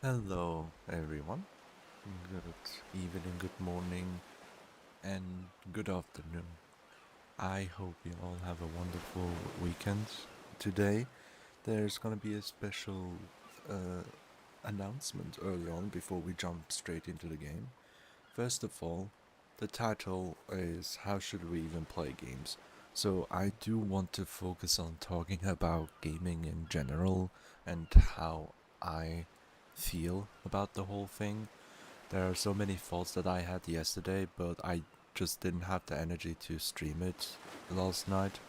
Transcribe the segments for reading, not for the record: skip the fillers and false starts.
Hello, everyone. Good evening, good morning, and good afternoon. I hope you all have a wonderful weekend. Today, there's gonna be a special uh, announcement early on before we jump straight into the game. First of all, the title is How Should We Even Play Games? So, I do want to focus on talking about gaming in general and how I feel about the whole thing. There are so many thoughts that I had yesterday, but I just didn't have the energy to stream it last night.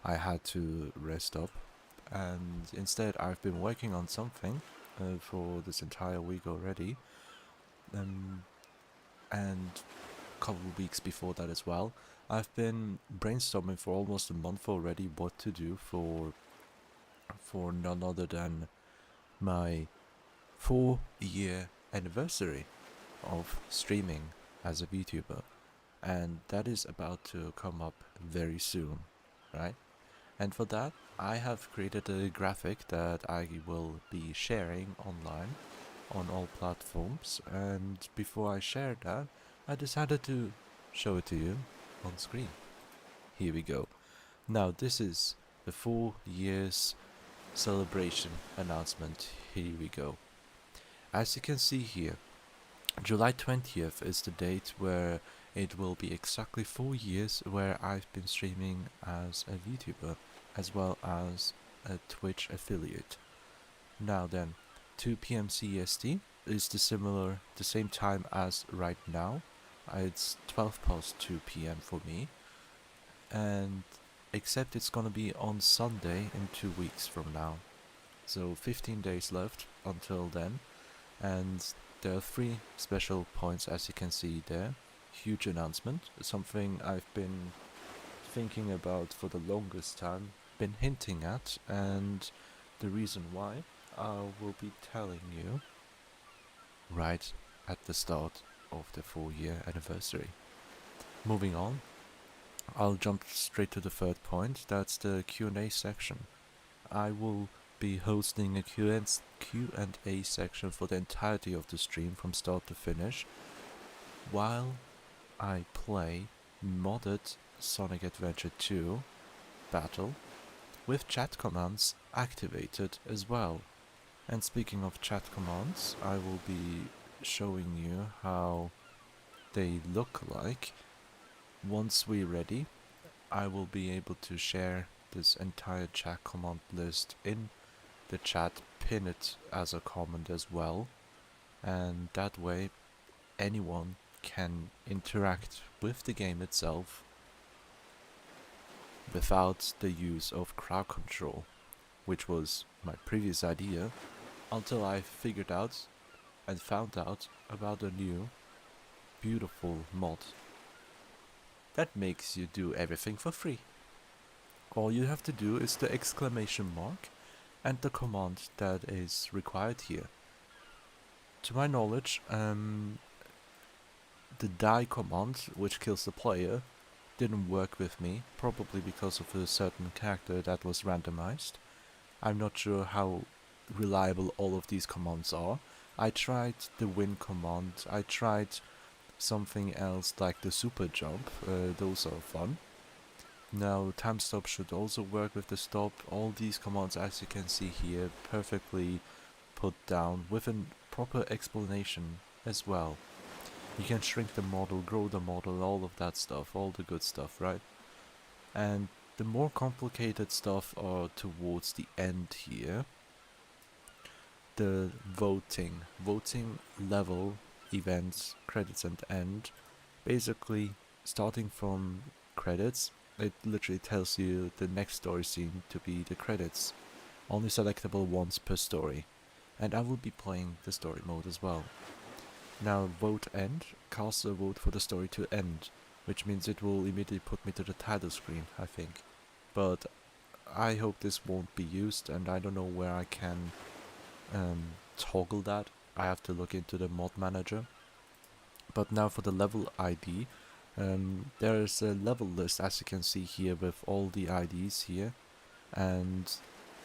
I had to rest up, and instead, I've been working on something for this entire week already, um, and a couple of weeks before that as well. I've been brainstorming for almost a month already what to do for none other than my 4-year anniversary of streaming as a VTuber, and that is about to come up very soon, right? And for that, I have created a graphic that I will be sharing online on all platforms, and before I share that, I decided to show it to you on screen. Here we go. Now, this is the 4 years celebration announcement. Here we go. As you can see here, July 20th is the date where it will be exactly 4 years where I've been streaming as a VTuber, as well as a Twitch affiliate. Now then, 2 p.m. CEST is the same time as right now. It's 12 past 2 p.m. for me, and except it's gonna be on Sunday in 2 weeks from now. So 15 days left until then, and there are three special points as you can see there. Huge announcement, something I've been thinking about for the longest time, been hinting at, and the reason why I will be telling you right at the start of the 4-year anniversary. Moving on, I'll jump straight to the third point, that's the Q&A section. I will be hosting a Q&A section for the entirety of the stream from start to finish while I play modded Sonic Adventure 2 Battle with chat commands activated as well. And speaking of chat commands, I will be showing you how they look like. Once we're ready, I will be able to share this entire chat command list in the chat, pin it as a comment as well, and that way anyone can interact with the game itself without the use of crowd control, which was my previous idea until I figured out and found out about a new beautiful mod that makes you do everything for free. All you have to do is the exclamation mark and the command that is required here. To my knowledge, the die command, which kills the player, didn't work with me, probably because of a certain character that was randomized. I'm not sure how reliable all of these commands are. I tried the win command, I tried something else like the super jump, those are fun. Now time stop should also work with the stop. All these commands, as you can see here, perfectly put down with a proper explanation as well. You can shrink the model, grow the model, all of that stuff, all the good stuff, right? And the more complicated stuff are towards the end here. The voting level, events, credits and end. Basically, starting from credits, it literally tells you the next story scene to be the credits. Only selectable once per story. And I will be playing the story mode as well. Now vote end, cast a vote for the story to end, which means it will immediately put me to the title screen, I think. But I hope this won't be used, and I don't know where I can toggle that. I have to look into the mod manager. But now for the level ID, there is a level list as you can see here with all the IDs here, and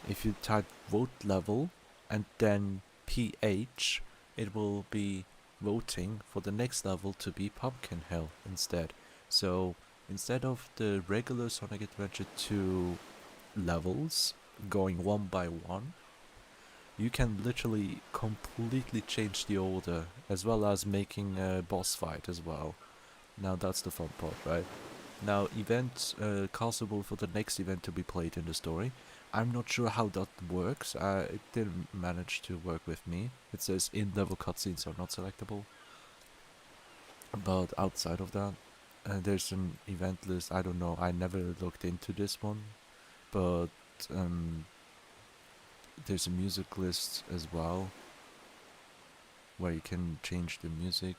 if you type vote level and then PH, it will be voting for the next level to be Pumpkin Hill instead. So instead of the regular Sonic Adventure 2 levels going one by one, you can literally completely change the order, as well as making a boss fight as well. Now that's the fun part, right? Now, event castable for the next event to be played in the story. I'm not sure how that works. It didn't manage to work with me. It says in-level cutscenes are not selectable. But outside of that, there's an event list. I don't know. I never looked into this one, but there's a music list as well, where you can change the music.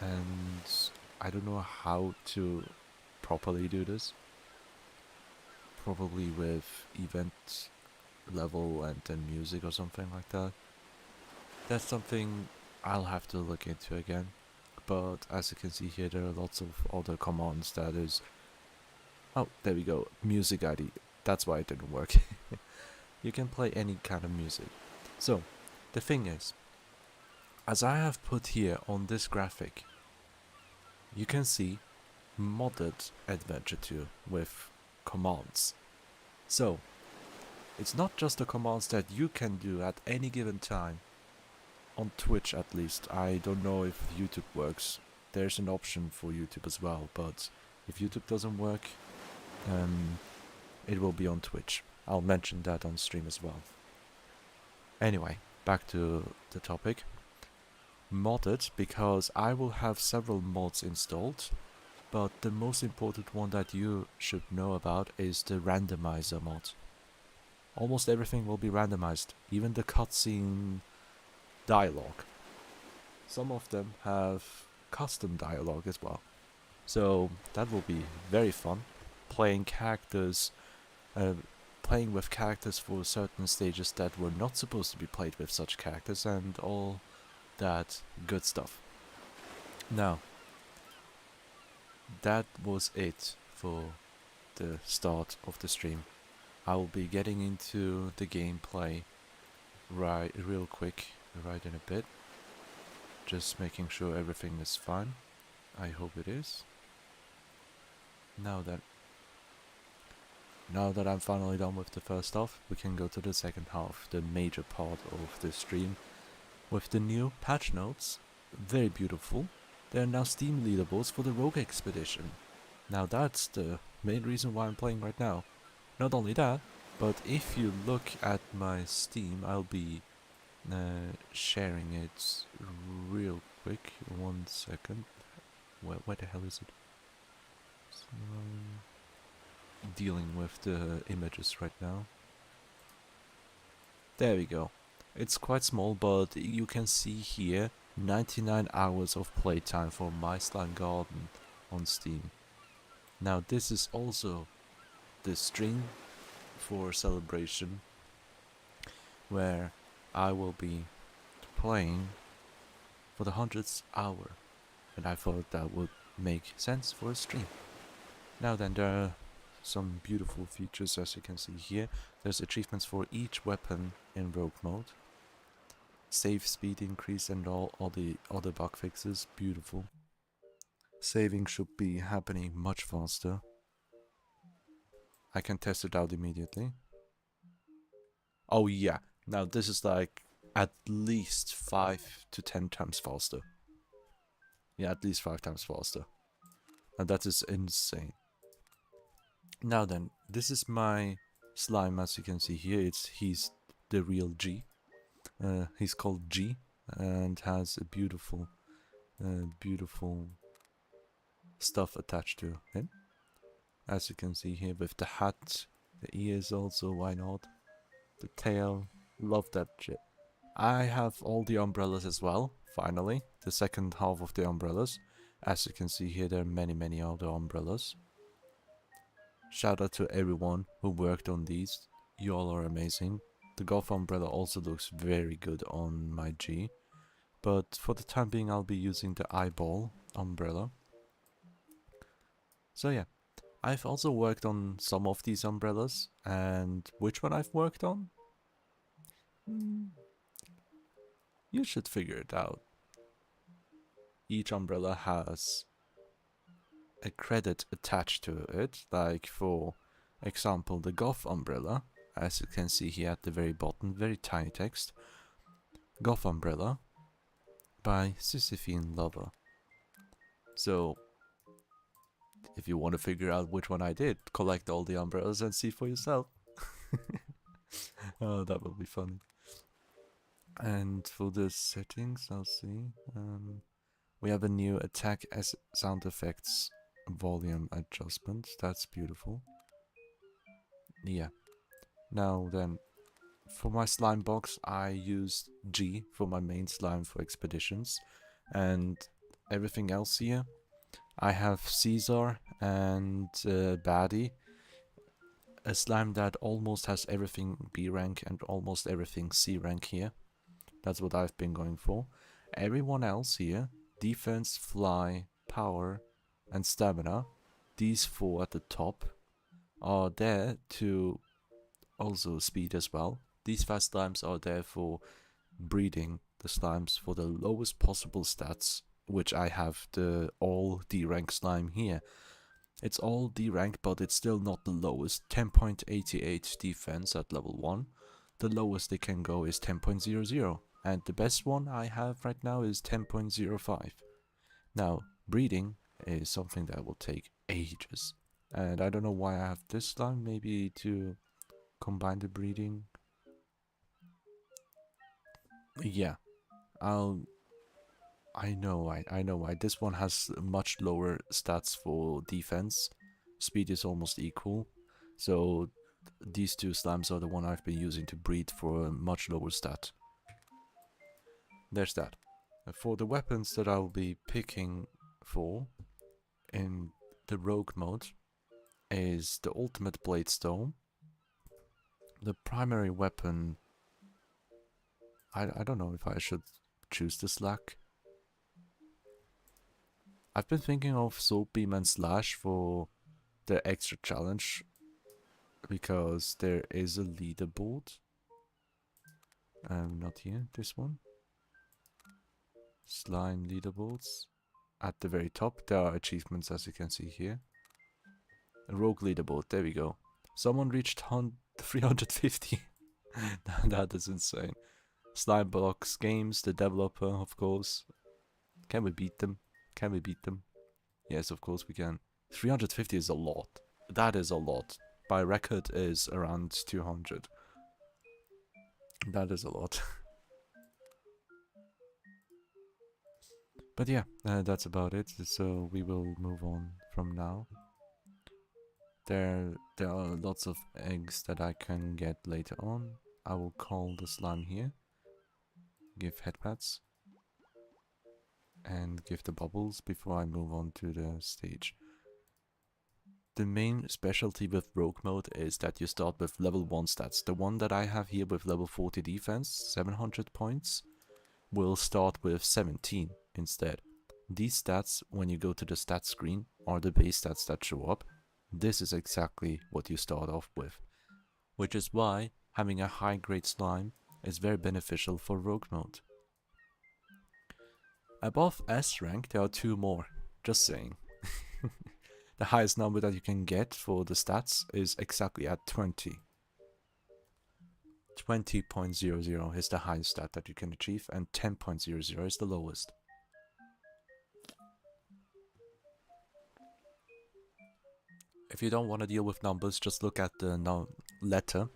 And I don't know how to properly do this. Probably with event level and then music or something like that. That's something I'll have to look into again. But as you can see here, there are lots of other commands that is... Oh, there we go. Music ID. That's why it didn't work. You can play any kind of music. So, the thing is, as I have put here on this graphic, you can see modded Adventure 2 with commands. So, it's not just the commands that you can do at any given time. On Twitch at least. I don't know if YouTube works. There's an option for YouTube as well, but if YouTube doesn't work, it will be on Twitch. I'll mention that on stream as well. Anyway, back to the topic. Modded, because I will have several mods installed, but the most important one that you should know about is the randomizer mod. Almost everything will be randomized, even the cutscene dialogue. Some of them have custom dialogue as well. So that will be very fun. Playing with characters for certain stages that were not supposed to be played with such characters and all that good stuff. Now, that was it for the start of the stream. I will be getting into the gameplay real quick right in a bit. Just making sure everything is fine. I hope it is. Now that I'm finally done with the first half, we can go to the second half, the major part of the stream. With the new patch notes, very beautiful. There are now Steam leaderboards for the Rogue Expedition. Now that's the main reason why I'm playing right now. Not only that, but if you look at my Steam, I'll be sharing it real quick. 1 second. Where the hell is it? So, dealing with the images right now. There we go. It's quite small, but you can see here 99 hours of playtime for My Slime Garden on Steam. Now this is also the stream for celebration, where I will be playing for the 100th hour, and I thought that would make sense for a stream. Now then, there are some beautiful features as you can see here. There's achievements for each weapon in Rogue mode. Save speed increase and all the other bug fixes. Beautiful. Saving should be happening much faster. I can test it out immediately. Oh yeah, now this is like at least 5 to 10 times faster. Yeah, at least 5 times faster. And that is insane. Now then, this is my slime as you can see here. He's the real G. He's called G and has a beautiful stuff attached to him. As you can see here with the hat, the ears also, why not? The tail, love that shit. I have all the umbrellas as well, finally, the second half of the umbrellas. As you can see here, there are many other umbrellas. Shout out to everyone who worked on these, you all are amazing. The golf umbrella also looks very good on my G, but for the time being I'll be using the eyeball umbrella. So yeah, I've also worked on some of these umbrellas, and which one I've worked on? You should figure it out. Each umbrella has a credit attached to it, like for example the Goth umbrella, as you can see here at the very bottom, very tiny text. Goth umbrella by Sisyphean Lover. So if you want to figure out which one I did, collect all the umbrellas and see for yourself. Oh, that will be funny. And for the settings, I'll see. We have a new attack as sound effects volume adjustment. That's beautiful. Yeah. Now then, for my slime box, I used G for my main slime for expeditions. And everything else here, I have Caesar and Baddie. A slime that almost has everything B rank and almost everything C rank here. That's what I've been going for. Everyone else here, defense, fly, power, and stamina, these four at the top, are there to also speed as well. These fast slimes are there for breeding the slimes for the lowest possible stats, which I have the all D rank slime here. It's all D rank, but it's still not the lowest. 10.88 defense at level 1. The lowest they can go is 10.00. And the best one I have right now is 10.05. Now, breeding is something that will take ages. And I don't know why I have this slime, maybe to combine the breeding. Yeah, I know why. This one has much lower stats for defense. Speed is almost equal. So these two slimes are the one I've been using to breed for a much lower stat. There's that. For the weapons that I'll be picking for in the rogue mode is the ultimate blade stone. The primary weapon, I don't know if I should choose the slack. I've been thinking of Soap Beam and Slash for the extra challenge because there is a leaderboard. Not here, this one. Slime leaderboards. At the very top, there are achievements as you can see here. A rogue leaderboard, there we go. Someone reached 350. That is insane. Slime Blocks Games, the developer, of course. Can we beat them? Can we beat them? Yes, of course we can. 350 is a lot. That is a lot. My record is around 200. That is a lot. But yeah, that's about it. So we will move on from now. There are lots of eggs that I can get later on. I will call the slime here. Give headpats. And give the bubbles before I move on to the stage. The main specialty with rogue mode is that you start with level 1 stats. The one that I have here with level 40 defense, 700 points, will start with 17 instead. These stats, when you go to the stats screen, are the base stats that show up. This is exactly what you start off with. Which is why having a high grade slime is very beneficial for rogue mode. Above S rank there are 2 more, just saying. The highest number that you can get for the stats is exactly at 20. 20.00 is the highest stat that you can achieve, and 10.00 is the lowest. If you don't want to deal with numbers, just look at the letter.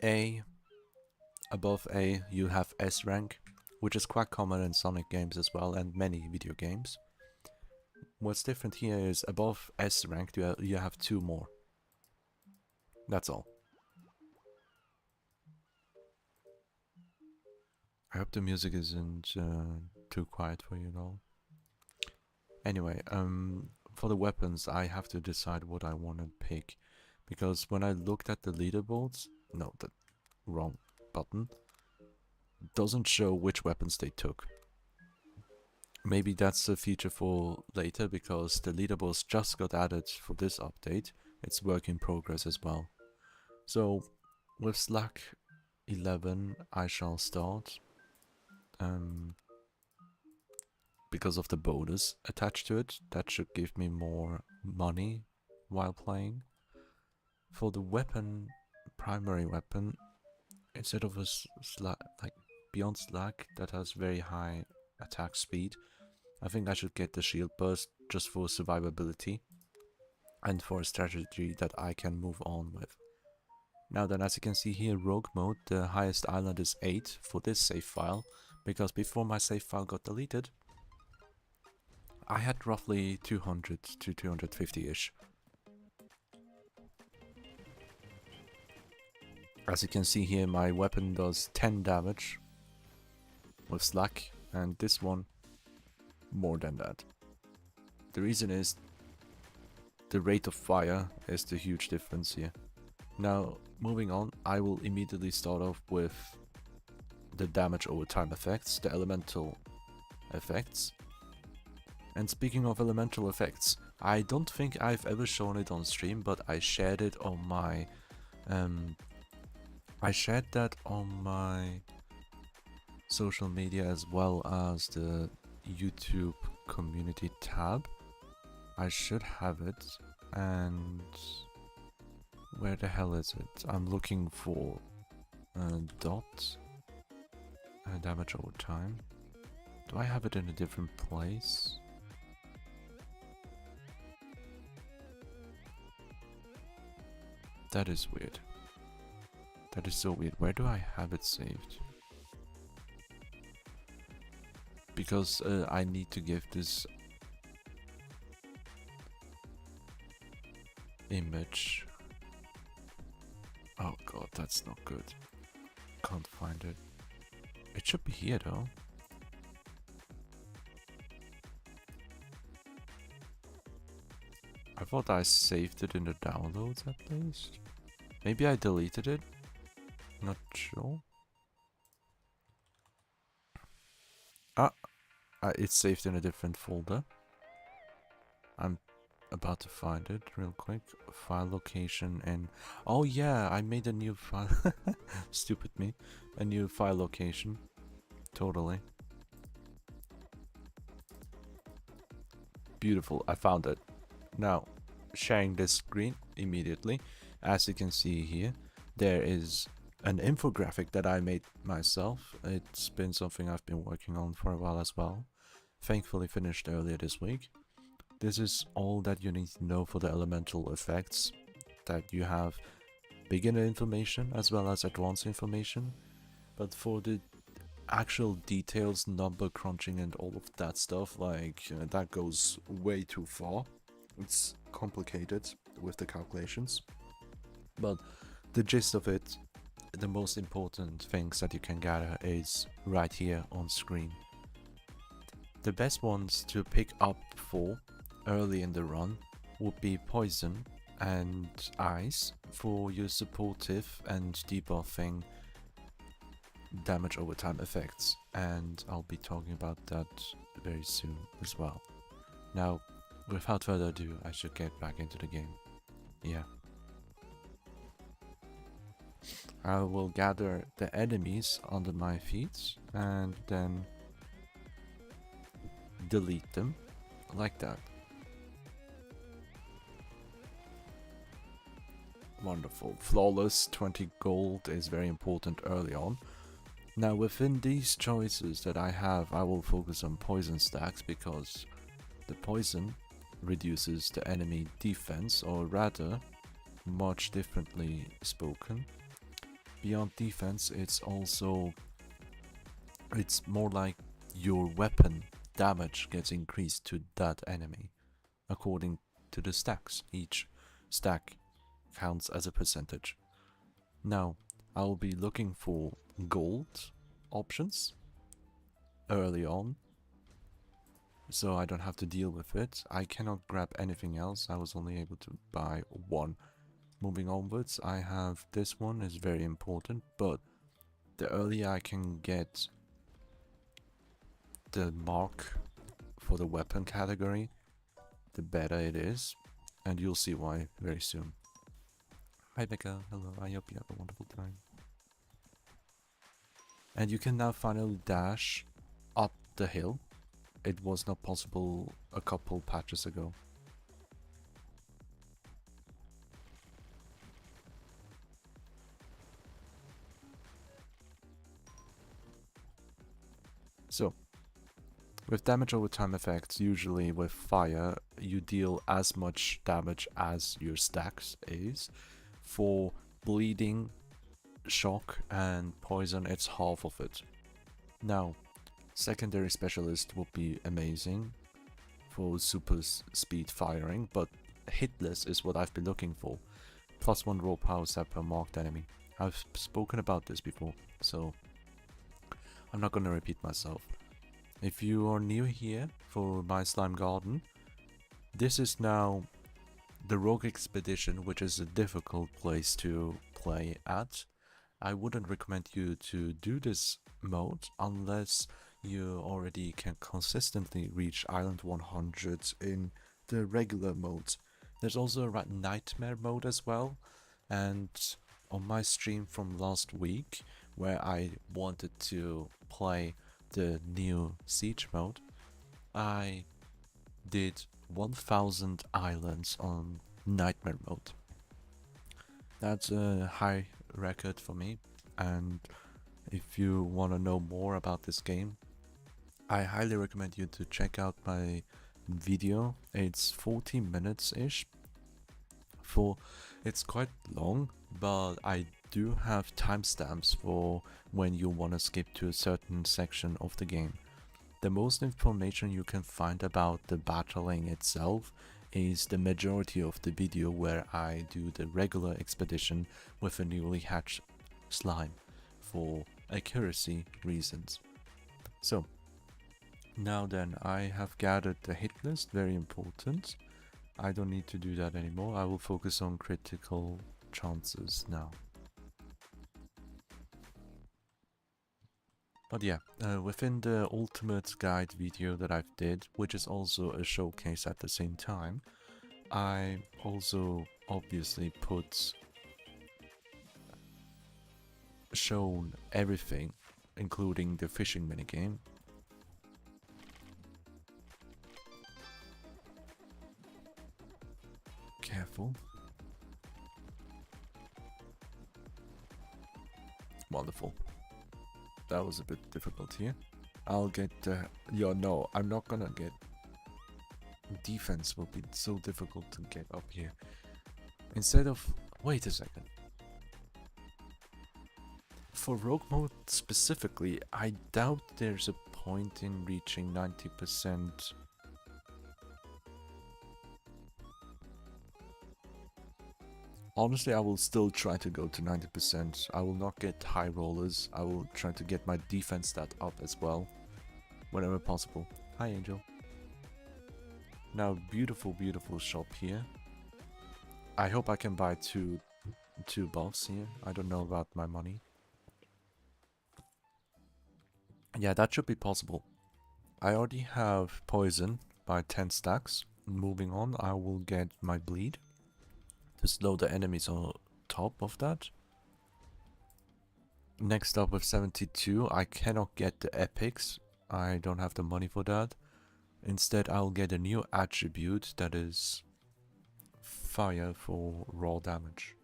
A, above A you have S rank, which is quite common in Sonic games as well, and many video games. What's different here is above S rank you have 2 more. That's all. I hope the music isn't too quiet for you all. Anyway, for the weapons I have to decide what I want to pick. Because when I looked at the leaderboards, no, the wrong button, doesn't show which weapons they took. Maybe that's a feature for later, because the leaderboards just got added for this update. It's work in progress as well. So, with Slack, 11 I shall start. Because of the bonus attached to it, that should give me more money while playing. For the weapon, primary weapon, instead of a like beyond slag that has very high attack speed, I think I should get the shield burst just for survivability and for a strategy that I can move on with. Now then, as you can see here, rogue mode, the highest island is 8 for this save file, because before my save file got deleted, I had roughly 200 to 250-ish. As you can see here, my weapon does 10 damage with slack, and this one more than that. The reason is the rate of fire is the huge difference here. Now, moving on, I will immediately start off with the damage over time effects, the elemental effects. And speaking of elemental effects, I don't think I've ever shown it on stream, but I shared it on my I shared that on my social media as well as the YouTube community tab. I should have it, and where the hell is it? I'm looking for dot damage over time. Do I have it in a different place? That is weird. That is so weird. Where do I have it saved? Because I need to give this image. Oh god, that's not good. Can't find it. It should be here though. I thought I saved it in the downloads at least. Maybe I deleted it. Not sure. It's saved in a different folder. I'm about to find it real quick. File location and... Oh yeah, I made a new file. Stupid me. A new file location. Totally. Beautiful, I found it. Now, sharing this screen immediately. As you can see here, there is an infographic that I made myself. It's been something I've been working on for a while as well. Thankfully finished earlier this week. This is all that you need to know for the elemental effects. That you have beginner information as well as advanced information. But for the actual details, number crunching and all of that stuff, like that goes way too far. It's complicated with the calculations. But the gist of it, the most important things that you can gather is right here on screen. The best ones to pick up for early in the run would be poison and ice for your supportive and debuffing damage over time effects, and I'll be talking about that very soon as well. Now, without further ado, I should get back into the game. Yeah. I will gather the enemies under my feet and then delete them like that. Wonderful. Flawless 20 gold is very important early on. Now within these choices that I have, I will focus on poison stacks because the poison reduces the enemy defense, or rather, much differently spoken. Beyond defense, it's more like your weapon damage gets increased to that enemy according to the stacks. Each stack counts as a percentage. Now, I'll be looking for gold options early on, so I don't have to deal with it. I cannot grab anything else. I was only able to buy one. Moving onwards, I have this one, is very important, but the earlier I can get the mark for the weapon category, the better it is, and you'll see why very soon. Hi Becca, hello, I hope you have a wonderful time. And you can now finally dash up the hill. It was not possible a couple patches ago. So, with damage over time effects, usually with fire, you deal as much damage as your stacks is. For bleeding, shock, and poison, it's half of it. Now, secondary specialist would be amazing for super speed firing, but hitless is what I've been looking for. +1 raw power set per marked enemy. I've spoken about this before, so I'm not gonna repeat myself. If you are new here for my slime garden, this is now the rogue expedition, which is a difficult place to play at. I wouldn't recommend you to do this mode unless you already can consistently reach Island 100 in the regular mode. There's also a nightmare mode as well, and on my stream from last week where I wanted to play the new siege mode, I did 1000 islands on nightmare mode. That's a high record for me, and if you want to know more about this game, I highly recommend you to check out my video. It's 40 minutes ish. It's quite long, but I do have timestamps for when you want to skip to a certain section of the game. The most information you can find about the battling itself is the majority of the video where I do the regular expedition with a newly hatched slime for accuracy reasons. So, now then, I have gathered the hit list, very important. I don't need to do that anymore, I will focus on critical chances now. But yeah, within the ultimate guide video that I've did, which is also a showcase at the same time, I also obviously shown everything, including the fishing minigame. Careful. Wonderful. That was a bit difficult here. I'll get no, I'm not gonna get. Defense will be so difficult to get up here. Instead of, wait a second. For rogue mode specifically, I doubt there's a point in reaching 90%. Honestly, I will still try to go to 90%. I will not get high rollers. I will try to get my defense stat up as well, whenever possible. Hi, Angel. Now, beautiful, beautiful shop here. I hope I can buy two buffs here. I don't know about my money. Yeah, that should be possible. I already have poison by 10 stacks. Moving on, I will get my bleed to slow the enemies on top of that. Next up with 72, I cannot get the epics. I don't have the money for that. Instead, I'll get a new attribute that is fire for raw damage.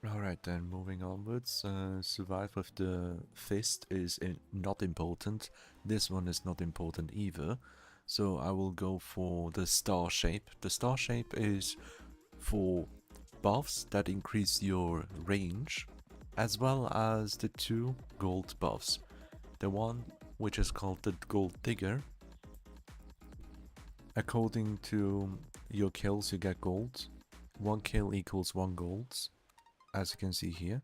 Alright then, moving onwards. Survive with the fist is not important. This one is not important either. So I will go for the star shape. The star shape is for buffs that increase your range, as well as the 2 gold buffs. The one which is called the gold digger. According to your kills you get gold. 1 kill equals 1 gold, as you can see here.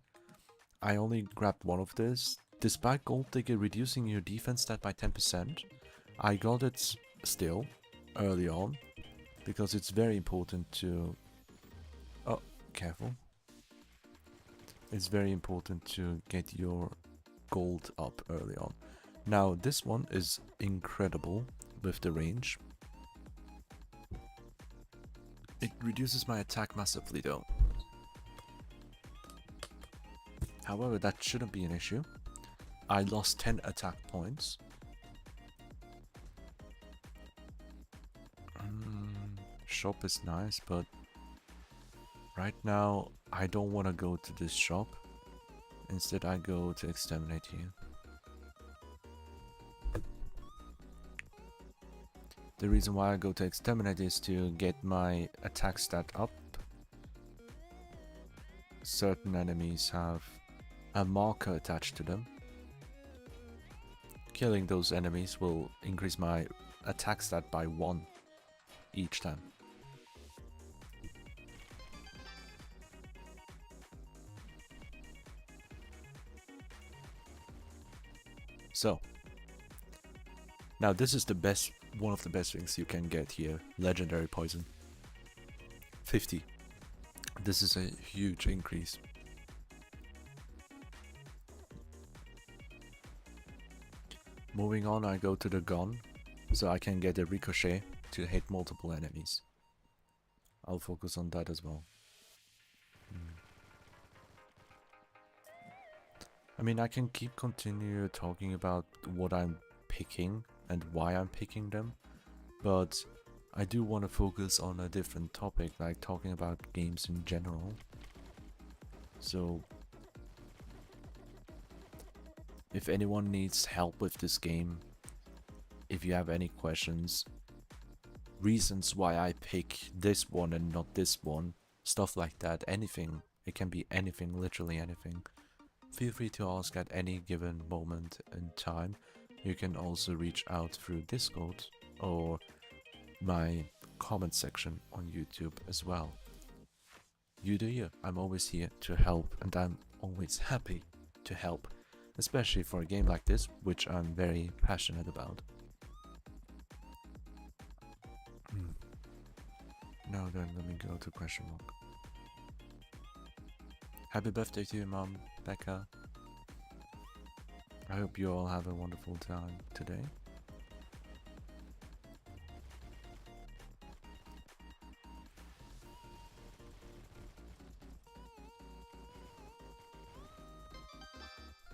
I only grabbed one of this. Despite gold digger reducing your defense stat by 10%, I got it still early on because it's very important to... Oh, careful. It's very important to get your gold up early on. Now this one is incredible with the range. It reduces my attack massively though. However, that shouldn't be an issue. I lost 10 attack points. Shop is nice, but right now I don't want to go to this shop. Instead, I go to exterminate here. The reason why I go to exterminate is to get my attack stat up. Certain enemies have a marker attached to them. Killing those enemies will increase my attack stat by 1 each time. So, now this is the best, one of the best things you can get here, legendary poison. 50. This is a huge increase. Moving on, I go to the gun, so I can get a ricochet to hit multiple enemies. I'll focus on that as well. I mean, I can continue talking about what I'm picking and why I'm picking them, but I do want to focus on a different topic, like talking about games in general. So, if anyone needs help with this game, if you have any questions, reasons why I pick this one and not this one, stuff like that, anything, it can be anything, literally anything. Feel free to ask at any given moment in time. You can also reach out through Discord or my comment section on YouTube as well. You do you. I'm always here to help, and I'm always happy to help, especially for a game like this, which I'm very passionate about. Now then, let me go to question mark. Happy birthday to your mom, Becca. I hope you all have a wonderful time today.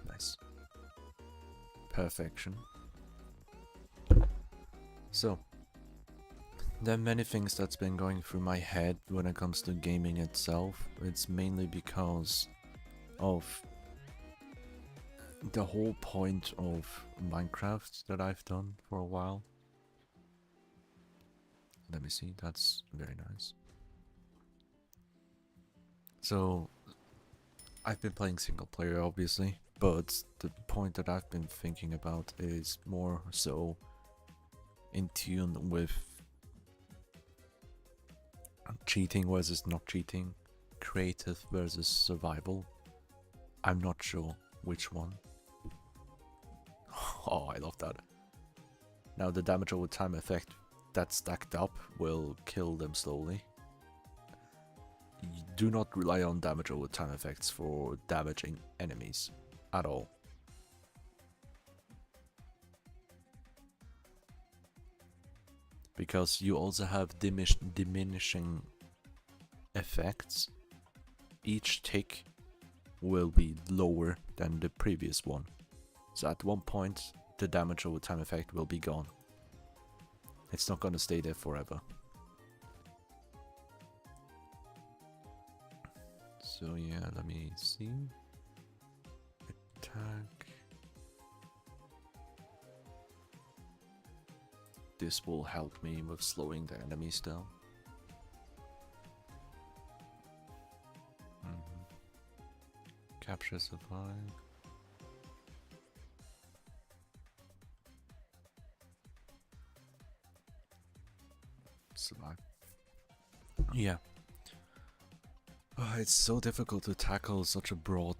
Nice. Perfection. So, there are many things that's been going through my head when it comes to gaming itself. It's mainly because of the whole point of Minecraft that I've done for a while. Let me see, that's very nice. So, I've been playing single player obviously, but the point that I've been thinking about is more so in tune with cheating versus not cheating, creative versus survival. I'm not sure which one. Oh, I love that. Now the damage over time effect that's stacked up will kill them slowly. Do not rely on damage over time effects for damaging enemies at all. Because you also have diminishing effects. Each tick will be lower than the previous one. So at one point, the damage over time effect will be gone. It's not gonna stay there forever. So yeah, let me see. Attack. This will help me with slowing the enemies down. Capture, survive. Survive. Yeah. It's so difficult to tackle such a broad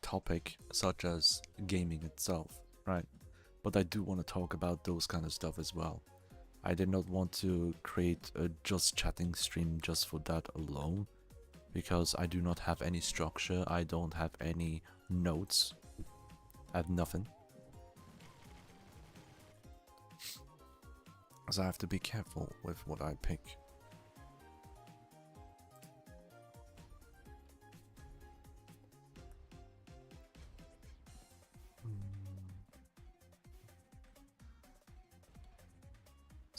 topic such as gaming itself, right? But I do want to talk about those kind of stuff as well. I did not want to create a just chatting stream just for that alone, because I do not have any structure, I don't have any notes, I have nothing. So I have to be careful with what I pick.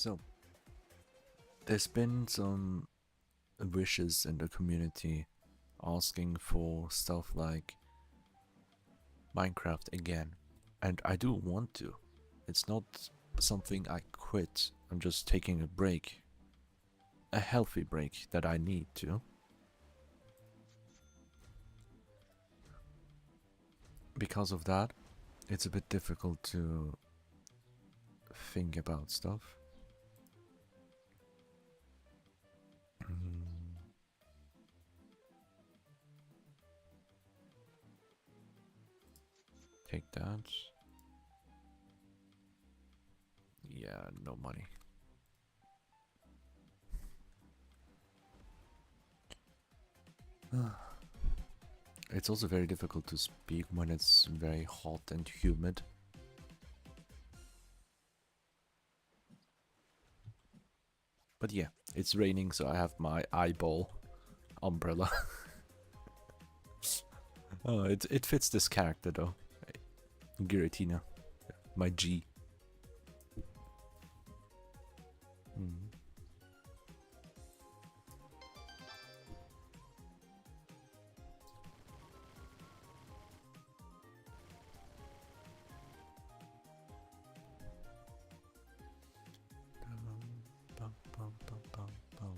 So, there's been some wishes in the community asking for stuff like Minecraft again. And I do want to. It's not something I quit. I'm just taking a break. A healthy break that I need to. Because of that, it's a bit difficult to think about stuff. Take that. Yeah, no money. It's also very difficult to speak when it's very hot and humid. But yeah, it's raining, so I have my eyeball umbrella. Oh, it fits this character though. Giratina. My G. Mm.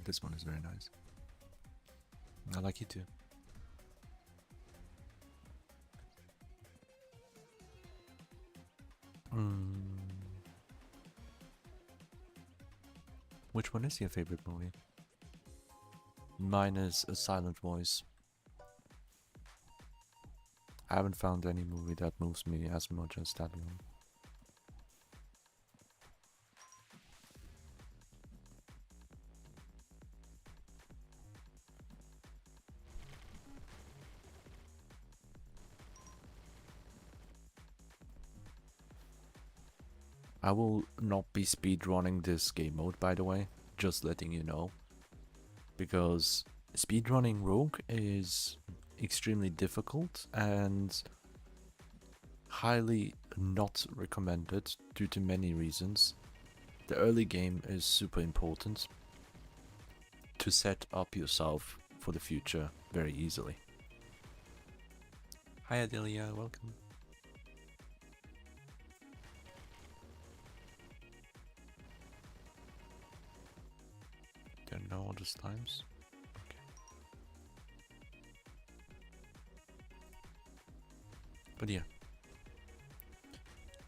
This one is very nice. I like it too. Which one is your favorite movie? Mine is A Silent Voice. I haven't found any movie that moves me as much as that one. I will not be speedrunning this game mode, by the way, just letting you know. Because speedrunning Rogue is extremely difficult and highly not recommended due to many reasons. The early game is super important to set up yourself for the future very easily. Hi Adelia, welcome. There are no other times. Okay. But yeah.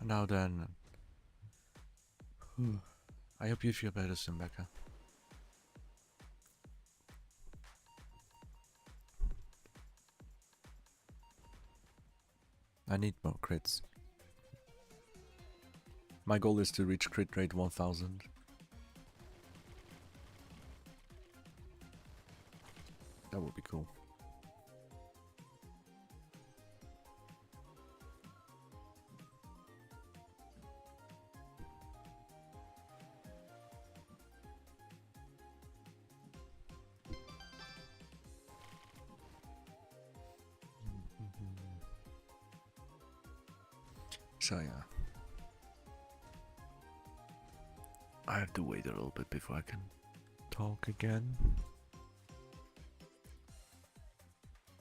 And now then. I hope you feel better soon, Becca. I need more crits. My goal is to reach crit rate 1000. That would be cool. So yeah. I have to wait a little bit before I can talk again.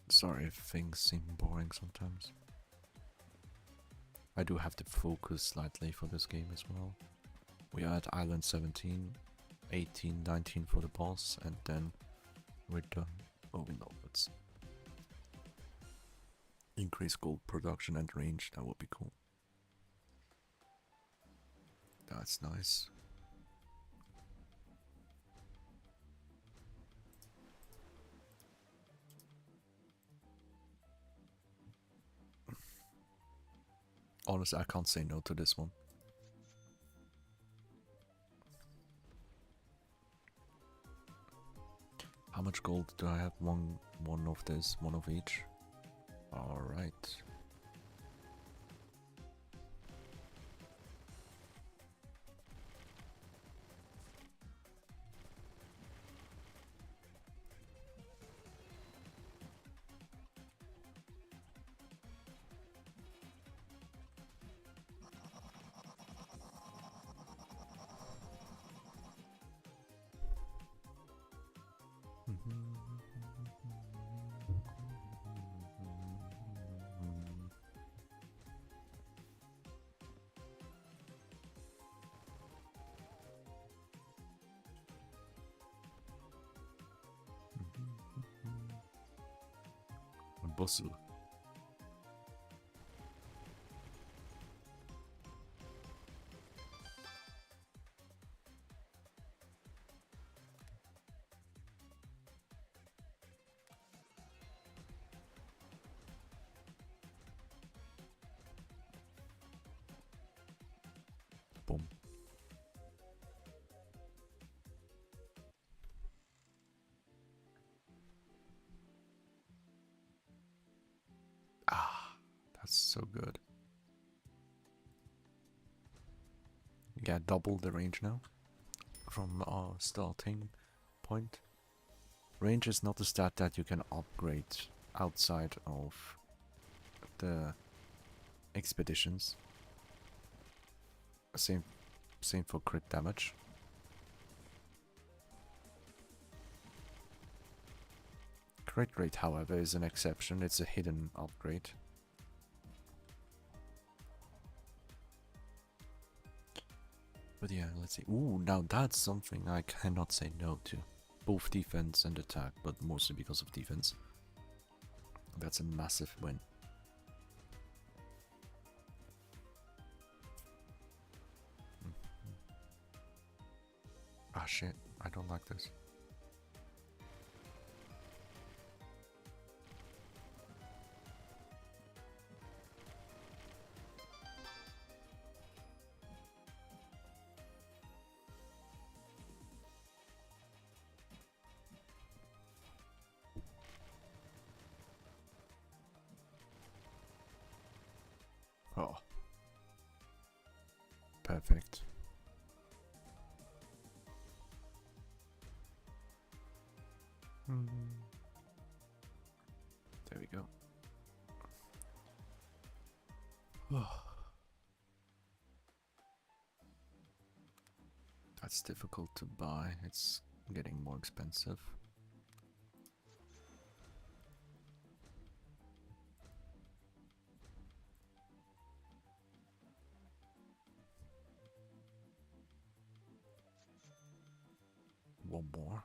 Sorry if things seem boring sometimes. I do have to focus slightly for this game as well. We are at Island 17, 18, 19 for the boss, and then we're done. Moving onwards. Increase gold production and range, that would be cool. That's nice. Honestly, I can't say no to this one. How much gold do I have? One of this, one of each. Alright. Bosu. Boom. Ah, that's so good. Yeah, double the range now from our starting point. Range is not a stat that you can upgrade outside of the expeditions. Same for crit damage. Crit rate, however, is an exception. It's a hidden upgrade. But yeah, let's see. Ooh, now that's something I cannot say no to. Both defense and attack, but mostly because of defense. That's a massive win. Ah shit, I don't like this. Oh. Perfect. There we go. That's difficult to buy. It's getting more expensive. One more.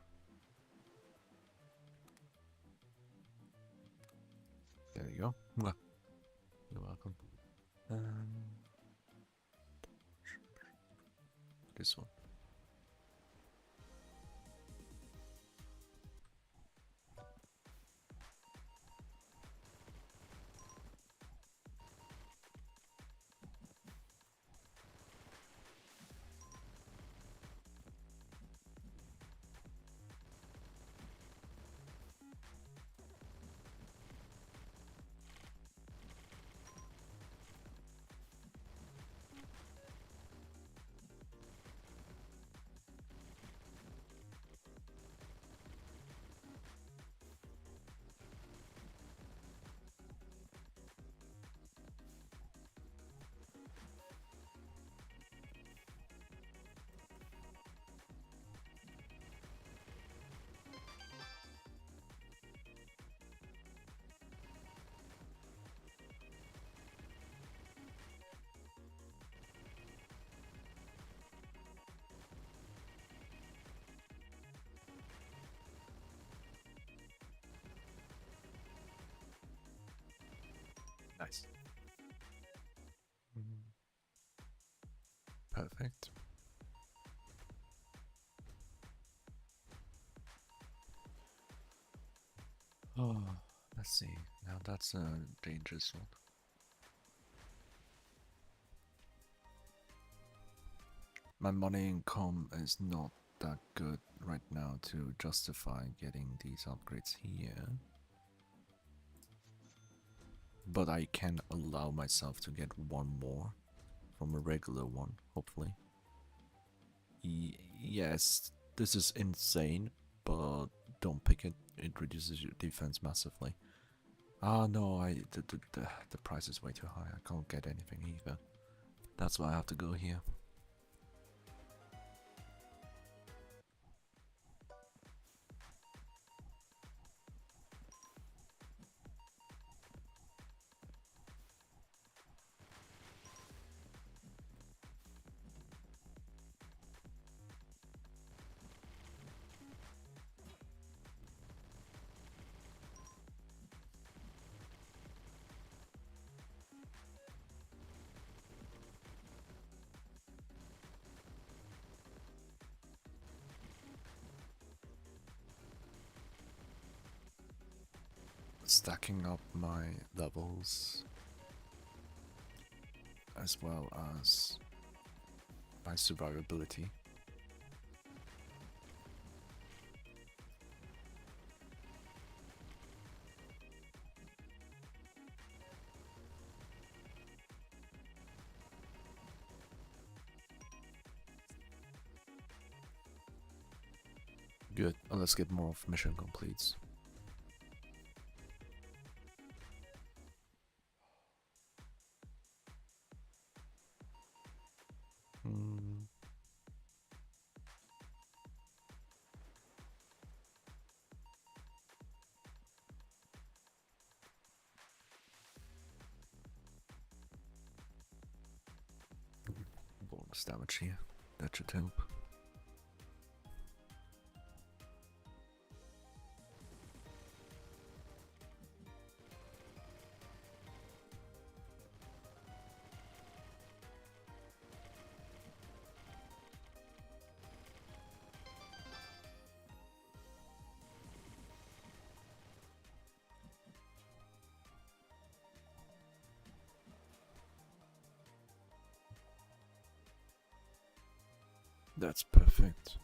There you go. You're welcome. This one. Nice. Perfect. Oh, let's see. Now that's a dangerous one. My money income is not that good right now to justify getting these upgrades here. But I can allow myself to get one more from a regular one, hopefully. Yes, this is insane, but don't pick it. It reduces your defense massively. Ah, no, the price is way too high. I can't get anything either. That's why I have to go here. stacking up my levels as well as my survivability. Good. Let's get more of mission completes. Bonus damage here. That should help. That's perfect.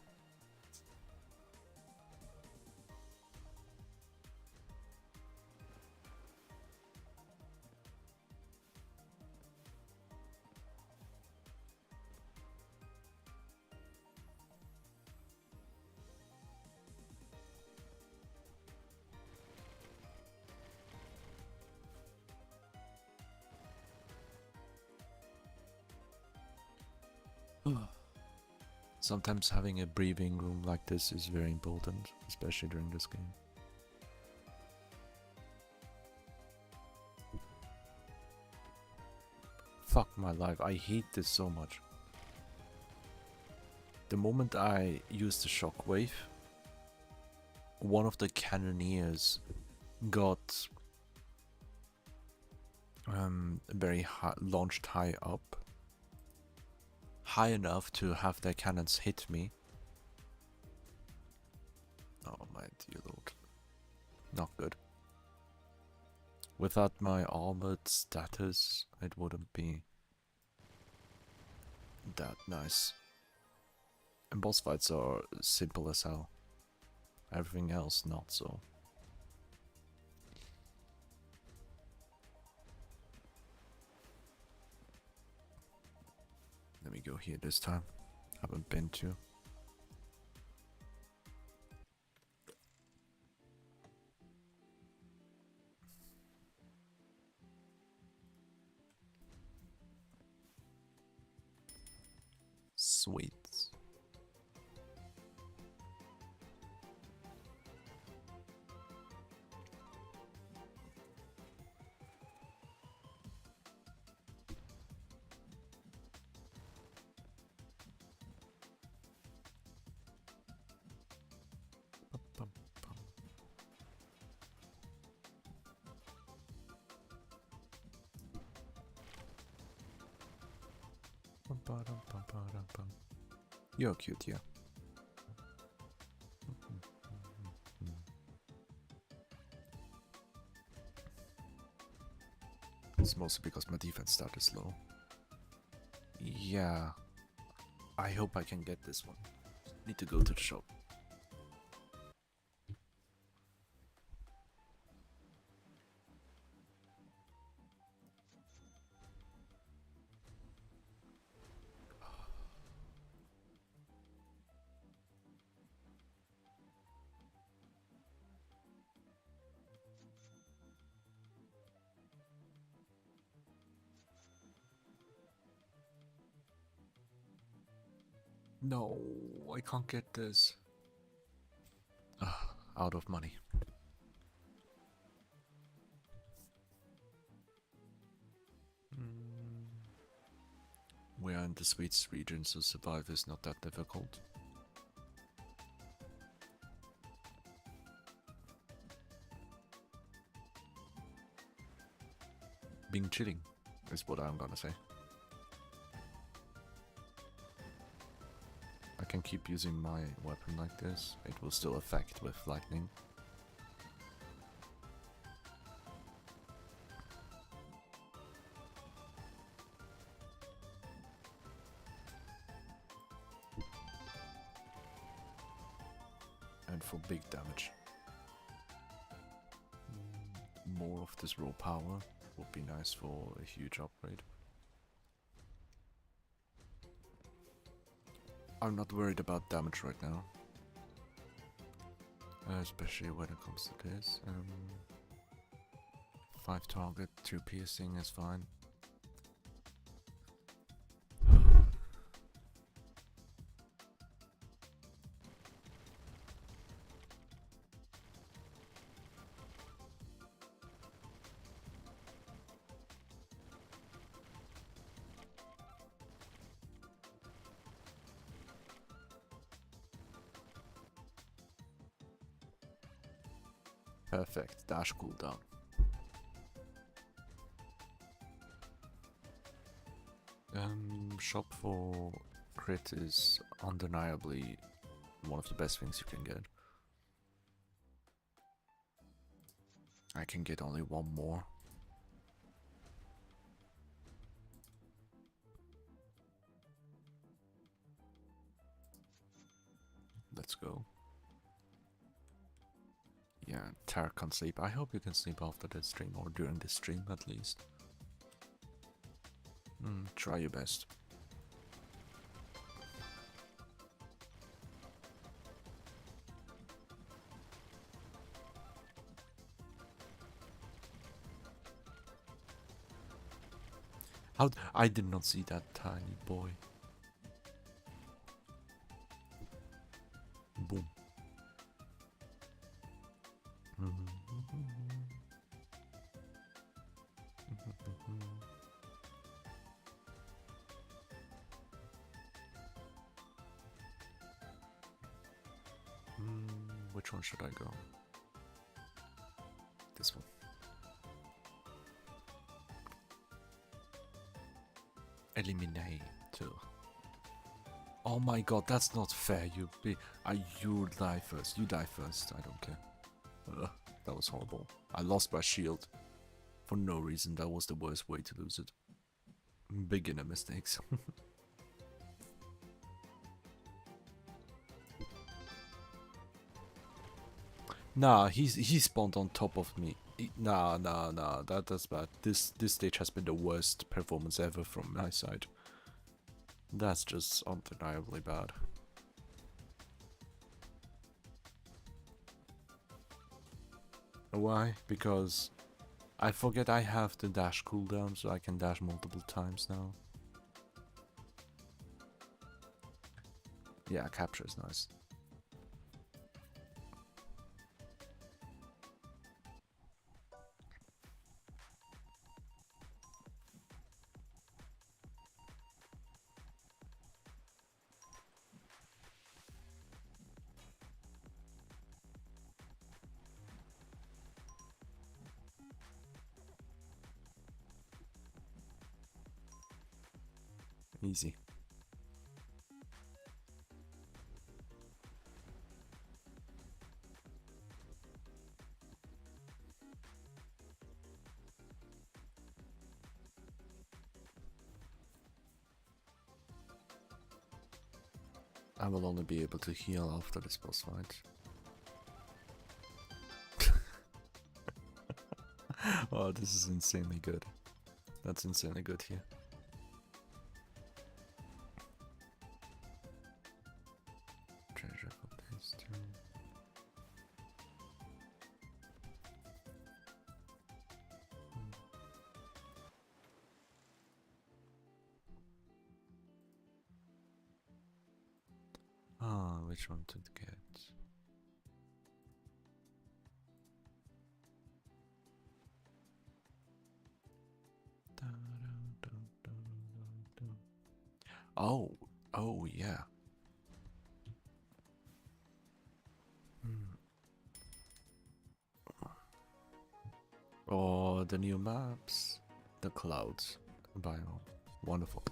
Sometimes having a breathing room like this is very important, especially during this game. Fuck my life, I hate this so much. The moment I use the shockwave, one of the cannoneers got very high, launched high up. High enough to have their cannons hit me. Oh my dear lord. Not good. Without my armored status, it wouldn't be that nice. And boss fights are simple as hell. Everything else not so. Let me go here this time. Haven't been to. Sweet. You're cute, yeah. It's mostly because my defense stat is low. Yeah. I hope I can get this one. Need to go to the shop. No, I can't get this. Out of money. We are in the Swedes region, so survive is not that difficult. Being chilling is what I'm gonna say. I can keep using my weapon like this. It will still affect with lightning. and for big damage. More of this raw power would be nice for a huge upgrade. I'm not worried about damage right now. Especially when it comes to this. 5 target, 2 piercing is fine. Perfect, dash cooldown. Shop for crit is undeniably one of the best things you can get. I can get only one more. Let's go. Yeah, Tara can't sleep. I hope you can sleep after this stream, or during this stream at least. Try your best. I did not see that tiny boy. Boom. Which one should I go? This one. Eliminate. Oh my god, that's not fair. You die first. You die first. I don't care. That was horrible. I lost my shield. For no reason. That was the worst way to lose it. Beginner mistakes. Nah, he spawned on top of me. Nah, that's bad. This stage has been the worst performance ever from my side. That's just undeniably bad. Why? Because I forget I have the dash cooldown, so I can dash multiple times now. Yeah, capture is nice. Easy. I will only be able to heal after this boss fight. Oh, this is insanely good. That's insanely good here. Treasure for this too. Ah, which one to get? Oh yeah. Oh, the new maps, the clouds biome, wonderful.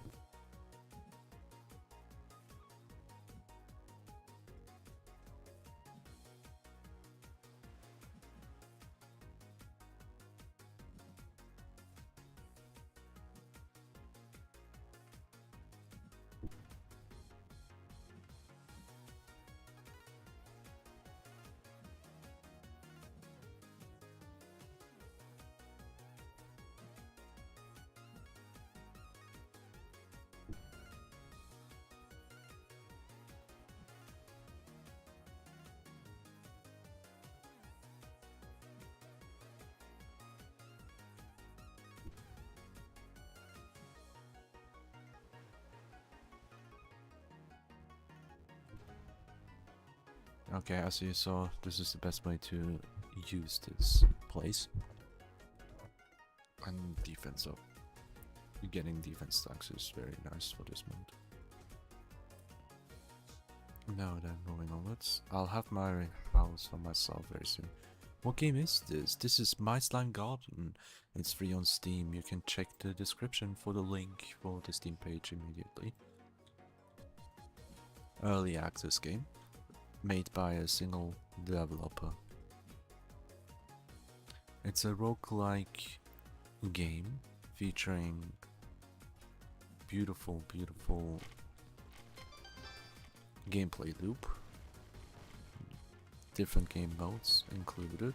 Okay, as you saw, this is the best way to use this place. And defense up. Getting defense stacks is very nice for this mode. Now then, moving onwards. I'll have my house for myself very soon. What game is this? This is My Slime Garden. It's free on Steam. You can check the description for the link for the Steam page immediately. Early access game. Made by a single developer. It's a roguelike game featuring beautiful gameplay loop, different game modes included.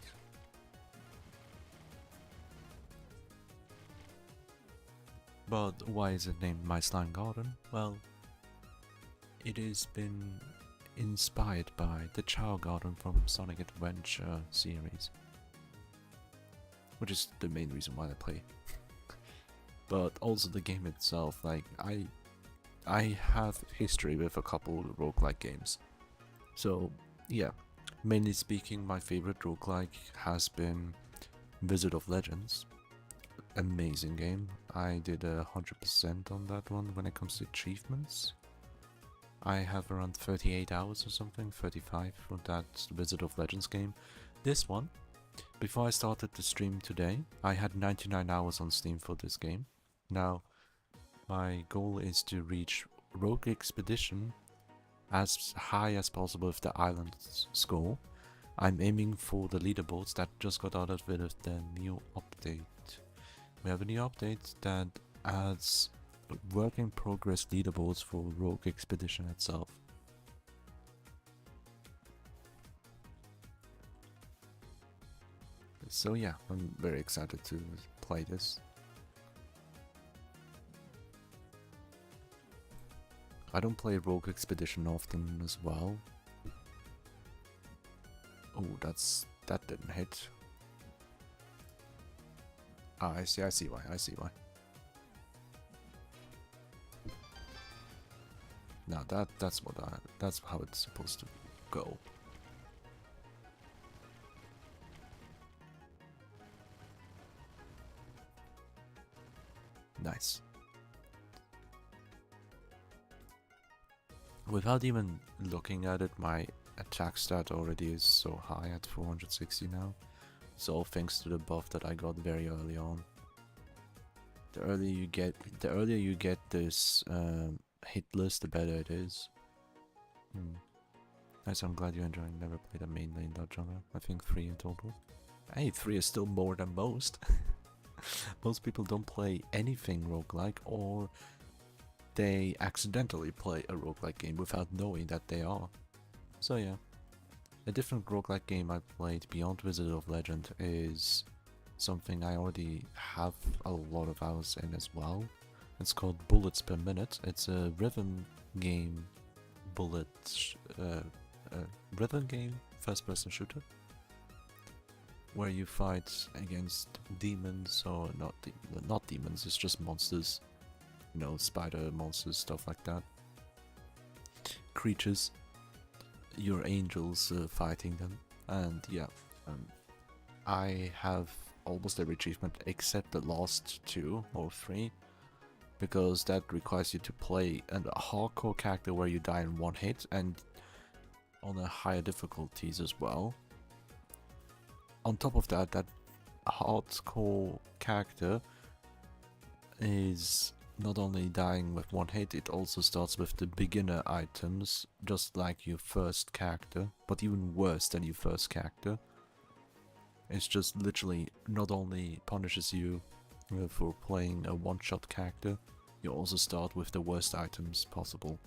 But why is it named My Slime Garden? Well, it has been inspired by the Chao Garden from Sonic Adventure series, which is the main reason why I play. But also the game itself, like I have history with a couple roguelike games. So yeah, mainly speaking, my favorite roguelike has been Wizard of Legends. Amazing game. I did 100% on that one when it comes to achievements. I have around 38 hours or something, 35 for that Wizard of Legends game. This one, before I started the stream today, I had 99 hours on Steam for this game. Now, my goal is to reach Rogue Expedition as high as possible with the island score. I'm aiming for the leaderboards that just got added with the new update. We have a new update that adds work in progress leaderboards for Rogue Expedition itself. So yeah, I'm very excited to play this. I don't play Rogue Expedition often as well. Oh, that didn't hit. Ah, I see why, Now that's how it's supposed to go. Nice. Without even looking at it, my attack stat already is so high at 460 now. It's all thanks to the buff that I got very early on. The earlier you get this hit list, the better it is. Nice, I'm glad you're enjoying. Never played a main lane that genre. I think 3 in total. Hey, 3 is still more than most. Most people don't play anything roguelike, or they accidentally play a roguelike game without knowing that they are. So yeah. A different roguelike game I played beyond Wizard of Legend is something I already have a lot of hours in as well. It's called Bullets Per Minute. It's a rhythm game, rhythm game, first-person shooter, where you fight against demons, or not demons. It's just monsters. You know, spider monsters, stuff like that. Creatures. Your angels fighting them, and yeah, I have almost every achievement except the last 2 or 3, because that requires you to play a hardcore character where you die in 1 hit, and on a higher difficulties as well. On top of that, that hardcore character is not only dying with 1 hit, it also starts with the beginner items, just like your first character, but even worse than your first character. It's just literally not only punishes you for playing a one-shot character, you also start with the worst items possible.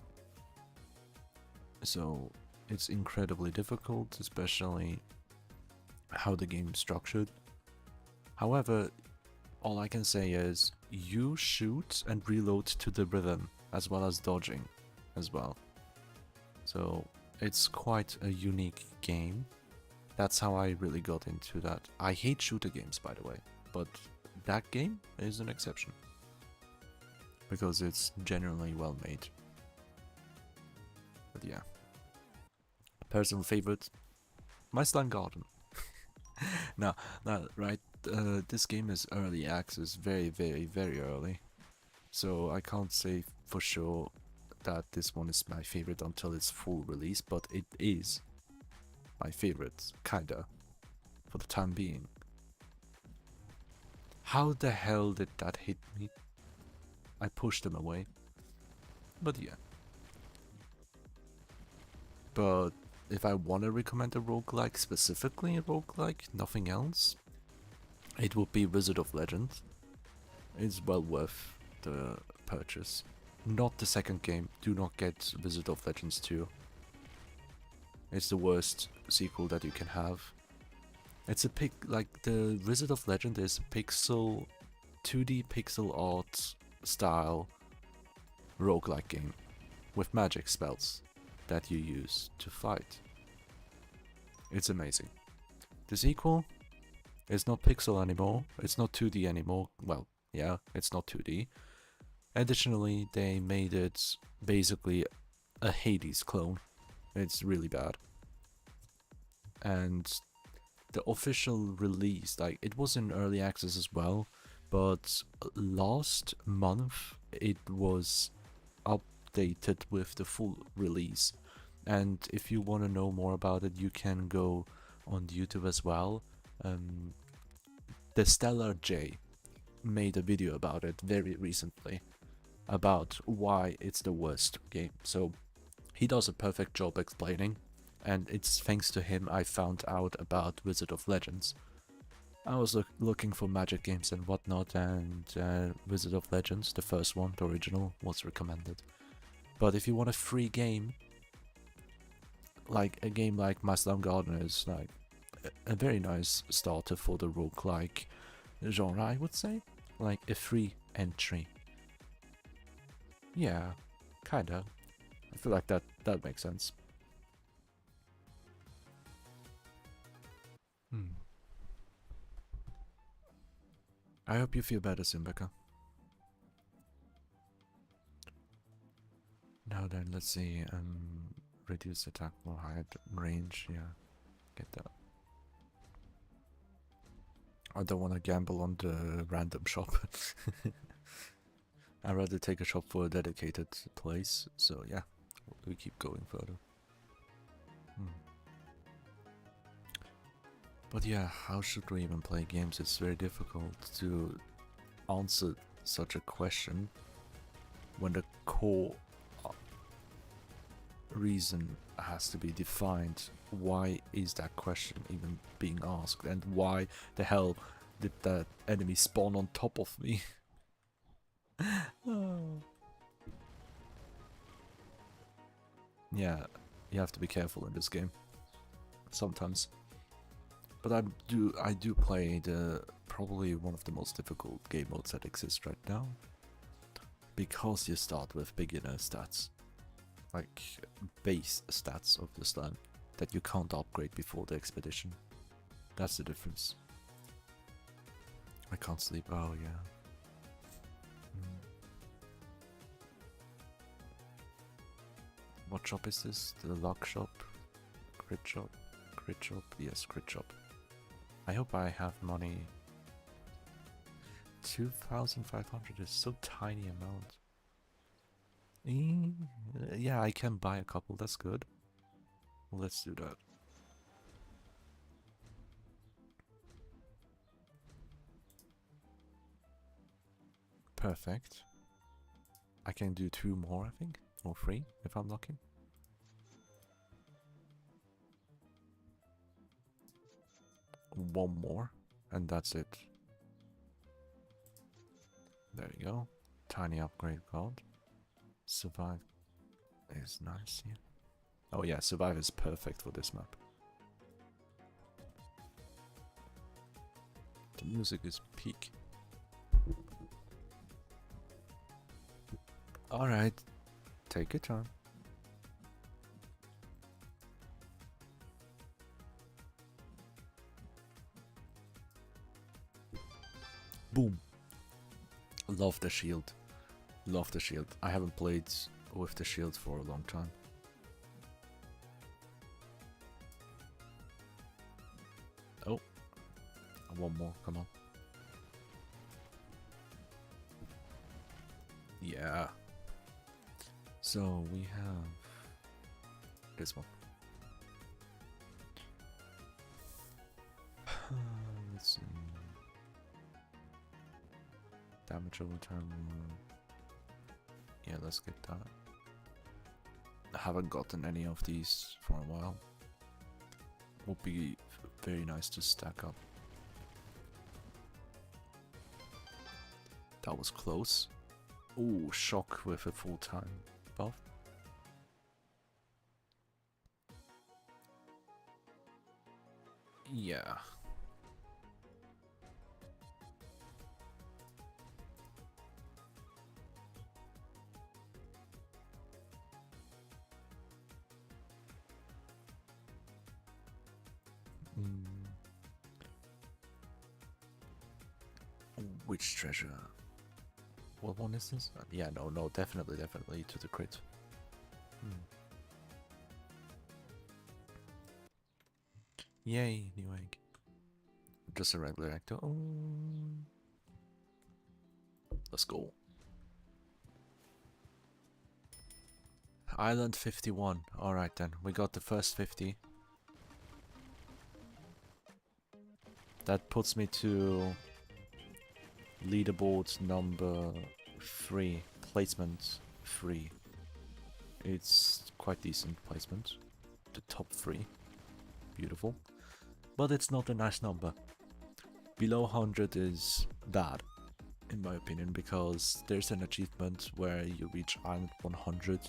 So it's incredibly difficult, especially how the game is structured. However, all I can say is you shoot and reload to the rhythm, as well as dodging as well. So it's quite a unique game. That's how I really got into that. I hate shooter games, by the way, but that game is an exception, because it's genuinely well made. But yeah. Personal favorite, my slime garden. Now, right, this game is early access, very early. So I can't say for sure that this one is my favorite until its full release, but it is my favorite, kinda, for the time being. How the hell did that hit me? I pushed them away. But yeah. But if I want to recommend a roguelike, specifically a roguelike, nothing else, it would be Wizard of Legend. It's well worth the purchase. Not the second game, do not get Wizard of Legends 2. It's the worst sequel that you can have. It's a like the Wizard of Legend is a 2D pixel art style roguelike game with magic spells that you use to fight. It's amazing. The sequel is not pixel anymore, it's not 2D anymore. Well, yeah, it's not 2D. Additionally, they made it basically a Hades clone. It's really bad. And the official release, like, it was in early access as well, but last month it was updated with the full release. And if you want to know more about it, you can go on YouTube as well. The Stellar J made a video about it very recently, about why it's the worst game. So he does a perfect job explaining, and it's thanks to him I found out about Wizard of Legends. I was looking for magic games and whatnot, and Wizard of Legends, the first one, the original, was recommended. But if you want a free game, like a game like My Slum Garden is like a very nice starter for the roguelike genre, I would say. Like a free entry. Yeah, kinda. I feel like that makes sense. I hope you feel better soon, Becca. Now then, let's see. Reduce attack or hide range. Yeah, get that. I don't want to gamble on the random shop. I'd rather take a shop for a dedicated place. So yeah, we keep going further. But yeah, how should we even play games? It's very difficult to answer such a question when the core reason has to be defined. Why is that question even being asked? And why the hell did that enemy spawn on top of me? Oh. Yeah, you have to be careful in this game. Sometimes. But I do play the probably one of the most difficult game modes that exist right now. Because you start with beginner stats. Like base stats of the slime that you can't upgrade before the expedition. That's the difference. I can't sleep. Oh yeah. What shop is this? The luck shop? Crit shop? Crit shop? Yes, crit shop. I hope I have money. 2,500 is so tiny amount. Yeah, I can buy a couple, that's good. Let's do that. Perfect. I can do 2 more, I think, or 3 if I'm lucky. One more, and that's it. There you go. Tiny upgrade card. Survive is nice, yeah. Oh yeah, survive is perfect for this map. The music is peak. Alright, take your time. Boom. Love the shield. Love the shield. I haven't played with the shield for a long time. One more, come on. Yeah. So we have this one. Let's see. Damage over time. Yeah, let's get that. I haven't gotten any of these for a while. Would be very nice to stack up. That was close. Ooh, shock with a full-time buff. Yeah. Which treasure? What one is this? Yeah, no, definitely to the crit. Yay, new egg. Just a regular actor. Oh. Let's go. Island 51. Alright then, we got the first 50. That puts me to leaderboard number 3, placement 3. It's quite decent placement. The top 3. Beautiful. But it's not a nice number. Below 100 is bad, in my opinion, because there's an achievement where you reach Island 100.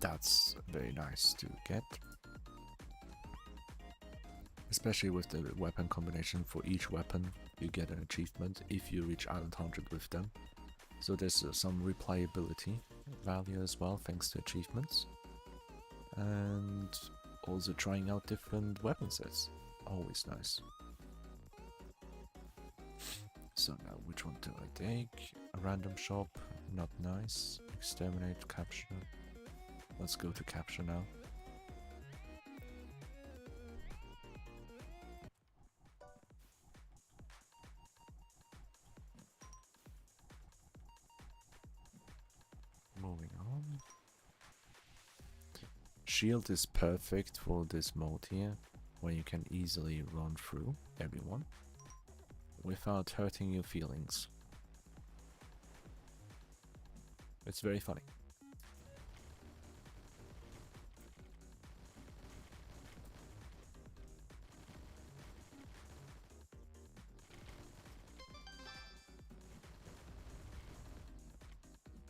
That's very nice to get. Especially with the weapon combination. For each weapon you get an achievement if you reach Island 100 with them. So there's some replayability value as well thanks to achievements. And also trying out different weapon sets. Always nice. So now which one do I take? A random shop, not nice. Exterminate, capture. Let's go to capture now. Moving on. Shield is perfect for this mode here, where you can easily run through everyone without hurting your feelings. It's very funny.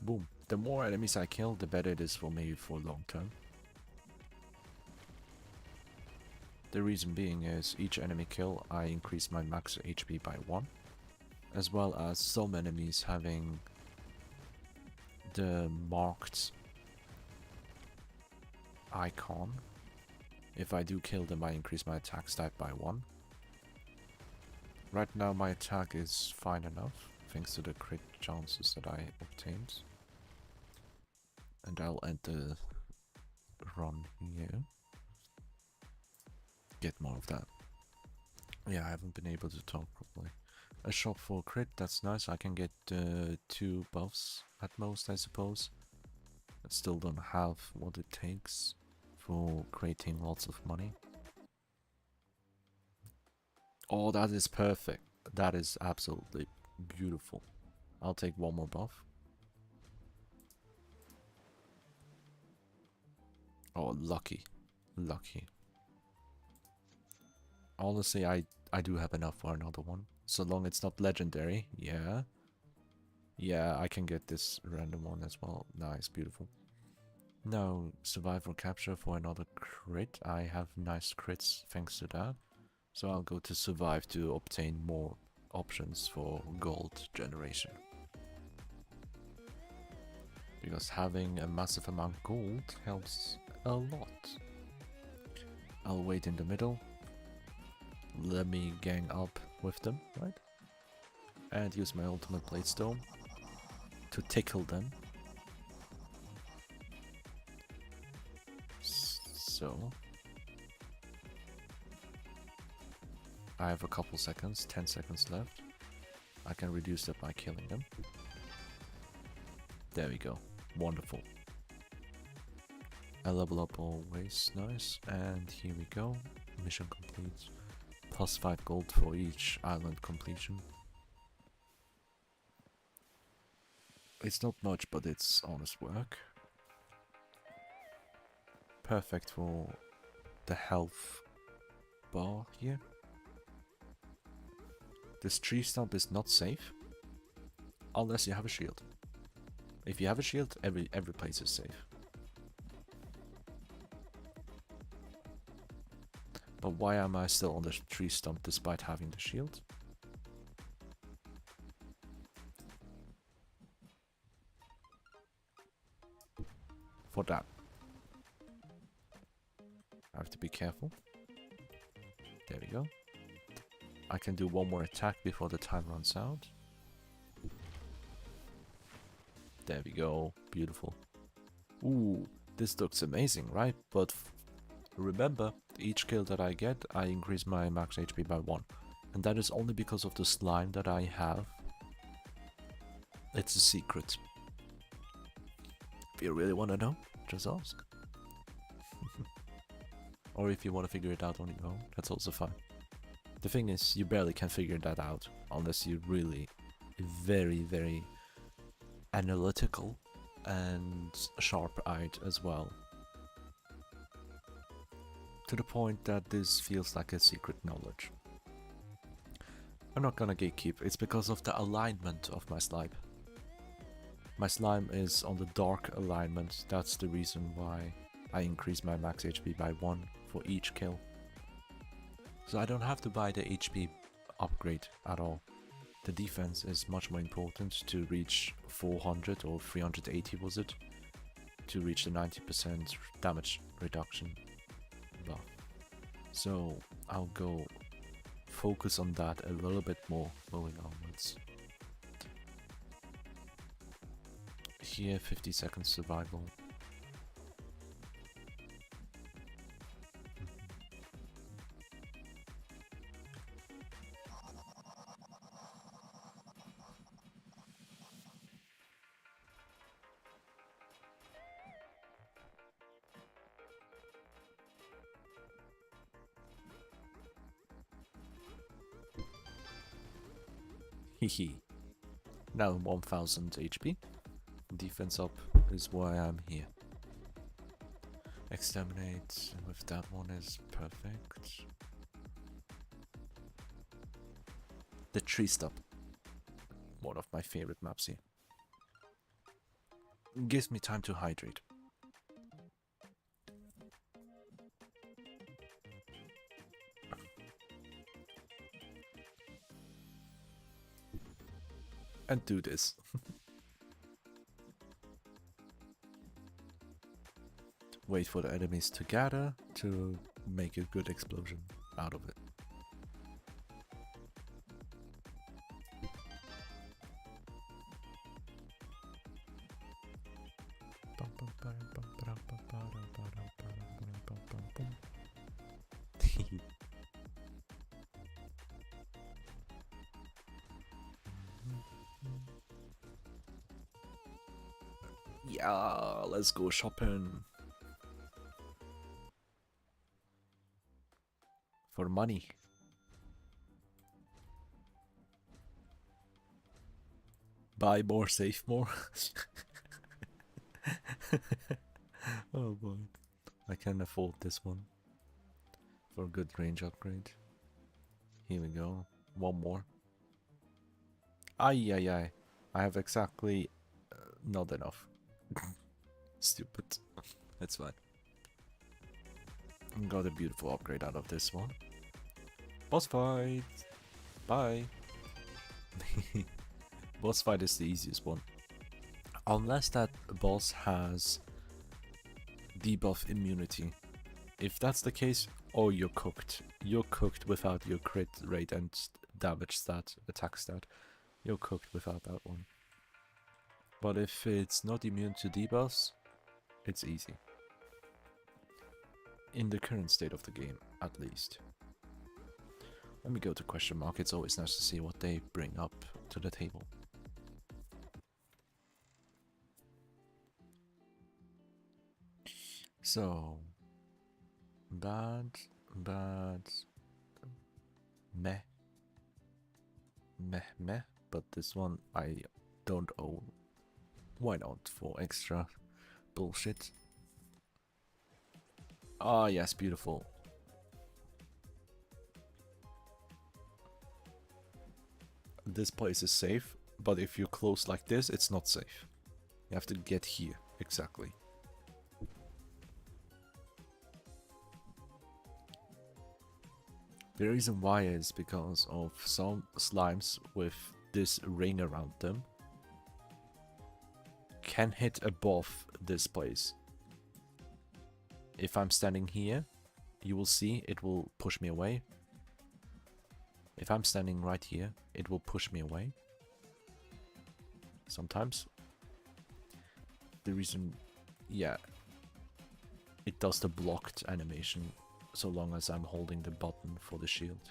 Boom. The more enemies I kill, the better it is for me for long term. The reason being is each enemy kill I increase my max HP by 1, as well as some enemies having the marked icon. If I do kill them, I increase my attack stat by 1. Right now my attack is fine enough, thanks to the crit chances that I obtained. And I'll end the run here. Get more of that. Yeah, I haven't been able to talk properly. A shop for crit, that's nice. I can get 2 buffs at most, I suppose. I still don't have what it takes for creating lots of money. Oh, that is perfect. That is absolutely beautiful. I'll take 1 more buff. Oh, lucky. Lucky. Honestly, I do have enough for another one. So long it's not legendary. Yeah. Yeah, I can get this random one as well. Nice, beautiful. Now, survive or capture for another crit. I have nice crits thanks to that. So I'll go to survive to obtain more options for gold generation. Because having a massive amount of gold helps a lot. I'll wait in the middle. Let me gang up with them, right? And use my ultimate blade storm to tickle them. So I have a couple seconds, 10 seconds left. I can reduce that by killing them. There we go. Wonderful. I level up always, nice. And here we go. Mission complete. Plus 5 gold for each island completion. It's not much, but it's honest work. Perfect for the health bar here. This tree stump is not safe unless you have a shield. If you have a shield, every place is safe. But why am I still on the tree stump despite having the shield? For that. I have to be careful. There we go. I can do one more attack before the time runs out. There we go. Beautiful. Ooh, this looks amazing, right? But remember, each kill that I get, I increase my max HP by 1. And that is only because of the slime that I have. It's a secret. If you really want to know, just ask. Or if you want to figure it out on your own, that's also fine. The thing is, you barely can figure that out unless you're really very, very analytical and sharp-eyed as well. To the point that this feels like a secret knowledge. I'm not gonna gatekeep, it's because of the alignment of my slime. My slime is on the dark alignment, that's the reason why I increase my max HP by 1 for each kill. So I don't have to buy the HP upgrade at all. The defense is much more important to reach 400 or 380 was it? To reach the 90% damage reduction buff. So I'll go focus on that a little bit more moving onwards. Here 50 seconds survival. Hehe. Now 1000 HP. Defense up is why I'm here. Exterminate with that one is perfect. The tree stump. One of my favorite maps here. Gives me time to hydrate. And do this. Wait for the enemies to gather to make a good explosion out of it. Yeah, let's go shopping. For money. Buy more, save more. Oh boy. I can afford this one. For a good range upgrade. Here we go. One more. Ay, ay, ay. I have exactly not enough. Stupid. That's fine. Got a beautiful upgrade out of this one. Boss fight! Bye! Boss fight is the easiest one. Unless that boss has debuff immunity. If that's the case, oh, you're cooked. You're cooked without your crit rate and damage stat, attack stat. You're cooked without that one. But if it's not immune to debuffs, it's easy. In the current state of the game, at least. Let me go to question mark. It's always nice to see what they bring up to the table. So, bad, meh, meh, but this one I don't own. Why not, for extra bullshit? Ah, yes, beautiful. This place is safe, but if you're close like this, it's not safe. You have to get here, exactly. The reason why is because of some slimes with this ring around them can hit above this place. If I'm standing here, you will see it will push me away. If I'm standing right here, it will push me away. Sometimes. The reason, yeah, it does the blocked animation so long as I'm holding the button for the shield.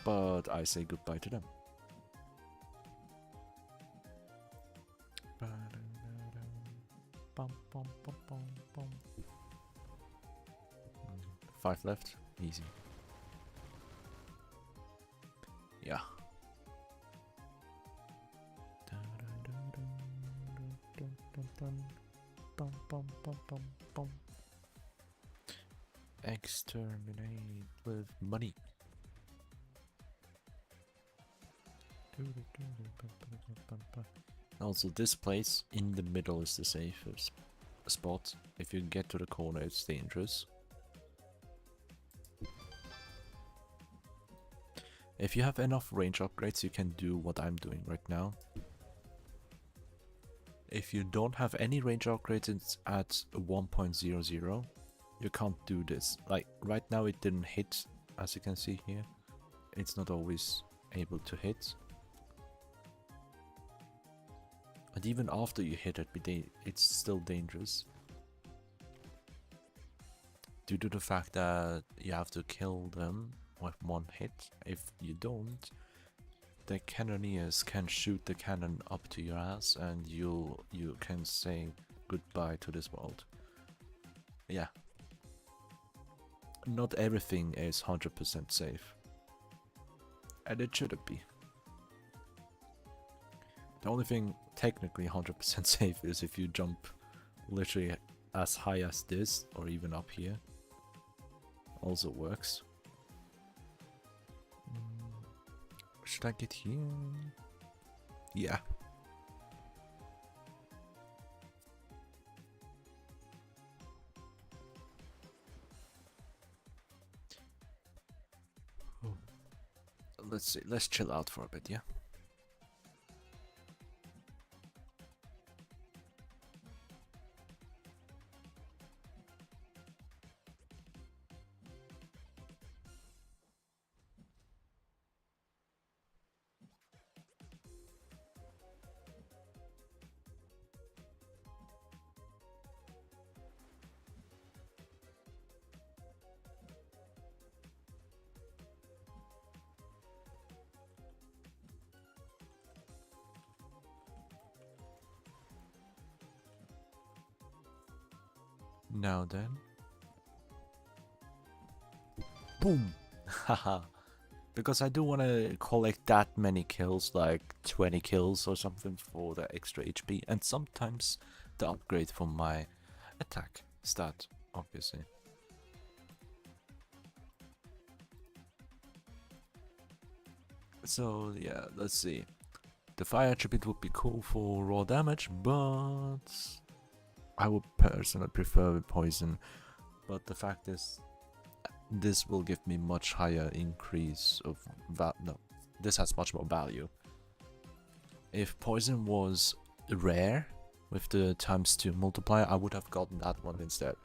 But I say goodbye to them. 5 left, easy. Yeah. Exterminate with money. Also, this place in the middle is the safest spot. If you get to the corner, it's dangerous. If you have enough range upgrades, you can do what I'm doing right now. If you don't have any range upgrades, it's at 1.00. You can't do this. Like, right now it didn't hit, as you can see here. It's not always able to hit. And even after you hit it, it's still dangerous. Due to the fact that you have to kill them with one hit. If you don't, the cannoneers can shoot the cannon up to your ass and you can say goodbye to this world. Yeah. Not everything is 100% safe. And it shouldn't be. The only thing technically 100% safe is if you jump literally as high as this or even up here. Also works. Should I get here? Yeah. Oh. Let's see. Let's chill out for a bit, yeah? Now then. Boom! Haha. Because I do want to collect that many kills, like 20 kills or something for the extra HP. And sometimes the upgrade for my attack stat, obviously. So yeah, let's see. The fire attribute would be cool for raw damage, but I would personally prefer poison. But the fact is, this will give me much higher increase of no, this has much more value. If poison was rare with the ×2 multiplier, I would have gotten that one instead.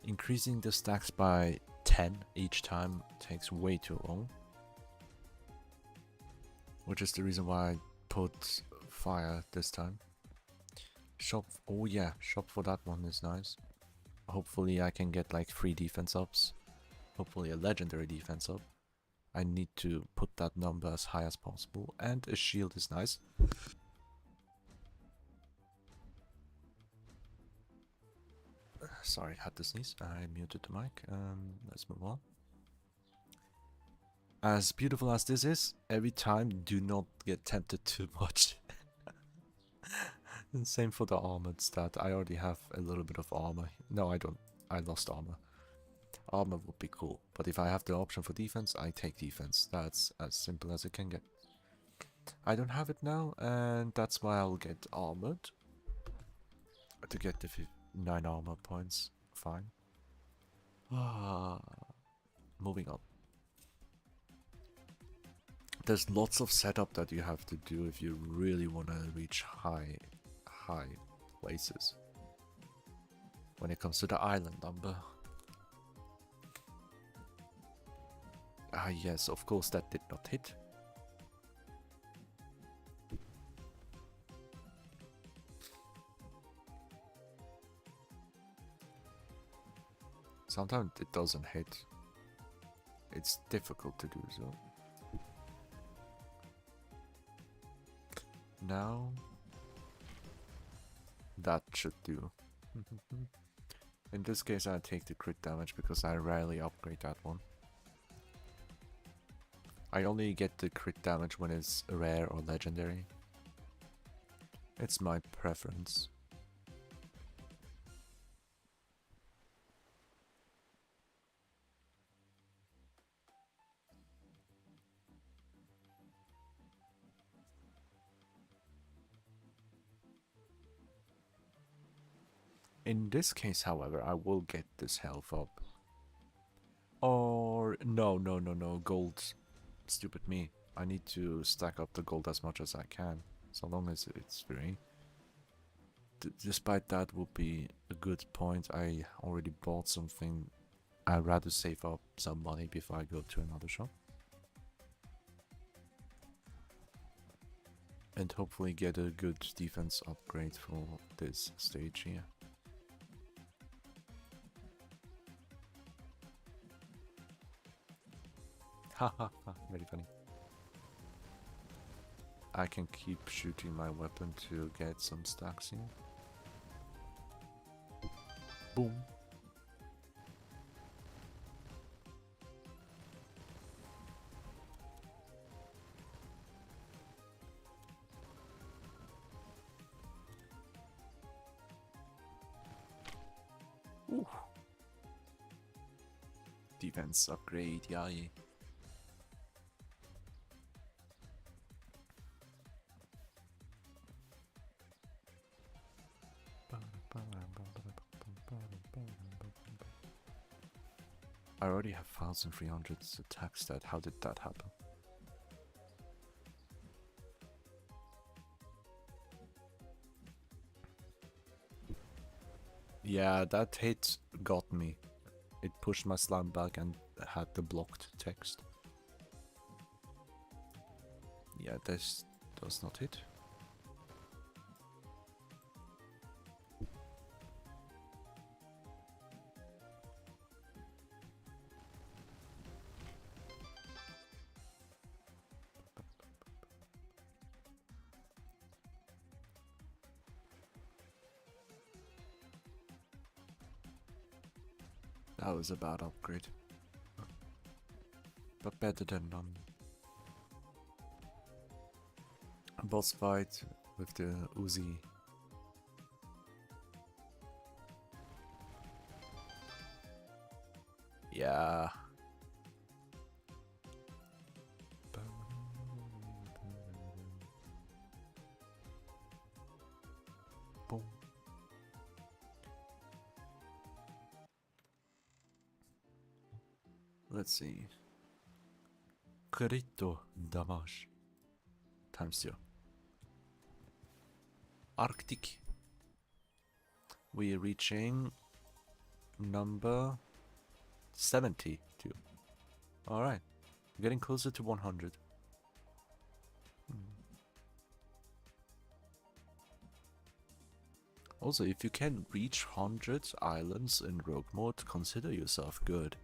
Increasing the stacks by 10 each time takes way too long. Which is the reason why I put fire this time. Shop, oh yeah, shop for that one is nice. Hopefully I can get like 3 defense ups. hopefully a legendary defense up. I need to put that number as high as possible, and a shield is nice. Sorry, had to sneeze. I muted the mic. Let's move on. As beautiful as this is, every time do not get tempted too much. And same for the armored stat. I already have a little bit of armor. No, I don't. I lost armor. Armor would be cool, but if I have the option for defense, I take defense. That's as simple as it can get. I don't have it now, and that's why I'll get armored. To get the 9 armor points. Fine. Moving on. There's lots of setup that you have to do if you really want to reach high places. When it comes to the island number. Yes, of course that did not hit. Sometimes it doesn't hit. It's difficult to do so. Now that should do. In this case I take the crit damage because I rarely upgrade that one. I only get the crit damage when it's rare or legendary. It's my preference. In this case, however, I will get this health up. Or no, gold. Stupid me. I need to stack up the gold as much as I can, so long as it's free. Despite that would be a good point. I already bought something. I'd rather save up some money before I go to another shop. And hopefully get a good defense upgrade for this stage here. Haha, very funny. I can keep shooting my weapon to get some stacks here. Boom. Ooh. Defense upgrade, yay. I already have 1300 attack stat. How did that happen? Yeah, that hit got me. It pushed my slam back and had the blocked text. Yeah, this does not hit. That was a bad upgrade. But better than none. Boss fight with the Uzi. Yeah. Boom. Let's see. Credito damage times 0. Arctic. We're reaching number 72. Alright. Getting closer to 100. Also, if you can reach 100 islands in rogue mode, consider yourself good.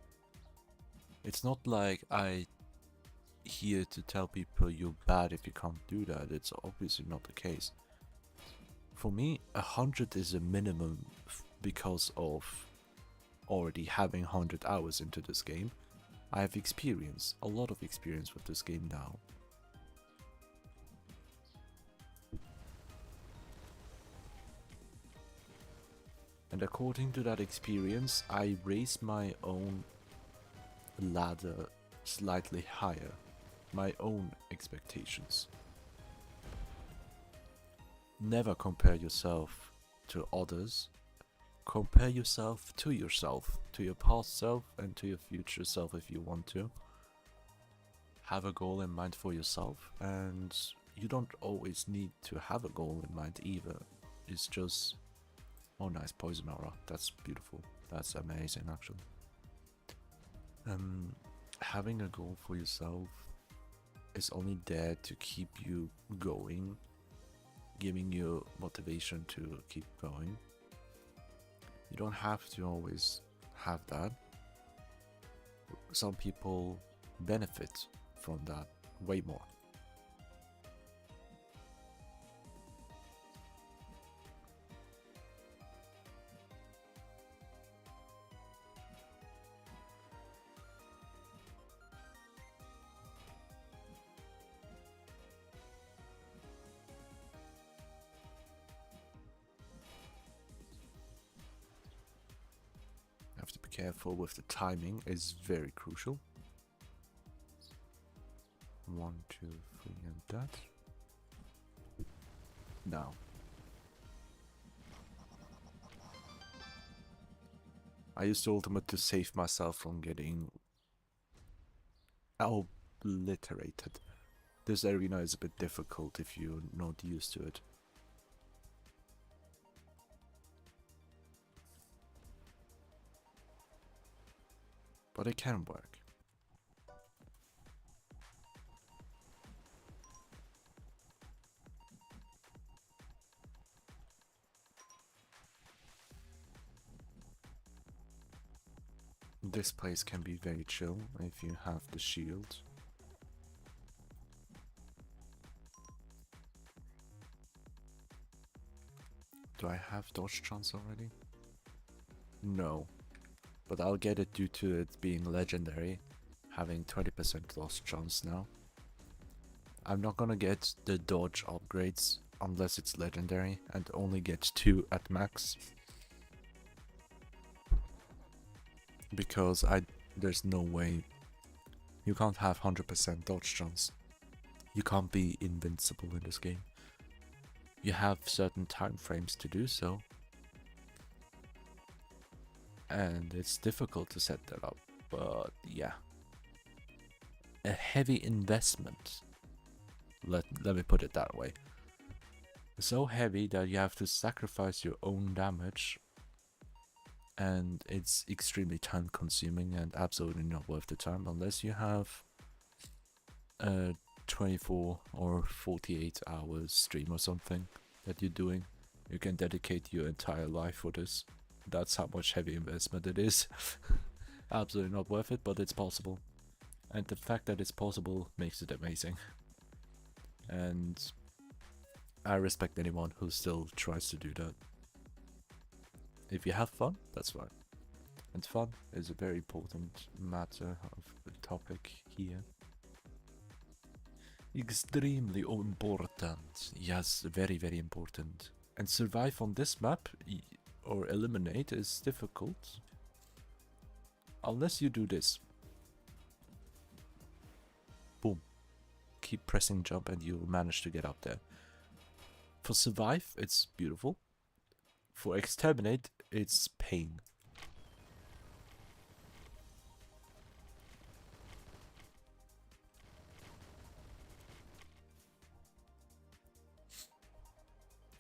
It's not like I here to tell people you're bad if you can't do that. It's obviously not the case. For me, 100 is a minimum because of already having 100 hours into this game. I have experience, a lot of experience with this game now. And according to that experience, I raise my own ladder slightly higher, my own expectations. Never compare yourself to others. Compare yourself, to your past self and to your future self if you want to. Have a goal in mind for yourself, and you don't always need to have a goal in mind either. It's just, oh nice, poison aura, that's beautiful, that's amazing actually. Having a goal for yourself is only there to keep you going, giving you motivation to keep going. You don't have to always have that. Some people benefit from that way more. Have to be careful with the timing, is very crucial. 1, 2, 3 and that. Now. I used the ultimate to save myself from getting obliterated. This arena is a bit difficult if you're not used to it. But it can work. This place can be very chill if you have the shield. Do I have dodge chance already? No. But I'll get it due to it being legendary, having 20% loss chance now. I'm not gonna get the dodge upgrades unless it's legendary and only get 2 at max. Because there's no way you can't have 100% dodge chance. You can't be invincible in this game. You have certain time frames to do so. And it's difficult to set that up, but yeah. A heavy investment. Let me put it that way. So heavy that you have to sacrifice your own damage, and it's extremely time consuming and absolutely not worth the time unless you have a 24 or 48 hours stream or something that you're doing. You can dedicate your entire life for this. That's how much heavy investment it is. Absolutely not worth it, but it's possible. And the fact that it's possible makes it amazing. And I respect anyone who still tries to do that. If you have fun, that's fine. And fun is a very important matter of the topic here. Extremely important. Yes, very, very important. And survive on this map or eliminate is difficult. Unless you do this. Boom. Keep pressing jump and you'll manage to get up there. For survive, it's beautiful. For exterminate, it's pain.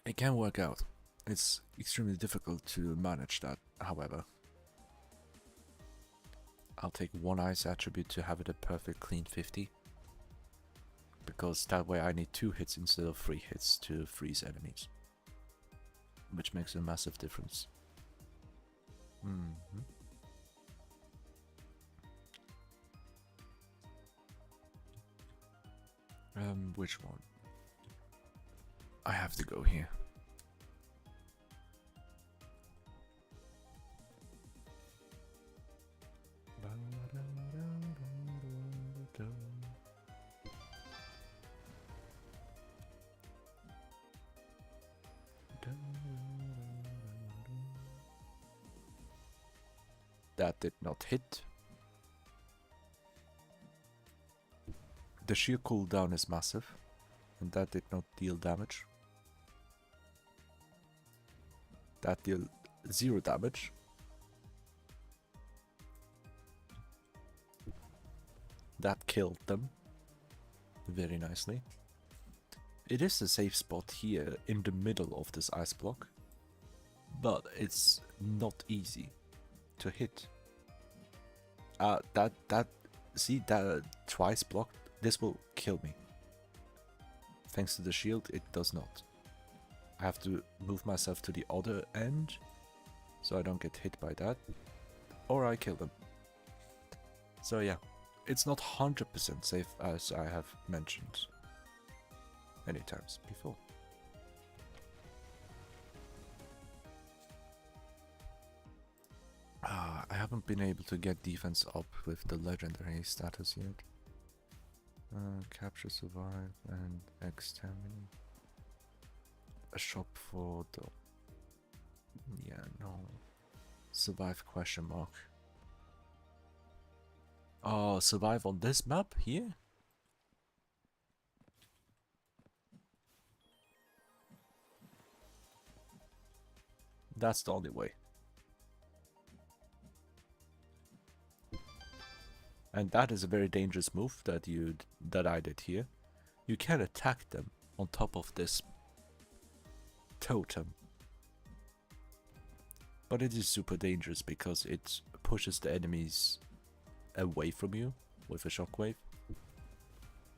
It can work out. It's extremely difficult to manage that, however. I'll take one ice attribute to have it a perfect clean 50. Because that way I need 2 hits instead of 3 hits to freeze enemies. Which makes a massive difference. Which one? I have to go here. That did not hit. The sheer cooldown is massive, and that did not deal damage. That dealt 0 damage. That killed them very nicely. It is a safe spot here in the middle of this ice block, but it's not easy to hit. See that twice blocked? This will kill me. Thanks to the shield, it does not. I have to move myself to the other end, so I don't get hit by that, or I kill them. So yeah, it's not 100% safe as I have mentioned many times before. I haven't been able to get defense up with the legendary status yet. Capture, survive, and exterminate. A shop for the... yeah, no. Survive question mark. Oh, survive on this map here? That's the only way. And that is a very dangerous move that I did here. You can attack them on top of this totem. But it is super dangerous because it pushes the enemies away from you with a shockwave.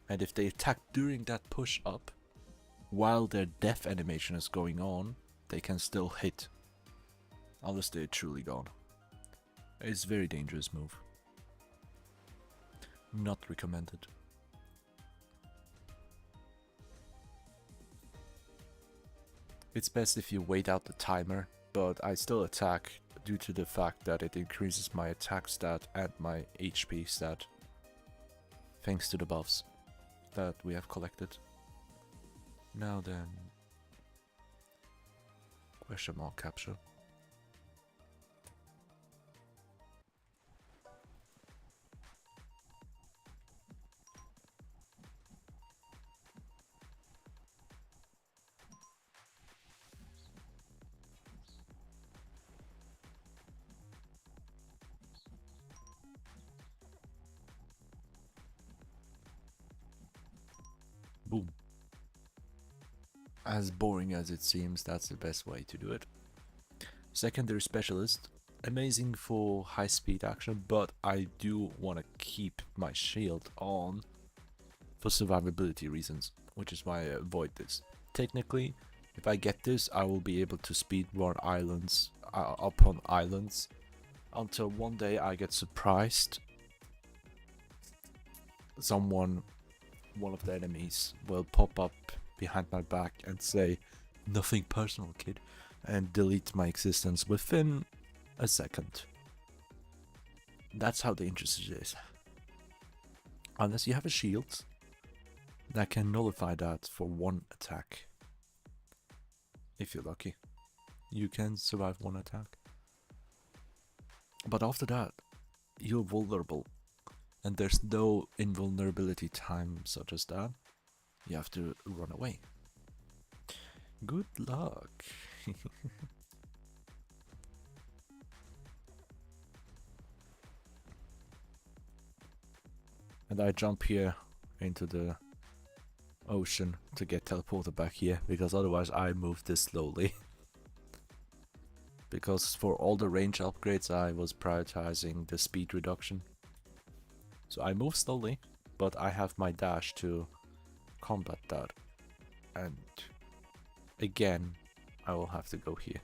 And if they attack during that push up, while their death animation is going on, they can still hit. Unless they're truly gone. It's a very dangerous move. Not recommended. It's best if you wait out the timer, but I still attack due to the fact that it increases my attack stat and my HP stat. Thanks to the buffs that we have collected. Now then... question mark capture. Boom. As boring as it seems, that's the best way to do it. Secondary specialist, amazing for high speed action, but I do want to keep my shield on for survivability reasons, which is why I avoid this. Technically, if I get this, I will be able to speedrun islands, upon islands, until one day I get surprised. One of the enemies will pop up behind my back and say, "Nothing personal, kid," and delete my existence within a second. That's how dangerous it is. Unless you have a shield that can nullify that for one attack. If you're lucky, you can survive one attack. But after that, you're vulnerable. And there's no invulnerability time such as that. You have to run away. Good luck. And I jump here into the ocean to get teleported back here, because otherwise I move this slowly. Because for all the range upgrades I was prioritizing the speed reduction. So I move slowly, but I have my dash to combat that. And again, I will have to go here.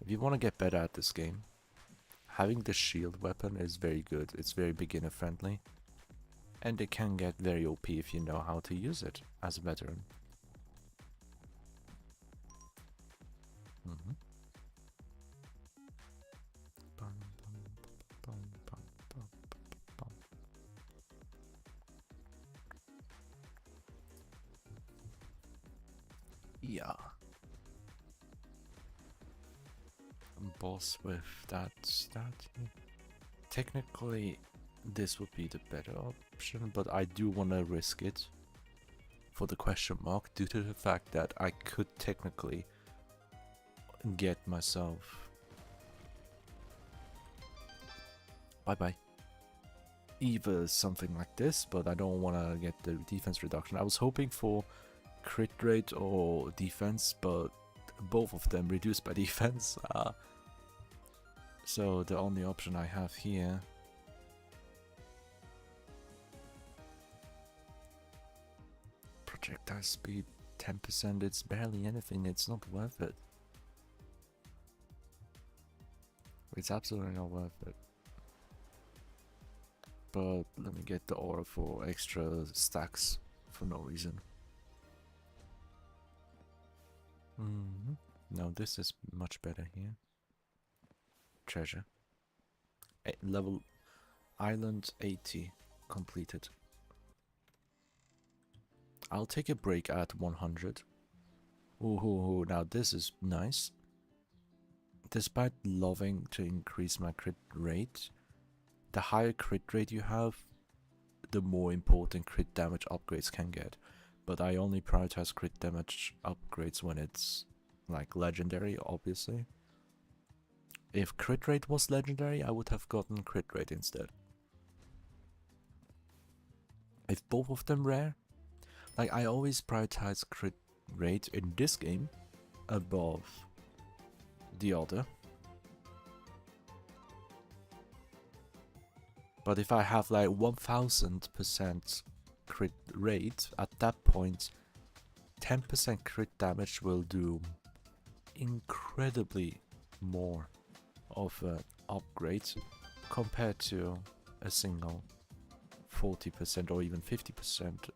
If you want to get better at this game, having the shield weapon is very good. It's very beginner friendly. And it can get very OP if you know how to use it as a veteran. Mm-hmm. Yeah. Boss with that stat here. Technically, this would be the better option, but I do want to risk it for the question mark due to the fact that I could technically get myself bye-bye either something like this, but I don't want to get the defense reduction. I was hoping for crit rate or defense, but both of them reduced by defense. So the only option I have here projectile speed 10%, it's barely anything, it's not worth it. It's absolutely not worth it. But let me get the aura for extra stacks for no reason. No, this is much better here. Treasure. Level Island 80 completed. I'll take a break at 100. Ooh, now this is nice. Despite loving to increase my crit rate, the higher crit rate you have, the more important crit damage upgrades can get. But I only prioritize crit damage upgrades when it's like legendary, obviously. If crit rate was legendary, I would have gotten crit rate instead. If both of them rare, like I always prioritize crit rate in this game above the other. But if I have like 1000% crit rate, at that point 10% crit damage will do incredibly more of an upgrade compared to a single 40% or even 50%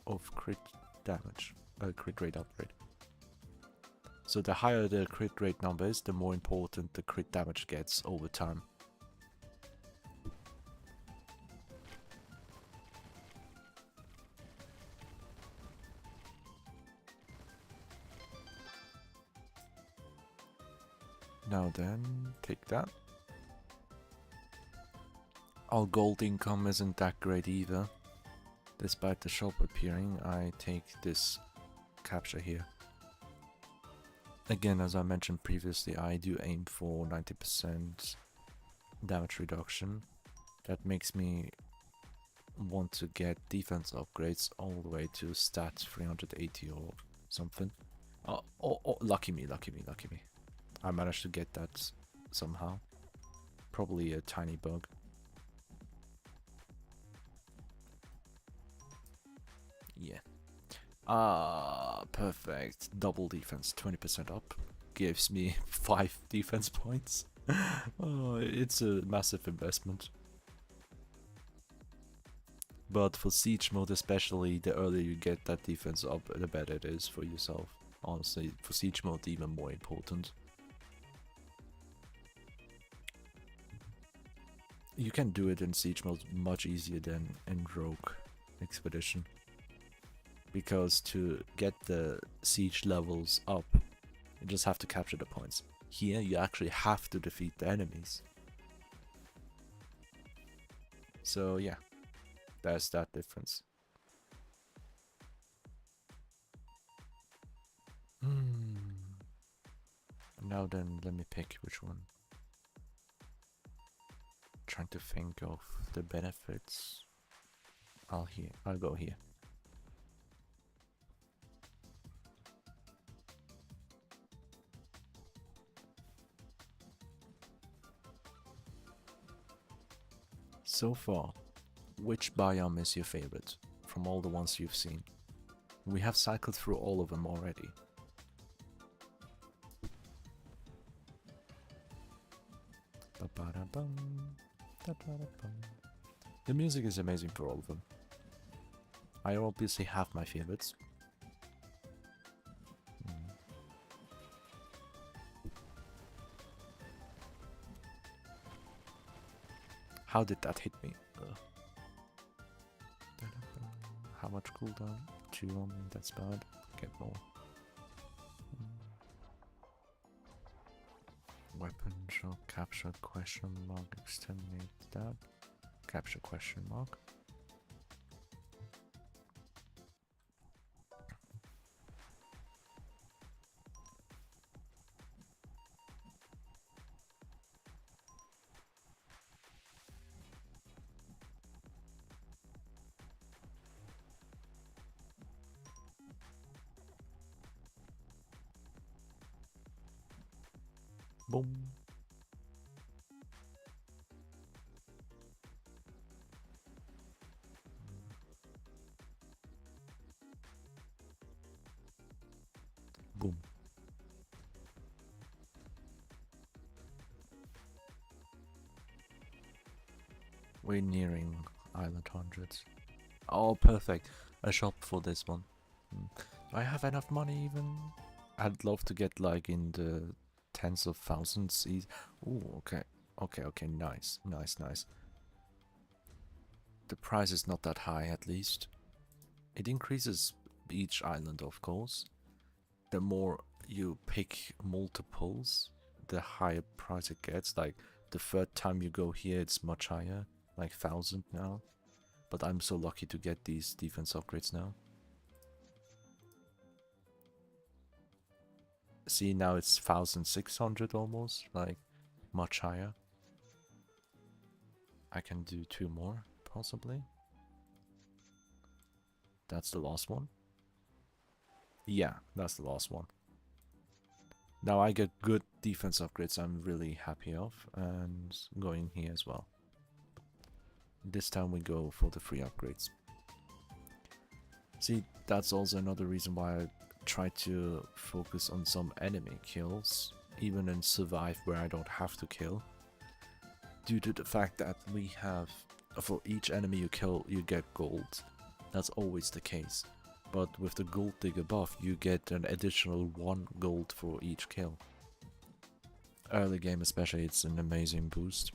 of crit damage, crit rate upgrade. So the higher the crit rate number is, the more important the crit damage gets over time. Now then, take that. Our gold income isn't that great either. Despite the shop appearing, I take this capture here. Again, as I mentioned previously, I do aim for 90% damage reduction. That makes me want to get defense upgrades all the way to stat 380 or something. Oh, lucky me. I managed to get that somehow. Probably a tiny bug. Yeah. Perfect. Double defense, 20% up. Gives me 5 defense points. Oh, it's a massive investment. But for siege mode especially, the earlier you get that defense up, the better it is for yourself. Honestly, for siege mode even more important. You can do it in siege mode much easier than in rogue expedition. Because to get the siege levels up, you just have to capture the points. Here, you actually have to defeat the enemies. So yeah, there's that difference. Now then, let me pick which one. Trying to think of the benefits. I'll go here. So far, which biome is your favorite from all the ones you've seen? We have cycled through all of them already. The music is amazing for all of them. I obviously have my favorites. How did that hit me? How much cooldown? 2 on me, that's bad. Get more. Weapon shot, capture question mark, exterminate that. Capture question mark. Boom. Boom. We're nearing Island 100s. Oh, perfect. A shop for this one. Do I have enough money even? I'd love to get like in the tens of thousands. Ooh, okay. Okay, nice. The price is not that high at least. It increases each island, of course. The more you pick multiples, the higher price it gets. Like the third time you go here, it's much higher, like 1,000 now. But I'm so lucky to get these defense upgrades now. See, now it's 1,600 almost, like much higher. I can do 2 more, possibly. That's the last one. Yeah, that's the last one. Now I get good defense upgrades I'm really happy of, and going here as well. This time we go for the free upgrades. See, that's also another reason why I try to focus on some enemy kills, even in survive where I don't have to kill. Due to the fact that we have, for each enemy you kill, you get gold. That's always the case. But with the gold digger buff, you get an additional 1 gold for each kill. Early game especially, it's an amazing boost.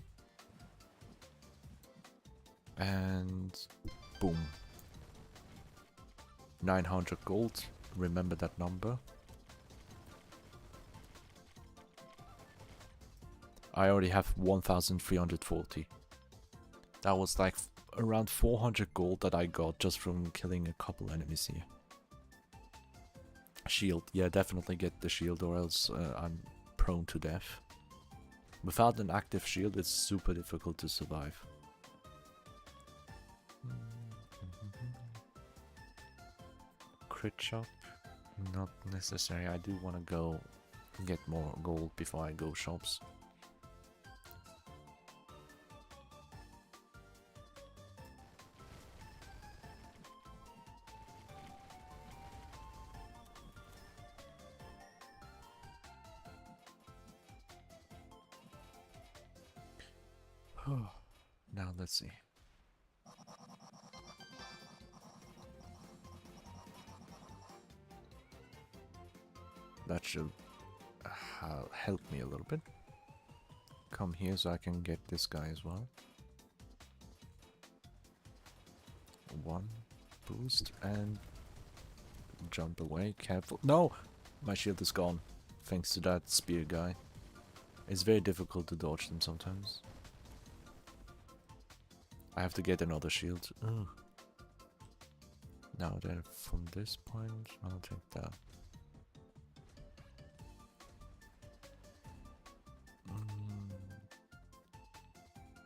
And boom. 900 gold, remember that number. I already have 1,340. That was like around 400 gold that I got just from killing a couple enemies here. Shield, yeah, definitely get the shield or else I'm prone to death. Without an active shield, it's super difficult to survive. Crit shop, not necessary. I do want to go get more gold before I go shops. Now let's see. That should help me a little bit. Come here so I can get this guy as well. 1 boost and jump away. Careful. No! My shield is gone. Thanks to that spear guy. It's very difficult to dodge them sometimes. I have to get another shield. Ugh. Now then, from this point, I'll take that.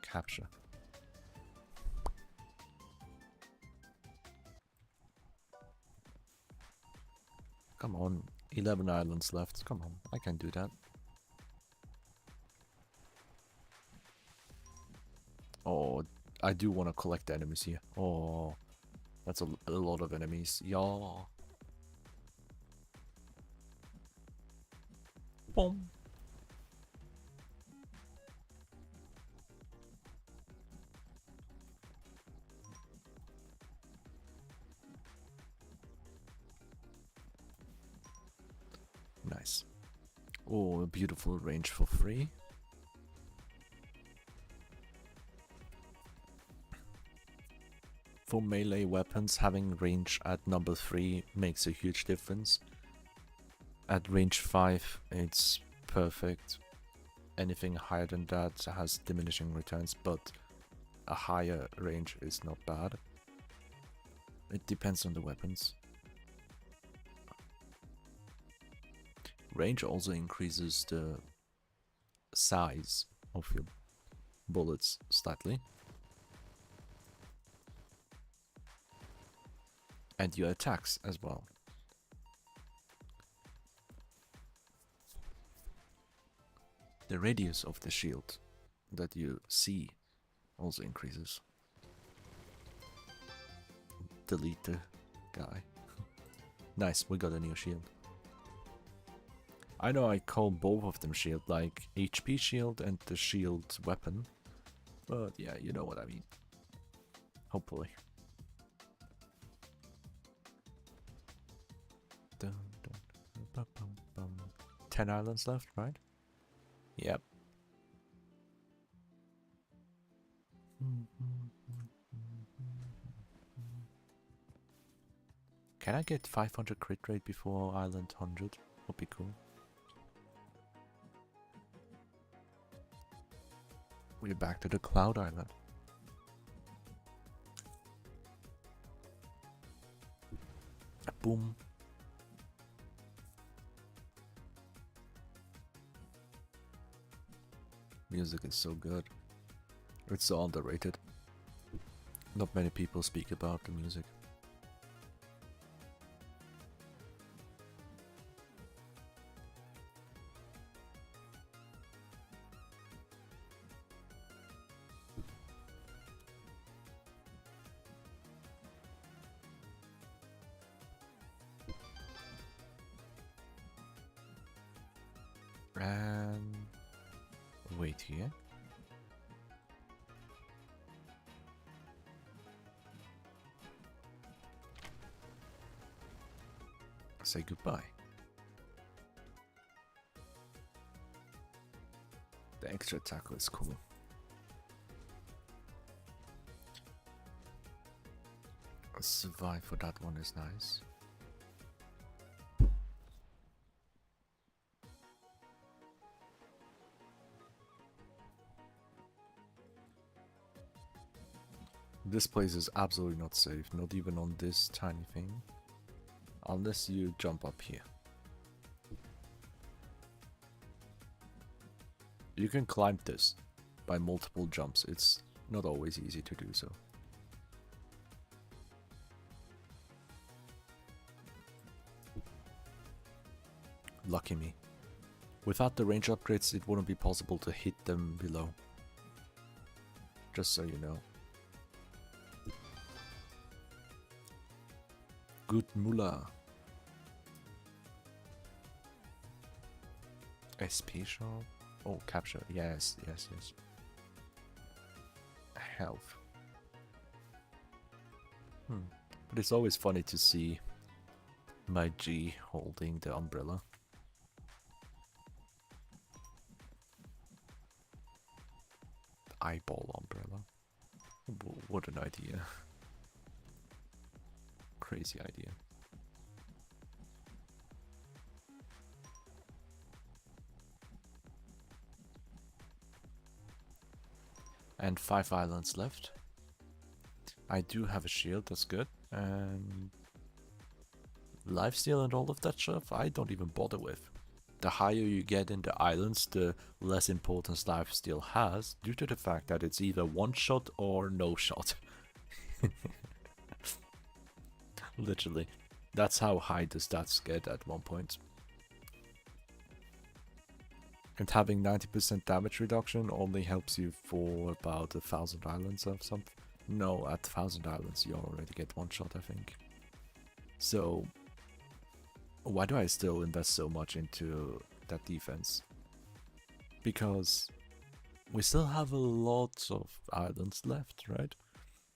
Capture. Come on, 11 islands left. Come on, I can do that. Oh, I do want to collect the enemies here. Oh, that's a lot of enemies. Yeah. Boom. Oh, a beautiful range for free. For melee weapons, having range at number 3 makes a huge difference. At range 5, it's perfect. Anything higher than that has diminishing returns, but a higher range is not bad. It depends on the weapons. Range also increases the size of your bullets slightly. And your attacks as well. The radius of the shield that you see also increases. Delete the guy. Nice, we got a new shield. I know I call both of them shield, like HP shield and the shield weapon. But yeah, you know what I mean. Hopefully. Dun, dun, bum, bum, bum. 10 islands left, right? Yep. Can I get 500 crit rate before island 100? Would be cool. We're back to the Cloud Island. Boom. Music is so good. It's so underrated. Not many people speak about the music. And wait here. Say goodbye. The extra tackle is cool. Survive for that one is nice. This place is absolutely not safe, not even on this tiny thing. Unless you jump up here. You can climb this by multiple jumps. It's not always easy to do so. Lucky me. Without the range upgrades, it wouldn't be possible to hit them below. Just so you know. Good Mullah. SP shop? Oh, capture. Yes, yes, yes. Health. But it's always funny to see my G holding the umbrella. Eyeball umbrella. What an idea. Crazy idea. And 5 islands left. I do have a shield, that's good. And lifesteal and all of that stuff, I don't even bother with. The higher you get in the islands, the less importance lifesteal has, due to the fact that it's either one shot or no shot. Literally. That's how high the stats get at one point. And having 90% damage reduction only helps you for about 1,000 islands or something. No, at 1,000 islands you already get one shot, I think. So, why do I still invest so much into that defense? Because we still have a lot of islands left, right?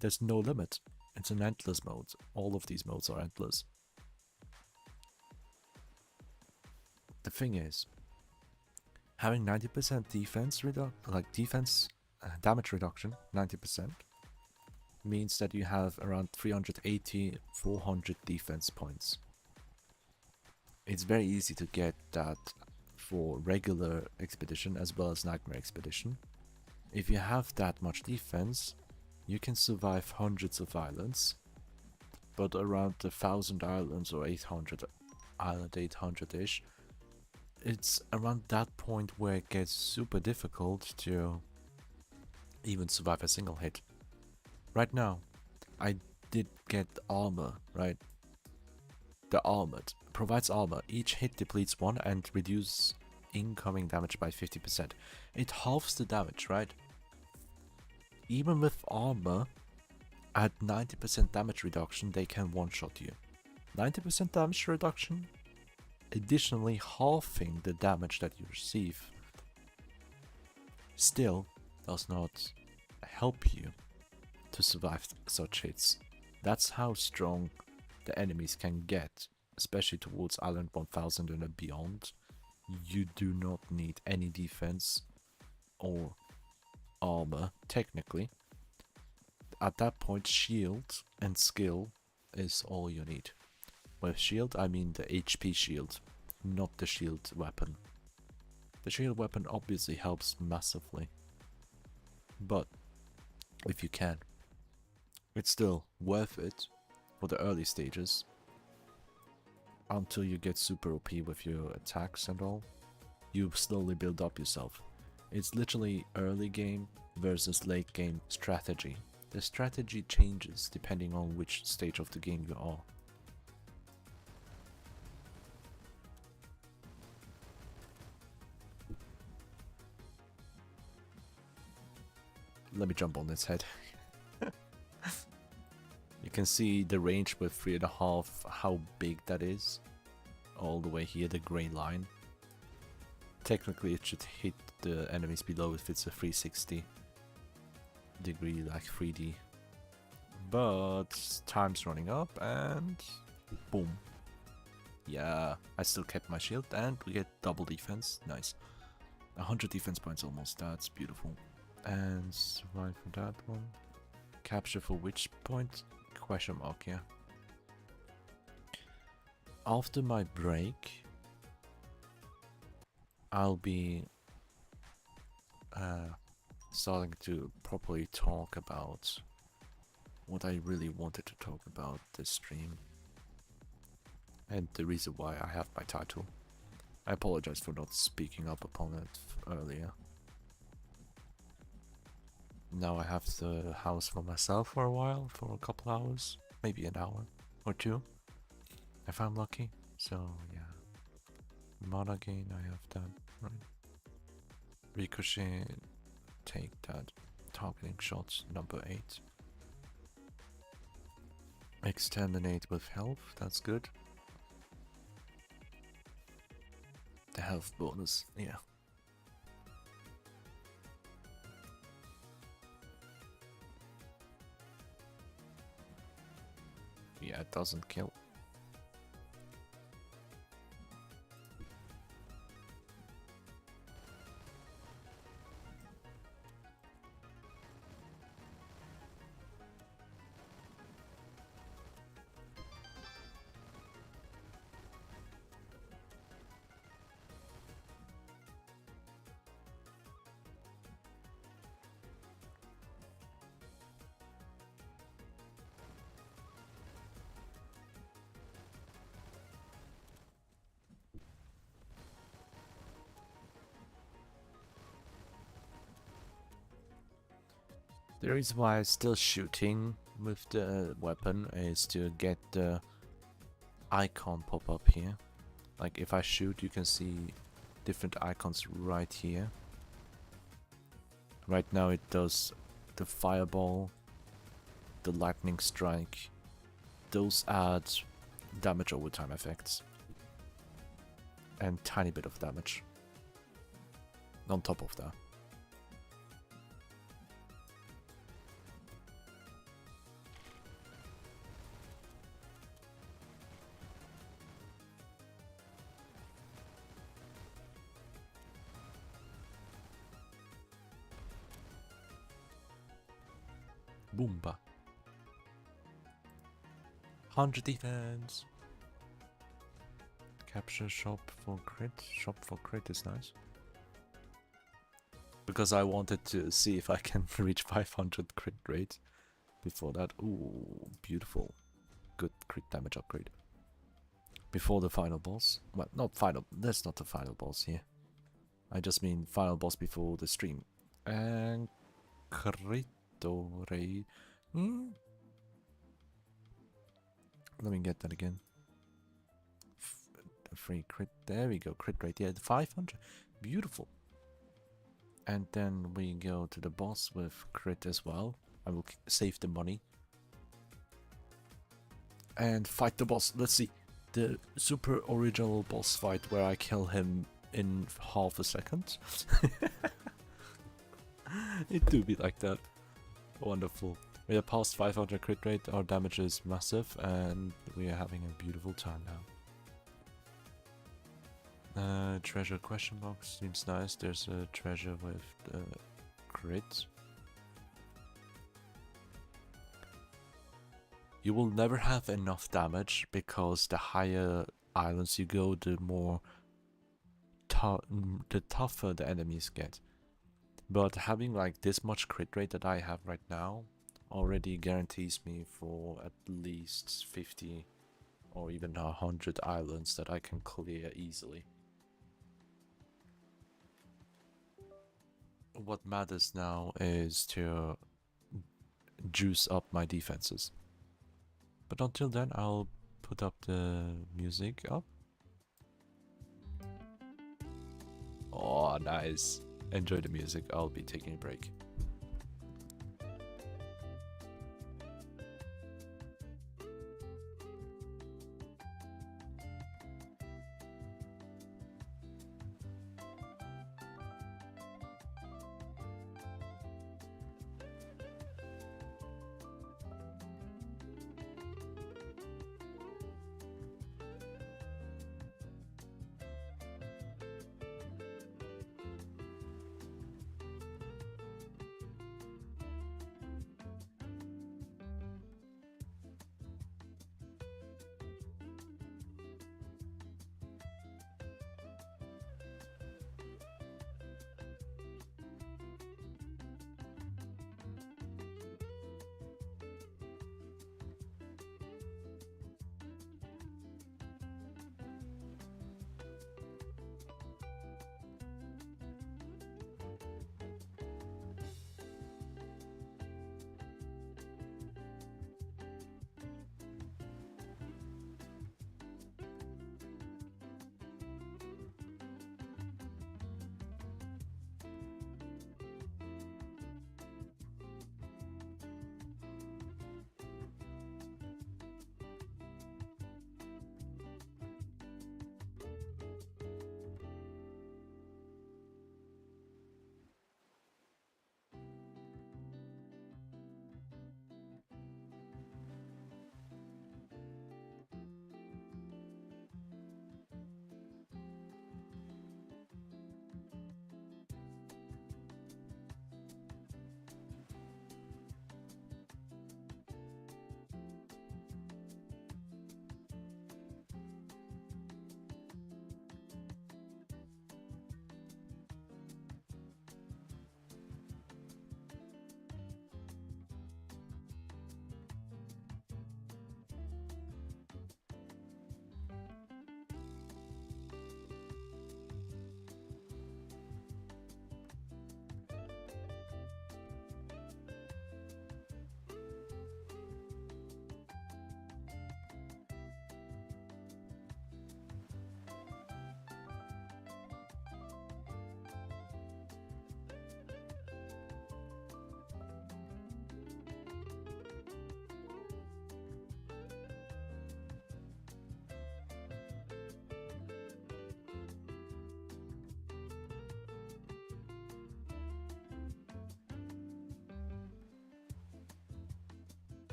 There's no limit. It's an endless mode. All of these modes are endless. The thing is, having 90% defense damage reduction, 90%, means that you have around 380, 400 defense points. It's very easy to get that for regular expedition as well as nightmare expedition. If you have that much defense, you can survive hundreds of islands, but around 1,000 islands or 800 island, 800-ish, it's around that point where it gets super difficult to even survive a single hit. Right now, I did get armor, right? The armored provides armor. Each hit depletes 1 and reduces incoming damage by 50%. It halves the damage, right? Even with armor, at 90% damage reduction, they can one-shot you. 90% damage reduction, additionally halving the damage that you receive, still does not help you to survive such hits. That's how strong the enemies can get, especially towards Island 1000 and beyond. You do not need any defense or armor, technically. At that point, shield and skill is all you need. With shield, I mean the HP shield, not the shield weapon. The shield weapon obviously helps massively, but if you can, it's still worth it for the early stages until you get super OP with your attacks and all. You slowly build up yourself. It's literally early game versus late game strategy. The strategy changes depending on which stage of the game you are. Let me jump on its head. You can see the range with 3.5, how big that is. All the way here, the grey line. Technically it should hit the enemies below if it's a 360 degree, like 3D. But time's running up and boom. Yeah, I still kept my shield and we get double defense. Nice. 100 defense points almost, that's beautiful. And survive for that one. Capture for which point? Question mark, yeah. After my break, I'll be starting to properly talk about what I really wanted to talk about this stream. And the reason why I have my title. I apologize for not speaking up upon it earlier. Now I have the house for myself for a while, for a couple hours, maybe an hour or 2, if I'm lucky. So yeah, mana gain, I have that, right? Ricochet, take that. Targeting shots, number 8. Exterminate with health, that's good. The health bonus, yeah. Yeah, it doesn't kill. The reason why I'm still shooting with the weapon is to get the icon pop up here. Like if I shoot, you can see different icons right here. Right now it does the fireball, the lightning strike. Those add damage over time effects. And tiny bit of damage on top of that. Boomba. 100 defense. Capture shop for crit. Shop for crit is nice. Because I wanted to see if I can reach 500 crit rate before that. Ooh, beautiful. Good crit damage upgrade. Before the final boss. Well, not final. That's not the final boss here. I just mean final boss before the stream. And critore. Let me get that again. Free crit. There we go. Crit rate. Yeah, 500. Beautiful. And then we go to the boss with crit as well. I will save the money. And fight the boss. Let's see. The super original boss fight where I kill him in half a second. It do be like that. Wonderful. We are past 500 crit rate. Our damage is massive. And we are having a beautiful time now. Treasure question box seems nice. There's a treasure with crit. You will never have enough damage because the higher islands you go, the more the tougher the enemies get. But having like this much crit rate that I have right now already guarantees me for at least 50 or even 100 islands that I can clear easily. What matters now is to juice up my defenses. But until then, I'll put up the music up. Oh, nice. Enjoy the music. I'll be taking a break.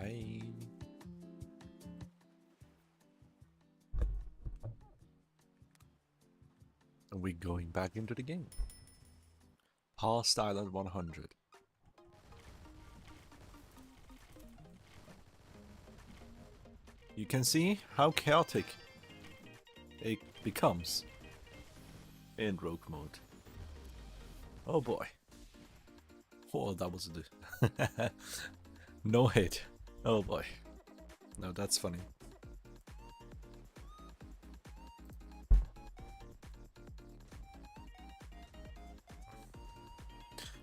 Bye. And we're going back into the game. Past Island 100. You can see how chaotic it becomes in rogue mode. Oh boy. Oh, that was the no hit. Oh boy. No, that's funny.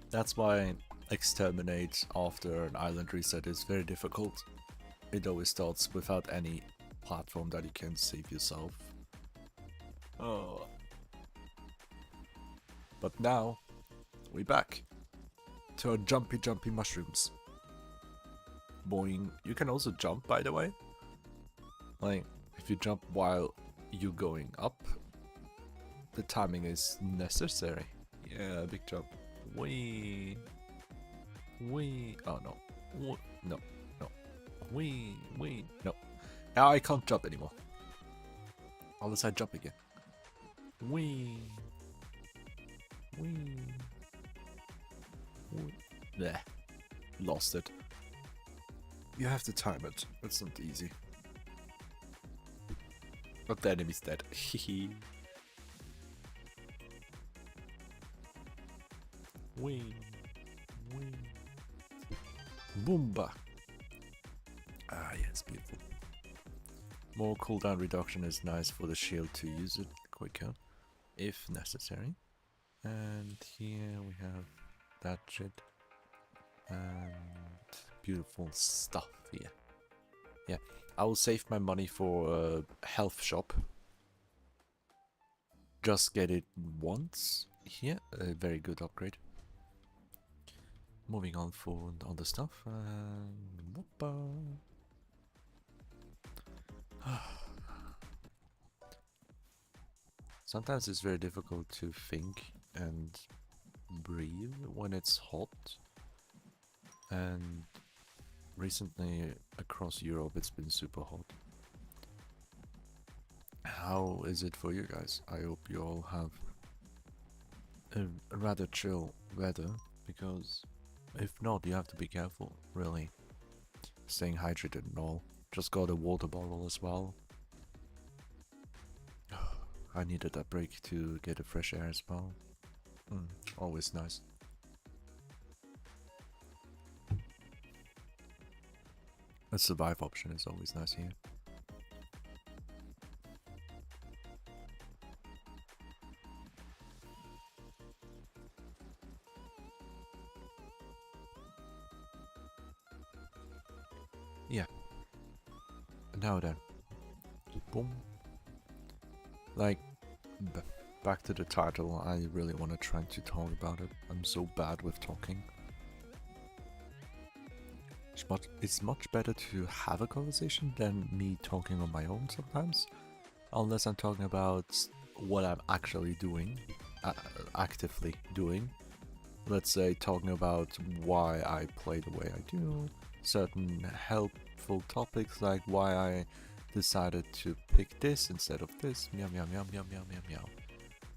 That's why exterminate after an island reset is very difficult. It always starts without any platform that you can save yourself. Oh. But now, we're back to our jumpy mushrooms. Boing. You can also jump, by the way. Like, if you jump while you're going up, the timing is necessary. Yeah, big jump. Wee. Wee. Oh no. No. No. Wee. No. Now I can't jump anymore. Unless I jump again. Wee. Wee. Bleh. Lost it. You have to time it. It's not easy. But the enemy's dead. Hehe. Wee. Boomba. Ah, yes, beautiful. More cooldown reduction is nice for the shield to use it quicker, if necessary. And here we have that shit. And beautiful stuff here. Yeah, I will save my money for a health shop. Just get it once here. A very good upgrade. Moving on for other stuff. Sometimes it's very difficult to think and breathe when it's hot. And recently across Europe it's been super hot. How is it for you guys? I hope you all have a rather chill weather, because if not, you have to be careful, really. Staying hydrated and all. Just got a water bottle as well. I needed that break to get a fresh air as well. Always nice. A survive option is always nice here. Yeah. Now then. Boom. Like, back to the title, I really want to try to talk about it. I'm so bad with talking. It's much better to have a conversation than me talking on my own sometimes. Unless I'm talking about what I'm actually doing, actively doing. Let's say talking about why I play the way I do, certain helpful topics like why I decided to pick this instead of this, meow meow meow meow meow meow meow.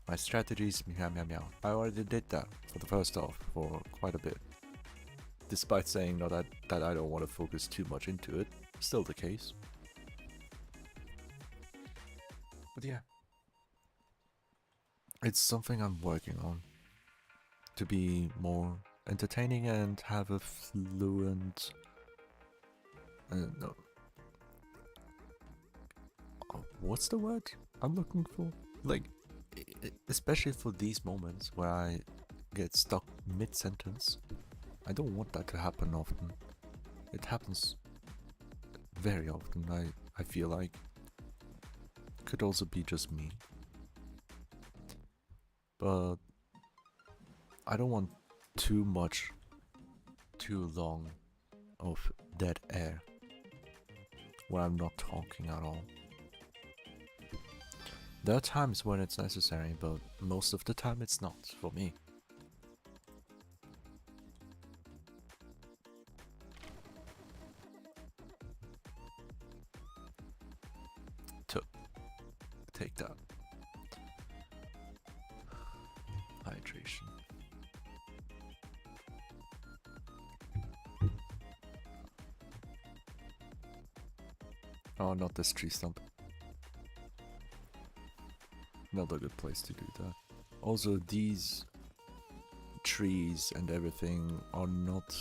My strategies, meow meow meow. I already did that for the first half for quite a bit. Despite saying that I don't want to focus too much into it, still the case. But yeah, it's something I'm working on to be more entertaining and have a fluent. No. What's the word I'm looking for? Like, especially for these moments where I get stuck mid-sentence. I don't want that to happen often. It happens very often, I feel like. Could also be just me. But I don't want too long of dead air where I'm not talking at all. There are times when it's necessary, but most of the time it's not for me. Take that. Hydration. Oh, not this tree stump. Not a good place to do that. Also, these trees and everything are not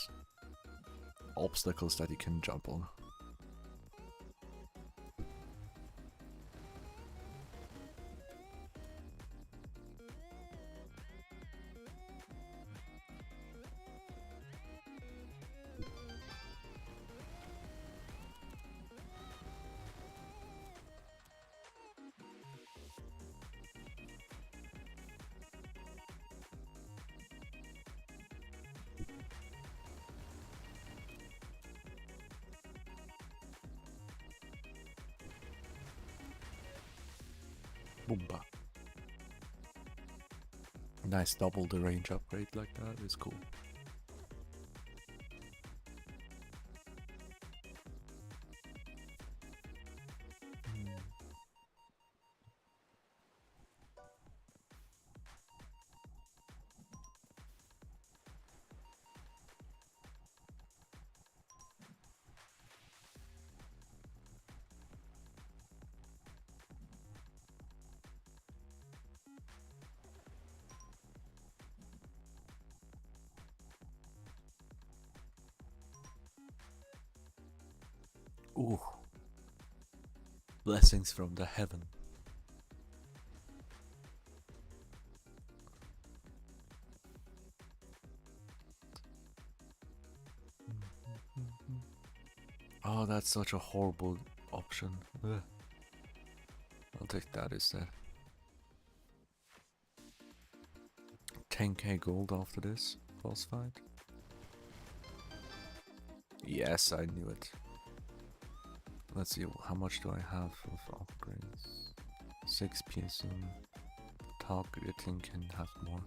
obstacles that you can jump on. Boomba. Nice double the range upgrade like that is cool. Ooh. Blessings from the heaven. Oh, that's such a horrible option. Ugh. I'll take that instead. 10k gold after this boss fight. Yes, I knew it. Let's see, how much do I have of upgrades? 6 piercing. Targeting can have more.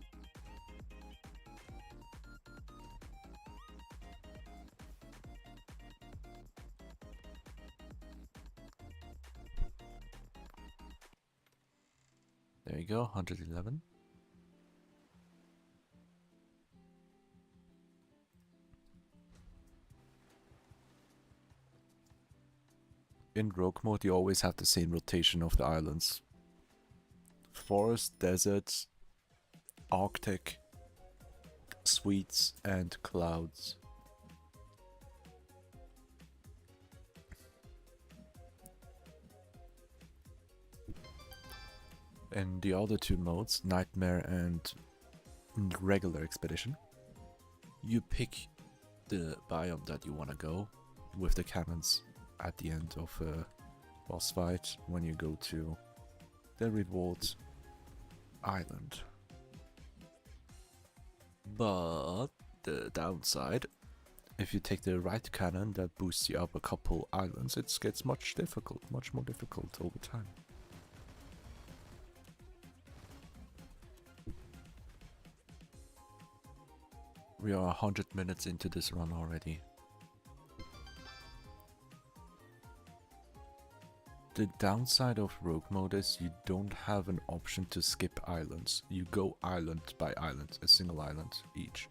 There you go, 111. In rogue mode, you always have the same rotation of the islands. Forest, deserts, Arctic, sweets, and clouds. And the other two modes, Nightmare and regular expedition, you pick the biome that you want to go with the cannons at the end of a boss fight when you go to the reward island. But the downside, if you take the right cannon that boosts you up a couple islands, it gets much more difficult over time. We are 100 minutes into this run already. The downside of rogue mode is you don't have an option to skip islands. You go island by island, a single island each.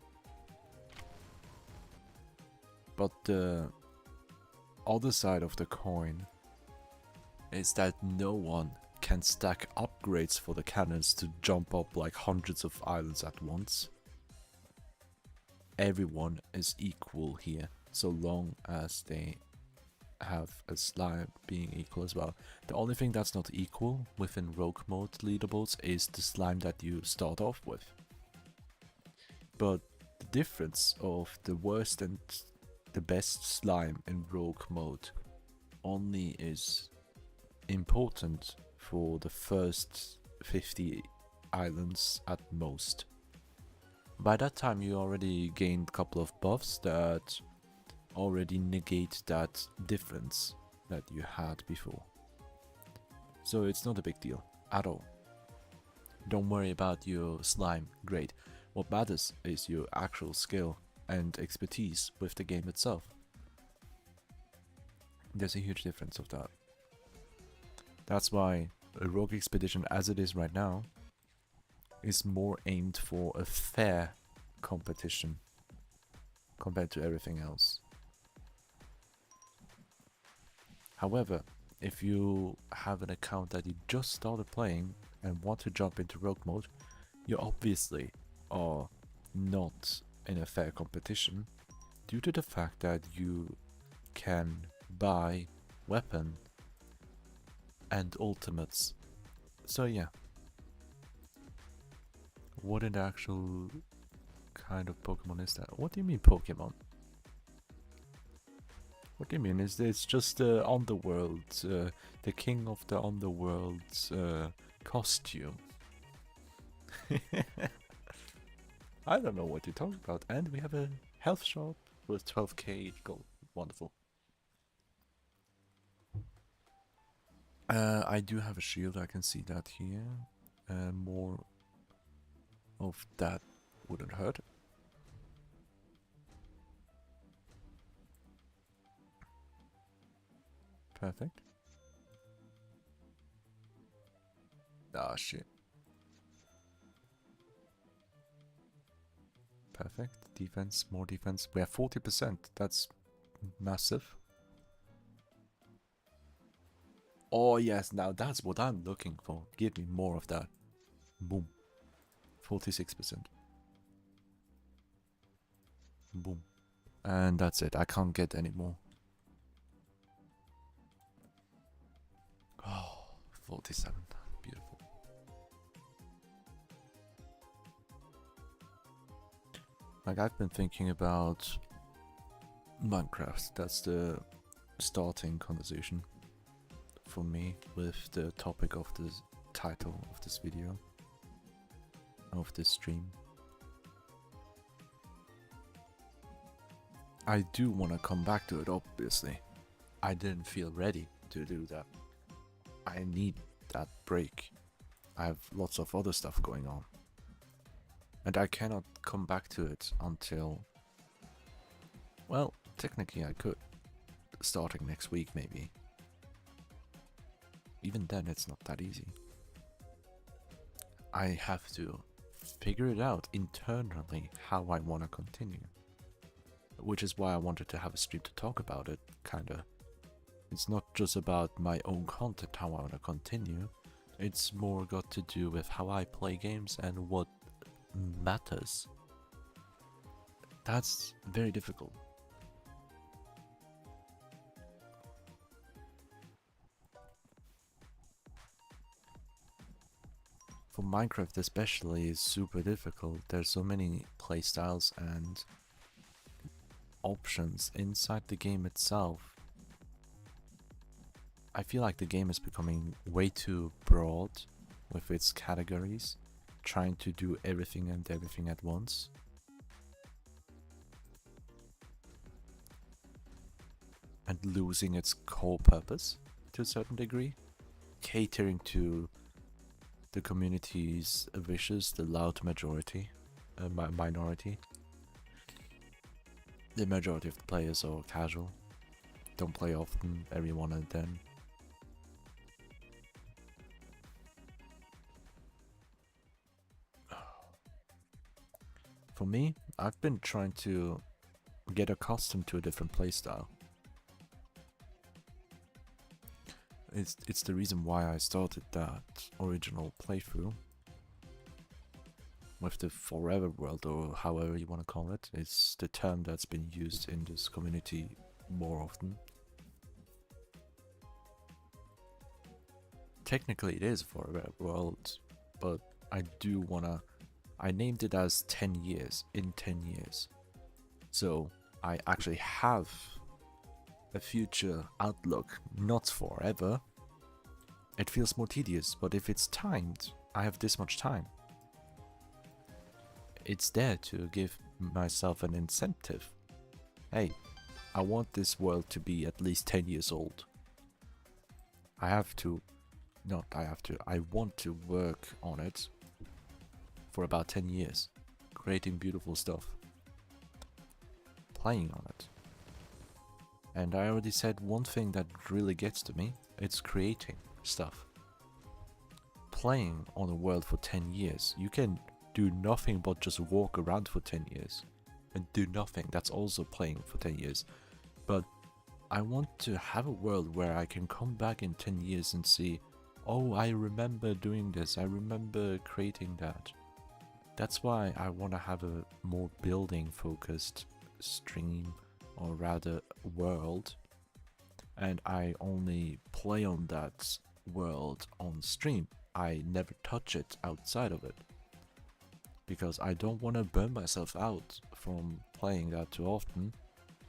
But the other side of the coin is that no one can stack upgrades for the cannons to jump up like hundreds of islands at once. Everyone is equal here, so long as they have a slime being equal as well. The only thing that's not equal within rogue mode leaderboards is the slime that you start off with. But the difference of the worst and the best slime in rogue mode only is important for the first 50 islands at most. By that time you already gained a couple of buffs that already negate that difference that you had before. So it's not a big deal at all. Don't worry about your slime grade. What matters is your actual skill and expertise with the game itself. There's a huge difference of that. That's why a Rogue Expedition as it is right now is more aimed for a fair competition compared to everything else. However, if you have an account that you just started playing and want to jump into Rogue mode, you obviously are not in a fair competition due to the fact that you can buy weapon and ultimates. So yeah. What in the actual kind of Pokemon is that? What do you mean Pokemon? What do you mean? It's just the underworld, the king of the underworld's costume. I don't know what you're talking about. And we have a health shop with 12k gold. Wonderful. I do have a shield, I can see that here. More of that wouldn't hurt. Perfect. Ah, shit. Perfect. Defense, more defense. We have 40%. That's massive. Oh, yes. Now that's what I'm looking for. Give me more of that. Boom. 46%. Boom. And that's it. I can't get any more. Oh, 47. Beautiful. Like, I've been thinking about Minecraft. That's the starting conversation for me with the topic of the title of this video, of this stream. I do want to come back to it, obviously. I didn't feel ready to do that. I need that break. I have lots of other stuff going on. And I cannot come back to it until... Well, technically I could. Starting next week, maybe. Even then, it's not that easy. I have to figure it out internally how I want to continue. Which is why I wanted to have a stream to talk about it, kinda. It's not just about my own content, how I want to continue. It's more got to do with how I play games and what matters. That's very difficult. For Minecraft especially, is super difficult. There's so many playstyles and options inside the game itself. I feel like the game is becoming way too broad with its categories, trying to do everything and everything at once. And losing its core purpose to a certain degree, catering to the community's wishes, the loud majority, minority. The majority of the players are casual, don't play often, every one and then. For me, I've been trying to get accustomed to a different playstyle. It's the reason why I started that original playthrough with the forever world, or however you want to call it. It's the term that's been used in this community more often. Technically it is forever world, but I do wanna... I named it as 10 years, in 10 years. So I actually have a future outlook, not forever. It feels more tedious, but if it's timed, I have this much time. It's there to give myself an incentive. Hey, I want this world to be at least 10 years old. I want to work on it for about 10 years, creating beautiful stuff, playing on it. And I already said one thing that really gets to me, it's creating stuff. playing on a world for 10 years. You can do nothing but just walk around for 10 years and do nothing. That's also playing for 10 years. But I want to have a world where I can come back in 10 years and see, oh, I remember doing this, I remember creating that. That's why I want to have a more building focused stream, or rather world, and I only play on that world on stream. I never touch it outside of it, because I don't want to burn myself out from playing that too often,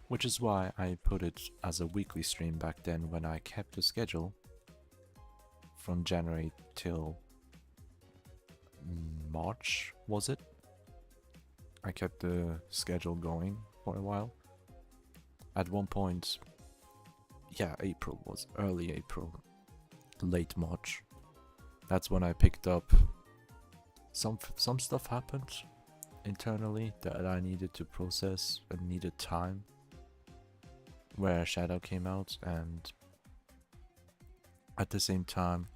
which is why I put it as a weekly stream back then when I kept the schedule from January till March, was it? I kept the schedule going for a while. At one point, yeah, April was early April, late March. That's when I picked up some stuff happened internally that I needed to process and needed time, where Shadow came out, and at the same time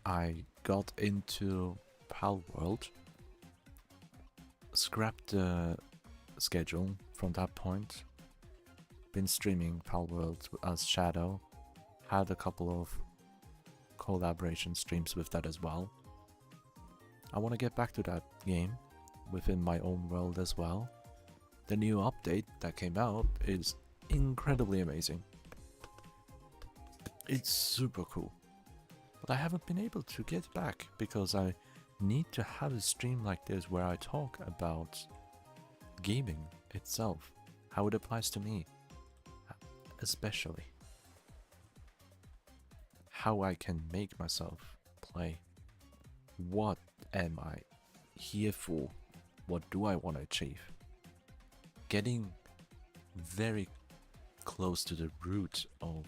I got into Pal World, scrapped the schedule from that point, been streaming Pal World as Shadow, had a couple of collaboration streams with that as well. I want to get back to that game within my own world as well. The new update that came out is incredibly amazing. It's super cool. But I haven't been able to get back because I need to have a stream like this where I talk about gaming itself, how it applies to me, especially how I can make myself play. What am I here for? What do I want to achieve? Getting very close to the root of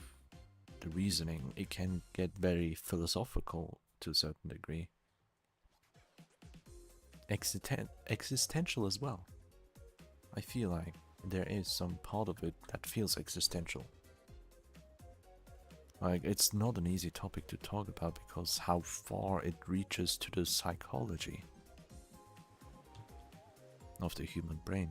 the reasoning, it can get very philosophical to a certain degree. Existential as well. I feel like there is some part of it that feels existential. Like, it's not an easy topic to talk about because how far it reaches to the psychology of the human brain.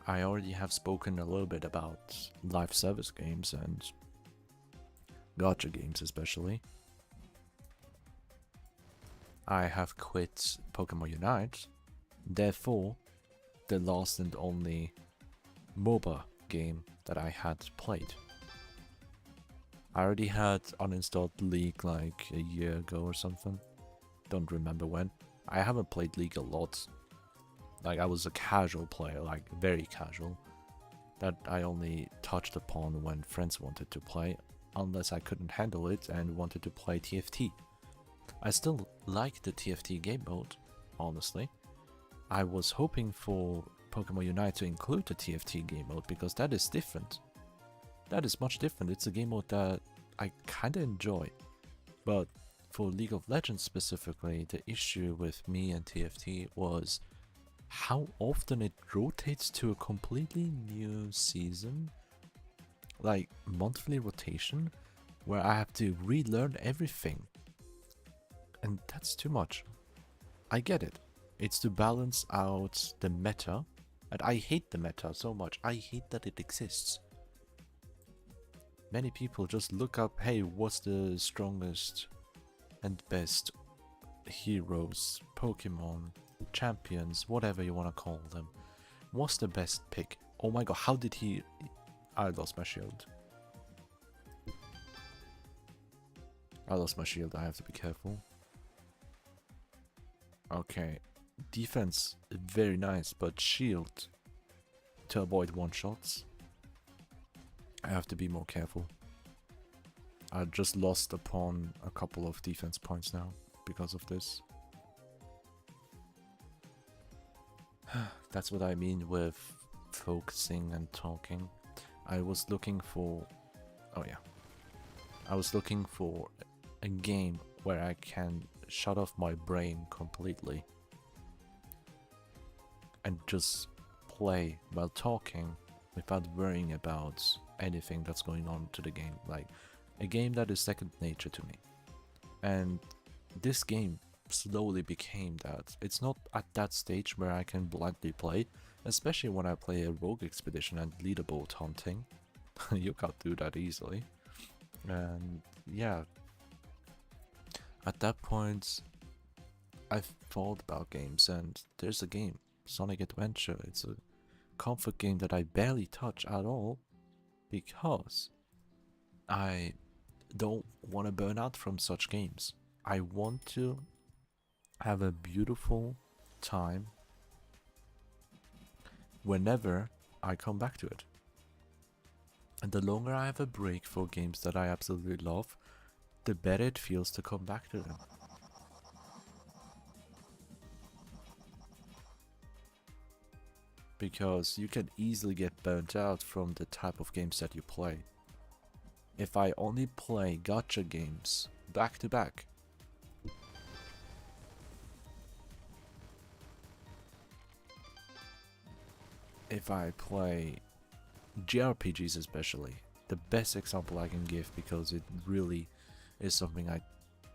I already have spoken a little bit about live service games and gacha games especially. I have quit Pokemon Unite, therefore the last and only MOBA game that I had played. I already had uninstalled League like a year ago or something. Don't remember when. I haven't played League a lot. Like, I was a casual player, like very casual. That I only touched upon when friends wanted to play, unless I couldn't handle it and wanted to play TFT. I still like the TFT game mode, honestly. I was hoping for Pokemon Unite to include the TFT game mode because that is different. That is much different. It's a game mode that I kinda enjoy. But for League of Legends specifically, the issue with me and TFT was how often it rotates to a completely new season. Like monthly rotation, where I have to relearn everything. And that's too much. I get it. It's to balance out the meta. And I hate the meta so much. I hate that it exists. Many people just look up, hey, what's the strongest and best heroes, Pokemon, champions, whatever you want to call them. What's the best pick? Oh my god, how did he... I lost my shield. I lost my shield, I have to be careful. Okay, defense, very nice, but shield to avoid one-shots. I have to be more careful. I just lost upon a couple of defense points now because of this. That's what I mean with focusing and talking. I was looking for... Oh yeah. I was looking for a game where I can shut off my brain completely and just play while talking without worrying about anything that's going on to the game. Like a game that is second nature to me. And this game slowly became that. It's not at that stage where I can blindly play, especially when I play a rogue expedition and leaderboard hunting. You can't do that easily. And yeah, at that point I've thought about games, and there's a game, Sonic Adventure. It's a comfort game that I barely touch at all because I don't want to burn out from such games. I want to have a beautiful time whenever I come back to it. And the longer I have a break for games that I absolutely love, the better it feels to come back to them. Because you can easily get burnt out from the type of games that you play. If I only play gacha games back to back, if I play JRPGs especially, the best example I can give, because it really is something I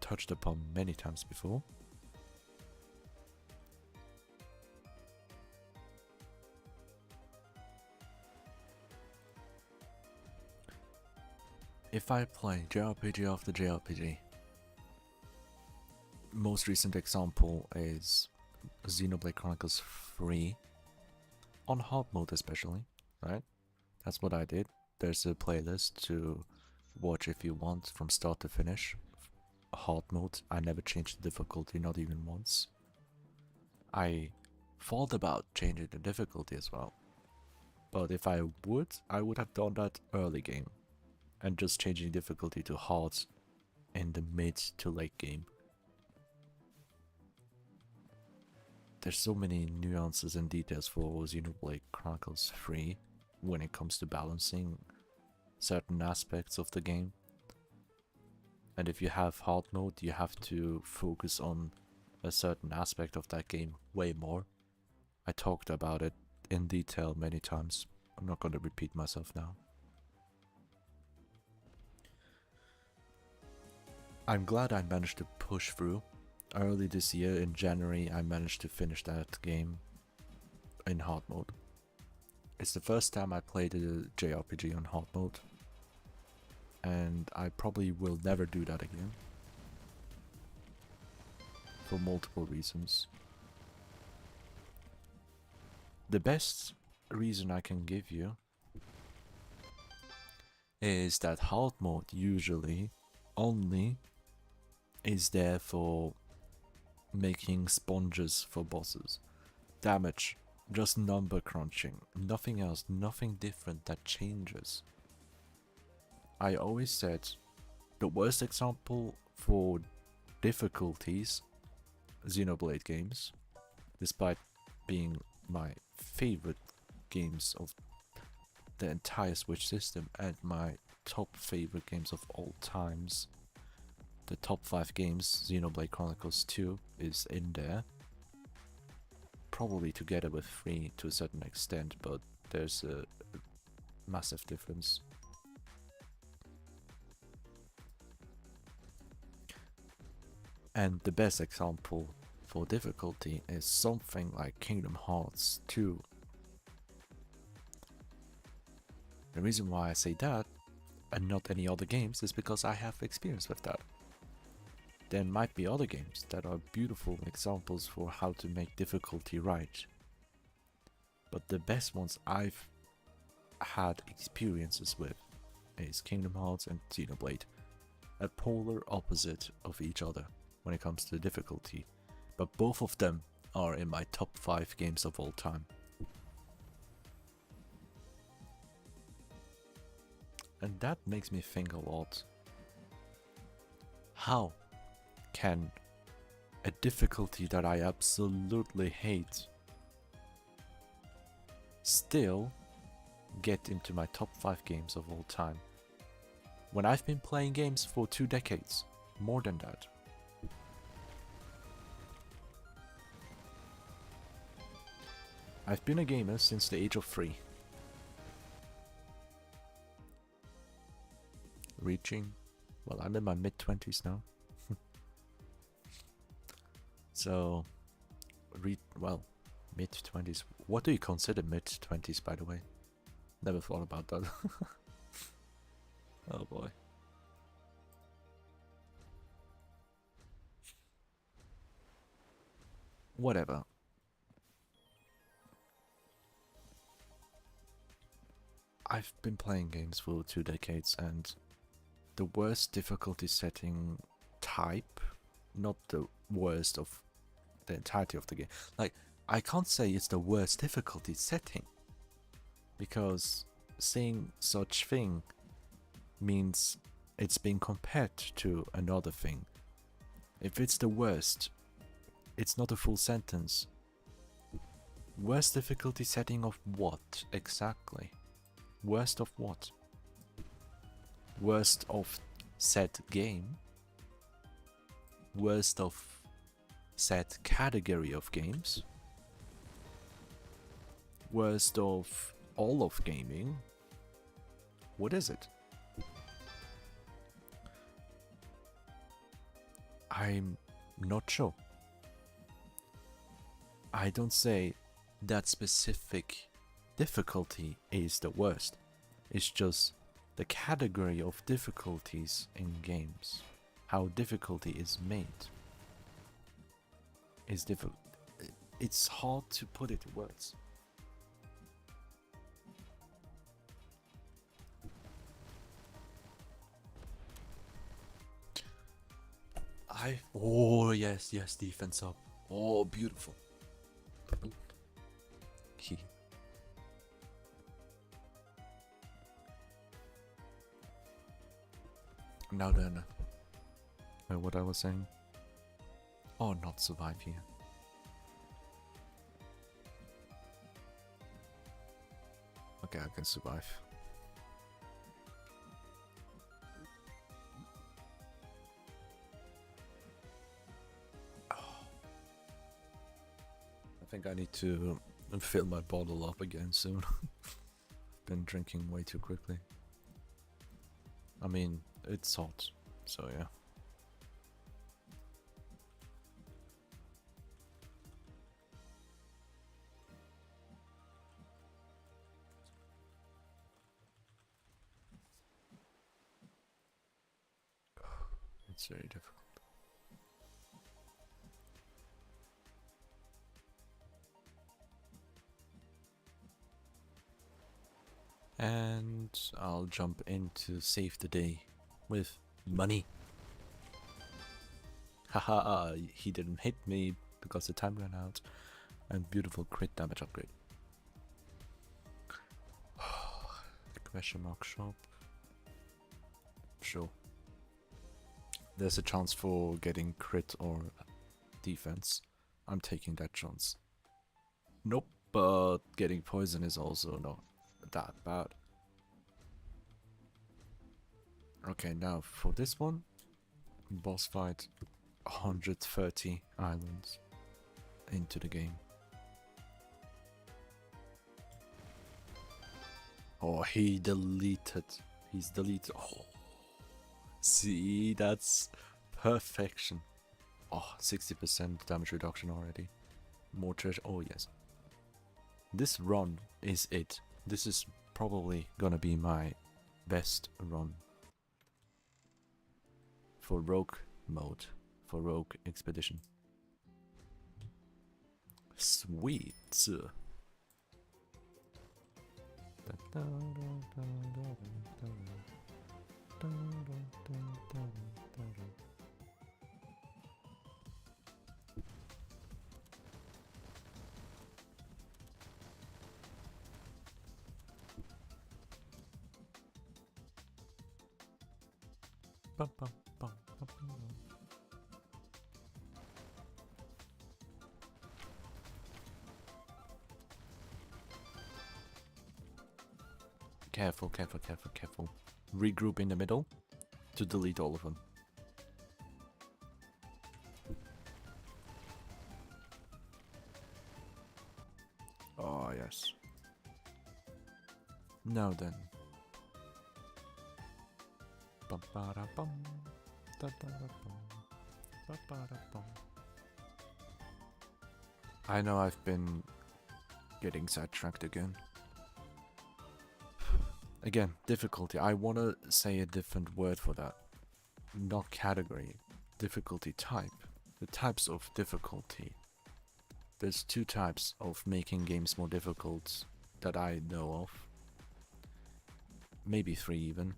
touched upon many times before. If I play JRPG after JRPG, most recent example is Xenoblade Chronicles 3, on hard mode especially, right? That's what I did. There's a playlist to watch if you want from start to finish. Hard mode, I never changed the difficulty, not even once. I thought about changing the difficulty as well, but if I would have done that early game and just changing difficulty to hard in the mid to late game. There's so many nuances and details for Xenoblade Chronicles 3 when it comes to balancing certain aspects of the game. And if you have hard mode, you have to focus on a certain aspect of that game way more. I talked about it in detail many times. I'm not going to repeat myself now. I'm glad I managed to push through. Early this year in January I managed to finish that game in hard mode. It's the first time I played a JRPG on hard mode, and I probably will never do that again for multiple reasons. The best reason I can give you is that hard mode usually only is there for making sponges for bosses. Damage, just number crunching, nothing else, nothing different that changes. I always said the worst example for difficulties, Xenoblade games, despite being my favorite games of the entire Switch system and my top favorite games of all times. The top 5 games, Xenoblade Chronicles 2 is in there. Probably together with 3 to a certain extent, but there's a massive difference. And the best example for difficulty is something like Kingdom Hearts 2. The reason why I say that, and not any other games, is because I have experience with that. There might be other games that are beautiful examples for how to make difficulty right. But the best ones I've had experiences with is Kingdom Hearts and Xenoblade. A polar opposite of each other when it comes to difficulty. But both of them are in my top 5 games of all time. And that makes me think a lot. How can a difficulty that I absolutely hate still get into my top 5 games of all time, when I've been playing games for 2 decades, more than that? I've been a gamer since the age of 3. reaching, well, I'm in my mid-20s now. So, well, mid-20s. What do you consider mid-20s, by the way? Never thought about that. Oh boy. Whatever. I've been playing games for 2 decades, and the worst difficulty setting type, not the worst of the entirety of the game. Like, I can't say it's the worst difficulty setting, because saying such thing means it's being compared to another thing. If it's the worst, it's not a full sentence. Worst difficulty setting of what exactly? Worst of what? Worst of said game? Worst of said category of games? Worst of all of gaming? What is it? I'm not sure. I don't say that specific difficulty is the worst. It's just the category of difficulties in games. How difficulty is made is difficult. It's hard to put it in words. Oh yes, defense up. Oh, beautiful. Hehe. Now then, what I was saying? Oh, not survive here. Okay, I can survive. I think I need to fill my bottle up again soon. Been drinking way too quickly. I mean, it's hot, so yeah. It's very difficult. And I'll jump in to save the day with money. Haha, he didn't hit me because the time ran out. And beautiful crit damage upgrade. Question mark shop. Sure. There's a chance for getting crit or defense. I'm taking that chance. Nope, but getting poison is also not that bad. Okay, now for this one, boss fight, 130 islands into the game. Oh, he deleted. He's deleted. Oh, see, that's perfection. Oh, 60% damage reduction already. More treasure. Oh, yes. This run is it. This is probably gonna be my best run for rogue mode, for rogue expedition. Sweet. Careful, careful, careful, careful. Regroup in the middle to delete all of them. Oh, yes. Now then. Ba-ba-da-bum, da-da-da-bum, ba-ba-da-bum. I know I've been getting sidetracked again. Again, difficulty. I want to say a different word for that. Not category. Difficulty type. The types of difficulty. There's 2 types of making games more difficult that I know of. Maybe 3 even.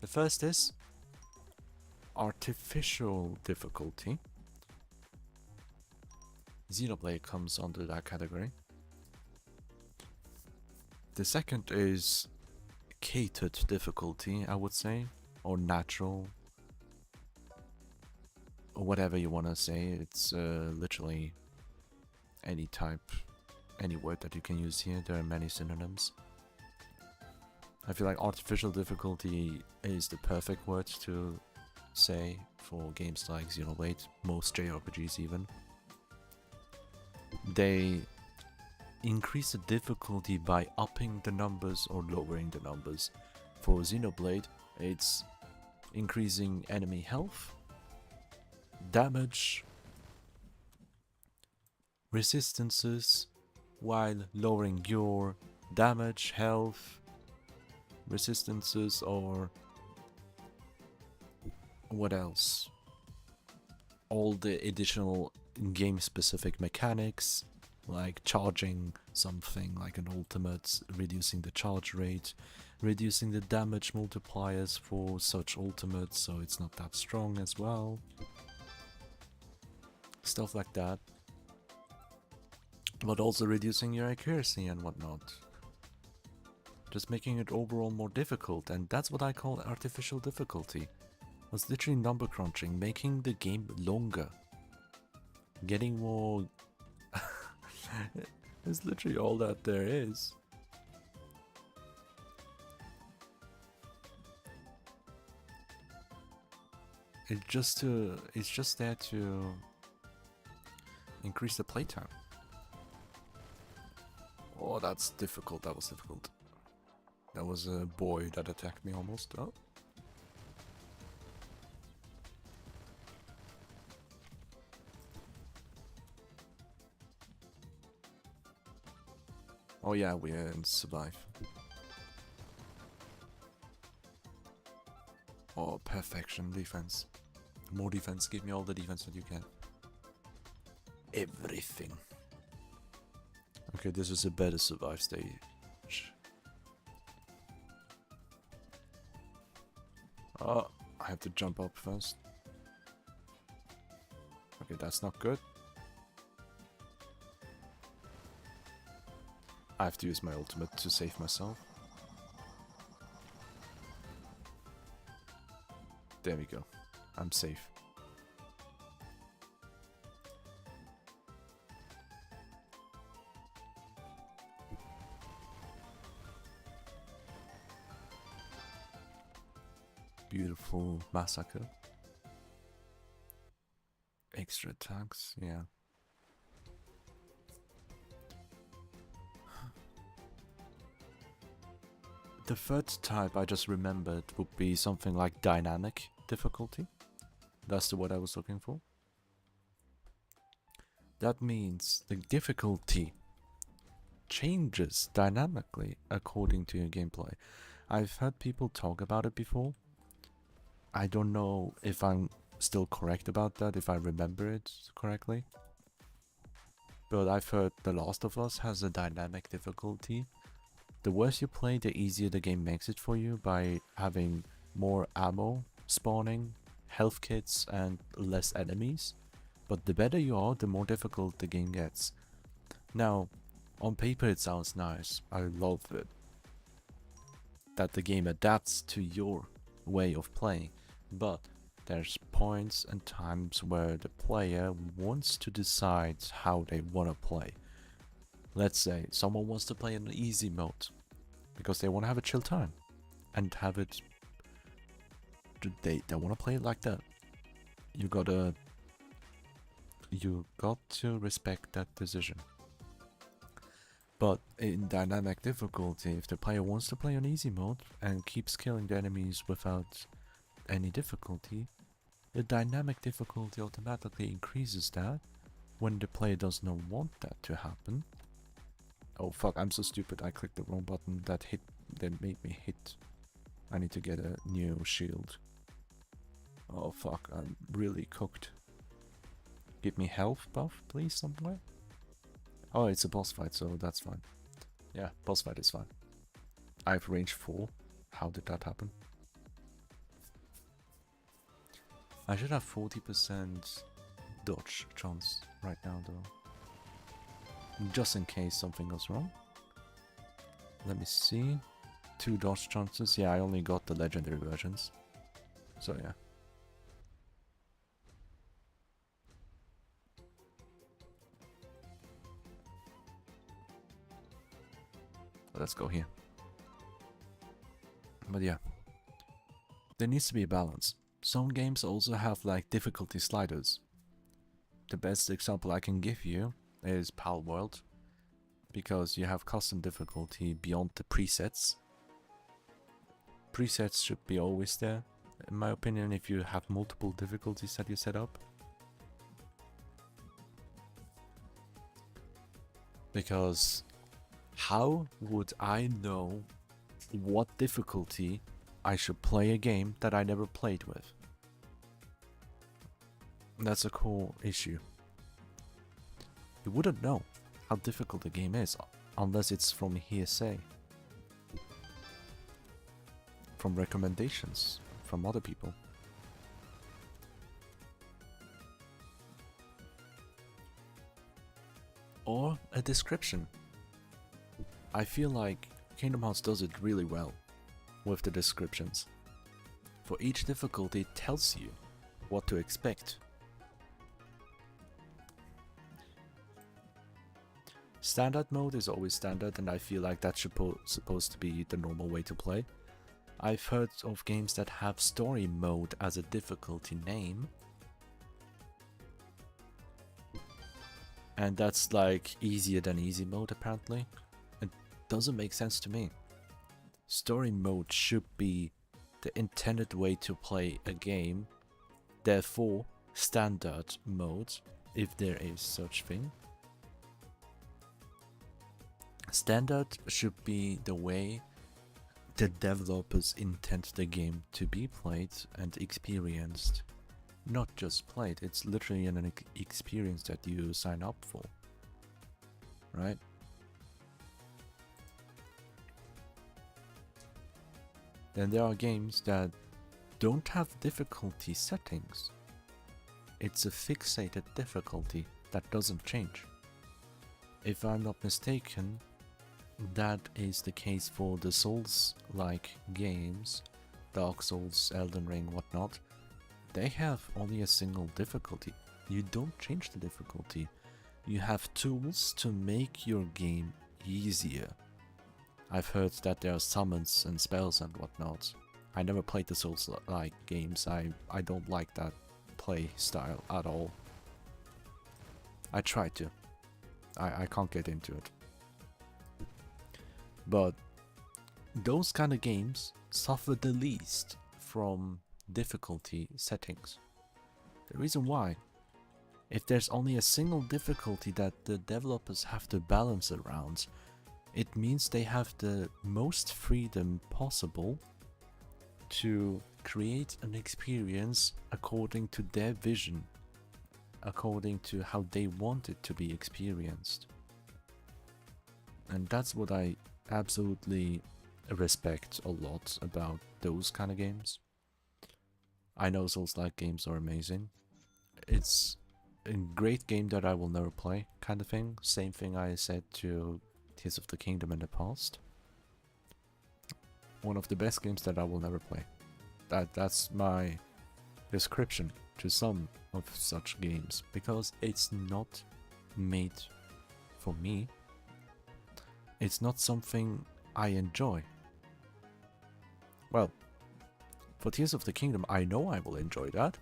The first is artificial difficulty. Xenoblade comes under that category. The second is catered difficulty, I would say, or natural, or whatever you want to say. It's literally any type, any word that you can use here. There are many synonyms. I feel like artificial difficulty is the perfect word to say for games like Xenoblade, most JRPGs even. They increase the difficulty by upping the numbers or lowering the numbers. For Xenoblade, it's increasing enemy health, damage, resistances, while lowering your damage, health, resistances, or what else? All the additional game-specific mechanics, like charging something like an ultimate, reducing the charge rate, reducing the damage multipliers for such ultimates so it's not that strong as well. Stuff like that. But also reducing your accuracy and whatnot. Just making it overall more difficult, and that's what I call artificial difficulty. It's literally number crunching, making the game longer. Getting more... It's literally all that there is. It's just there to increase the playtime. Oh, that's difficult. That was difficult. That was a boy that attacked me almost. Oh. Oh yeah, we survive. Oh, perfection defense. More defense. Give me all the defense that you can. Everything. Okay, this is a better survive stage. Oh, I have to jump up first. Okay, that's not good. I have to use my ultimate to save myself. There we go. I'm safe. Beautiful massacre. Extra attacks, yeah. The third type I just remembered would be something like dynamic difficulty. That's the word I was looking for. That means the difficulty changes dynamically according to your gameplay. I've heard people talk about it before. I don't know if I'm still correct about that, if I remember it correctly. But I've heard The Last of Us has a dynamic difficulty. The worse you play, the easier the game makes it for you by having more ammo spawning, health kits, and less enemies. But the better you are, the more difficult the game gets. Now, on paper it sounds nice. I love it. That the game adapts to your way of playing. But there's points and times where the player wants to decide how they want to play. Let's say someone wants to play in easy mode because they want to have a chill time and have it. They want to play it like that. You got to respect that decision. But in dynamic difficulty, if the player wants to play on easy mode and keeps killing the enemies without any difficulty, the dynamic difficulty automatically increases that when the player does not want that to happen. Oh fuck, I'm so stupid, I clicked the wrong button. That made me hit. I need to get a new shield. Oh fuck, I'm really cooked. Give me health buff, please, somewhere. Oh, it's a boss fight, so that's fine. Yeah, boss fight is fine. I have range 4. How did that happen? I should have 40% dodge chance right now though. Just in case something goes wrong. Let me see. 2 dodge chances. Yeah, I only got the legendary versions. So yeah. Let's go here. But yeah. There needs to be a balance. Some games also have like difficulty sliders. The best example I can give you is Pal World, because you have custom difficulty beyond the presets. Presets should be always there, in my opinion, if you have multiple difficulties that you set up. Because how would I know what difficulty I should play a game that I never played with? That's a cool issue. You wouldn't know how difficult a game is unless it's from hearsay, from recommendations from other people. Or a description. I feel like Kingdom Hearts does it really well with the descriptions. For each difficulty it tells you what to expect. Standard mode is always standard, and I feel like that's supposed to be the normal way to play. I've heard of games that have story mode as a difficulty name. And that's like easier than easy mode apparently. It doesn't make sense to me. Story mode should be the intended way to play a game. Therefore, standard mode, if there is such thing. Standard should be the way the developers intend the game to be played and experienced. Not just played, it's literally an experience that you sign up for, right? Then there are games that don't have difficulty settings. It's a fixated difficulty that doesn't change. If I'm not mistaken, that is the case for the Souls-like games, Dark Souls, Elden Ring, whatnot. They have only a single difficulty. You don't change the difficulty. You have tools to make your game easier. I've heard that there are summons and spells and whatnot. I never played the Souls-like games. I don't like that play style at all. I tried to. I can't get into it. But those kind of games suffer the least from difficulty settings. The reason why, if there's only a single difficulty that the developers have to balance around, it means they have the most freedom possible to create an experience according to their vision, according to how they want it to be experienced. And that's what I absolutely respect a lot about those kind of games. I know Souls-like games are amazing. It's a great game that I will never play, kind of thing. Same thing I said to Tears of the Kingdom in the past. One of the best games that I will never play. That's my description to some of such games, because it's not made for me. It's not something I enjoy. Well, for Tears of the Kingdom, I know I will enjoy that.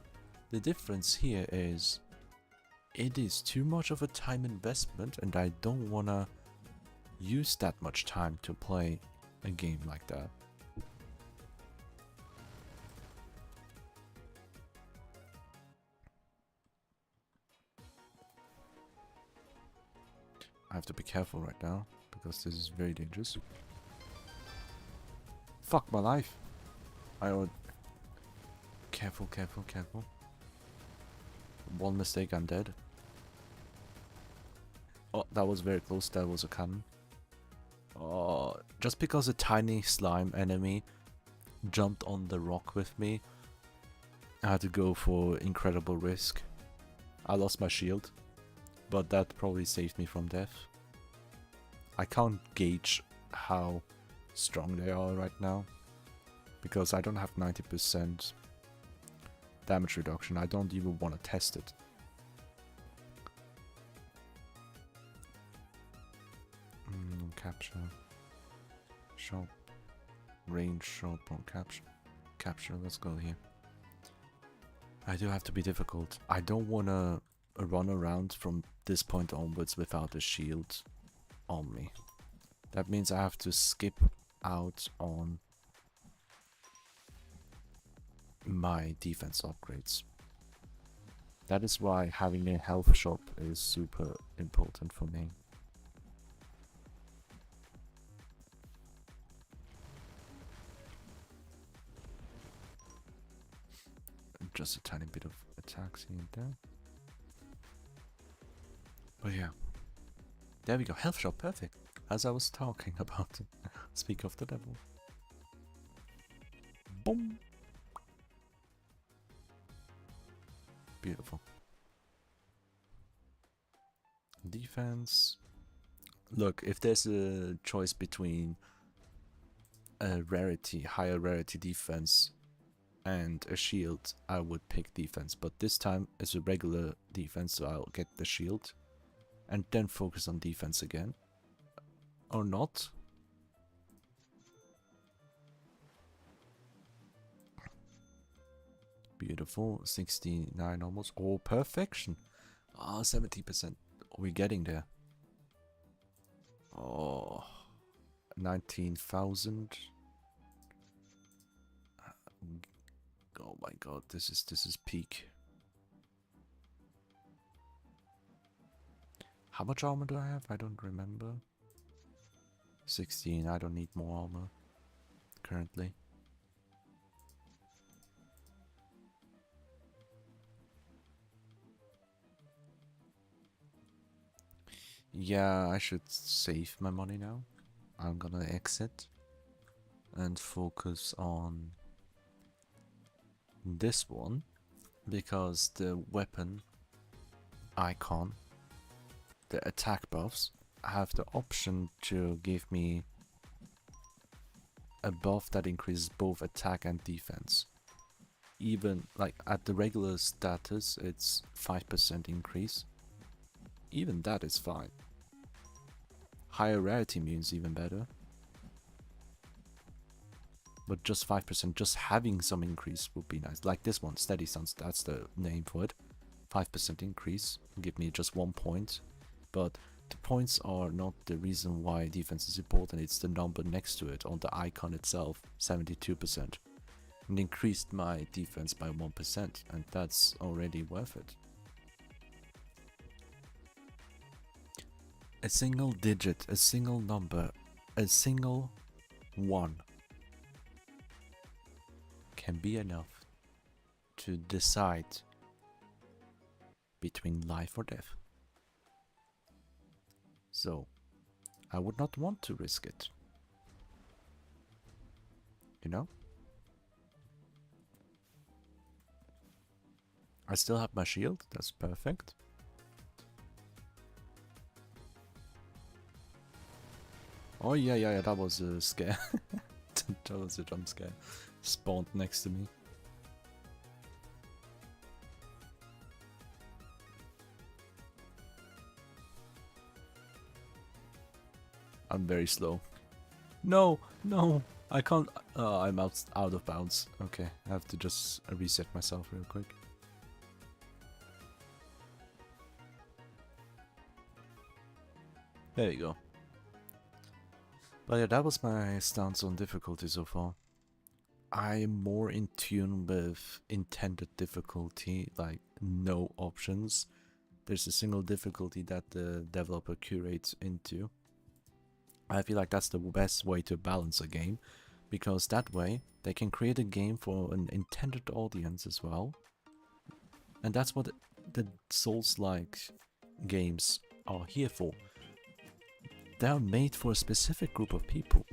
The difference here is it is too much of a time investment, and I don't wanna use that much time to play a game like that. I have to be careful right now, because this is very dangerous. Fuck my life! I would... Careful, careful, careful. One mistake, I'm dead. Oh, that was very close, that was a cannon. Oh, just because a tiny slime enemy jumped on the rock with me, I had to go for incredible risk. I lost my shield, but that probably saved me from death. I can't gauge how strong they are right now, because I don't have 90% damage reduction. I don't even want to test it. Capture. Shop. Range shop on capture. Capture, let's go here. I do have to be difficult. I don't want to run around from this point onwards without a shield on me. That means I have to skip out on my defense upgrades. That is why having a health shop is super important for me. Just a tiny bit of attacks here and there. But yeah. There we go, health shop, perfect. As I was talking about. Speak of the devil. Boom! Beautiful. Defense. Look, if there's a choice between a rarity, higher rarity defense and a shield, I would pick defense. But this time it's a regular defense, so I'll get the shield and then focus on defense again. Or not. Beautiful, 69 almost. Oh, perfection. Ah, 70%. We're getting there. Oh, 19,000. Oh my god, this is peak. How much armor do I have? I don't remember. 16. I don't need more armor currently. Yeah, I should save my money now. I'm gonna exit and focus on this one, because the weapon icon, the attack buffs, have the option to give me a buff that increases both attack and defense. Even like at the regular status, it's 5% increase. Even that is fine. Higher rarity means even better. But just 5%, just having some increase would be nice. Like this one, Steady Stance, that's the name for it. 5% increase, give me just 1 point. But the points are not the reason why defense is important, it's the number next to it on the icon itself, 72%. And increased my defense by 1%, and that's already worth it. A single digit, a single number, a single 1 can be enough to decide between life or death. So, I would not want to risk it. You know? I still have my shield, that's perfect. Oh yeah, that was a scare. That was a jump scare. Spawned next to me. I'm very slow. No, I can't. I'm out of bounds. Okay, I have to just reset myself real quick. There you go. But yeah, that was my stance on difficulty so far. I'm more in tune with intended difficulty, like no options, there's a single difficulty that the developer curates into. I feel like that's the best way to balance a game, because that way they can create a game for an intended audience as well. And that's what the Souls-like games are here for. They are made for a specific group of people.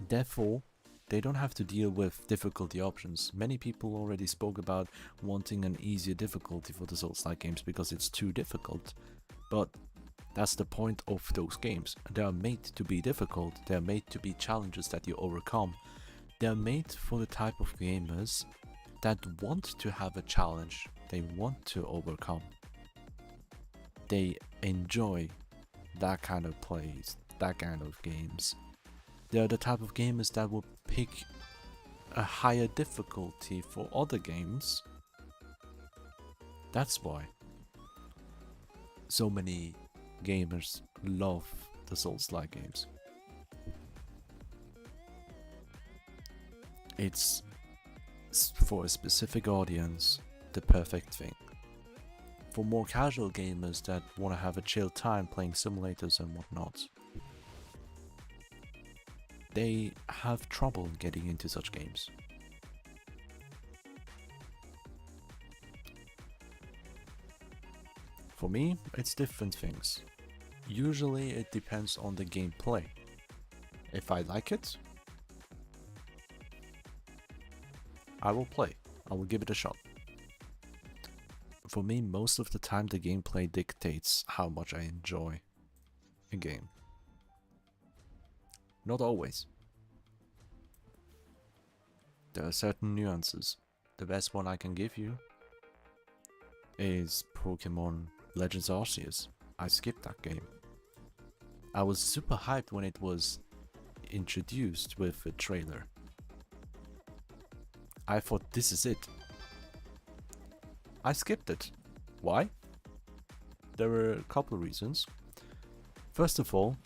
Therefore, they don't have to deal with difficulty options. Many people already spoke about wanting an easier difficulty for the Souls-like games because it's too difficult. But that's the point of those games. They are made to be difficult. They are made to be challenges that you overcome. They are made for the type of gamers that want to have a challenge. They want to overcome. They enjoy that kind of plays, that kind of games. They are the type of gamers that will pick a higher difficulty for other games. That's why so many gamers love the Souls-like games. It's for a specific audience, the perfect thing. For more casual gamers that want to have a chill time playing simulators and whatnot, they have trouble getting into such games. For me, it's different things. Usually it depends on the gameplay. If I like it, I will play. I will give it a shot. For me, most of the time the gameplay dictates how much I enjoy a game. Not always. There are certain nuances. The best one I can give you is Pokemon Legends Arceus. I skipped that game. I was super hyped when it was introduced with a trailer. I thought this is it. I skipped it. Why? There were a couple of reasons. First of all,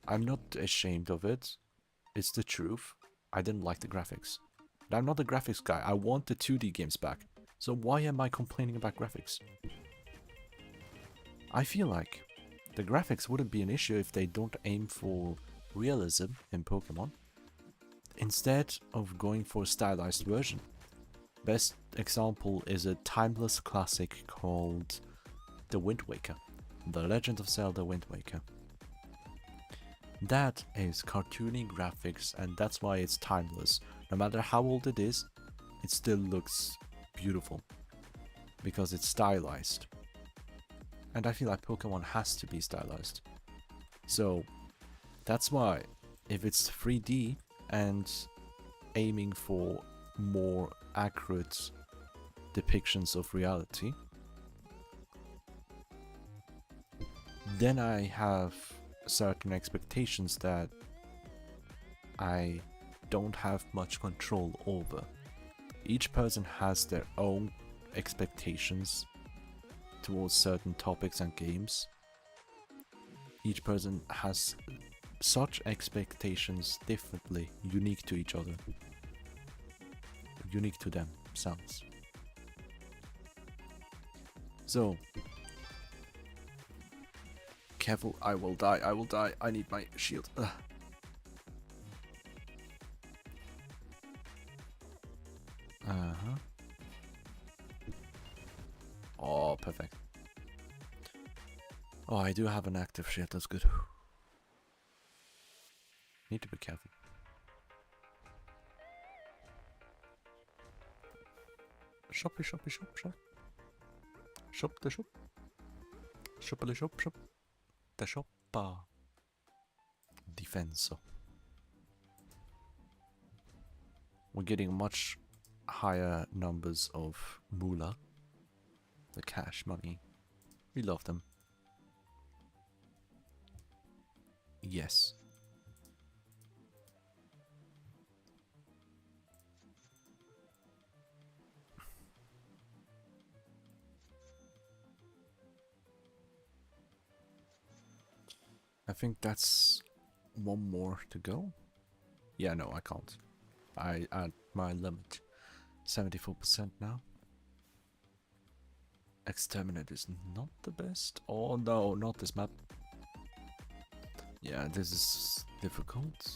I'm not ashamed of it. It's the truth. I didn't like the graphics. And I'm not a graphics guy. I want the 2D games back. So why am I complaining about graphics? I feel like the graphics wouldn't be an issue if they don't aim for realism in Pokemon, instead of going for a stylized version. Best example is a timeless classic called The Wind Waker. The Legend of Zelda Wind Waker. That is cartoony graphics, and that's why it's timeless. No matter how old it is, it still looks beautiful because it's stylized. And I feel like Pokemon has to be stylized. So that's why if it's 3D and aiming for more accurate depictions of reality, then I have certain expectations that I don't have much control over. Each person has their own expectations towards certain topics and games. Each person has such expectations differently, unique to each other, unique to themselves. So, careful, I will die, I need my shield. Ugh. Uh-huh. Oh, perfect. Oh, I do have an active shield, that's good. Need to be careful. Shoppy, shoppy, shop, shop. Shop the shop. Shoppily shop, shop. The shoppa. Difenso. We're getting much higher numbers of moolah. The cash money. We love them. Yes. I think that's one more to go. Yeah, no, I can't. I at my limit. 74% now. Exterminate is not the best. Oh no, not this map. Yeah, this is difficult.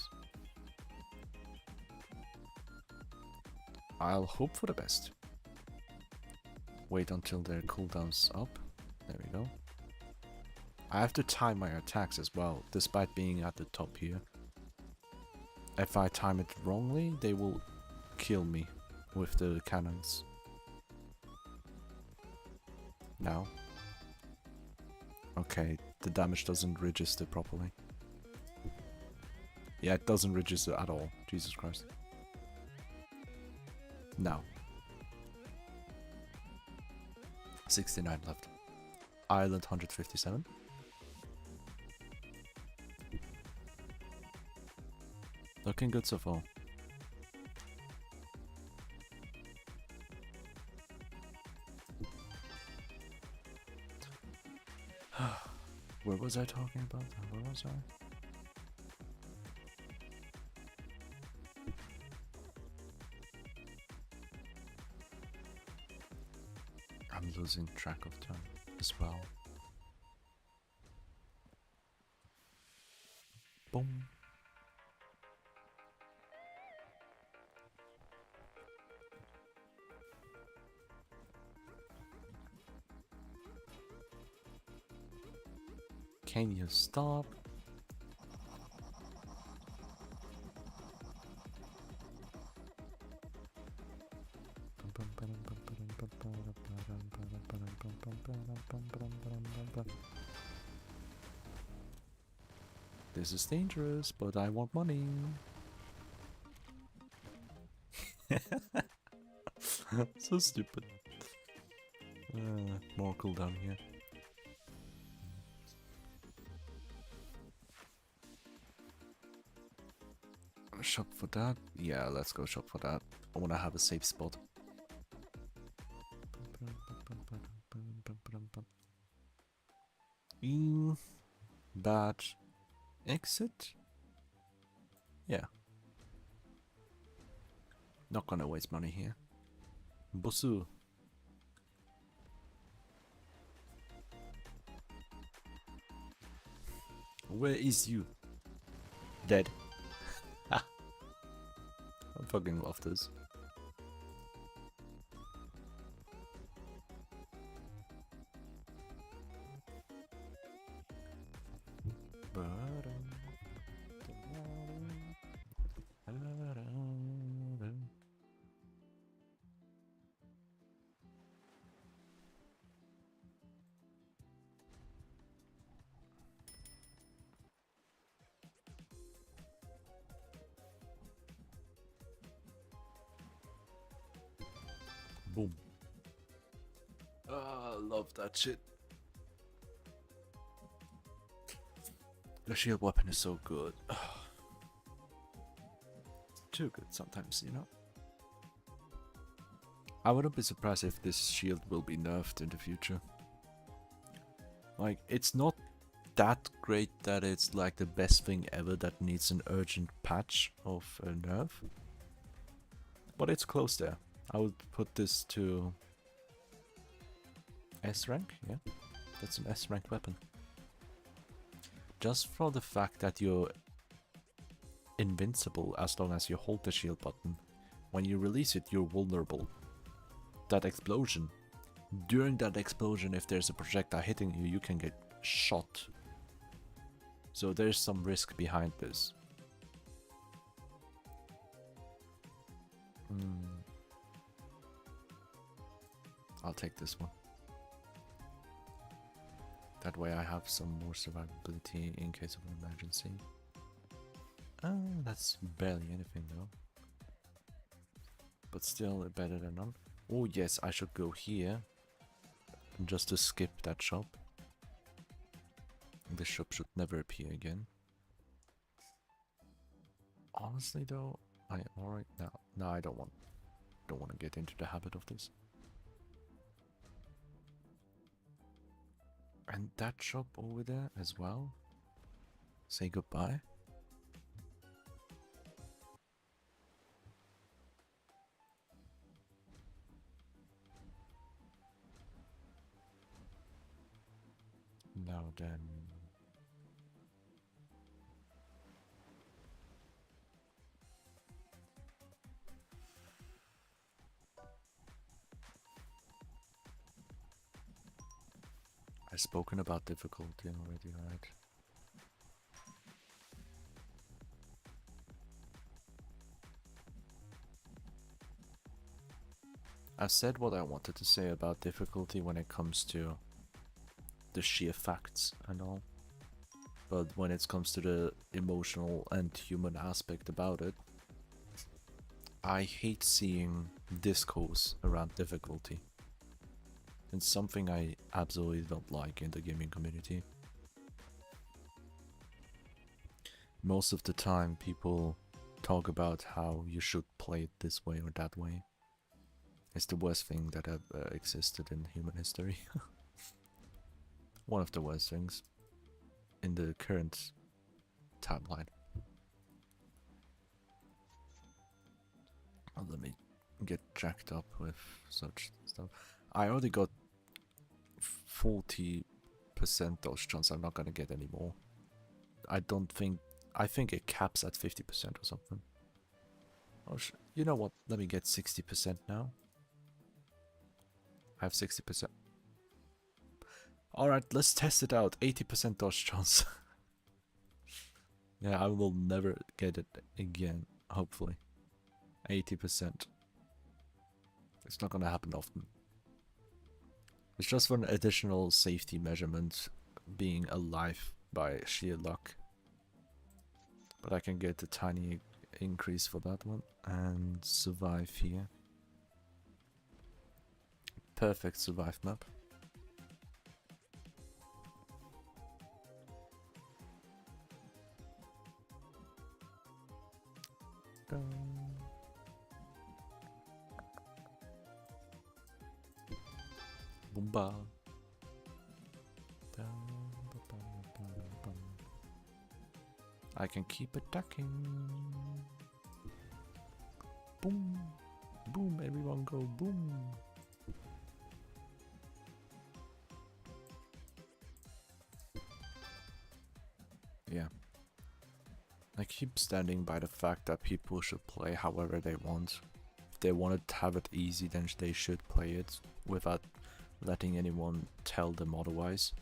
I'll hope for the best. Wait until their cooldown's up. There we go. I have to time my attacks as well, despite being at the top here. If I time it wrongly, they will kill me with the cannons. Now. Okay, the damage doesn't register properly. Yeah, it doesn't register at all. Jesus Christ. Now. 69 left. Island 157. Looking good so far. Where was I talking about? Where was I? I'm losing track of time as well. Boom. Can you stop? This is dangerous, but I want money. So stupid. More cooldown here. Shop for that? Yeah, let's go shop for that. I wanna have a safe spot. Bad exit? Yeah. Not gonna waste money here. Bosu. Where is you? Dead. I fucking love this. Boom. Love that shit. The shield weapon is so good. Too good sometimes, you know? I wouldn't be surprised if this shield will be nerfed in the future. Like, it's not that great that it's like the best thing ever that needs an urgent patch of a nerf. But it's close there. I would put this to S rank, yeah. That's an S rank weapon. Just for the fact that you're invincible as long as you hold the shield button. When you release it, you're vulnerable. That explosion. During that explosion, if there's a projectile hitting you, you can get shot. So there's some risk behind this. I'll take this one. That way I have some more survivability in case of an emergency. That's barely anything though. But still better than none. Oh yes, I should go here. Just to skip that shop. This shop should never appear again. Honestly though, I alright now. No, I don't want to get into the habit of this. And that shop over there as well. Say goodbye. Now then. I've spoken about difficulty already, right? I've said what I wanted to say about difficulty when it comes to the sheer facts and all. But when it comes to the emotional and human aspect about it, I hate seeing discourse around difficulty. It's something I absolutely don't like in the gaming community. Most of the time people talk about how you should play it this way or that way. It's the worst thing that ever existed in human history. One of the worst things in the current timeline. Let me get jacked up with such stuff. I already got 40% dodge chance. I'm not gonna get any more. I think it caps at 50% or something. Oh, you know what? Let me get 60% now. I have 60%. Alright, let's test it out. 80% dodge chance. Yeah, I will never get it again, hopefully. 80%. It's not gonna happen often. It's just for an additional safety measurement, being alive by sheer luck. But I can get a tiny increase for that one and survive here. Perfect survive map. Boomba. I can keep attacking. Boom. Boom, everyone go boom. Yeah. I keep standing by the fact that people should play however they want. If they want to have it easy, then they should play it without letting anyone tell them otherwise.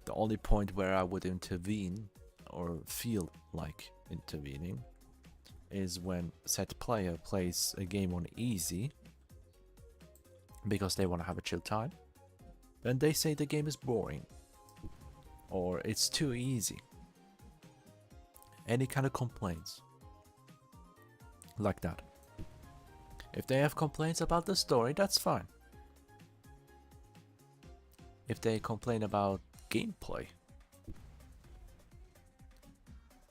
The only point where I would intervene or feel like intervening is when said player plays a game on easy because they want to have a chill time. Then they say the game is boring or it's too easy. Any kind of complaints like that. If they have complaints about the story, that's fine. If they complain about gameplay,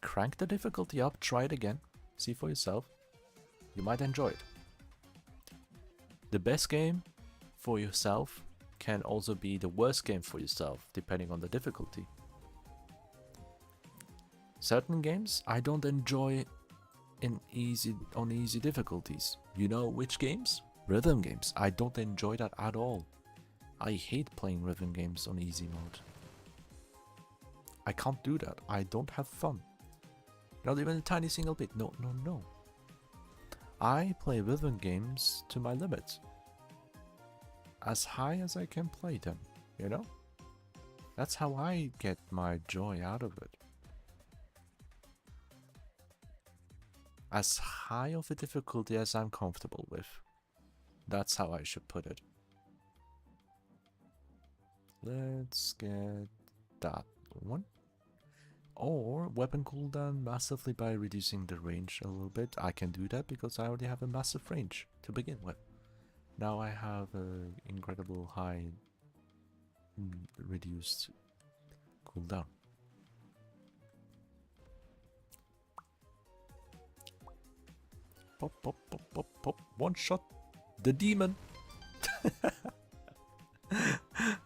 crank the difficulty up, try it again, see for yourself. You might enjoy it. The best game for yourself can also be the worst game for yourself, depending on the difficulty. Certain games I don't enjoy on easy difficulties. You know which games? Rhythm games. I don't enjoy that at all. I hate playing rhythm games on easy mode. I can't do that. I don't have fun. Not even a tiny single bit. No, no, no. I play rhythm games to my limit. As high as I can play them, you know? That's how I get my joy out of it. As high of a difficulty as I'm comfortable with. That's how I should put it. Let's get that one. Or weapon cooldown massively by reducing the range a little bit. I can do that because I already have a massive range to begin with. Now I have an incredible high reduced cooldown. Pop, pop, pop, pop, pop. One shot. The demon.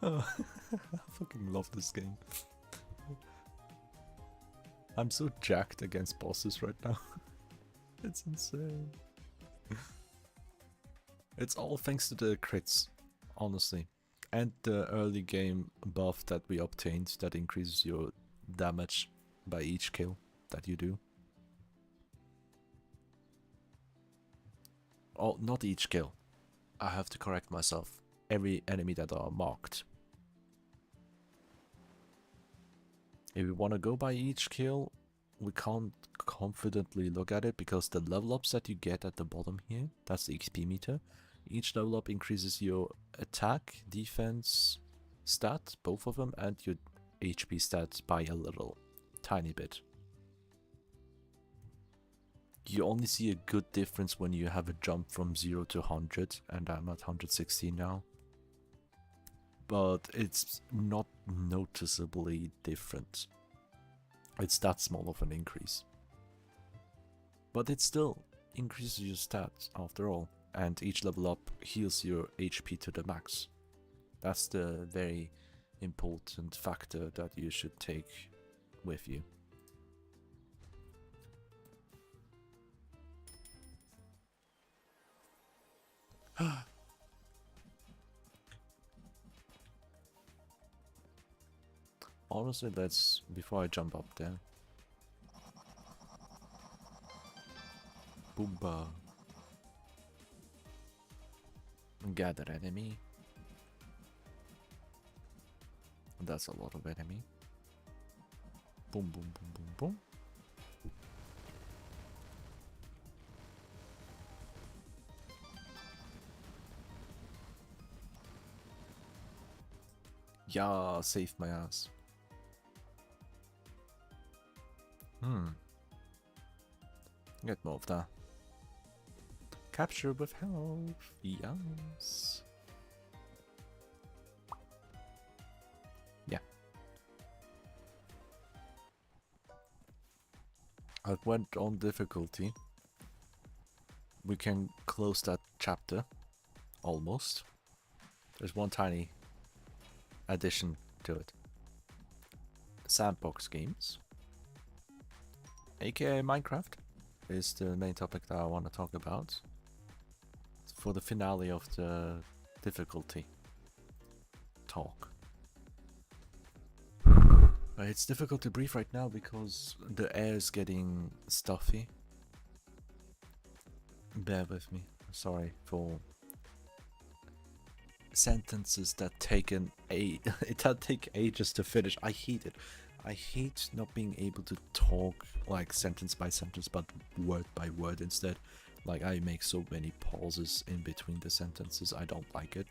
Oh, I fucking love this game. I'm so jacked against bosses right now. It's insane. It's all thanks to the crits, honestly. And the early game buff that we obtained that increases your damage by each kill that you do. Oh, not each kill. I have to correct myself. Every enemy that are marked. If we want to go by each kill, we can't confidently look at it because the level ups that you get at the bottom here, that's the XP meter. Each level up increases your attack, defense stat, both of them, and your HP stats by a little, tiny bit. You only see a good difference when you have a jump from 0 to 100, and I'm at 116 now. But it's not noticeably different. It's that small of an increase. But it still increases your stats after all, and each level up heals your HP to the max. That's the very important factor that you should take with you. Honestly, let's, before I jump up there. Boomba. Gather enemy. That's a lot of enemy. Boom, boom, boom, boom, boom. Yeah, saved my ass. Get more of that. Capture with health. Yes. Yeah. I went on difficulty. We can close that chapter. Almost. There's one tiny addition to it. Sandbox games, aka Minecraft, is the main topic that I want to talk about for the finale of the difficulty talk. It's difficult to breathe right now because the air is getting stuffy. Bear with me. Sorry for sentences that take ages to finish. I hate it. I hate not being able to talk like sentence by sentence, but word by word instead. Like, I make so many pauses in between the sentences. I don't like it.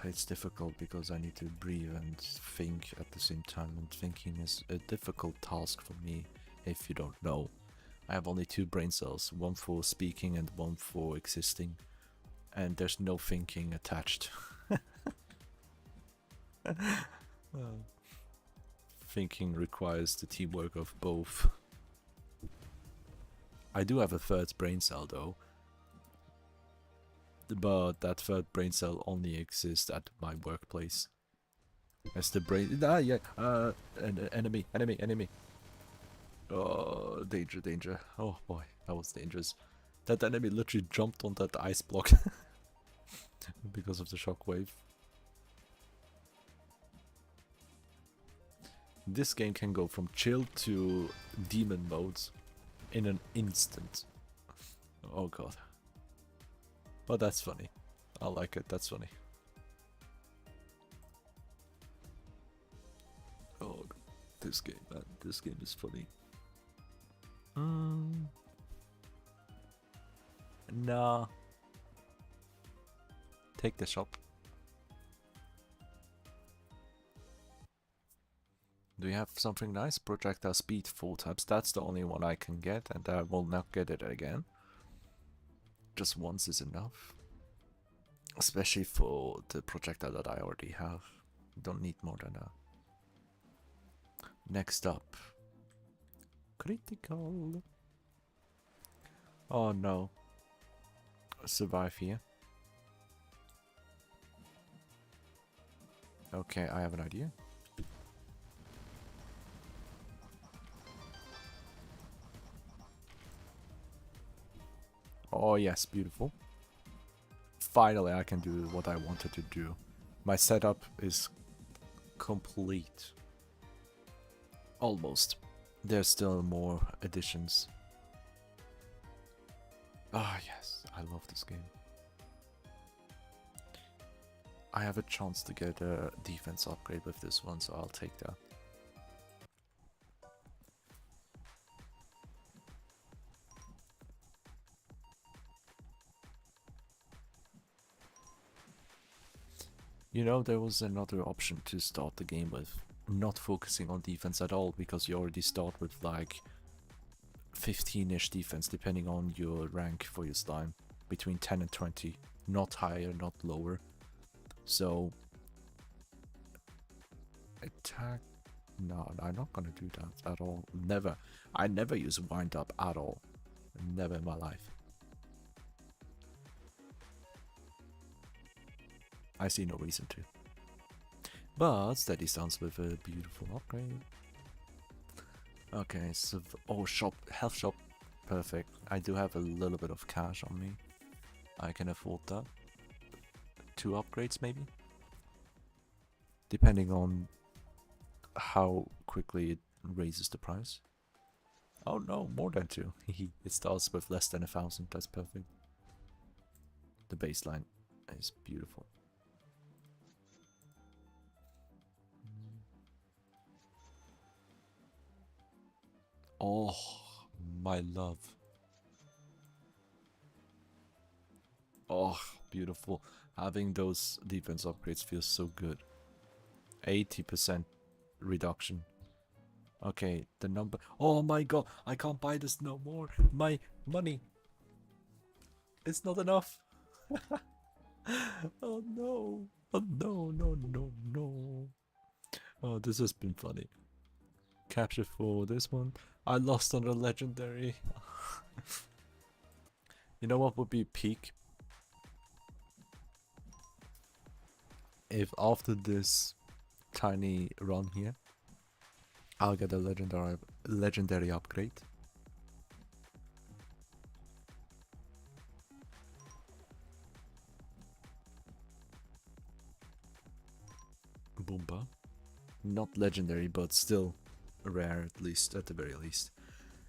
It's difficult because I need to breathe and think at the same time, and thinking is a difficult task for me. If you don't know, I have only 2 brain cells, one for speaking and one for existing, and there's no thinking attached. Thinking requires the teamwork of both. I do have a 3rd brain cell though, but that 3rd brain cell only exists at my workplace. As the brain... enemy. Oh, danger. Oh boy, that was dangerous. That enemy literally jumped on that ice block because of the shockwave. This game can go from chill to demon modes in an instant. Oh god. But that's funny. I like it, that's funny. Oh, this game, man. This game is funny. Nah. Take the shot. Do we have something nice? Projectile speed 4 times. That's the only one I can get, and I will not get it again. Just once is enough. Especially for the projectile that I already have. Don't need more than that. Next up. Critical. Oh no. Survive here. Okay, I have an idea. Oh yes, beautiful. finally I can do what I wanted to do. My setup is complete. Almost. There's still more additions. Ah, yes, I love this game. I have a chance to get a defense upgrade with this one, so I'll take that. You know, there was another option to start the game with, not focusing on defense at all, because you already start with like 15-ish defense, depending on your rank for your slime, between 10 and 20, not higher, not lower. So, attack, no, I'm not gonna do that at all, never. I never use wind up at all, never in my life. I see no reason to. But steady stance with a beautiful upgrade. Okay, so oh, shop, health shop, perfect. I do have a little bit of cash on me. I can afford that. 2 upgrades maybe? Depending on how quickly it raises the price. Oh no, more than 2. It starts with less than 1,000, that's perfect. The baseline is beautiful. Oh, my love. Oh, beautiful. Having those defense upgrades feels so good. 80% reduction. Okay, the number. Oh my god, I can't buy this no more. My money. It's not enough. Oh no. Oh no, no, no, no. Oh, this has been funny. Capture for this one. I lost on a legendary. You know what would be peak? If after this tiny run here, I'll get a legendary upgrade. Boomba. Not legendary, but still rare, at least, at the very least.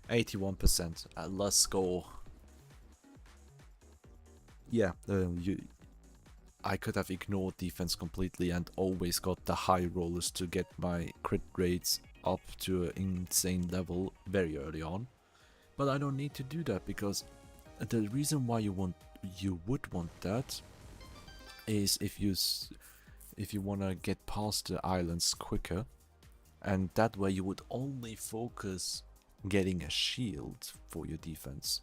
81%. Let's go. Yeah, I could have ignored defense completely and always got the high rollers to get my crit rates up to an insane level very early on. But I don't need to do that, because the reason why you would want that is if you want to get past the islands quicker, and that way you would only focus getting a shield for your defense,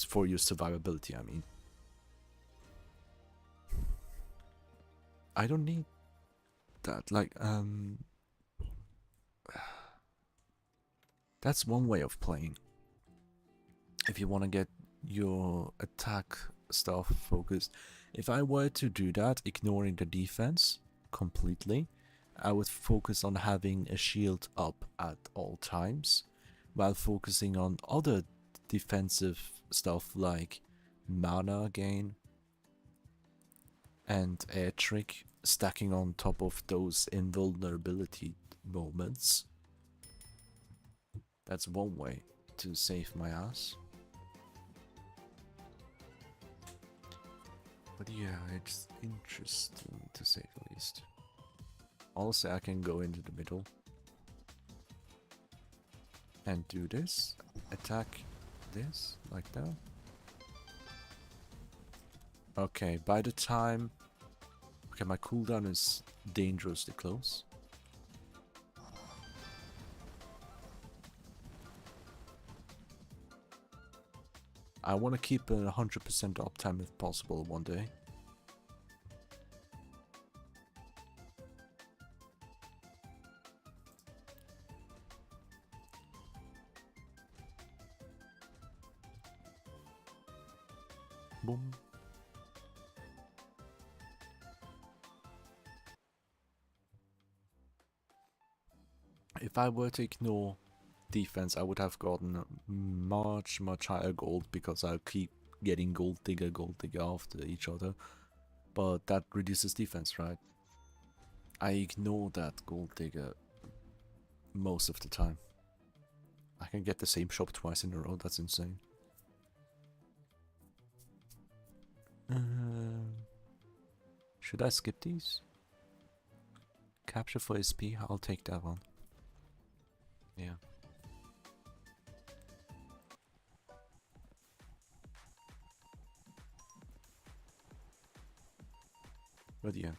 for your survivability, I mean. I don't need that, like, that's one way of playing. If you want to get your attack stuff focused. If I were to do that, ignoring the defense completely, I would focus on having a shield up at all times, while focusing on other defensive stuff like mana gain and air trick, stacking on top of those invulnerability moments. That's one way to save my ass. But yeah, it's interesting to say the least. Also, I can go into the middle and do this, attack this, like that. Okay, by the time... Okay, my cooldown is dangerously close. I want to keep a 100% uptime if possible one day. Boom. If I were to ignore defense, I would have gotten much higher gold, because I'll keep getting gold digger after each other. But that reduces defense, right? I ignore that gold digger most of the time. I can get the same shop twice in a row, that's insane. Should I skip these? Capture for SP, I'll take that one. Yeah. But yeah.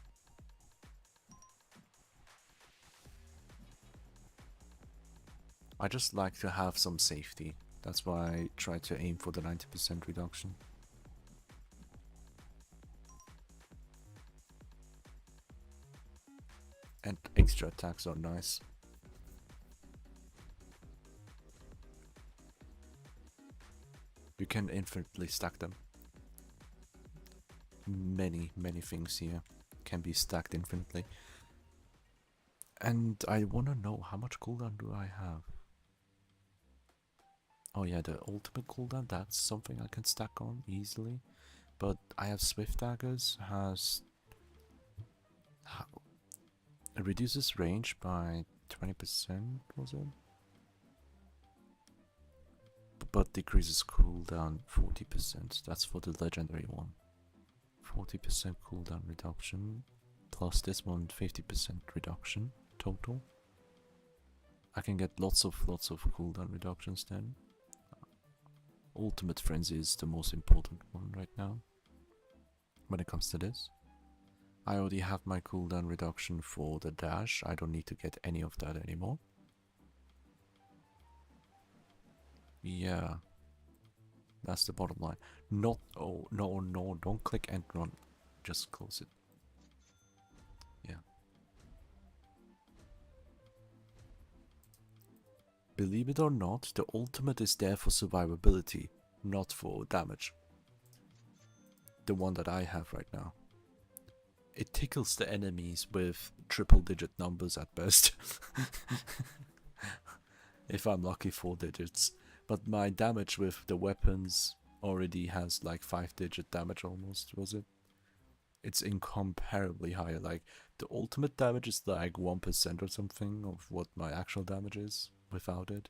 I just like to have some safety. That's why I try to aim for the 90% reduction. And extra attacks are nice. You can infinitely stack them. Many things here can be stacked infinitely. And I wanna know, how much cooldown do I have? Oh yeah, the ultimate cooldown, that's something I can stack on easily. But I have Swift Daggers, it reduces range by 20%, was it? But decreases cooldown 40%. That's for the legendary one. 40% cooldown reduction. Plus this one 50% reduction total. I can get lots of cooldown reductions then. Ultimate Frenzy is the most important one right now when it comes to this. I already have my cooldown reduction for the dash. I don't need to get any of that anymore. Yeah. That's the bottom line. Not, oh, no, don't click and run. Just close it. Yeah. Believe it or not, the ultimate is there for survivability, not for damage. The one that I have right now. It tickles the enemies with triple-digit numbers at best. If I'm lucky, 4 digits. But my damage with the weapons already has like 5-digit damage almost, was it? It's incomparably higher. Like, the ultimate damage is like 1% or something of what my actual damage is without it.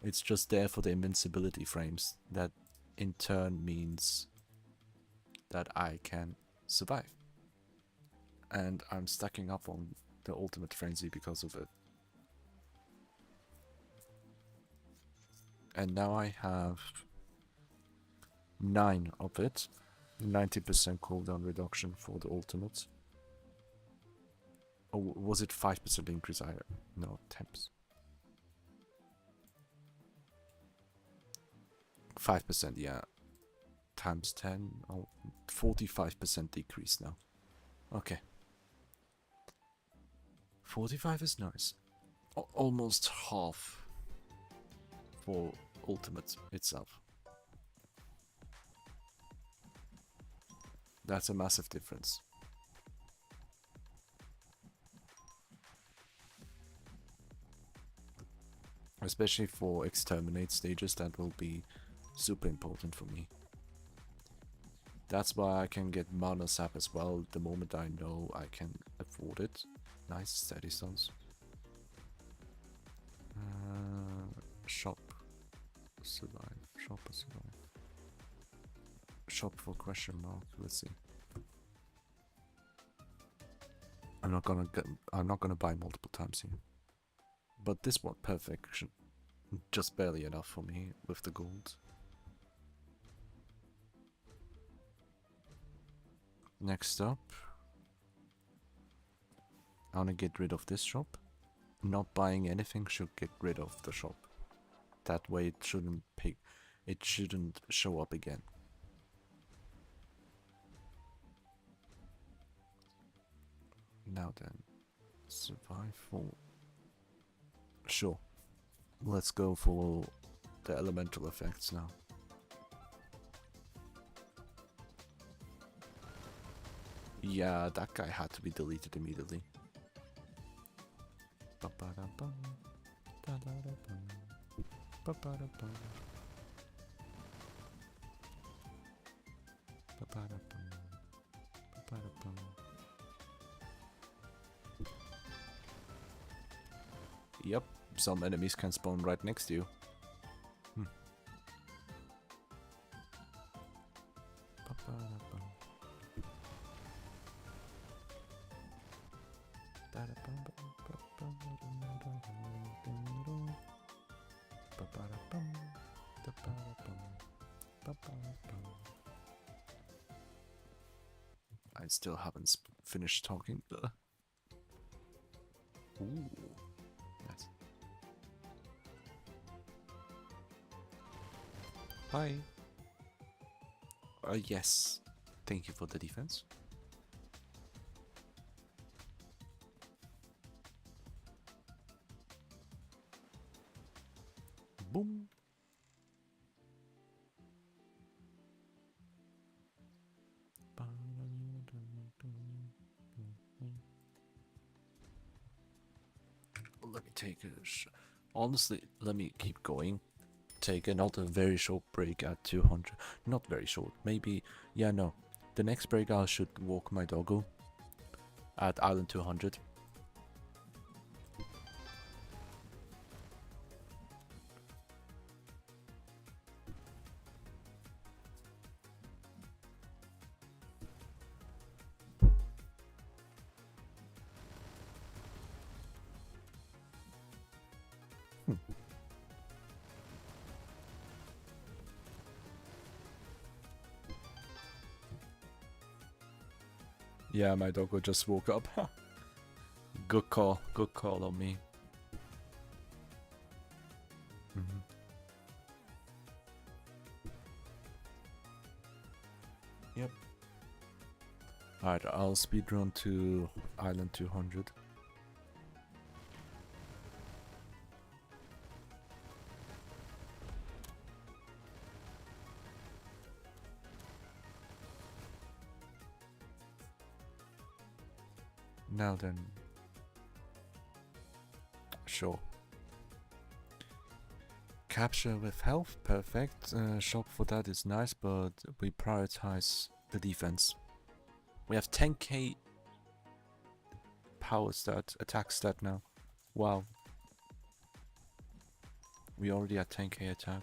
It's just there for the invincibility frames. That in turn means that I can survive. And I'm stacking up on the ultimate frenzy because of it. And now I have 9 of it. 90% cooldown reduction for the ultimate. Oh, was it 5% increase? No, 10%. 5%, yeah. Times 10, oh, 45% decrease now. Okay. 45 is nice. Almost half for ultimate itself. That's a massive difference. Especially for exterminate stages, that will be super important for me. That's why I can get mana sap as well the moment I know I can afford it. Nice steady stuns. Shop. Survive. Shop or survive. Shop for question mark. Let's see. I'm not gonna buy multiple times here. But this one, perfection. Just barely enough for me with the gold. Next up, I wanna get rid of this shop. Not buying anything should get rid of the shop. That way it shouldn't show up again. Now then, survival. Sure. Let's go for the elemental effects now. Yeah, that guy had to be deleted immediately. Yep, some enemies can spawn right next to you. I still haven't finished talking. Ooh, nice. Bye. Yes. Thank you for the defense. Boom. Let me take a honestly, let me keep going. Take another very short break at 200. Not very short, maybe, yeah, no. The next break I should walk my doggo at island 200. Yeah, my doggo just woke up. Good call on me. Yep. Alright, I'll speedrun to island 200. Now then. Sure. Capture with health, perfect. Shop for that is nice, but we prioritize the defense. We have 10k power stat, attack stat now. Wow. We already had 10k attack.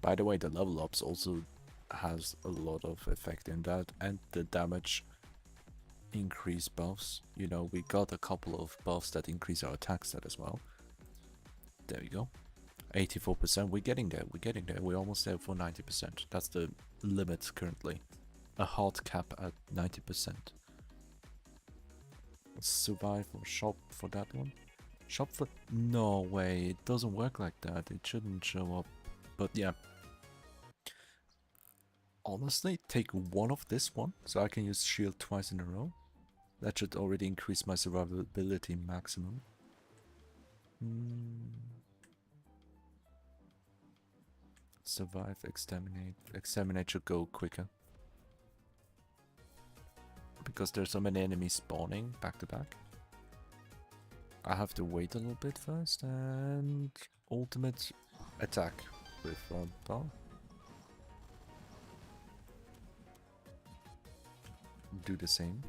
By the way, the level ups also has a lot of effect in that, and the damage increase buffs. You know, we got a couple of buffs that increase our attack stat as well. There we go. 84%, we're getting there, we're almost there for 90%. That's the limit currently. A hard cap at 90%. Survive or shop for that one? Shop for... No way, it doesn't work like that, it shouldn't show up. But yeah. Honestly, take one of this one, so I can use shield twice in a row. That should already increase my survivability maximum. Survive, exterminate. Exterminate should go quicker. Because there's so many enemies spawning back to back. I have to wait a little bit first, and ultimate attack with power. Do the same.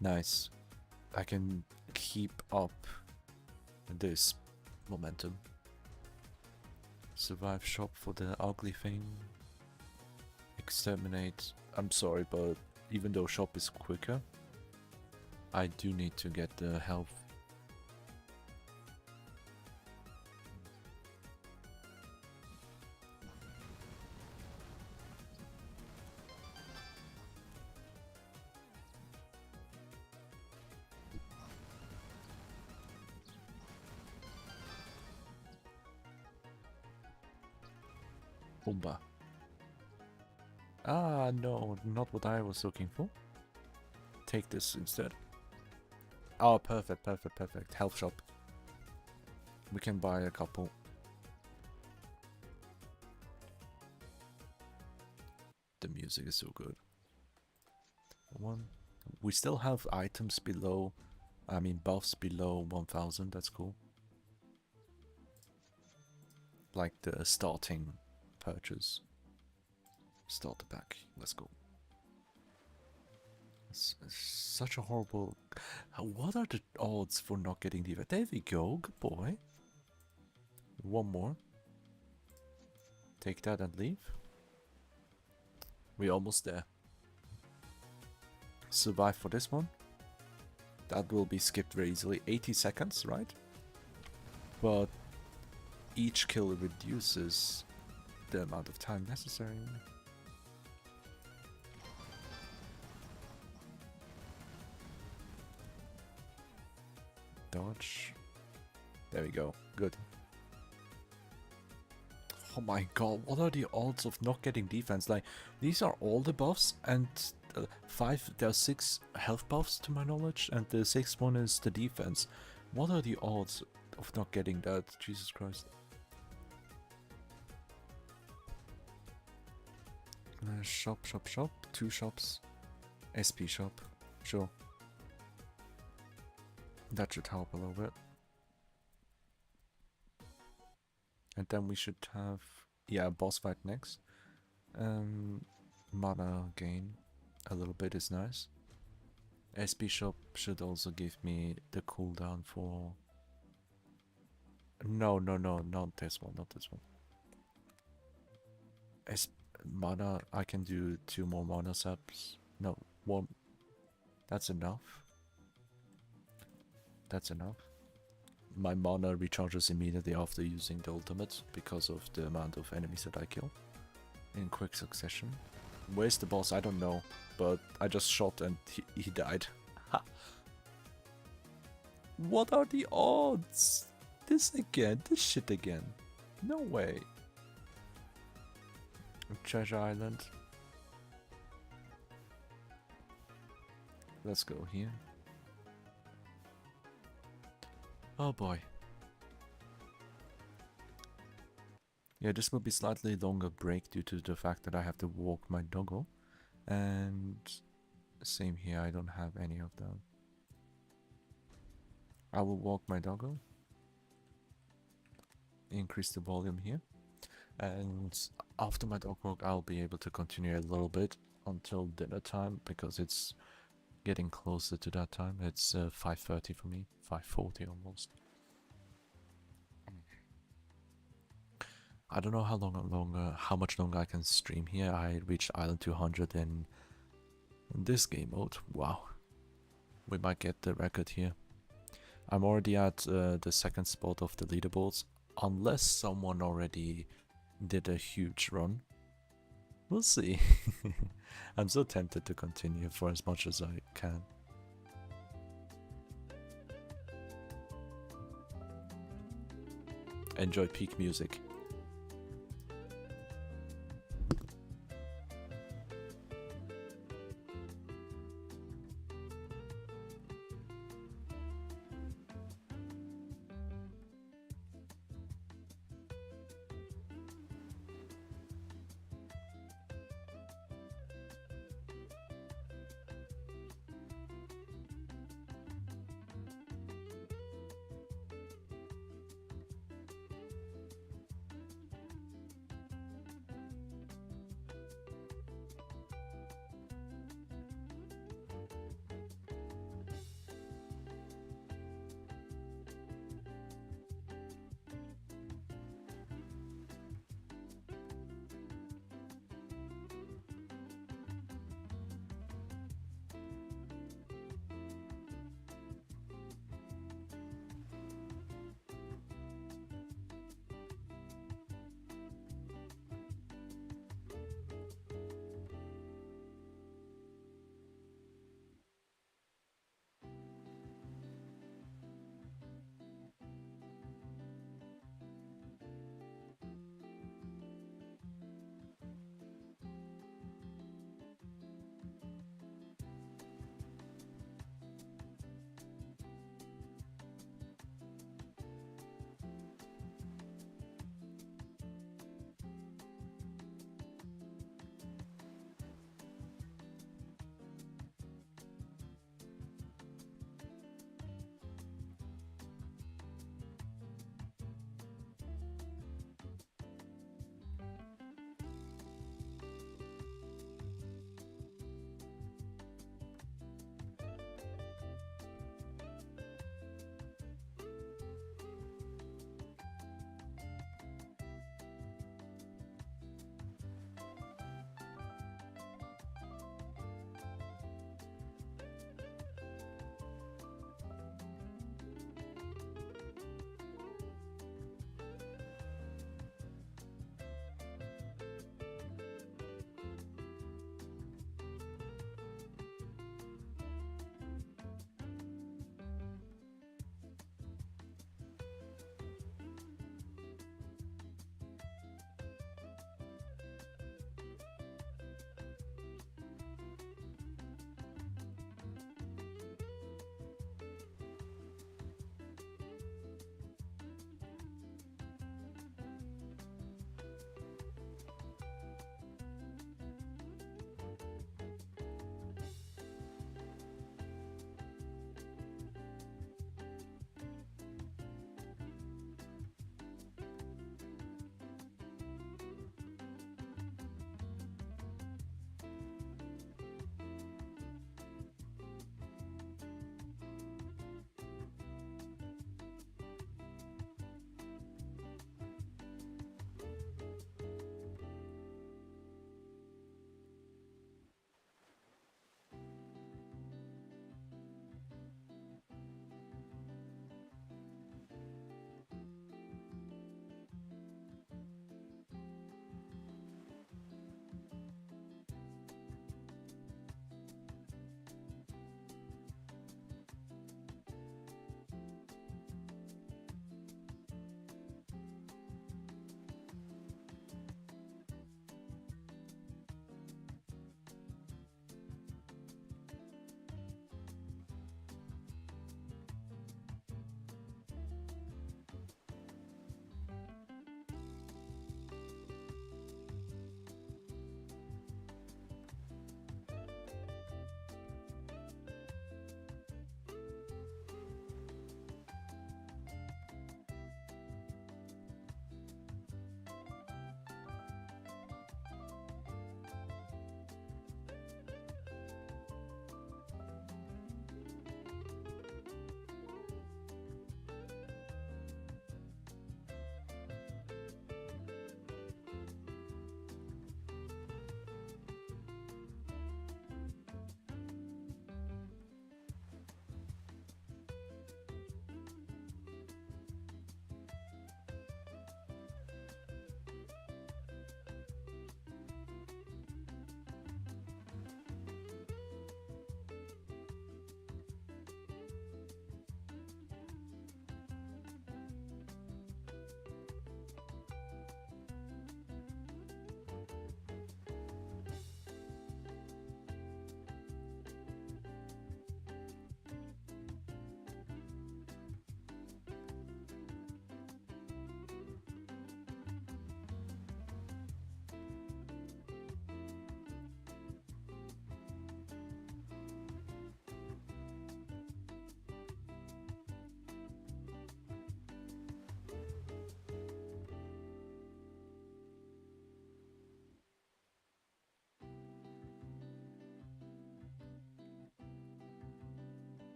Nice. I can keep up this momentum. Survive, shop for the ugly thing. Exterminate. I'm sorry, but even though shop is quicker, I do need to get the health. Boomba. Ah, no, not what I was looking for. Take this instead. Oh, perfect, perfect, perfect. Health shop. We can buy a couple. The music is so good. one. We still have items below, I mean buffs below 1000, that's cool. Like the starting purchase. Starter pack, let's go. It's such a horrible... What are the odds for not getting the... There we go, good boy. One more. Take that and leave. We're almost there. Survive for this one. That will be skipped very easily. 80 seconds, right? But each kill reduces the amount of time necessary. Dodge. There we go. Good. Oh my god, what are the odds of not getting defense? Like, these are all the buffs, and there are 6 health buffs to my knowledge, and the 6th one is the defense. What are the odds of not getting that? Jesus Christ. Shop. 2 shops. SP shop. Sure. That should help a little bit. And then we should have, yeah, boss fight next. Mana gain a little bit is nice. SP shop should also give me the cooldown for... No, not this one, Mana, I can do 2 more mana saps. No, 1. That's enough. That's enough. My mana recharges immediately after using the ultimate because of the amount of enemies that I kill in quick succession. Where's the boss? I don't know, but I just shot and he died. Ha. What are the odds? This shit again. No way. Treasure Island. Let's go here. Oh boy. Yeah, this will be slightly longer break due to the fact that I have to walk my doggo. And same here, I don't have any of them. I will walk my doggo. Increase the volume here. And after my dog walk, I'll be able to continue a little bit until dinner time because it's getting closer to that time. It's 5:30 for me, 5:40 almost. I don't know how much longer I can stream here. I reached Island 200 in this game mode. Wow, we might get the record here. I'm already at the 2nd spot of the leaderboards, unless someone already did a huge run. We'll see. I'm so tempted to continue for as much as I can. Enjoy peak music.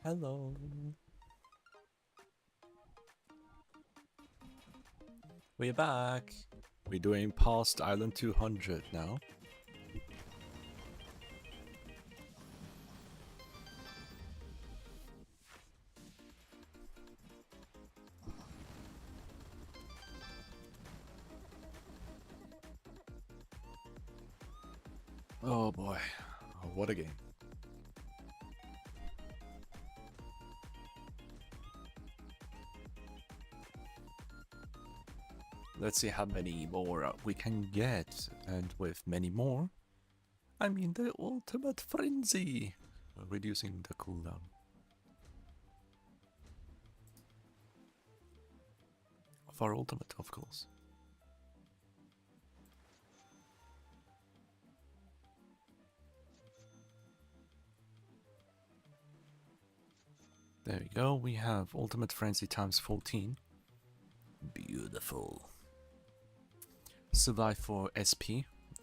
Hello. We're back. We're doing past Island 200 now. Oh boy, what a game. Let's see how many more we can get, and with many more, I mean the ultimate frenzy, reducing the cooldown. Of our ultimate, of course. There we go, we have ultimate frenzy times 14. Beautiful. Survive for SP.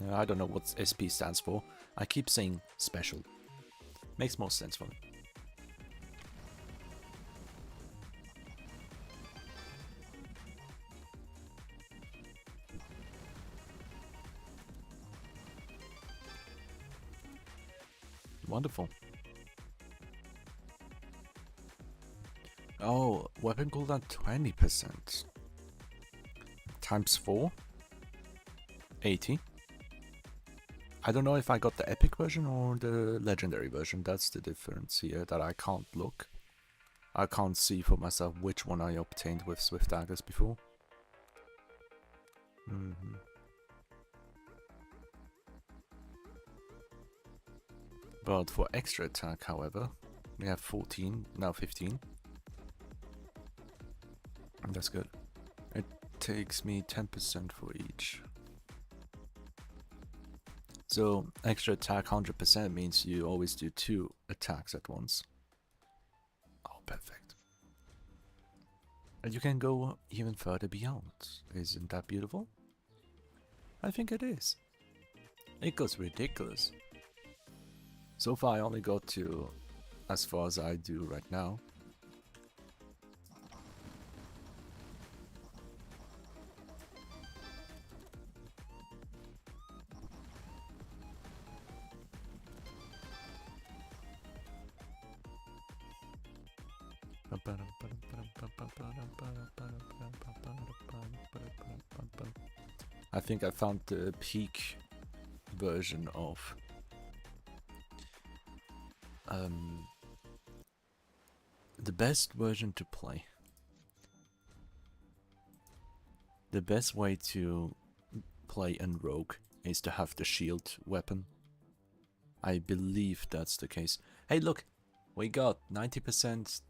I don't know what SP stands for. I keep saying special. Makes more sense for me. Wonderful. Oh, weapon cooldown 20%. Times 4. 80. I don't know if I got the epic version or the legendary version. That's the difference here that I can't look. I can't see for myself which one I obtained with Swift Daggers before. But for extra attack, however, we have 14, now 15. And that's good. It takes me 10% for each. So extra attack 100% means you always do 2 attacks at once. Oh, perfect. And you can go even further beyond. Isn't that beautiful? I think it is. It goes ridiculous. So far I only got to as far as I do right now. I think I found the peak version of the best version to play. The best way to play in Rogue is to have the shield weapon. I believe that's the case. Hey look, we got 90%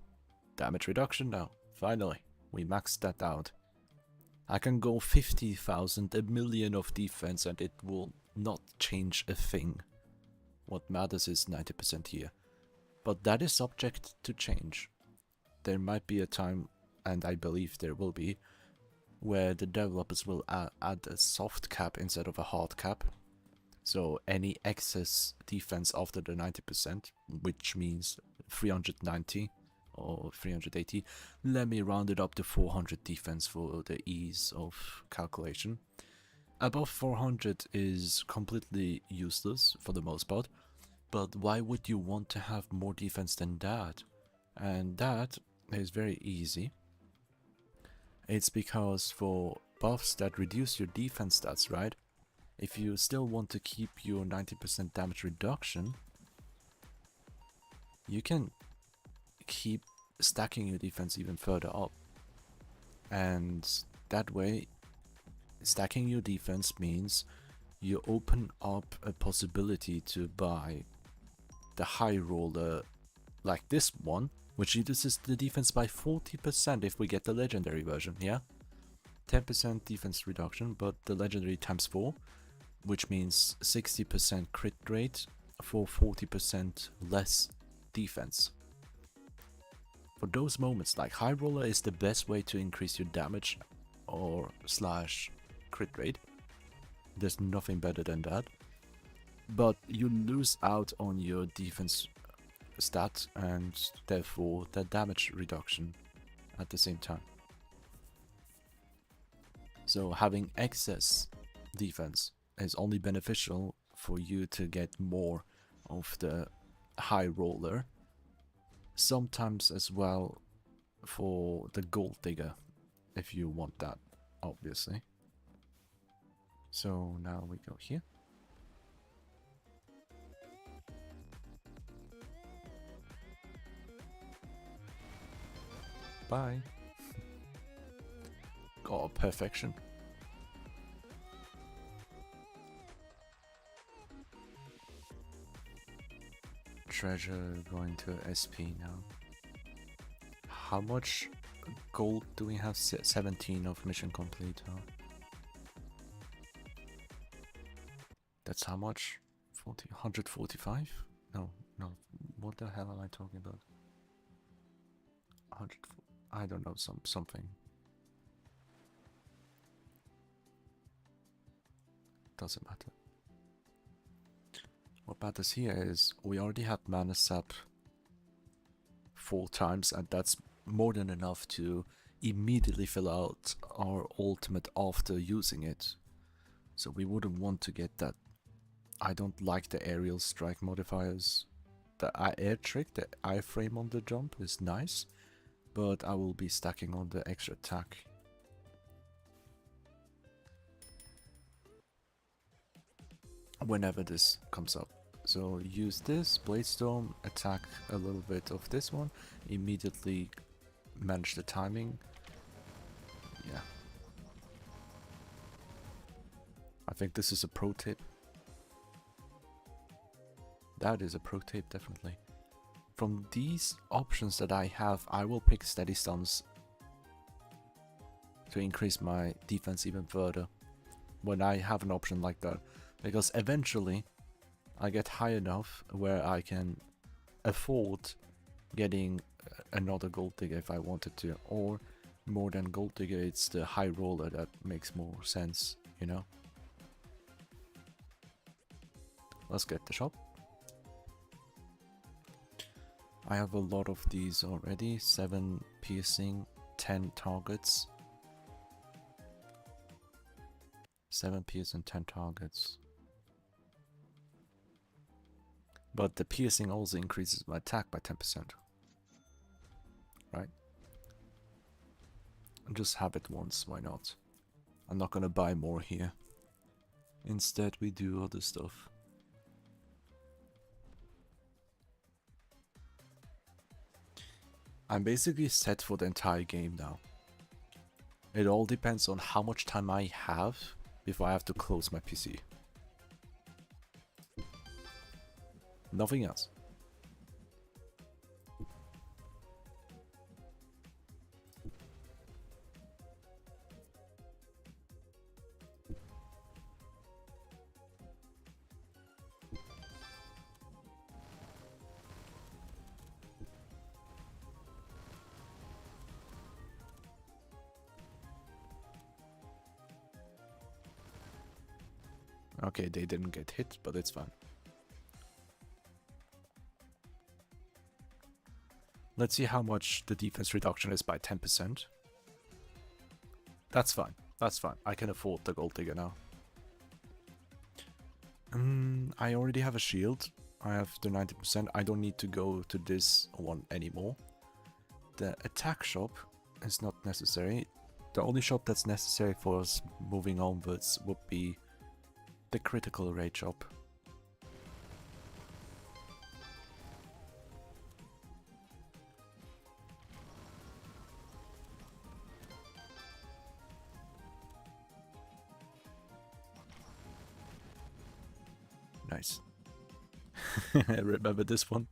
damage reduction now. Finally, we maxed that out. I can go 50,000, a million of defense and it will not change a thing. What matters is 90% here. But that is subject to change. There might be a time, and I believe there will be, where the developers will add a soft cap instead of a hard cap. So any excess defense after the 90%, which means 390 or 380, let me round it up to 400 defense for the ease of calculation. Above 400 is completely useless for the most part, but why would you want to have more defense than that? And that is very easy. It's because for buffs that reduce your defense stats, right? If you still want to keep your 90% damage reduction, you can keep stacking your defense even further up. And that way, stacking your defense means you open up a possibility to buy the high roller like this one, which reduces the defense by 40% if we get the legendary version, yeah? 10% defense reduction, but the legendary times 4, which means 60% crit rate for 40% less defense. For those moments, like high roller is the best way to increase your damage or slash crit rate. There's nothing better than that. But you lose out on your defense stat and therefore the damage reduction at the same time. So having excess defense is only beneficial for you to get more of the high roller, sometimes as well for the gold digger if you want that, obviously. So now we go here. Bye. Oh, perfection. Treasure going to SP now. How much gold do we have? 17 of mission complete, huh? That's how much? 145? No, what the hell am I talking about? 100, I don't know, something. Doesn't matter. What matters here is we already had mana sap 4 times, and that's more than enough to immediately fill out our ultimate after using it. So we wouldn't want to get that. I don't like the aerial strike modifiers. The air trick, the iframe on the jump is nice, but I will be stacking on the extra attack. Whenever this comes up. So use this, Bladestorm, attack a little bit of this one, immediately manage the timing. Yeah. I think this is a pro tip. That is a pro tip, definitely. From these options that I have, I will pick steady stuns to increase my defense even further when I have an option like that. Because eventually I get high enough where I can afford getting another gold digger if I wanted to, or more than gold digger, it's the high roller that makes more sense, you know. Let's get the shop. I have a lot of these already. 7 piercing, 10 targets. 7 piercing, 10 targets. But the piercing also increases my attack by 10%. Right? Just have it once, why not? I'm not gonna buy more here. Instead we do other stuff. I'm basically set for the entire game now. It all depends on how much time I have before I have to close my PC. Nothing else. Okay, they didn't get hit, but it's fine. Let's see how much the defense reduction is by 10%. That's fine. That's fine. I can afford the gold digger now. I already have a shield. I have the 90%. I don't need to go to this one anymore. The attack shop is not necessary. The only shop that's necessary for us moving onwards would be the critical rate shop. Nice. Remember this one?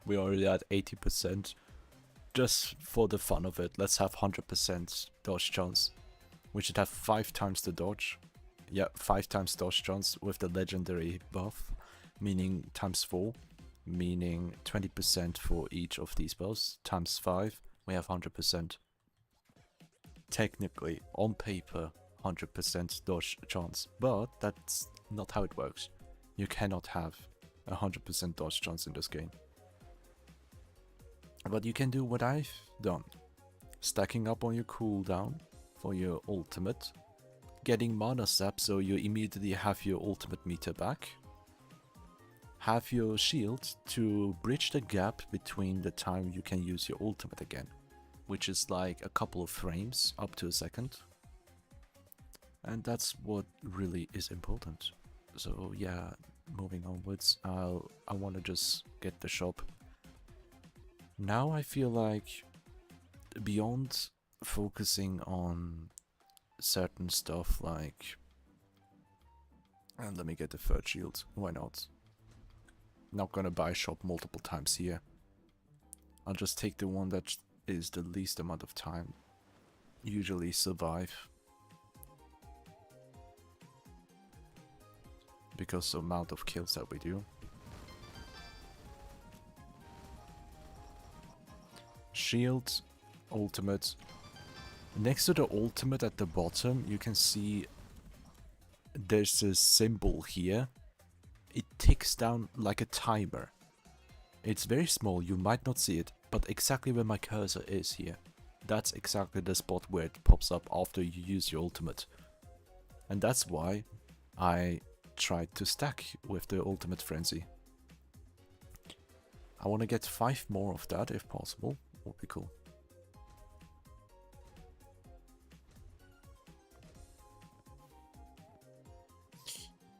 We already had 80%. Just for the fun of it, let's have 100% dodge chance. We should have 5 times the dodge. Yeah, 5 times dodge chance with the legendary buff, meaning times 4, meaning 20% for each of these buffs, times 5, we have 100%. Technically, on paper, 100% dodge chance, but that's not how it works. You cannot have 100% dodge chance in this game. But you can do what I've done. Stacking up on your cooldown for your ultimate. Getting mana sap so you immediately have your ultimate meter back. Have your shield to bridge the gap between the time you can use your ultimate again, which is like a couple of frames up to a second. And that's what really is important. So yeah, moving onwards, I want to just get the shop. Now I feel like beyond focusing on certain stuff like, and let me get the third shield, why not? Not gonna buy shop multiple times here. I'll just take the one that is the least amount of time. Usually survive. Because the amount of kills that we do. Shield, ultimate. Next to the ultimate at the bottom, you can see there's a symbol here. It ticks down like a timer. It's very small, you might not see it, but exactly where my cursor is here. That's exactly the spot where it pops up after you use your ultimate. And that's why I tried to stack with the ultimate frenzy. I want to get 5 more of that if possible, would be cool.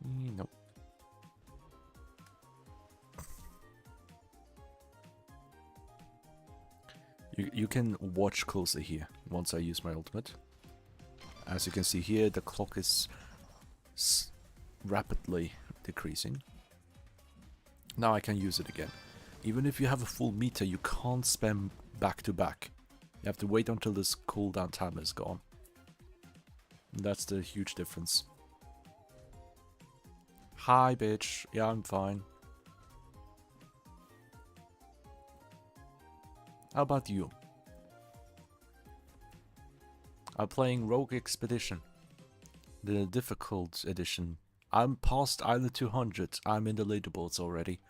Nope. You can watch closer here once I use my ultimate. As you can see here, the clock is rapidly decreasing. Now I can use it again. Even if you have a full meter, you can't spam back to back. You have to wait until this cooldown timer is gone. That's the huge difference. Hi, bitch. Yeah, I'm fine. How about you? I'm playing Rogue Expedition, the difficult edition. I'm past Island 200. I'm in the leaderboards already.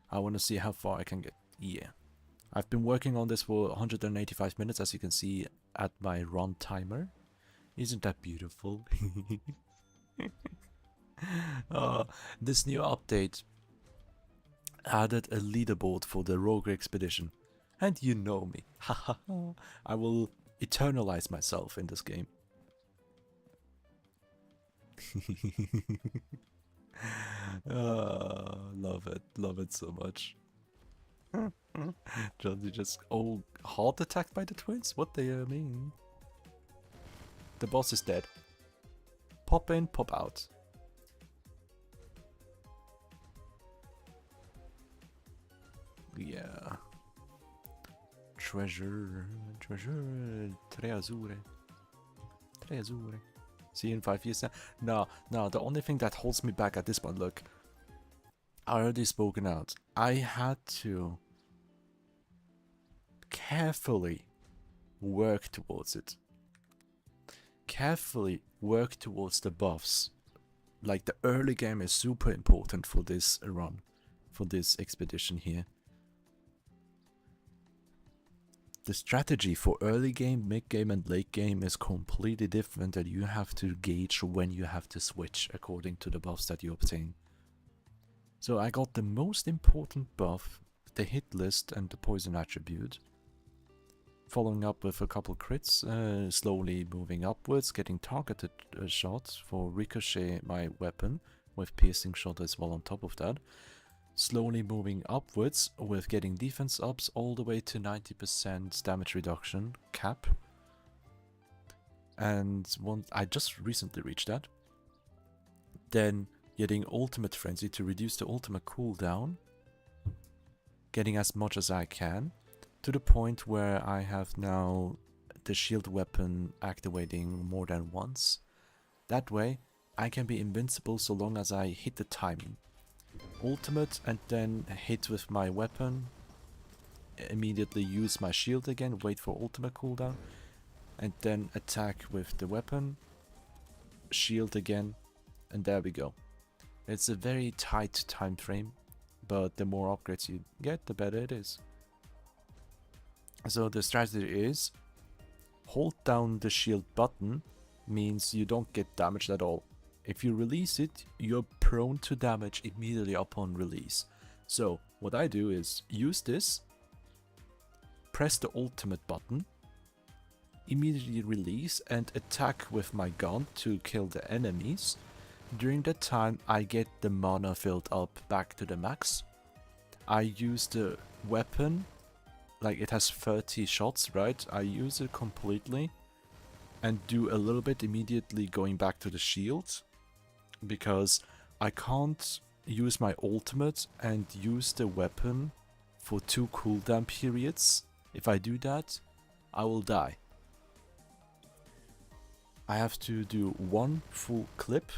I want to see how far I can get. Yeah. I've been working on this for 185 minutes, as you can see at my run timer. Isn't that beautiful? This new update added a leaderboard for the Rogue Expedition. And you know me. I will eternalize myself in this game. Love it so much. Jonesy just heart attacked by the twins? What do you mean? The boss is dead. Pop in, pop out. Yeah. Treasure, tre azzurre. See you in 5 years now. No, the only thing that holds me back at this point, look. I already spoken out. I had to carefully work towards it. Carefully work towards the buffs. Like, the early game is super important for this run. For this expedition here. The strategy for early game, mid game and late game is completely different, and you have to gauge when you have to switch according to the buffs that you obtain. So I got the most important buff, the hit list and the poison attribute. Following up with a couple crits, slowly moving upwards, getting targeted shots for ricochet my weapon, with piercing shot as well on top of that. Slowly moving upwards with getting defense ups all the way to 90% damage reduction cap. And I just recently reached that. Then getting ultimate frenzy to reduce the ultimate cooldown. Getting as much as I can. To the point where I have now the shield weapon activating more than once. That way I can be invincible so long as I hit the timing. Ultimate and then hit with my weapon, immediately use my shield again, wait for ultimate cooldown, and then attack with the weapon, shield again, and there we go. It's a very tight time frame, but the more upgrades you get, the better it is. So the strategy is hold down the shield button, means you don't get damaged at all. If you release it, you're prone to damage immediately upon release. So what I do is use this, press the ultimate button, immediately release and attack with my gun to kill the enemies. During that time I get the mana filled up back to the max. I use the weapon, like it has 30 shots, right? I use it completely and do a little bit immediately going back to the shield, because I can't use my ultimate and use the weapon for 2 cooldown periods. If I do that, I will die. I have to do 1 full clip,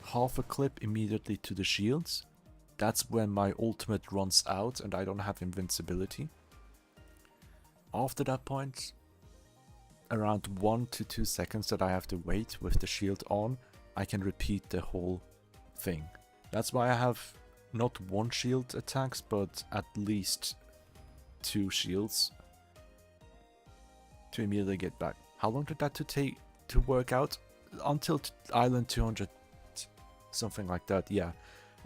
half a clip immediately to the shields. That's when my ultimate runs out and I don't have invincibility. After that point, around 1 to 2 seconds that I have to wait with the shield on, I can repeat the whole thing. That's why I have not 1 shield attacks, but at least 2 shields to immediately get back. How long did that take to work out? Until Island 200, something like that. Yeah,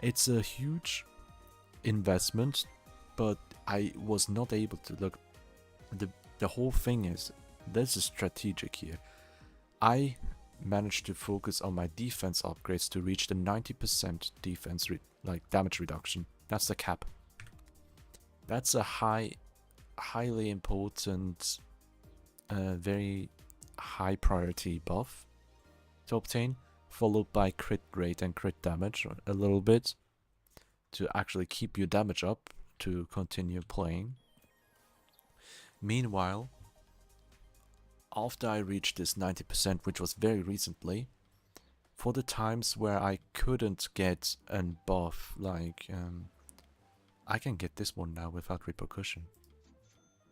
it's a huge investment, but I was not able to look. The whole thing is, there's a strategic here. I managed to focus on my defense upgrades to reach the 90% defense damage reduction. That's the cap. That's a highly important, very high priority buff to obtain, followed by crit rate and crit damage a little bit to actually keep your damage up to continue playing. Meanwhile, after I reached this 90%, which was very recently, for the times where I couldn't get a buff, like, I can get this one now without repercussion.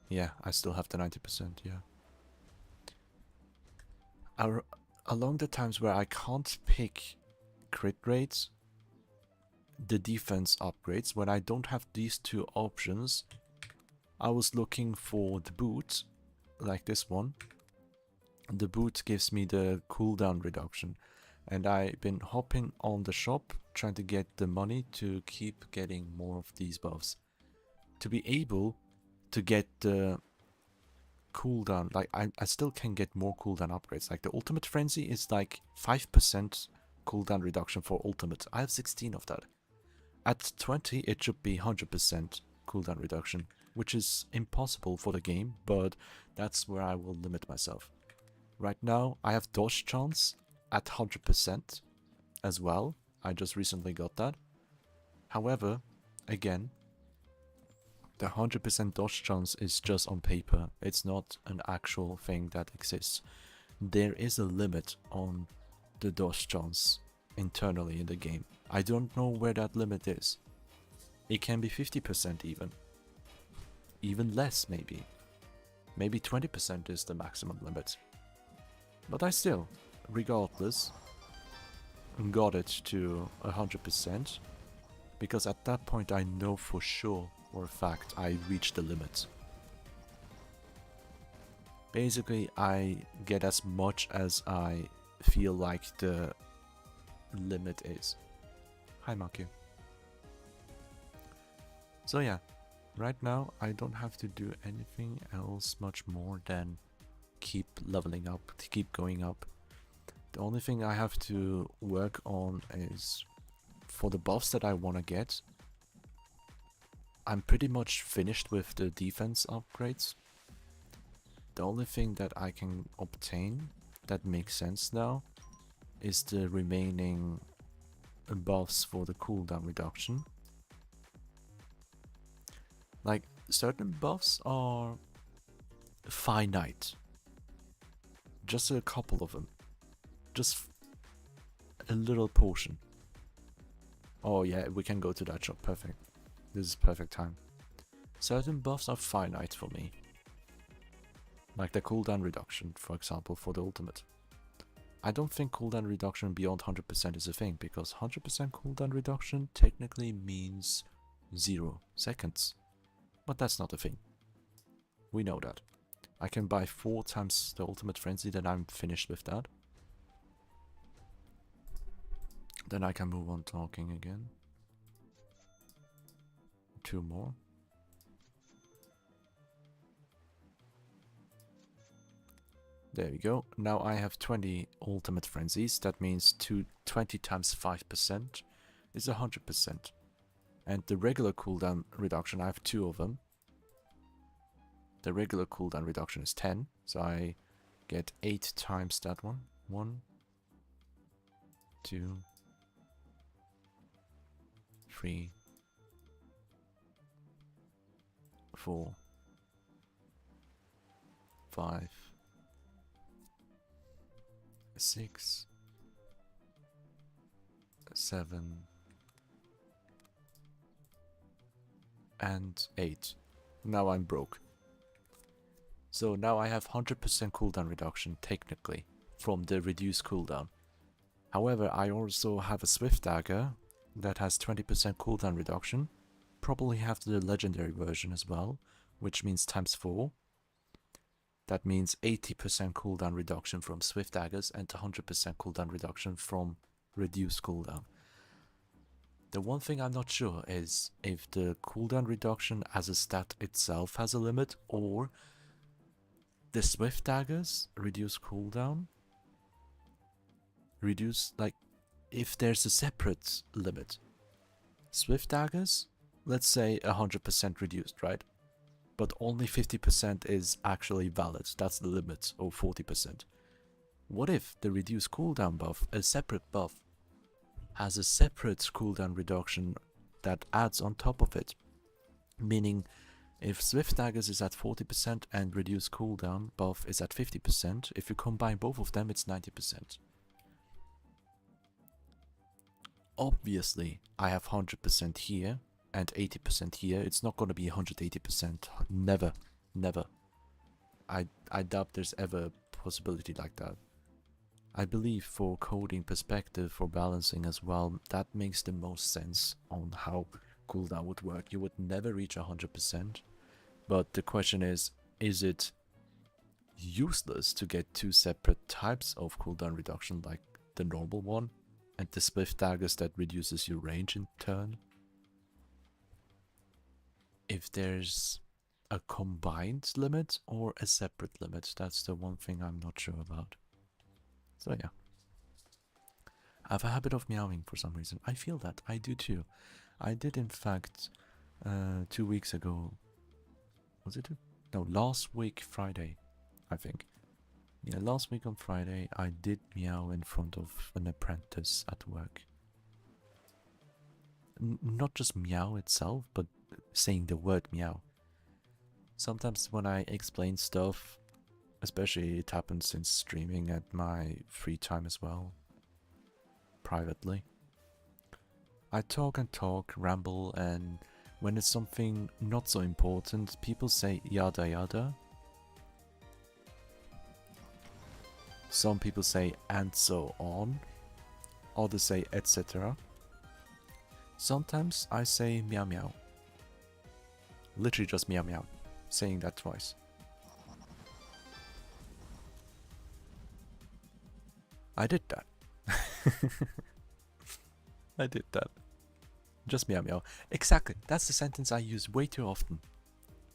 Yeah, I still have the 90%, yeah. Along the times where I can't pick crit rates, the defense upgrades, when I don't have these 2 options, I was looking for the boot, like this one. The boot gives me the cooldown reduction, and I've been hopping on the shop trying to get the money to keep getting more of these buffs, to be able to get the cooldown. Like I still can get more cooldown upgrades. Like the ultimate frenzy is like 5% cooldown reduction for ultimate. I have 16 of that. At 20 it should be 100% cooldown reduction, which is impossible for the game, but that's where I will limit myself. Right now I have dodge chance at 100% as well. I just recently got that. However, again, the 100% dodge chance is just on paper. It's not an actual thing that exists. There is a limit on the dodge chance internally in the game. I don't know where that limit is. It can be 50% even. Even less maybe. Maybe 20% is the maximum limit. But I still, regardless, got it to 100%. Because at that point I know for sure, or a fact, I reached the limit. Basically, I get as much as I feel like the limit is. Hi, Maki. So yeah, right now I don't have to do anything else much more than keep leveling up, to keep going up. The only thing I have to work on is for the buffs that I want to get. I'm pretty much finished with the defense upgrades. The only thing that I can obtain that makes sense now is the remaining buffs for the cooldown reduction. Like, certain buffs are finite. Just a couple of them. Just a little portion. Oh yeah, we can go to that shop, perfect. This is perfect time. Certain buffs are finite for me. Like the cooldown reduction, for example, for the ultimate. I don't think cooldown reduction beyond 100% is a thing, because 100% cooldown reduction technically means 0 seconds. But that's not a thing. We know that. I can buy 4 times the ultimate frenzy, then I'm finished with that. Then I can move on talking again. 2 more. There we go. Now I have 20 ultimate frenzies. That means 20 times 5% is 100%. And the regular cooldown reduction, I have 2 of them. The regular cooldown reduction is 10, so I get 8 times that one. 1, 2, 3, 4, 5, 6, 7, and 8. Now I'm broke. So now I have 100% cooldown reduction, technically, from the reduced cooldown. However, I also have a Swift Dagger that has 20% cooldown reduction. Probably have the legendary version as well, which means times 4. That means 80% cooldown reduction from Swift Daggers and 100% cooldown reduction from reduced cooldown. The one thing I'm not sure is if the cooldown reduction as a stat itself has a limit, or the Swift Daggers reduce cooldown. Like, if there's a separate limit. Swift Daggers, let's say 100% reduced, right? But only 50% is actually valid. That's the limit, or 40%. What if the reduced cooldown buff, a separate buff, has a separate cooldown reduction that adds on top of it? Meaning, if Swift Daggers is at 40% and reduced cooldown buff is at 50%, if you combine both of them, it's 90%. Obviously, I have 100% here and 80% here. It's not going to be 180%. Never. Never. I doubt there's ever a possibility like that. I believe for coding perspective, for balancing as well, that makes the most sense on how cooldown would work. You would never reach 100%. But the question is it useless to get 2 separate types of cooldown reduction, like the normal one and the Swift Daggers that reduces your range in turn? If there's a combined limit or a separate limit, that's the one thing I'm not sure about. So yeah. I have a habit of meowing for some reason. I feel that. I do too. I did in fact 2 weeks ago. Was it? No, last week Friday, I think. Yeah, last week on Friday I did meow in front of an apprentice at work. Not just meow itself, but saying the word meow. Sometimes when I explain stuff, especially it happens in streaming at my free time as well, privately, I talk and talk, ramble, and when it's something not so important, people say yada yada. Some people say and so on, others say etc. Sometimes I say meow meow. Literally just meow meow, saying that twice. I did that. I did that. Just meow meow. Exactly, that's the sentence I use way too often.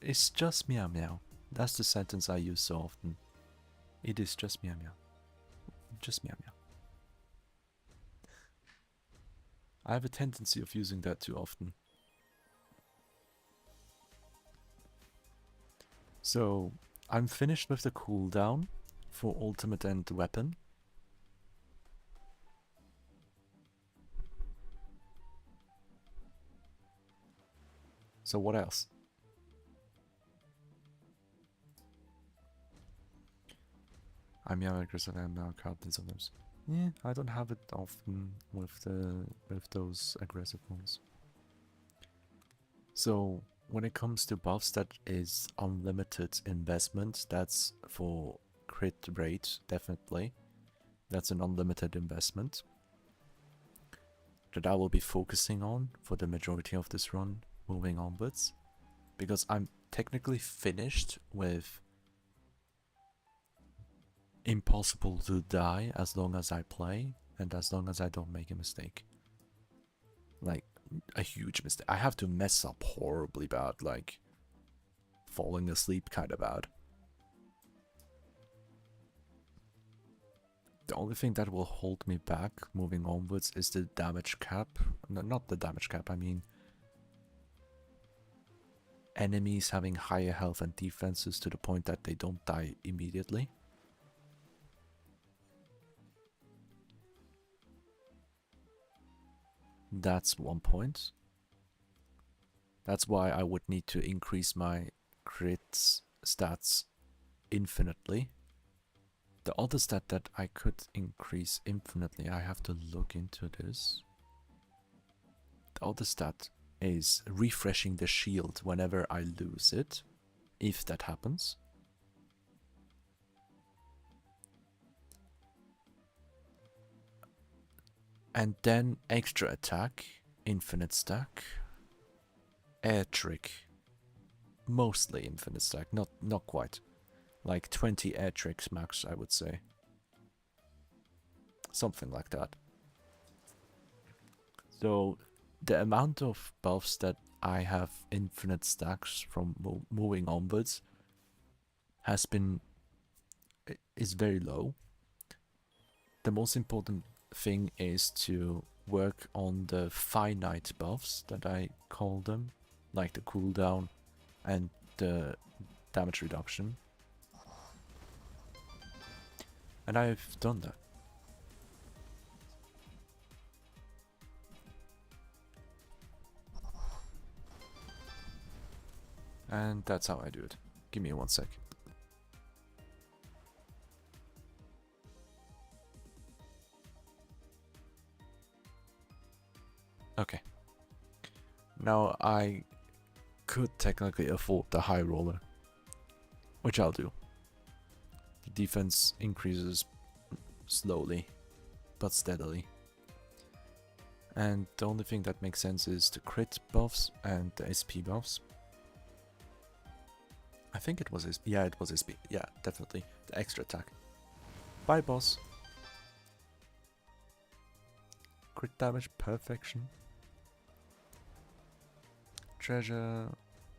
It's just meow meow. That's the sentence I use so often. It is just meow meow. Just meow meow. I have a tendency of using that too often. So, I'm finished with the cooldown for ultimate and weapon. So what else? I'm meow aggressive and now captain sometimes. Yeah, I don't have it often with those aggressive ones. So when it comes to buffs that is unlimited investment, that's for crit rate, definitely. That's an unlimited investment that I will be focusing on for the majority of this run moving onwards. Because I'm technically finished with impossible to die as long as I play and as long as I don't make a mistake. Like, a huge mistake. I have to mess up horribly bad, like falling asleep kind of bad. The only thing that will hold me back moving onwards is the damage cap. No, not the damage cap, I mean enemies having higher health and defenses to the point that they don't die immediately. That's one point. That's why I would need to increase my crit stats infinitely. The other stat that I could increase infinitely, I have to look into this. The other stat is refreshing the shield whenever I lose it, if that happens. And then extra attack, infinite stack, air trick, mostly infinite stack, not quite. Like 20 air tricks max, I would say. Something like that. So the amount of buffs that I have infinite stacks from moving onwards is very low. The most important thing is to work on the finite buffs that I call them, like the cooldown and the damage reduction. And I've done that. And that's how I do it. Give me 1 sec. Okay. Now I could technically afford the high roller, which I'll do. The defense increases slowly, but steadily. And the only thing that makes sense is the crit buffs and the SP buffs. I think it was SP. Yeah, it was SP. Yeah, definitely. The extra attack. Bye, boss. Crit damage, perfection. Treasure,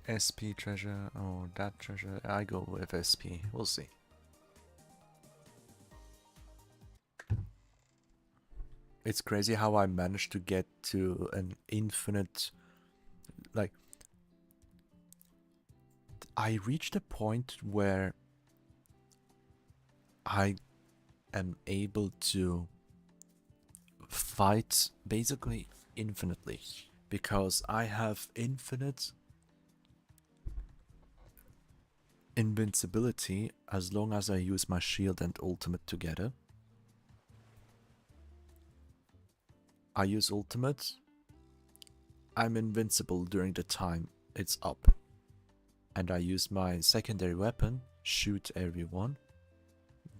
SP treasure. Oh, that treasure. I go with SP. We'll see. It's crazy how I managed to get to an infinite, like, I reached a point where I am able to fight basically infinitely because I have infinite invincibility as long as I use my shield and ultimate together. I use ultimate, I'm invincible during the time it's up. And I use my secondary weapon, shoot everyone,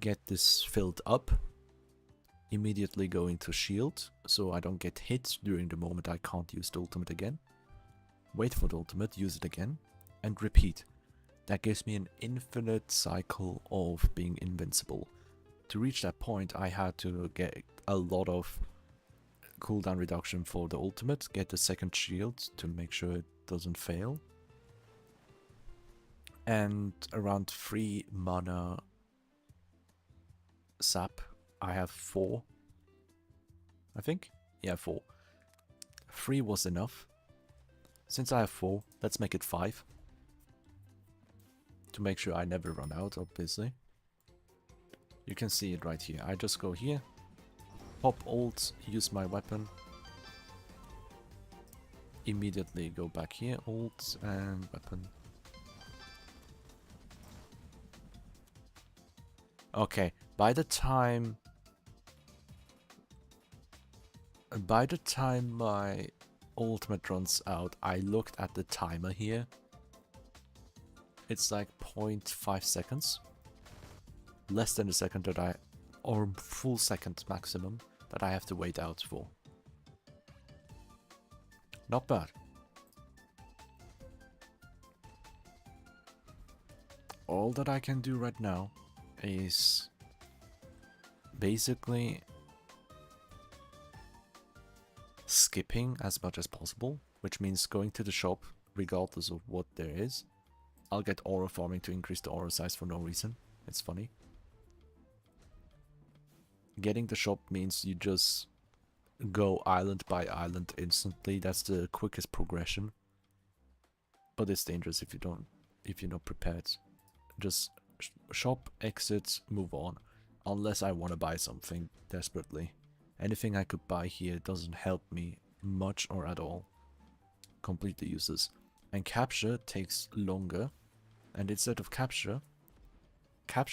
get this filled up, immediately go into shield so I don't get hit during the moment I can't use the ultimate again. Wait for the ultimate, use it again, and repeat. That gives me an infinite cycle of being invincible. To reach that point, I had to get a lot of cooldown reduction for the ultimate, get the second shield to make sure it doesn't fail, and around 3 mana sap. I have 4, I think? Yeah, 4. 3 was enough. Since I have 4, let's make it 5. To make sure I never run out, obviously. You can see it right here. I just go here, pop ult, use my weapon, immediately go back here, ult and weapon. Okay, by the time my ultimate runs out, I looked at the timer here. It's like 0.5 seconds. Less than a second that or full second maximum that I have to wait out for. Not bad. all that I can do right now is basically skipping as much as possible, which means going to the shop regardless of what there is. I'll get aura farming to increase the aura size for no reason. It's funny. Getting the shop means you just go island by island instantly. That's the quickest progression. But it's dangerous if you're not prepared. Just shop, exit, move on. Unless I want to buy something desperately. Anything I could buy here doesn't help me much or at all. Completely useless. And capture takes longer. And instead of capture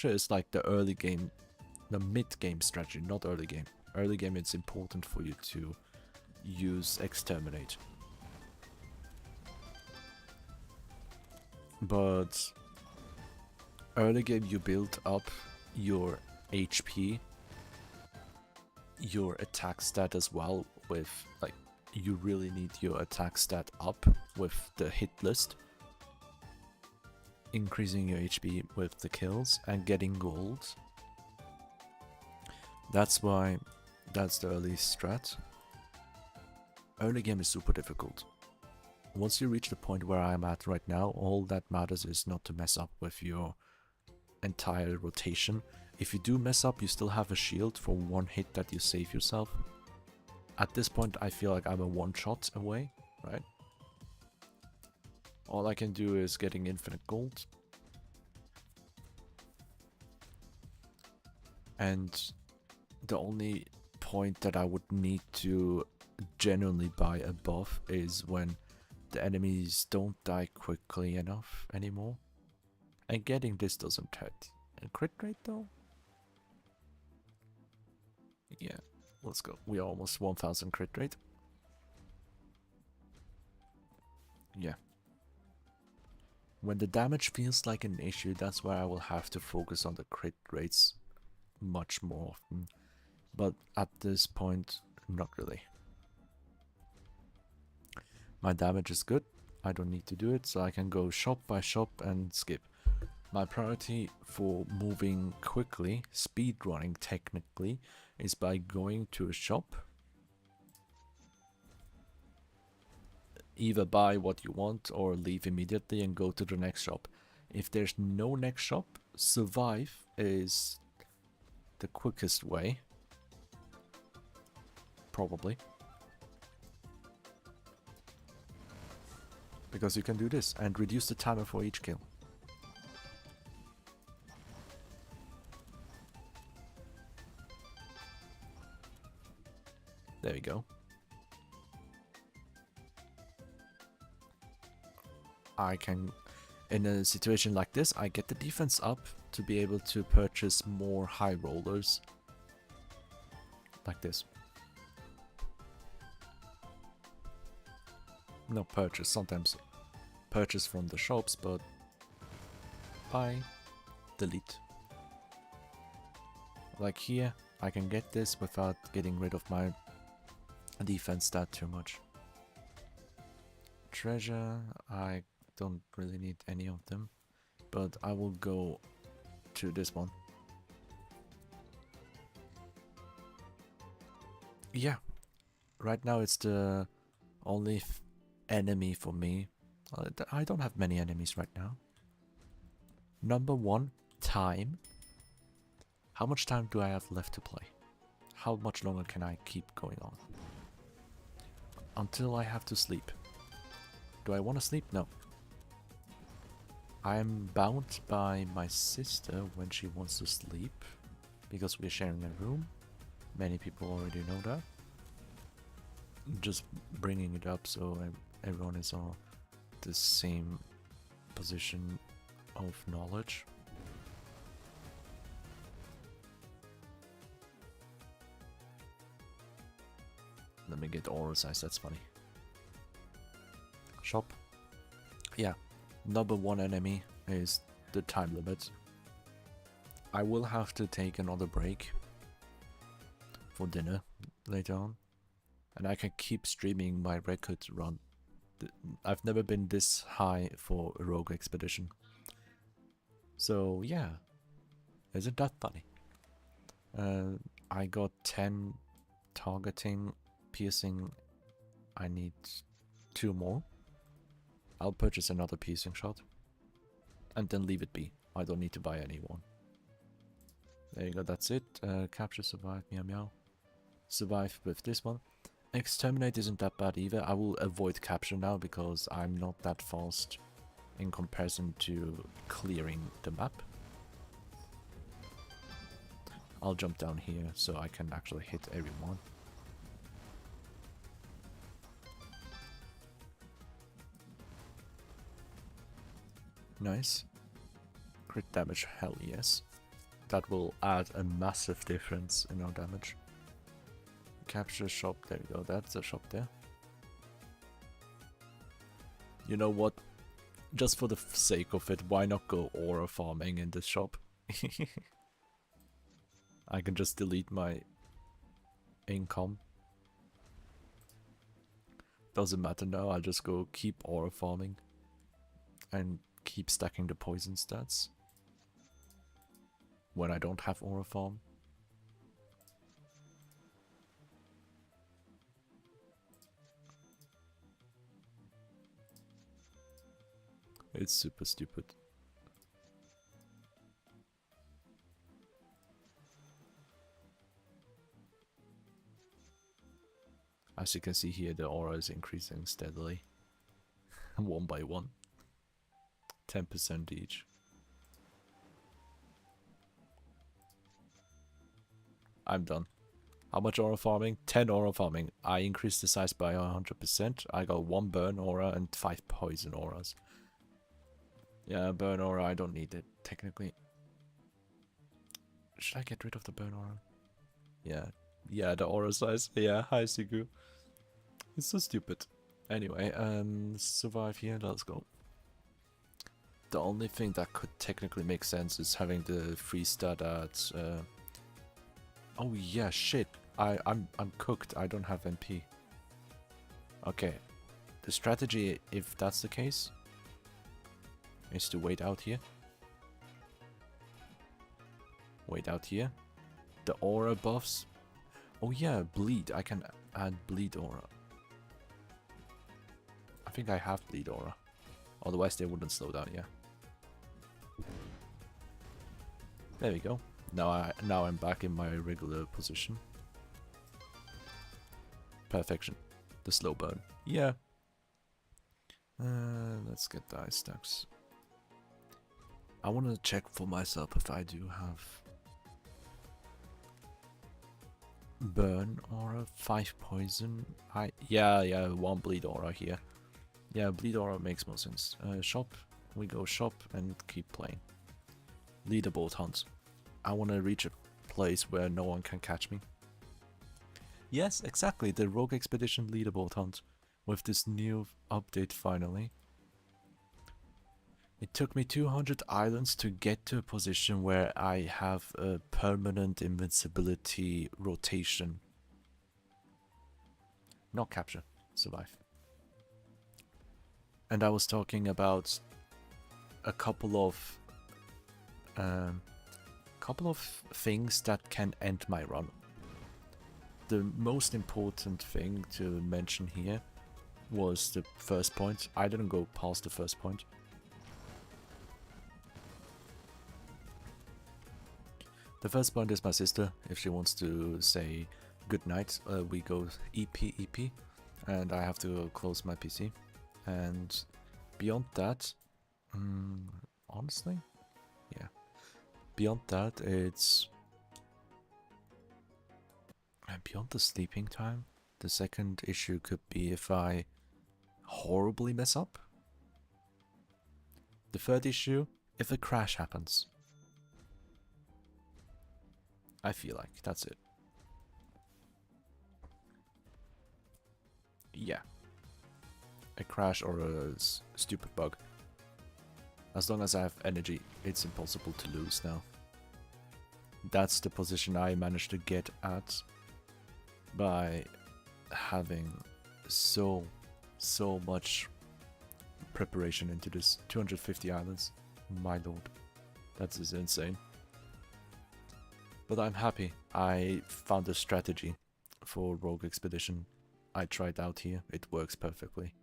is like the early game, the mid-game strategy, not early game. Early game, it's important for you to use exterminate. But early game, you build up your HP, your attack stat as well, with like, you really need your attack stat up with the hit list, increasing your HP with the kills and getting gold. That's why that's the early strat. Early game is super difficult. Once you reach the point where I'm at right now, all that matters is not to mess up with your entire rotation. If you do mess up, you still have a shield for one hit that you save yourself. At this point, I feel like I'm a one-shot away, right? All I can do is getting infinite gold. And the only point that I would need to genuinely buy a buff is when the enemies don't die quickly enough anymore. And getting this doesn't hurt. And crit rate though? Yeah, let's go. We are almost 1000 crit rate. Yeah. When the damage feels like an issue, that's where I will have to focus on the crit rates much more often. But at this point, not really. My damage is good. I don't need to do it, so I can go shop by shop and skip. My priority for moving quickly, speed running technically, is by going to a shop. Either buy what you want or leave immediately and go to the next shop. If there's no next shop, survive is the quickest way. Probably. Because you can do this and reduce the timer for each kill. There we go. I can, in a situation like this, I get the defense up to be able to purchase more high rollers. Like this. No purchase, sometimes purchase from the shops, but buy, delete. Like here, I can get this without getting rid of my defense stat too much. Treasure, I don't really need any of them, but I will go to this one. Yeah, right now it's the only enemy for me. I don't have many enemies right now. Number one, time. How much time do I have left to play? How much longer can I keep going on? Until I have to sleep. Do I want to sleep? No. I'm bound by my sister when she wants to sleep, because we're sharing a room. Many people already know that. Just bringing it up so everyone is on the same position of knowledge. Let me get aura size, that's funny. Shop. Yeah, number one enemy is the time limit. I will have to take another break for dinner later on. And I can keep streaming my record run. I've never been this high for a rogue expedition. So yeah, isn't that funny? I got 10 targeting, piercing. I need 2 more. I'll purchase another piercing shot. And then leave it be. I don't need to buy any one. There you go, that's it. Capture, survive, meow meow. Survive with this one. Exterminate isn't that bad either. I will avoid capture now because I'm not that fast in comparison to clearing the map. I'll jump down here so I can actually hit everyone. Nice. Crit damage, hell yes. That will add a massive difference in our damage. Capture shop, there we go, that's a shop there. You know what? Just for the sake of it, why not go aura farming in this shop? I can just delete my income. Doesn't matter now, I'll just go keep aura farming. And keep stacking the poison stats. When I don't have aura farm. It's super stupid. As you can see here, the aura is increasing steadily. One by one. 10% each. I'm done. How much aura farming? 10 aura farming. I increased the size by 100%. I got 1 burn aura and 5 poison auras. Yeah, burn aura, I don't need it, technically. Should I get rid of the burn aura? Yeah. Yeah, the aura size. Yeah, hi Sigu. It's so stupid. Anyway, survive here, let's go. The only thing that could technically make sense is having the free stat at... Oh yeah, shit. I'm cooked, I don't have MP. Okay. The strategy, if that's the case, is to wait out here. Wait out here. The aura buffs. Oh yeah, bleed. I can add bleed aura. I think I have bleed aura. Otherwise they wouldn't slow down, yeah. There we go. Now I'm back in my regular position. Perfection. The slow burn. Yeah. Let's get the ice stacks. I want to check for myself if I do have burn aura, 5 poison. Yeah, 1 bleed aura here. Yeah, bleed aura makes more sense. Shop, we go shop and keep playing. Leaderboard hunt. I want to reach a place where no one can catch me. Yes, exactly, the Rogue Expedition leaderboard hunt with this new update finally. It took me 200 islands to get to a position where I have a permanent invincibility rotation. Not capture, survive. And I was talking about a couple of things that can end my run. The most important thing to mention here was the first point. I didn't go past the first point. The first point is my sister. If she wants to say good night, we go EP, and I have to close my PC. And beyond that, honestly, yeah. Beyond that, it's beyond the sleeping time. The second issue could be if I horribly mess up. The third issue, if a crash happens. I feel like that's it. Yeah. A crash or a stupid bug. As long as I have energy, it's impossible to lose now. That's the position I managed to get at by having so much preparation into this. 250 islands, my lord. That is insane. But I'm happy. I found a strategy for Rogue Expedition. I tried out here. It works perfectly.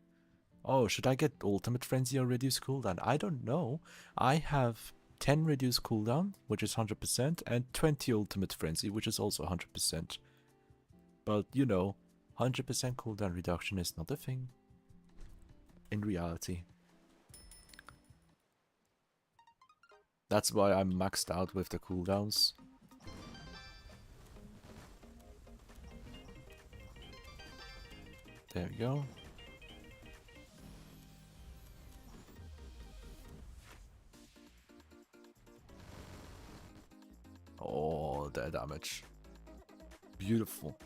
Oh, should I get Ultimate Frenzy or Reduce Cooldown? I don't know. I have 10 Reduce Cooldown, which is 100%, and 20 Ultimate Frenzy, which is also 100%. But, you know, 100% cooldown reduction is not a thing in reality. That's why I'm maxed out with the cooldowns. There we go. Oh, the damage. Beautiful.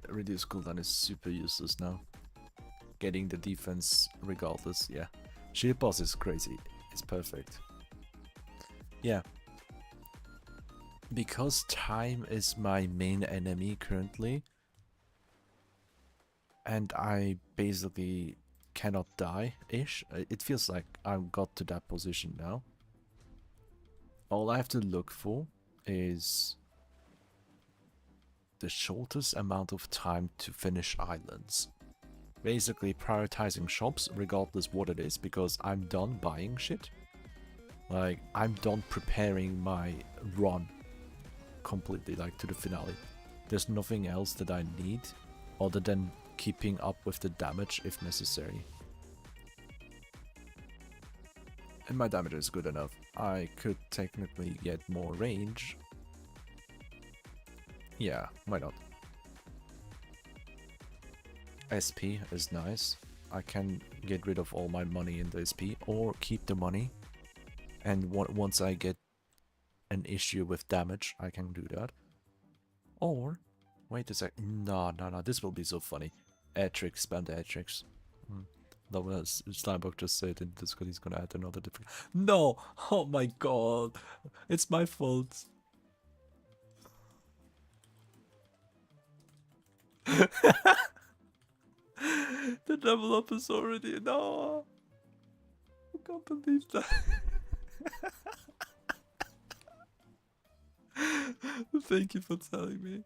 Reduce cooldown is super useless now. Getting the defense regardless, yeah. Shield boss is crazy. It's perfect. Yeah. Because time is my main enemy currently, and I basically cannot die-ish, it feels like I've got to that position now. All I have to look for is the shortest amount of time to finish islands. Basically prioritizing shops regardless what it is, because I'm done buying shit. Like, I'm done preparing my run completely, like, to the finale. There's nothing else that I need other than keeping up with the damage if necessary. And my damage is good enough. I could technically get more range. Yeah, why not? SP is nice. I can get rid of all my money in the SP or keep the money. And once I get an issue with damage, I can do that. Or, wait a sec. No, this will be so funny. Air tricks, spam the air tricks. That was Steinbach just said in Discord he's gonna add another different. No! Oh my god! It's my fault. The level up is already. No! I can't believe that. Thank you for telling me.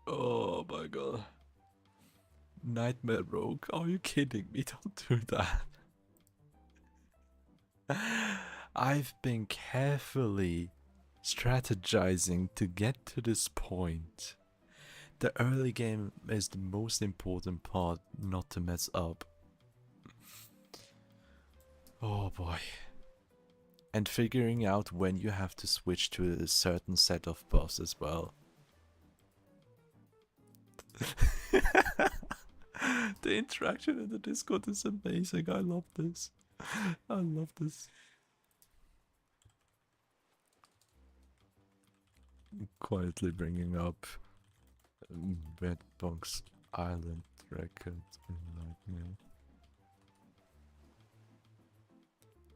Oh my god. Nightmare Rogue? Are you kidding me? Don't do that. I've been carefully strategizing to get to this point. The early game is the most important part not to mess up. Oh boy. And figuring out when you have to switch to a certain set of buffs as well. The interaction in the Discord is amazing. I love this. I love this. Quietly bringing up Redbox Island record in Nightmare.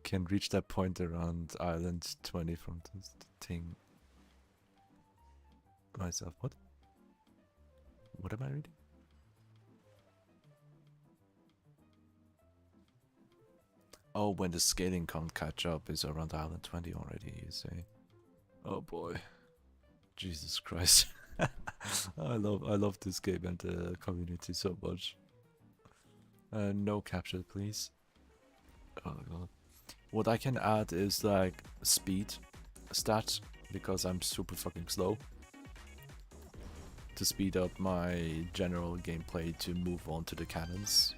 Can reach that point around Island 20 from this thing. Myself, what? What am I reading? Oh, when the scaling can't catch up is around Island 20 already, you say? Oh boy. Jesus Christ. I love this game and the community so much. No capture, please. Oh god. What I can add is like speed stat, because I'm super fucking slow. To speed up my general gameplay to move on to the cannons.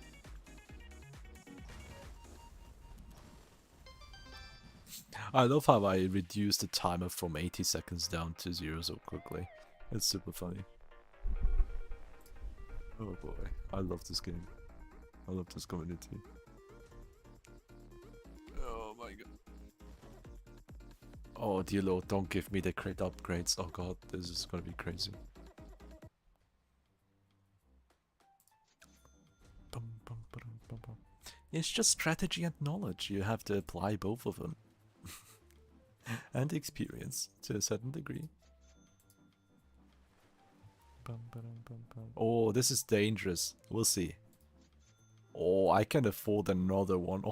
I love how I reduced the timer from 80 seconds down to 0 so quickly. It's super funny. Oh boy, I love this game. I love this community. Oh my god. Oh dear lord, don't give me the crit upgrades. Oh god, this is gonna be crazy. It's just strategy and knowledge. You have to apply both of them. And experience to a certain degree. Oh, this is dangerous. We'll see. Oh, I can afford another one.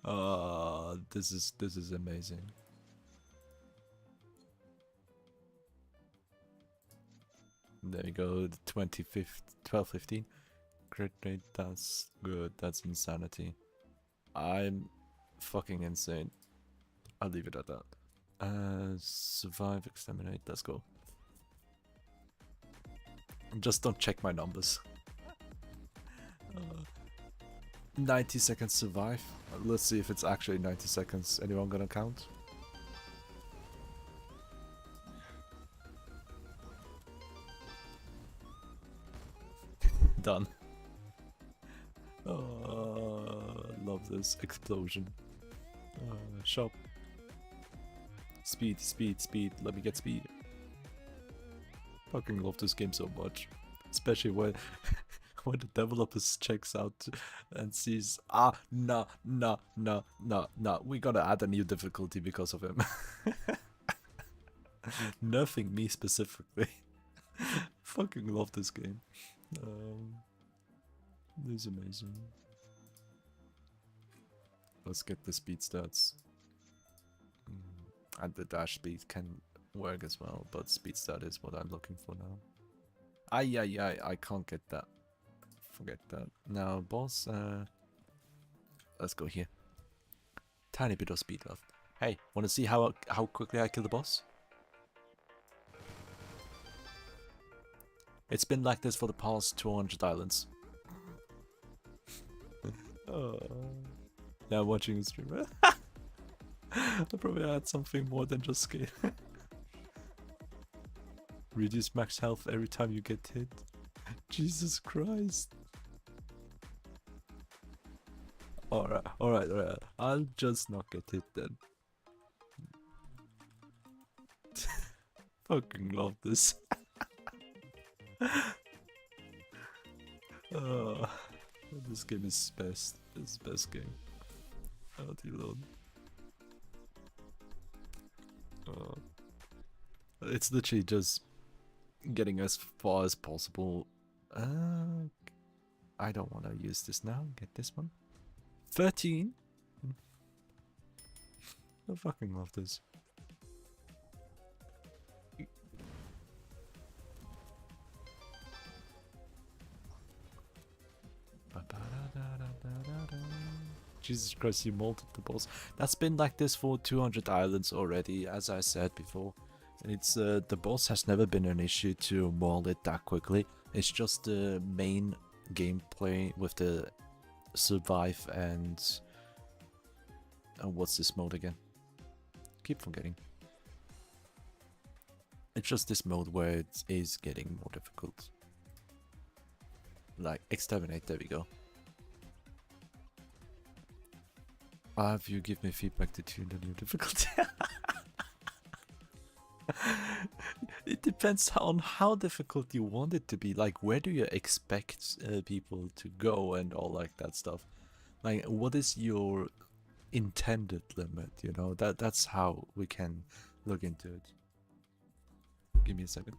Oh, this is amazing. There you go, the 25th, 12-15. Crit rate, that's good. That's insanity. I'm fucking insane. I'll leave it at that. Survive, exterminate, let's go. Just don't check my numbers. 90 seconds survive. Let's see if it's actually 90 seconds. Anyone gonna count? Done. Love this explosion. Shop. Speed, speed, speed. Let me get speed. Fucking love this game so much. Especially when when the developers checks out and sees, nah, we gotta add a new difficulty because of him. Nerfing me specifically. Fucking love this game. This is amazing. Let's get the speed stats. And the dash speed can work as well, but speed stat is what I'm looking for now. I can't get that. Forget that. Now, boss, let's go here. Tiny bit of speed left. Hey, wanna see how quickly I kill the boss? It's been like this for the past 200 islands. Yeah, watching a streamer. I probably had something more than just scale. Reduce max health every time you get hit. Jesus Christ. Alright. I'll just not get hit then. Fucking love this. This game is best. This is best game. Oh, dear Lord. It's literally just getting as far as possible. I don't want to use this now. Get this one. 13? I fucking love this. Jesus Christ, you molded the boss. That's been like this for 200 islands already, as I said before. And it's the boss has never been an issue to mold it that quickly. It's just the main gameplay with the survive and what's this mode again? Keep forgetting. It's just this mode where it is getting more difficult. Like exterminate, there we go. If you give me feedback to tune the new difficulty. It depends on how difficult you want it to be. Like, where do you expect people to go and all like that stuff? Like, what is your intended limit? You know, that's how we can look into it. Give me a second.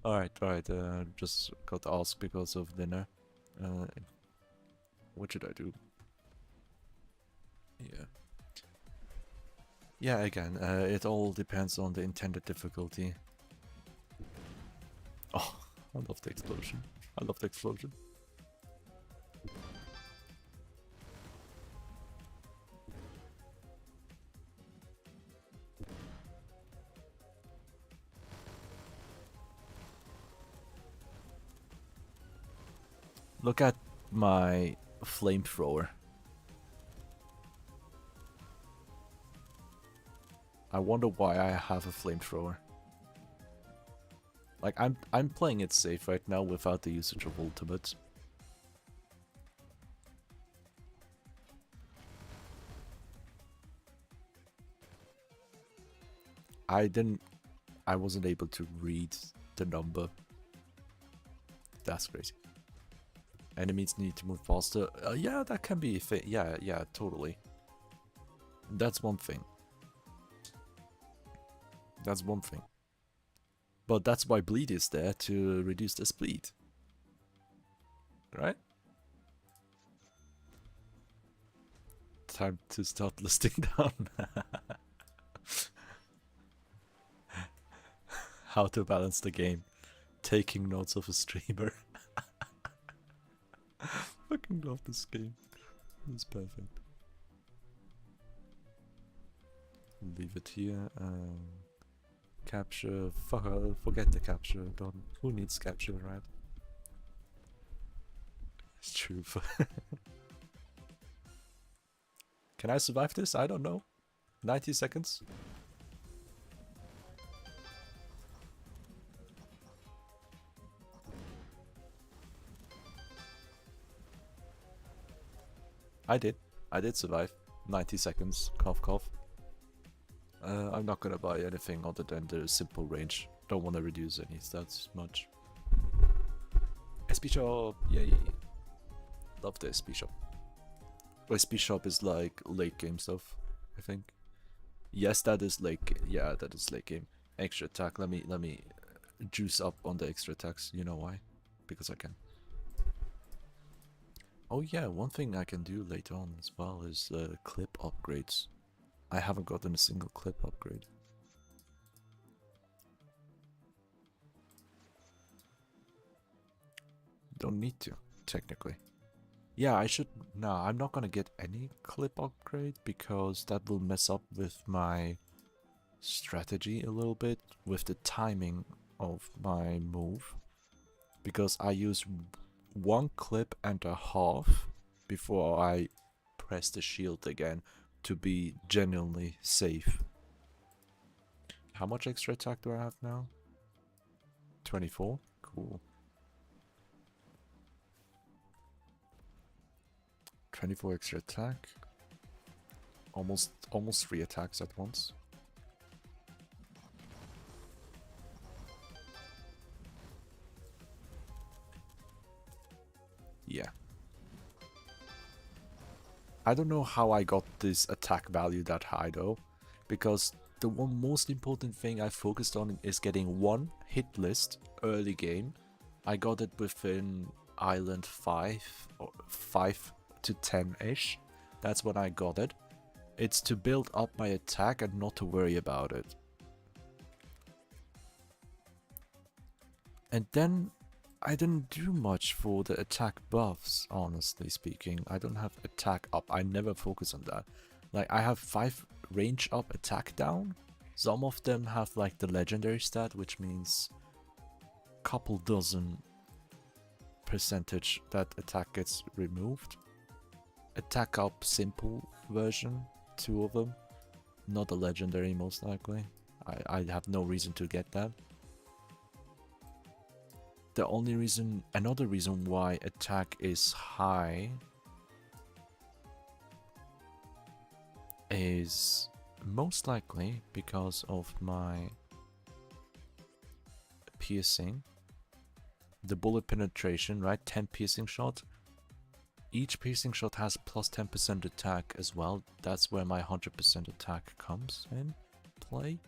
Alright, just got asked because of dinner. What should I do? Yeah, again, it all depends on the intended difficulty. Oh, I love the explosion. I love the explosion. Look at my flamethrower. I wonder why I have a flamethrower. Like, I'm playing it safe right now without the usage of ultimate. I wasn't able to read the number. That's crazy. Enemies need to move faster. Yeah, that can be a thing. Yeah, totally. That's one thing. That's one thing. But that's why bleed is there, to reduce the bleed. Right? Time to start listing down. How to balance the game. Taking notes of a streamer. Fucking love this game. It's perfect. Leave it here. Capture. Forget the capture. Don't. Who needs capture, right? It's true. Can I survive this? I don't know. 90 seconds. I did survive. 90 seconds. Cough, cough. I'm not gonna buy anything other than the simple range. Don't want to reduce any stats much. SP shop, yay! Love the SP shop. SP shop is like late game stuff, I think. Yes, that is late. Yeah, that is late game. Extra attack. Let me juice up on the extra attacks. You know why? Because I can. Oh yeah, one thing I can do later on as well is clip upgrades. I haven't gotten a single clip upgrade. Don't need to, technically. Yeah, I should... Nah, I'm not gonna get any clip upgrade because that will mess up with my strategy a little bit, with the timing of my move. Because I use 1 clip and a half before I press the shield again to be genuinely safe. How much extra attack do I have now? 24? Cool. 24 extra attack. Almost 3 attacks at once. Yeah. I don't know how I got this attack value that high though, because the one most important thing I focused on is getting 1 hit list early game. I got it within Island 5 or 5 to 10-ish. That's when I got it. It's to build up my attack and not to worry about it. And then I didn't do much for the attack buffs, honestly speaking. I don't have attack up. I never focus on that. Like, I have 5 range up, attack down. Some of them have like the legendary stat, which means couple dozen percentage that attack gets removed. Attack up simple version, 2 of them. Not a legendary, most likely. I have no reason to get that. The only reason, another reason why attack is high is most likely because of my piercing. The bullet penetration, right? 10 piercing shot. Each piercing shot has plus 10% attack as well. That's where my 100% attack comes in play.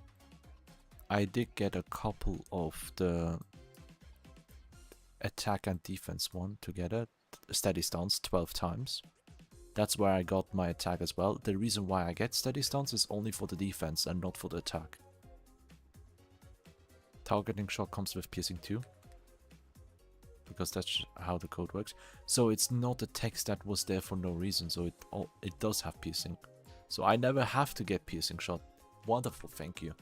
I did get a couple of the attack and defense one together. Steady stance 12 times. That's where I got my attack as well. The reason why I get steady stance is only for the defense and not for the attack. Targeting shot comes with piercing 2. Because that's how the code works. So it's not a text that was there for no reason. So it does have piercing. So I never have to get piercing shot. Wonderful, thank you.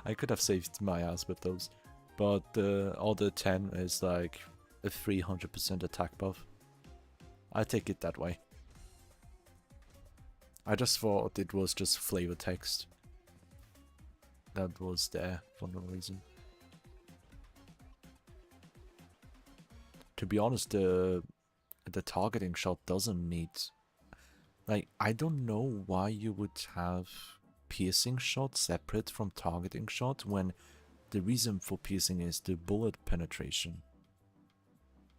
I could have saved my ass with those. But the other 10 is like a 300% attack buff. I take it that way. I just thought it was just flavor text that was there for no reason. To be honest, the targeting shot doesn't need... Like, I don't know why you would have piercing shot separate from targeting shot when the reason for piercing is the bullet penetration.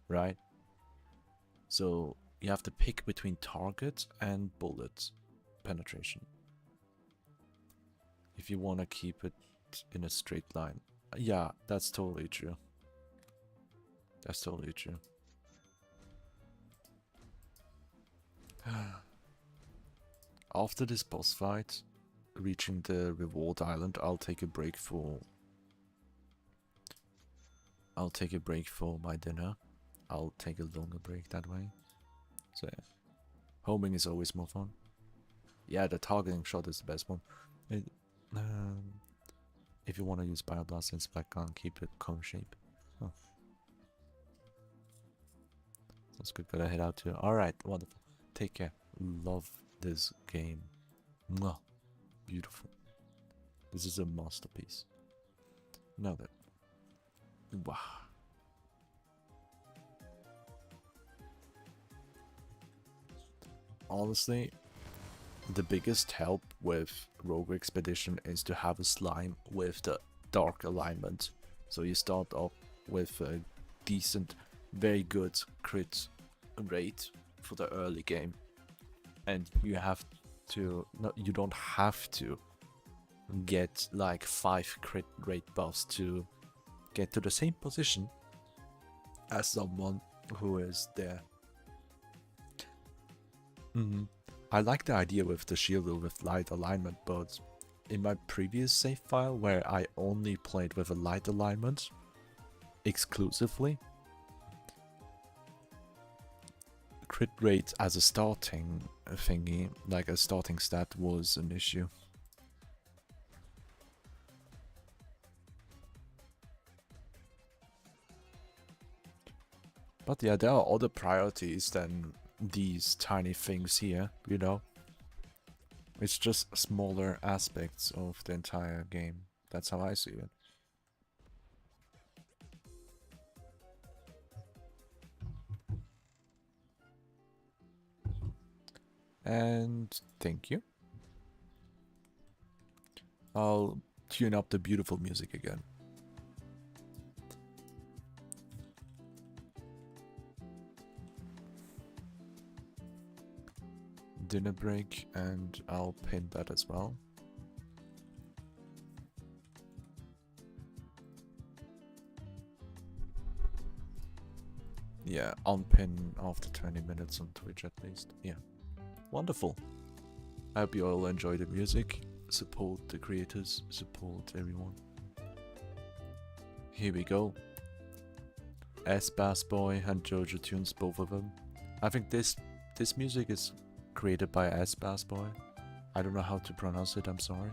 Right? So you have to pick between target and bullet penetration if you want to keep it in a straight line. Yeah, that's totally true. That's totally true. After this boss fight, reaching the reward island, I'll take a break for my dinner. I'll take a longer break that way. So yeah. Homing is always more fun. Yeah, the targeting shot is the best one. If you want to use Bioblast and Splat Gun, keep it cone shape. Oh. That's good. Gotta head out too. Alright, wonderful. Take care. Love this game. Mwah. Beautiful. This is a masterpiece. Now that. Wow. Honestly, the biggest help with Rogue Expedition is to have a slime with the dark alignment. So you start off with a decent, very good crit rate for the early game. And you have to, no, you don't have to get like 5 crit rate buffs to get to the same position as someone who is there. I like the idea with the shield with light alignment, but in my previous save file where I only played with a light alignment exclusively, crit rate as a starting thingy, like a starting stat, was an issue. But yeah, there are other priorities than these tiny things here, you know? It's just smaller aspects of the entire game. That's how I see it. And thank you. I'll tune up the beautiful music again. Dinner break, and I'll pin that as well. Yeah, unpin after 20 minutes on Twitch at least. Yeah. Wonderful. I hope you all enjoy the music. Support the creators, support everyone. Here we go. S-Bass Boy and Jojo Tunes, both of them. I think this music is created by S-Bass Boy. I don't know how to pronounce it, I'm sorry.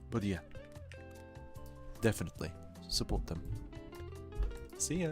But yeah. Definitely. Support them. See ya!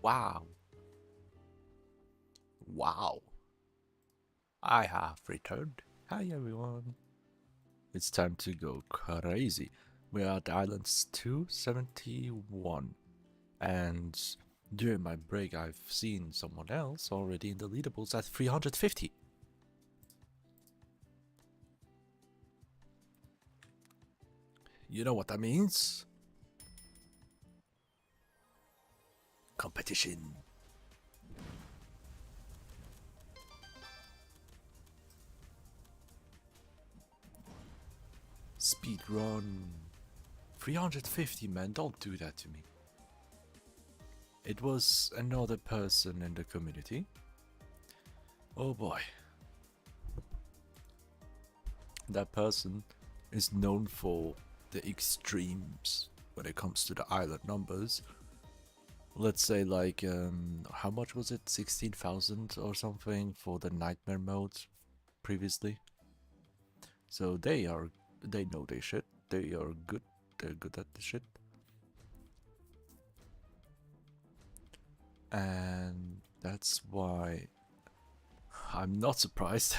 Wow. Wow. I have returned. Hi everyone. It's time to go crazy. We are at islands 271. And during my break I've seen someone else already in the leaderboards at 350. You know what that means? Competition. Speed run. 350, man, don't do that to me. It was another person in the community. Oh boy. That person is known for the extremes when it comes to the island numbers. Let's say like, how much was it? 16,000 or something for the nightmare mode previously. So they know their shit. They are good. They're good at the shit. And that's why I'm not surprised.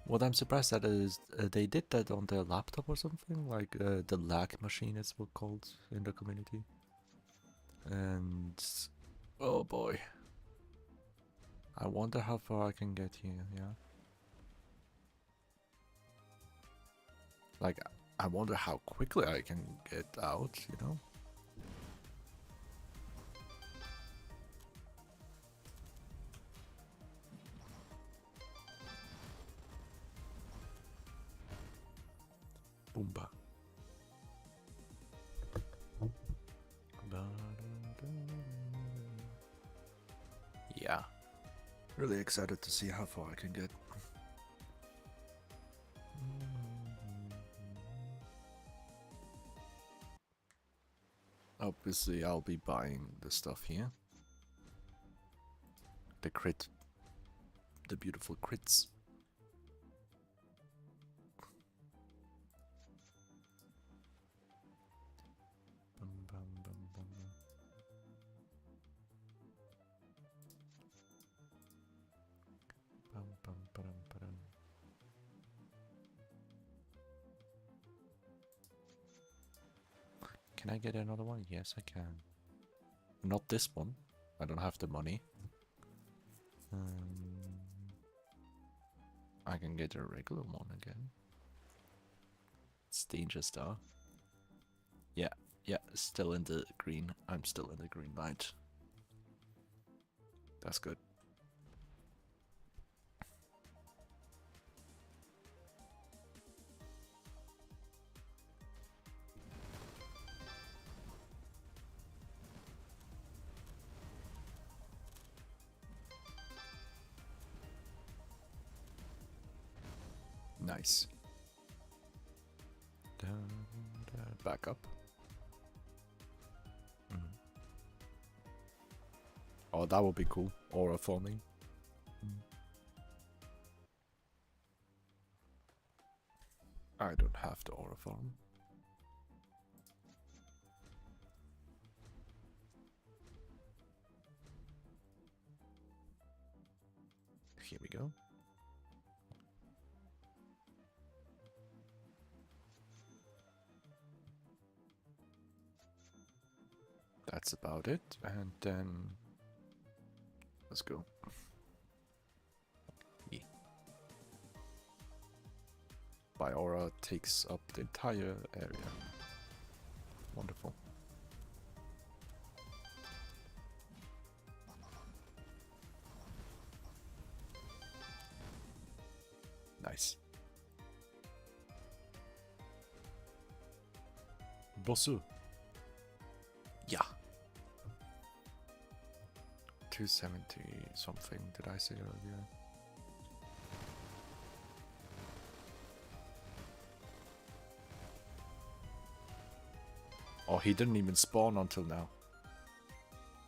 What I'm surprised at is they did that on their laptop or something, like the lag machine is what called in the community. And oh boy, I wonder how far I can get here. Yeah, like I wonder how quickly I can get out. You know. Boomba. Yeah, really excited to see how far I can get. Obviously, I'll be buying the stuff here. The crit. The beautiful crits. Can I get another one? Yes, I can. Not this one. I don't have the money. I can get a regular one again. It's danger star. Yeah, still in the green. I'm still in the green light. That's good. Nice. Back up. Oh, that would be cool. Aura forming. I don't have the aura form. Here we go. That's about it. And then let's go. Yeah. My aura takes up the entire area. Wonderful. Nice. Bossu. Yeah. 270 something, did I say earlier? Oh, he didn't even spawn until now.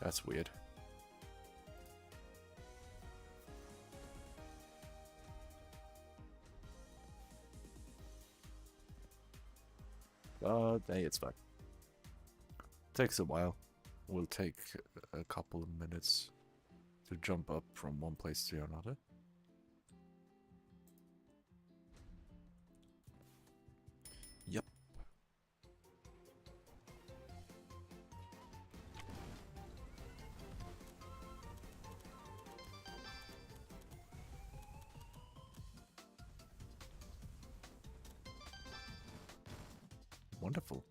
That's weird. But hey, it's fine. Takes a while. will take a couple of minutes to jump up from one place to another. Yep. Wonderful.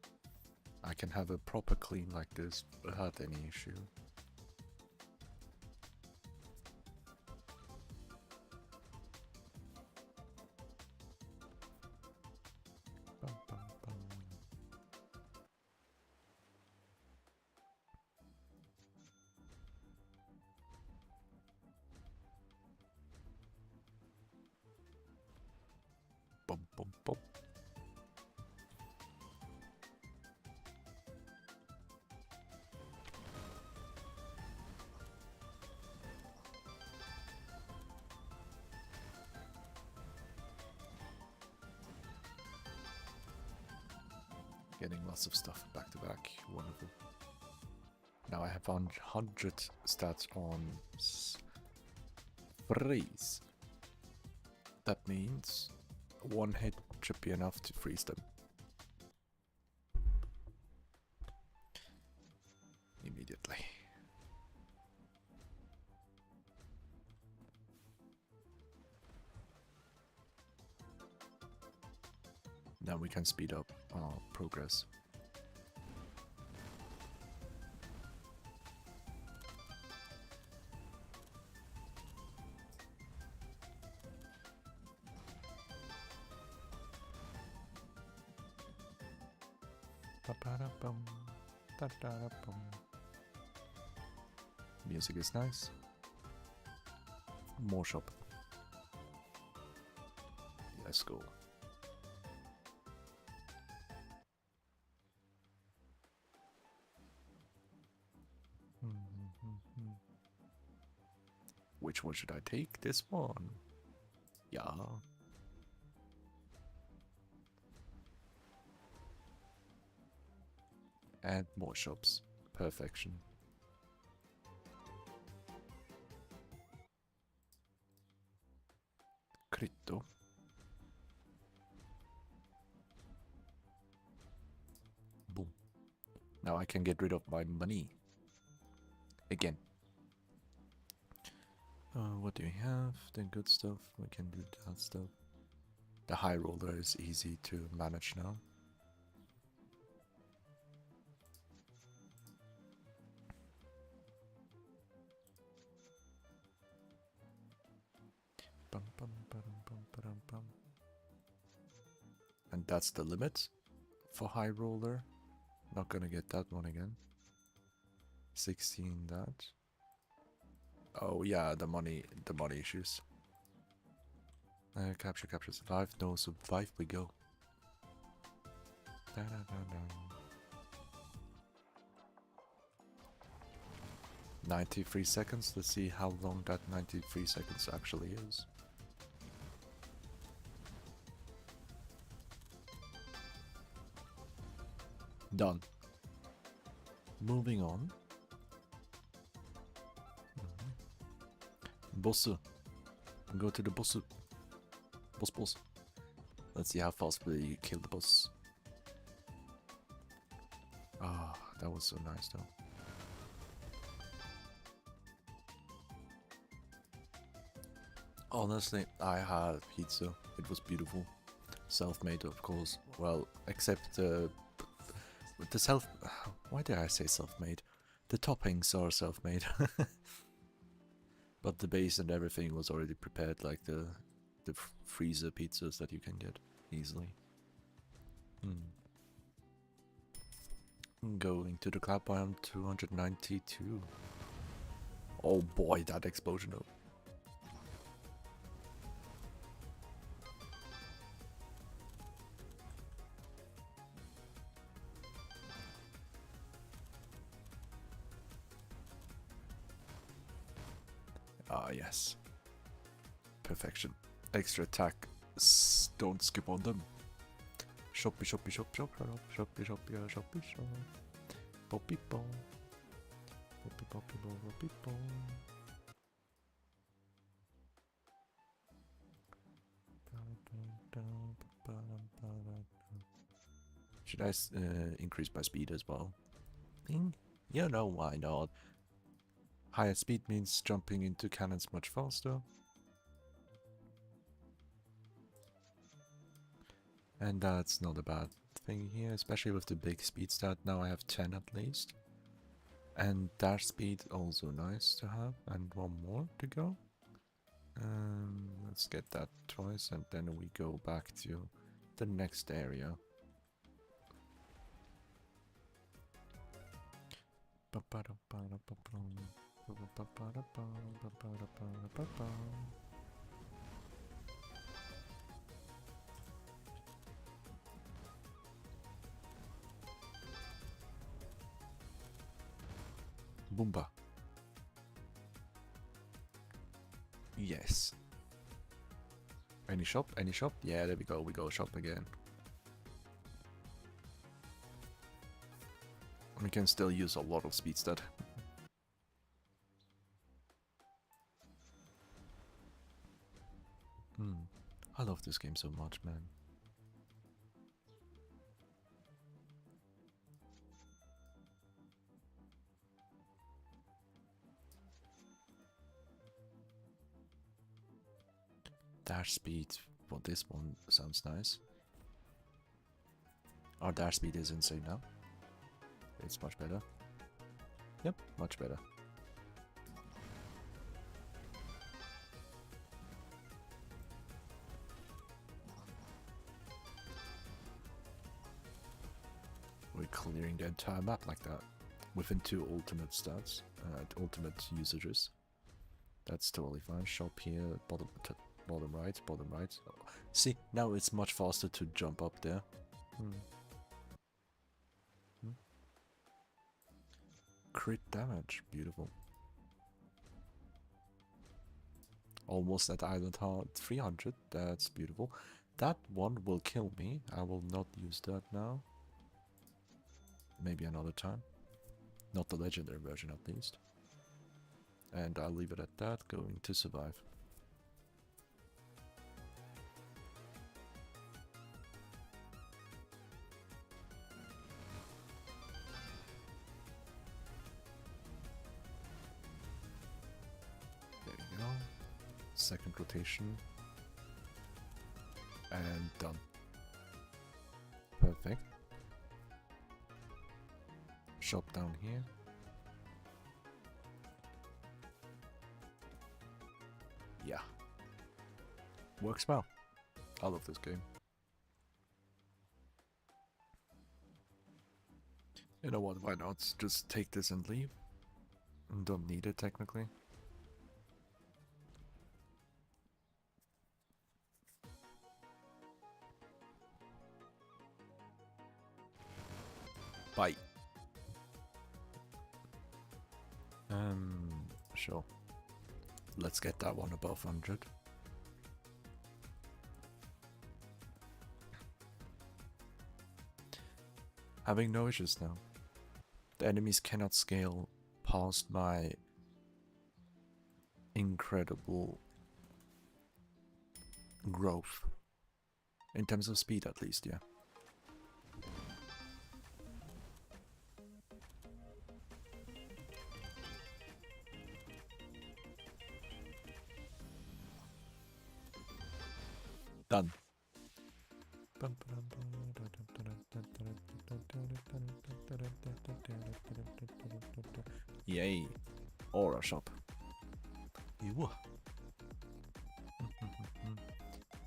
I can have a proper clean like this without any issue. Bum, bum, bum. Bum, bum, bum. Getting lots of stuff back to back. Wonderful. Now I have 100 stats on freeze. That means one hit should be enough to freeze them. Immediately. Now we can speed up our progress. Ba-ba-da-bum, da-da-da-bum. Music is nice. More shop. Let's go. Which one should I take? This one. Yeah. And more shops. Perfection. Critto. Boom. Now I can get rid of my money. Again. What do we have? The good stuff. We can do that stuff. The high roller is easy to manage now. Bum, bum, bum, bum, bum, bum. And that's the limit for high roller. Not gonna get that one again. 16 that. Oh yeah, the money issues. Capture, survive. No, survive we go. Da, da, da, da. 93 seconds. Let's see how long that 93 seconds actually is. Done. Moving on. Boss. Go to the boss. Boss. Let's see how fast we kill the boss. Ah, that was so nice though. Honestly, I had pizza. It was beautiful. Self-made, of course. Well, except the self... Why did I say self-made? The toppings are self-made. But the base and everything was already prepared, like the freezer pizzas that you can get easily. Going to the cloud biome 292. Oh boy, that explosion though. Ah, yes. Perfection. Extra attack. Don't skip on them. Shoppy, shoppy, shop, shop, shop, shoppy, shoppy, shoppy, shop. Poppy, pop. people. Should I increase my speed as well? You know why not? Higher speed means jumping into cannons much faster. And that's not a bad thing here, especially with the big speed stat. Now I have 10 at least. And dash speed also nice to have. And one more to go. Let's get that twice and then we go back to the next area. Boomba. Yes. Any shop? Any shop? Yeah, there we go. We go shop again. We can still use a lot of speed stat. I love this game so much, man. Dash speed for this one sounds nice. Our dash speed is insane now. It's much better. Yep, much better. We're clearing the entire map like that. Within 2 ultimate stats, ultimate usages. That's totally fine. Shop here, bottom right, bottom right. Oh. See, now it's much faster to jump up there. Crit damage, beautiful. Almost at Island Heart 300, that's beautiful. That one will kill me, I will not use that now. Maybe another time. Not the legendary version at least. And I'll leave it at that, going to survive. There you go. Second rotation. And done. Perfect. Shop down here. Yeah. Works well. I love this game. You know what, why not? Just take this and leave. Don't need it technically. Bye. Sure. Let's get that one above 100. Having no issues now. The enemies cannot scale past my incredible growth. In terms of speed at least, yeah. Done. Yay. Aura shop. Ew.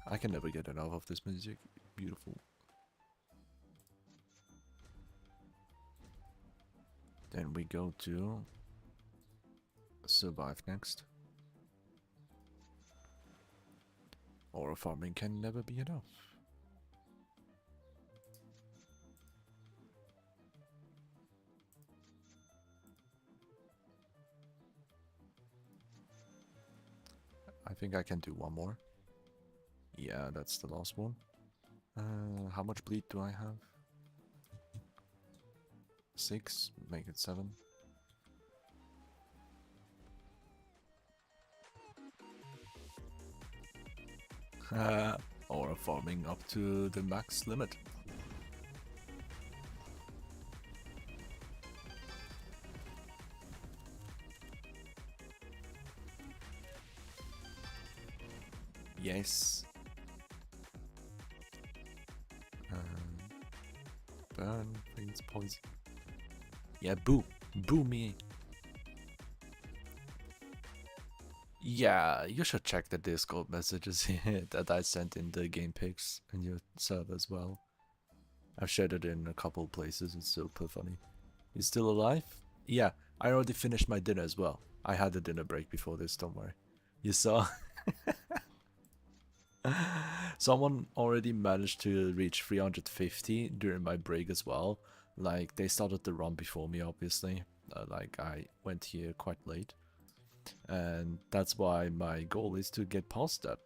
I can never get enough of this music. Beautiful. Then we go to survive next. Aura farming can never be enough. I think I can do one more. Yeah, that's the last one. How much bleed do I have? 6, make it 7. Or farming up to the max limit. Yes. Burn things poison. Yeah, boo. Boo me. Yeah, you should check the Discord messages here that I sent in the game pics in your server as well. I've shared it in a couple places, it's super funny. You still alive? Yeah, I already finished my dinner as well. I had a dinner break before this, don't worry. You saw? Someone already managed to reach 350 during my break as well. Like, they started the run before me, obviously. Like, I went here quite late. And that's why my goal is to get past that.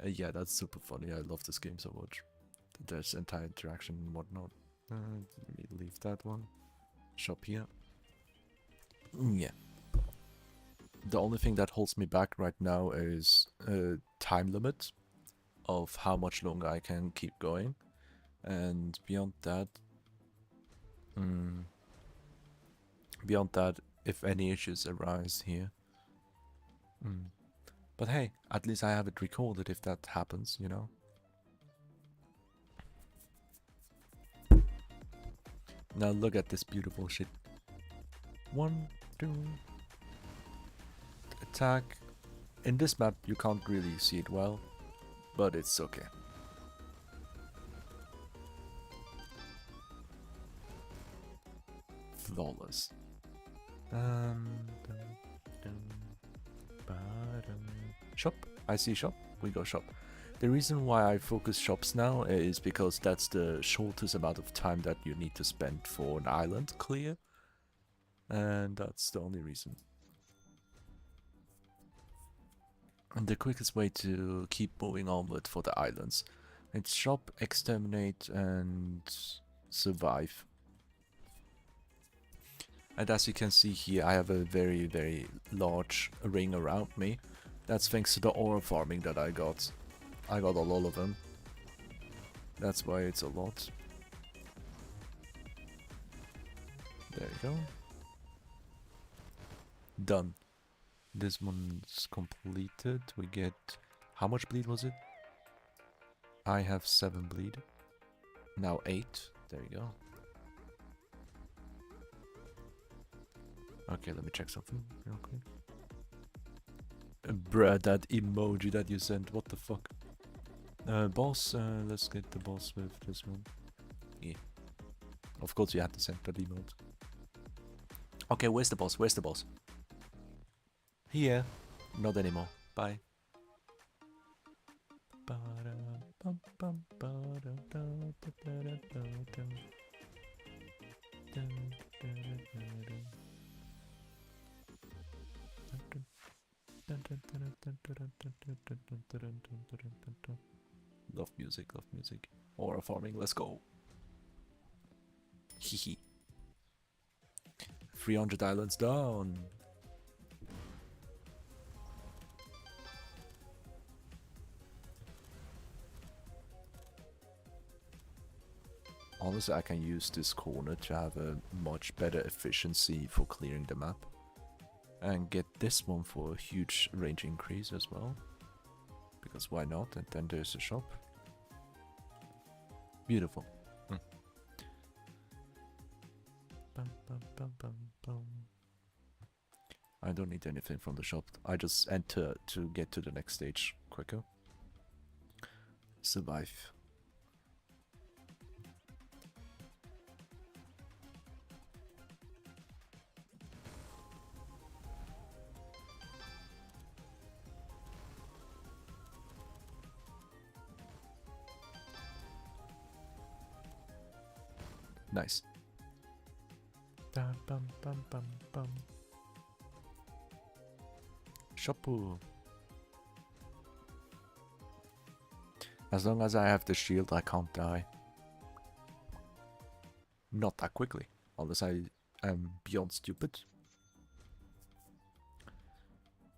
Yeah, that's super funny. I love this game so much. There's entire interaction and whatnot. Let me leave that one. Shop here. Yeah. The only thing that holds me back right now is a time limit of how much longer I can keep going. And beyond that, if any issues arise here. But hey, at least I have it recorded if that happens, you know? Now look at this beautiful shit. 1, 2. Attack. In this map, you can't really see it well, but it's okay. Flawless. Shop. I see shop. We go shop. The reason why I focus shops now is because that's the shortest amount of time that you need to spend for an island clear. And that's the only reason. And the quickest way to keep moving onward for the islands. It's shop, exterminate, and survive. And as you can see here, I have a very, very large ring around me. That's thanks to the aura farming that I got. I got a lot of them. That's why it's a lot. There you go. Done. This one's completed. We get... How much bleed was it? I have 7 bleed. Now 8. There you go. Okay, let me check something real quick. Bruh, that emoji that you sent, what the fuck? Boss, let's get the boss with this one. Yeah. Of course you have to send that emote. Okay, where's the boss? Where's the boss? Here. Not anymore. Bye. Love music, love music. Aura farming, let's go. Hehe. 300 islands down. Honestly, I can use this corner to have a much better efficiency for clearing the map. And get this one for a huge range increase as well. Because why not? And then there's a shop. Beautiful. I don't need anything from the shop. I just enter to get to the next stage quicker. Survive. Nice. Shopoo. As long as I have the shield, I can't die. Not that quickly, unless I am beyond stupid.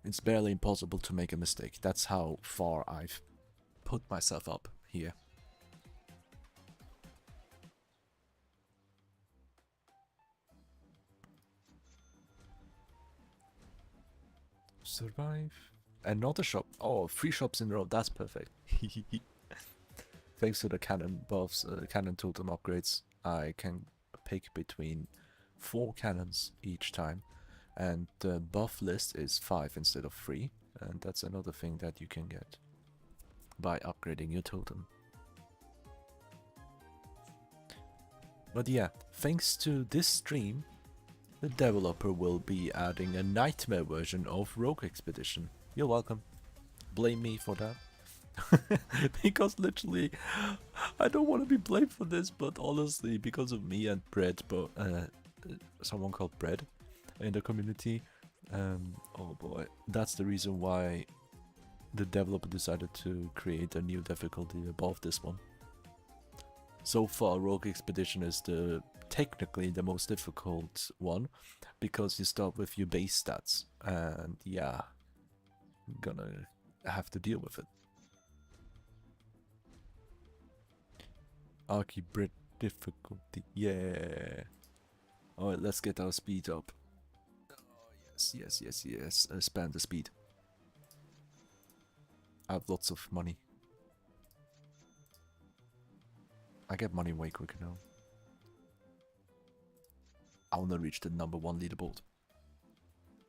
It's barely impossible to make a mistake. That's how far I've put myself up here. Survive. Another shop. Oh, 3 shops in a row. That's perfect. Thanks to the cannon buffs, cannon totem upgrades, I can pick between 4 cannons each time. And the buff list is 5 instead of 3. And that's another thing that you can get by upgrading your totem. But yeah, thanks to this stream, the developer will be adding a nightmare version of Rogue Expedition. You're welcome. Blame me for that. Because literally, I don't want to be blamed for this, but honestly, because of me and Bread, but someone called Bread in the community, oh boy, that's the reason why the developer decided to create a new difficulty above this one. So far, Rogue Expedition is technically the most difficult one, because you start with your base stats, and yeah, I'm gonna have to deal with it. Archibrit difficulty, yeah. Alright, let's get our speed up. Oh, yes. Spend the speed. I have lots of money. I get money way quicker now. I wanna reach the #1 leaderboard.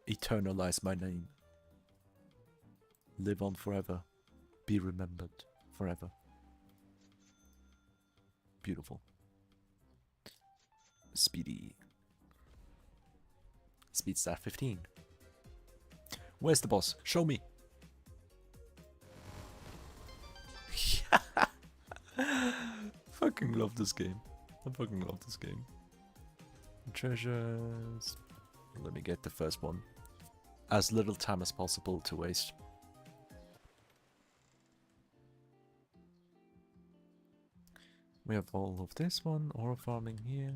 Eternalize my name. Live on forever. Be remembered forever. Beautiful. Speedy. Speed stat 15. Where's the boss? Show me. Fucking love this game. I fucking love this game. Treasures. Let me get the first one. As little time as possible to waste. We have all of this one, ore farming here.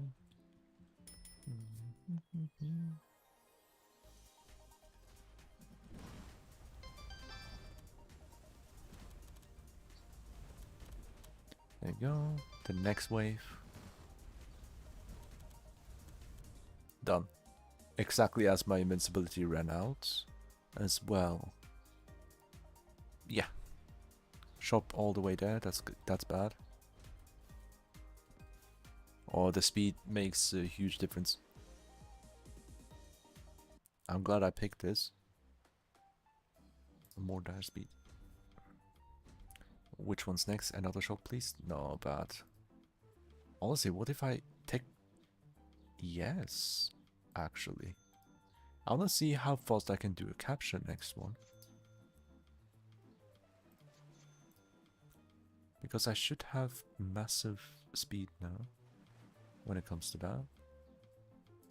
There you go. The next wave. Done. Exactly as my invincibility ran out as well. Yeah. Shop all the way there, that's good. That's bad. Oh, the speed makes a huge difference. I'm glad I picked this. More dash speed. Which one's next? Another shop, please? No, bad. Honestly, what if I take... Yes, actually. I wanna see how fast I can do a capture next one. Because I should have massive speed now. When it comes to that.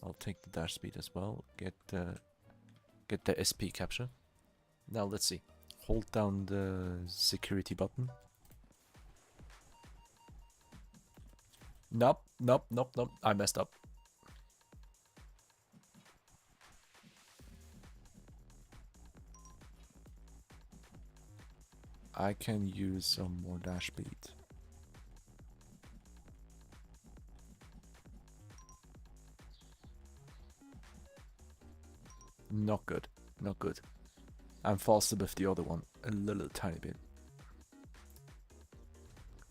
I'll take the dash speed as well. Get the SP capture. Now let's see. Hold down the security button. Nope. I messed up. I can use some more dash speed. Not good. Not good. I'm faster with the other one. A little tiny bit.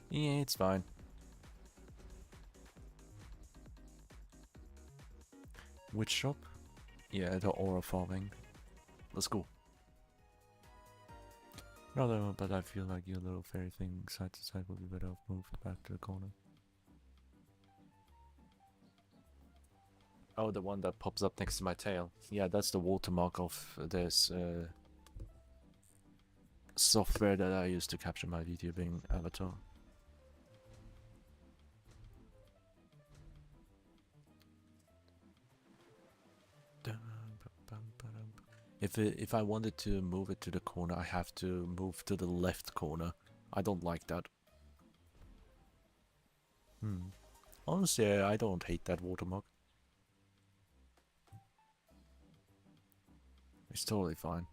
Yeah, it's fine. Which shop? Yeah, the aura farming. Let's go. No, but I feel like your little fairy thing side to side will be better off moved back to the corner. Oh, the one that pops up next to my tail. Yeah, that's the watermark of this software that I use to capture my VTubing avatar. If I wanted to move it to the corner, I have to move to the left corner. I don't like that. Honestly, I don't hate that watermark. It's totally fine.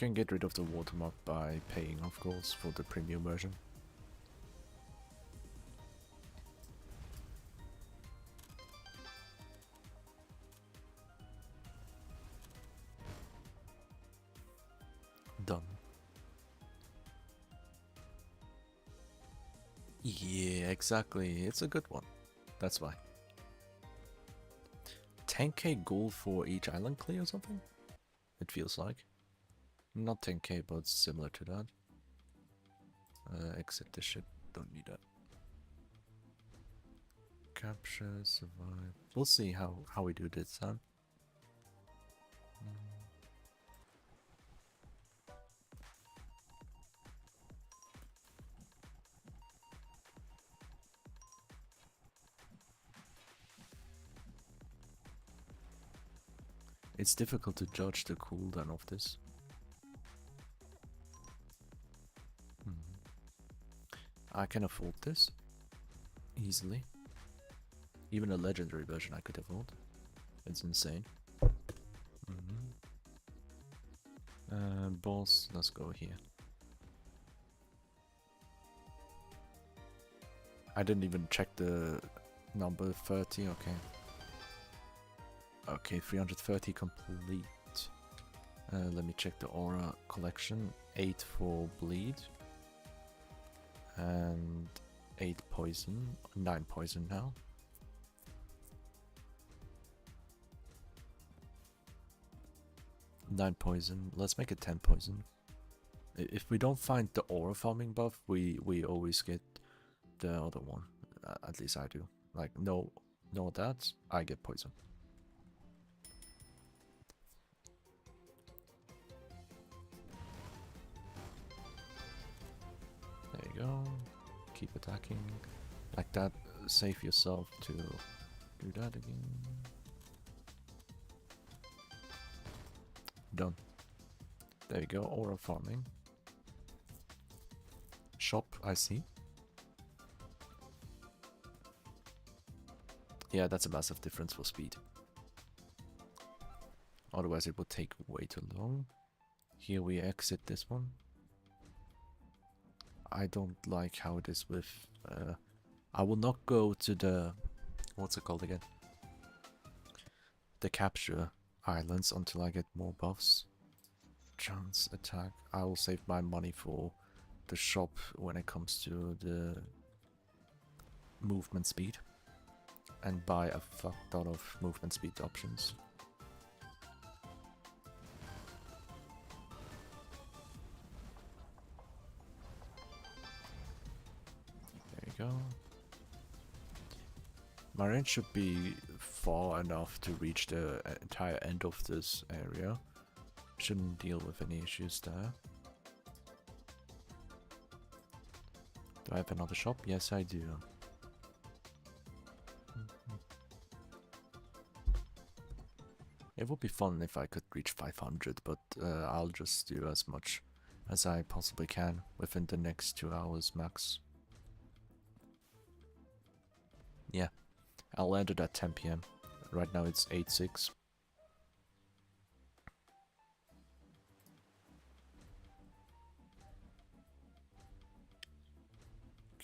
can get rid of the watermark by paying, of course, for the premium version. Done. Yeah, exactly. It's a good one. That's why. 10k gold for each island clear or something? It feels like. Not 10k, but similar to that. Exit the ship. Don't need that. Capture, survive. We'll see how we do this time. It's difficult to judge the cooldown of this. I can afford this easily. Even a legendary version I could afford. It's insane. Boss, let's go here. I didn't even check the number 30, okay. Okay, 330 complete. Let me check the aura collection. 8 for bleed. And 8 poison. 9 poison now. Nine poison. Let's make it 10 poison. If we don't find the aura farming buff, we always get the other one. At least I do. Like no that I get poison. There you go. Keep attacking like that. Save yourself to do that again. Done. There you go, aura farming. Shop, I see. Yeah, that's a massive difference for speed. Otherwise it would take way too long. Here we exit this one. I don't like how it is with... I will not go to the... What's it called again? The capture islands until I get more buffs. Chance attack. I will save my money for the shop when it comes to the movement speed. And buy a fuck ton of movement speed options. There you go. My range should be far enough to reach the entire end of this area. Shouldn't deal with any issues there. Do I have another shop? Yes, I do. It would be fun if I could reach 500, but I'll just do as much as I possibly can within the next 2 hours max. Yeah, I'll end it at 10 PM. Right now it's 8:06.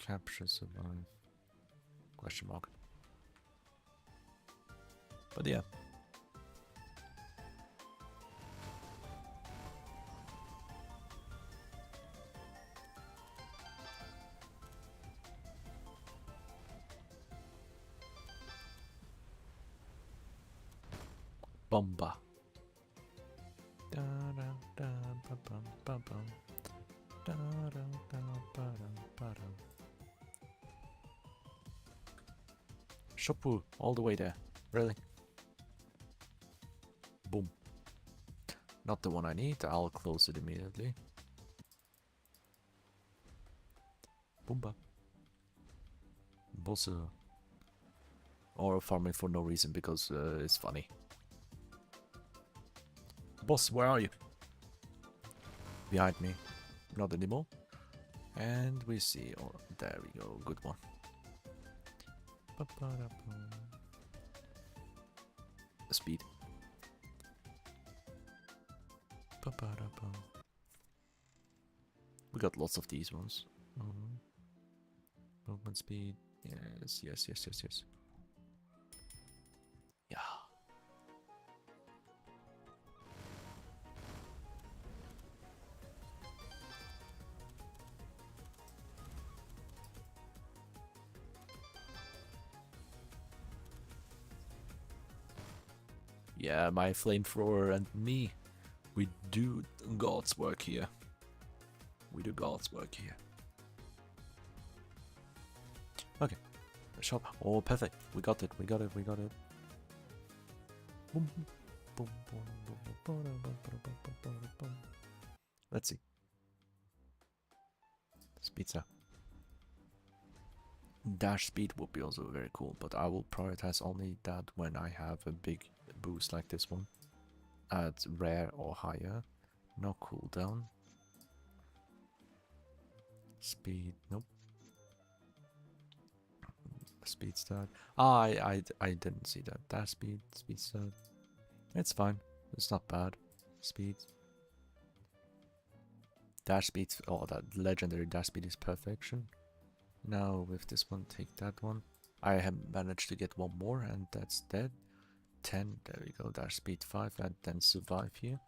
Capture, survive. Question mark. But yeah. Bomba. Shopu, all the way there. Really? Boom. Not the one I need, I'll close it immediately. Boomba. Boss. Or farming for no reason because it's funny. Boss, where are you? Behind me. Not anymore. And we see, oh, there we go, good one. Speed. We got lots of these ones. Movement speed. Yes, yes, yes, yes, yes. Yeah. Yeah, my flamethrower and me. We do God's work here. We do God's work here. Okay. Shop. Oh, perfect. We got it. We got it. We got it. Let's see. Pizza. Dash speed would be also very cool, but I will prioritize only that when I have a big boost like this one. At rare or higher. No cooldown. Speed, nope. Speed start. Ah, I didn't see that. Dash speed, speed start. It's fine. It's not bad. Speed. Dash speed. Oh, that legendary dash speed is perfection. Now with this one, take that one. I have managed to get one more, and that's dead. 10. There we go. Dash speed 5, and then survive here.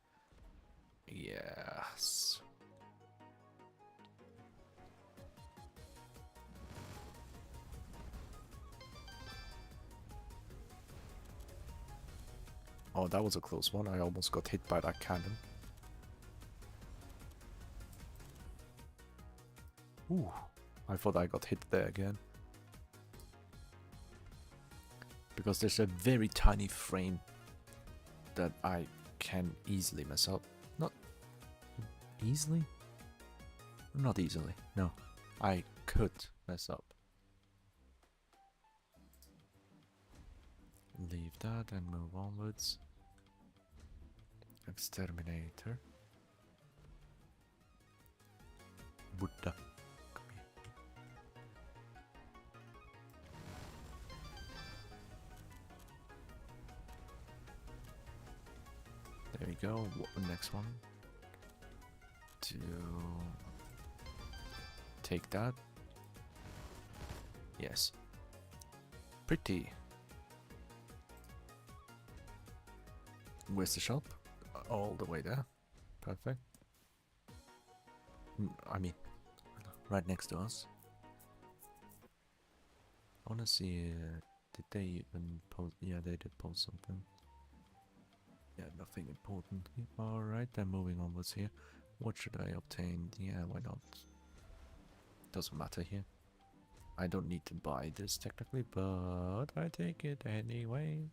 Yes. Oh, that was a close one. I almost got hit by that cannon. Ooh, I thought I got hit there again. Because there's a very tiny frame that I can easily mess up. Not easily? Not easily, no. I could mess up. Leave that and move onwards. Exterminator. Buddha. Come here. There we go. Next one. To take that. Yes. Pretty. Where's the shop? All the way there. Perfect. I mean, right next to us. I wanna see, did they even post? Yeah, they did post something. Yeah, nothing important. Alright, then moving onwards here. What should I obtain? Yeah, why not? Doesn't matter here. I don't need to buy this technically, but I take it anyway.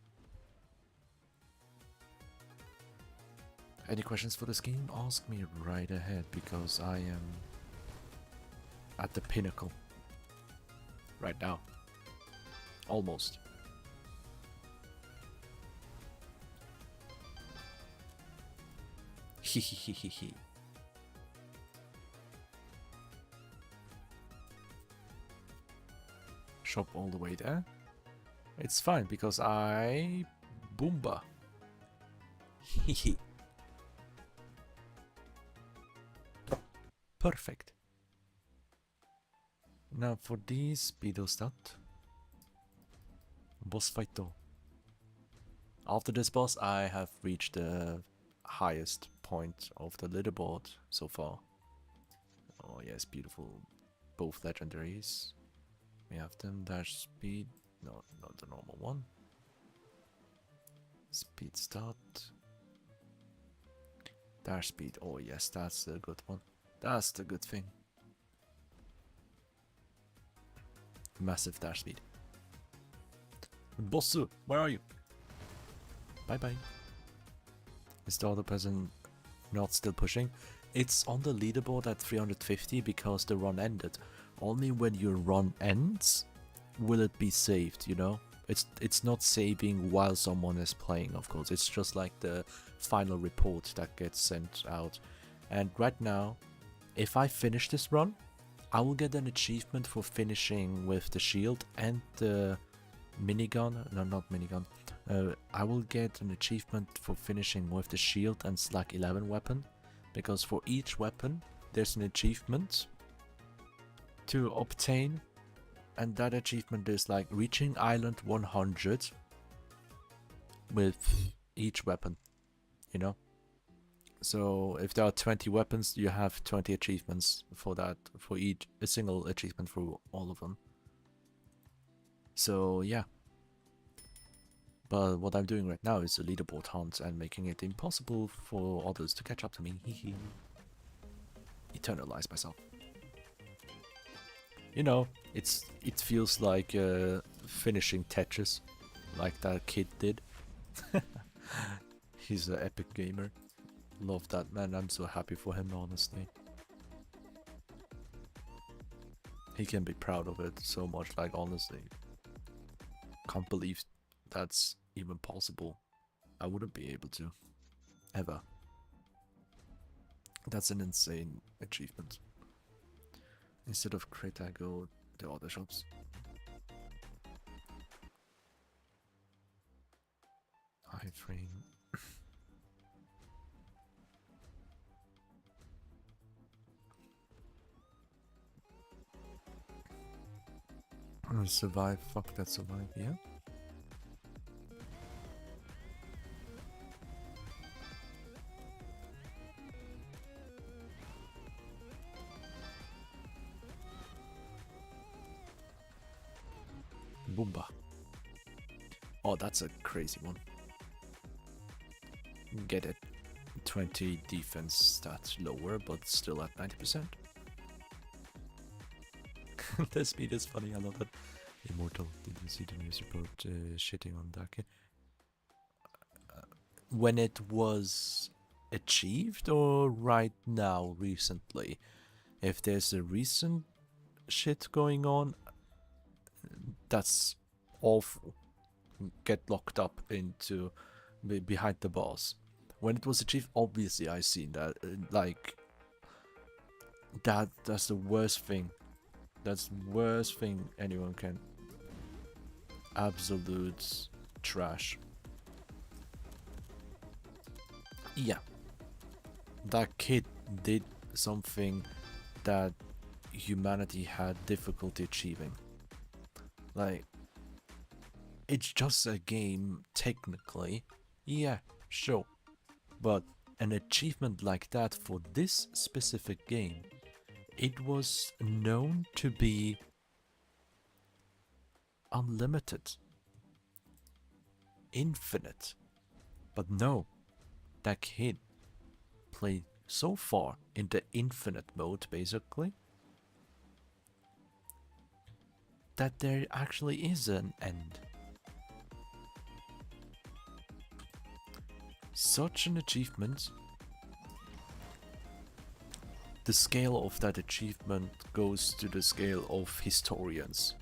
Any questions for this game? Ask me right ahead, because I am at the pinnacle right now. Almost. Hehehehe. Shop all the way there. It's fine because I boomba. Hehe. Perfect. Now for this speedo stat. Boss fight though. After this boss I have reached the highest point of the leaderboard so far. Oh yes, beautiful. Both legendaries. We have them. Dash speed. No, not the normal one. Speed start. Dash speed. Oh yes, that's the good one. That's the good thing. Massive dash speed. Bossu, where are you? Bye bye. Is the other person not still pushing? It's on the leaderboard at 350 because the run ended. Only when your run ends will it be saved, you know? It's not saving while someone is playing, of course. It's just like the final report that gets sent out. And right now, if I finish this run, I will get an achievement for finishing with the shield and the minigun. No, not minigun. I will get an achievement for finishing with the shield and Slack 11 weapon. Because for each weapon, there's an achievement to obtain, and that achievement is like reaching island 100 with each weapon, you know? So if there are 20 weapons, you have 20 achievements for that, for each, a single achievement for all of them. So yeah. But what I'm doing right now is a leaderboard hunt and making it impossible for others to catch up to me. Hehe. Eternalize myself. You know, it feels like finishing Tetris, like that kid did. He's an epic gamer. Love that man. I'm so happy for him, honestly. He can be proud of it so much. Like, honestly, can't believe that's even possible. I wouldn't be able to, ever. That's an insane achievement. Instead of crit, I go to other shops. iframe. Survive, fuck that survive, yeah? Boomba. Oh, that's a crazy one. Get it. 20 defense stats lower, but still at 90%. The speed is funny, I love it. Immortal, did you see the news report shitting on that kid? When it was achieved or right now, recently? If there's a recent shit going on, that's awful. Get locked up into behind the bars. When it was achieved, obviously I seen that. Like that's the worst thing. That's the worst thing anyone can. Absolute trash. Yeah. That kid did something that humanity had difficulty achieving. Like, it's just a game, technically. Yeah, sure. But an achievement like that for this specific game, it was known to be unlimited. Infinite. But no, that kid played so far in the infinite mode, basically, that there actually is an end. Such an achievement, the scale of that achievement goes to the scale of historians.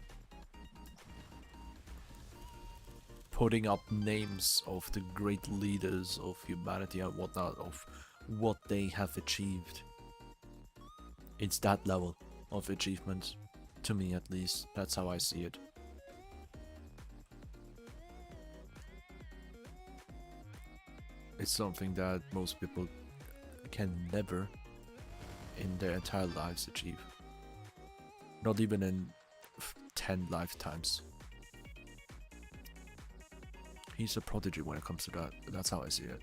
Putting up names of the great leaders of humanity and whatnot, of what they have achieved. It's that level of achievement, to me at least. That's how I see it. It's something that most people can never in their entire lives achieve. Not even in 10 lifetimes. He's a prodigy when it comes to that. That's how I see it.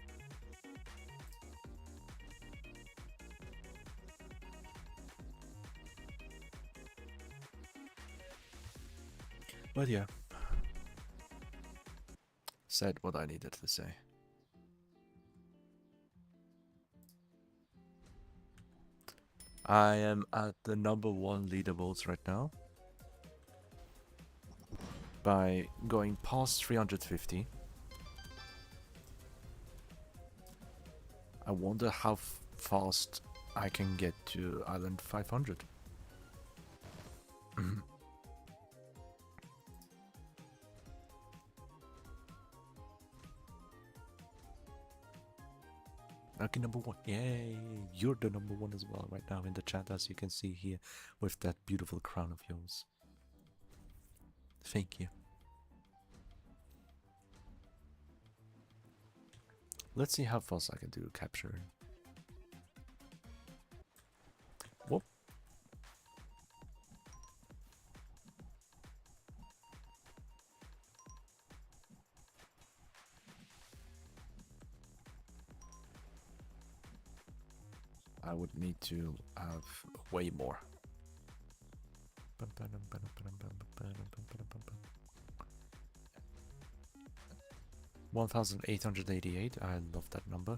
But yeah. Said what I needed to say. I am at the #1 leaderboards right now. By going past 350. I wonder how fast I can get to island 500. Lucky #1. Yay! You're the #1 as well right now in the chat, as you can see here with that beautiful crown of yours. Thank you. Let's see how fast I can do capture. I would need to have way more. 1888, I love that number.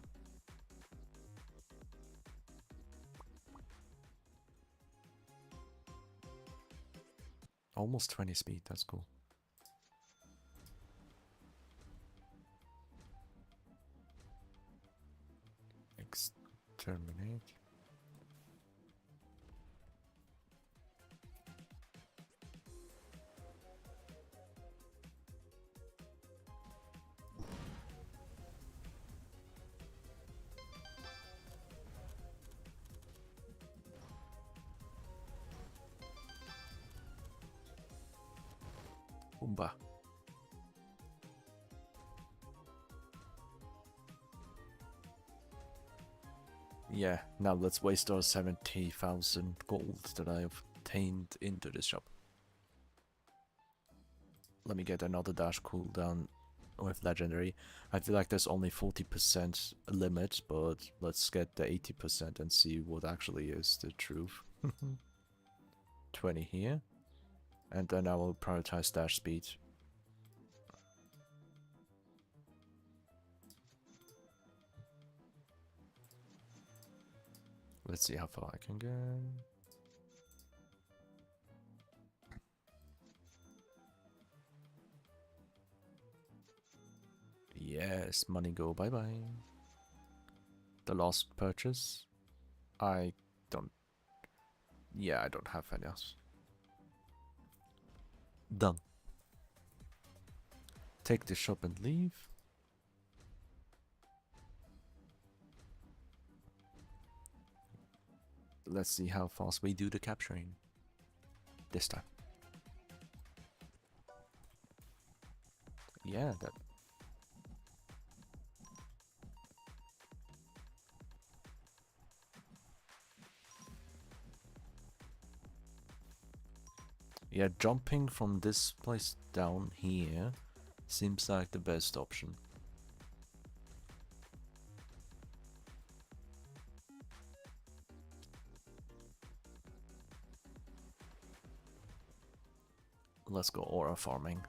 Almost 20 speed, that's cool. Exterminate. Boomba. Yeah, now let's waste our 70,000 gold that I have obtained into this shop. Let me get another dash cooldown with legendary. I feel like there's only 40% limit, but let's get the 80% and see what actually is the truth. 20 here. And then I will prioritize dash speed. Let's see how far I can go. Yes, money go bye-bye. The last purchase. I don't have any else. Done. Take the shop and leave. Let's see how fast we do the capturing this time. Yeah, that. Yeah, jumping from this place down here seems like the best option. Let's go aura farming.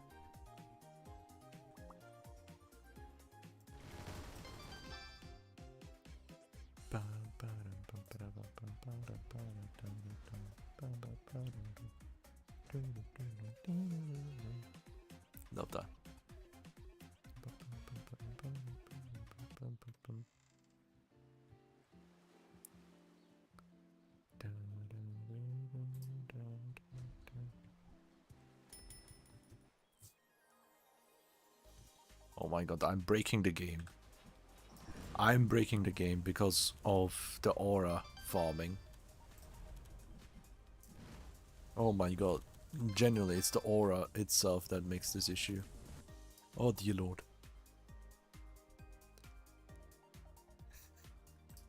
Love that. Oh my god, I'm breaking the game. I'm breaking the game because of the aura farming. Oh my god. Genuinely, it's the aura itself that makes this issue. Oh dear lord.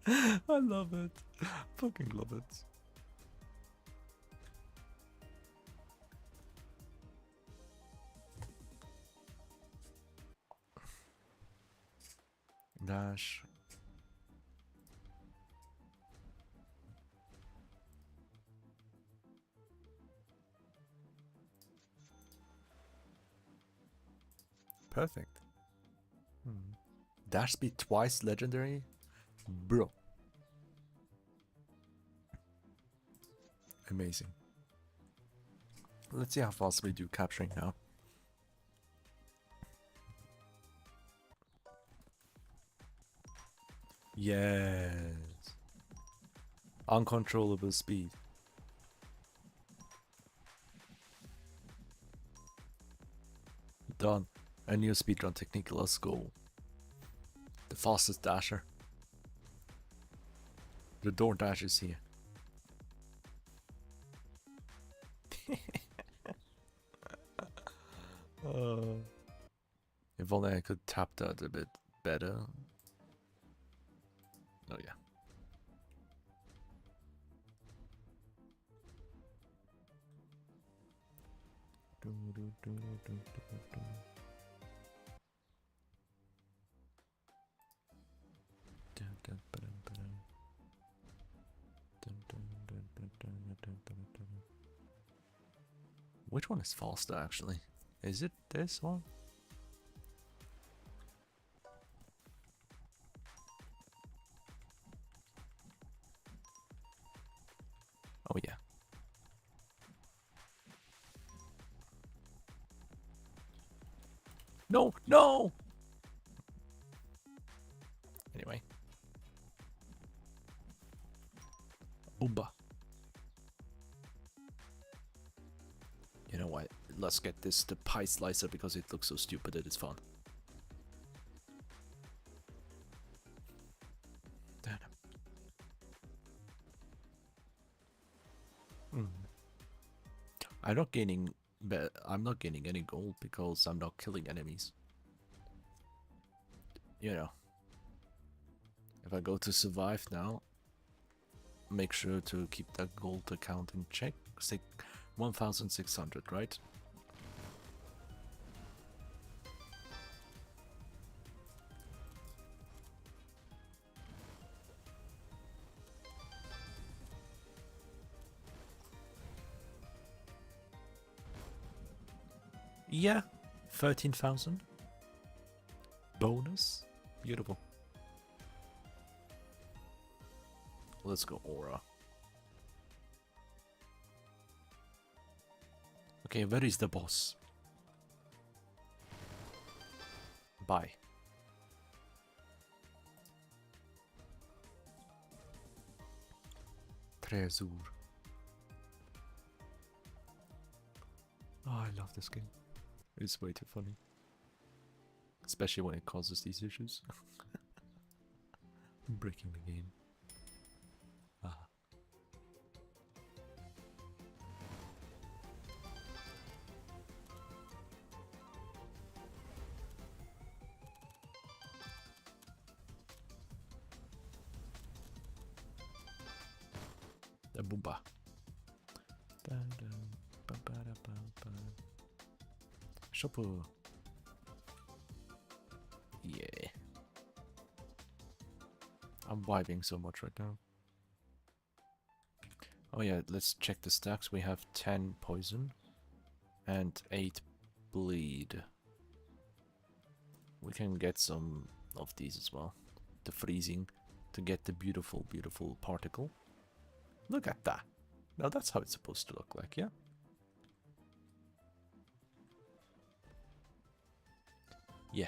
I love it. Fucking love it. Dash. Perfect. Dash speed twice legendary? Bro. Amazing. Let's see how fast we do capturing now. Yes. Uncontrollable speed. Done. A new speedrun technique, let's go. The fastest dasher. The door dash is here. If only I could tap that a bit better. Oh yeah. Which one is faster actually? Is it this one? Oh yeah. No, no! Anyway. Boomba. You know what? Let's get this the pie slicer because it looks so stupid that it's fun. Damn. I'm not gaining, but I'm not gaining any gold because I'm not killing enemies. You know. If I go to survive now, make sure to keep that gold account in check. 1,600, right? Yeah, 13,000. Bonus. Beautiful. Let's go aura. Okay, where is the boss? Bye. Tresor. Oh, I love this game. It's way too funny. Especially when it causes these issues. Breaking the game. Ah. The boomba. Shopper. Yeah. I'm vibing so much right now. Oh yeah, let's check the stacks. We have 10 poison and 8 bleed. We can get some of these as well. The freezing to get the beautiful, beautiful particle. Look at that. Now that's how it's supposed to look like, yeah? Yeah.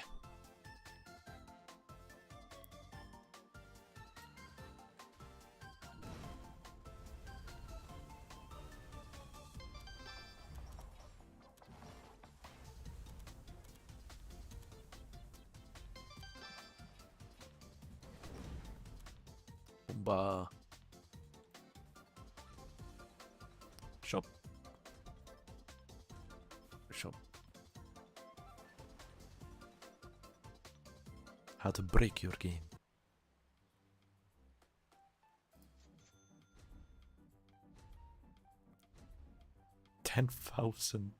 Boomba. Shop. Shop. How to break your game. $10,000.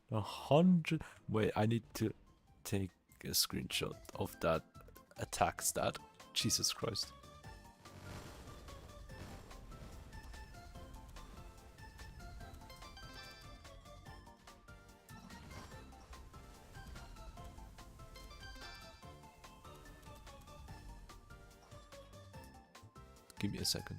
100. Wait, I need to take a screenshot of that attack stat. Jesus Christ. Give me a second.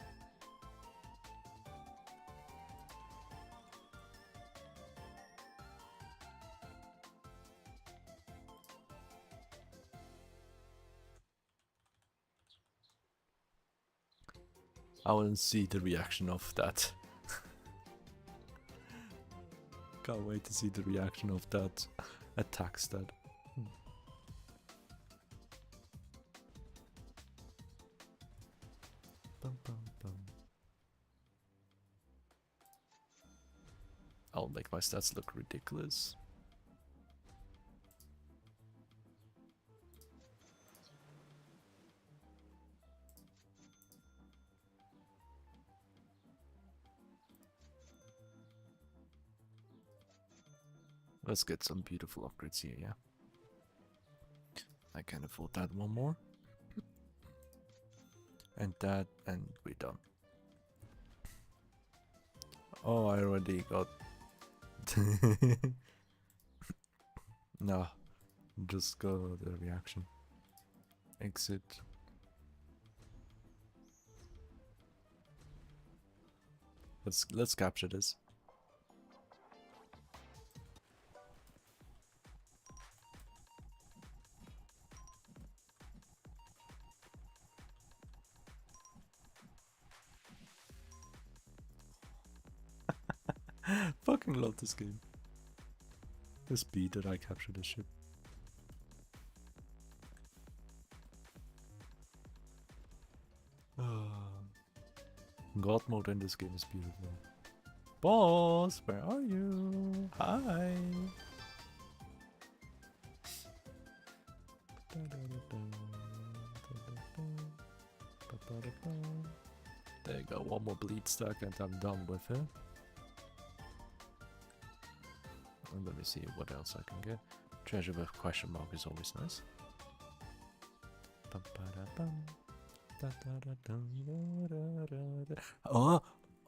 I want to see the reaction of that. Can't wait to see the reaction of that attack stat. Bum, bum, bum. I'll make my stats look ridiculous. Let's get some beautiful upgrades here, yeah? I can afford that one more. And that, and we're done. Oh, I already got No, just go the reaction. Exit. Let's capture this. Fucking love this game. The speed that I capture this shit. God mode in this game is beautiful. Boss, where are you? Hi. There you go, one more bleed stack and I'm done with it. And let me see what else I can get. Treasure with question mark is always nice. Oh,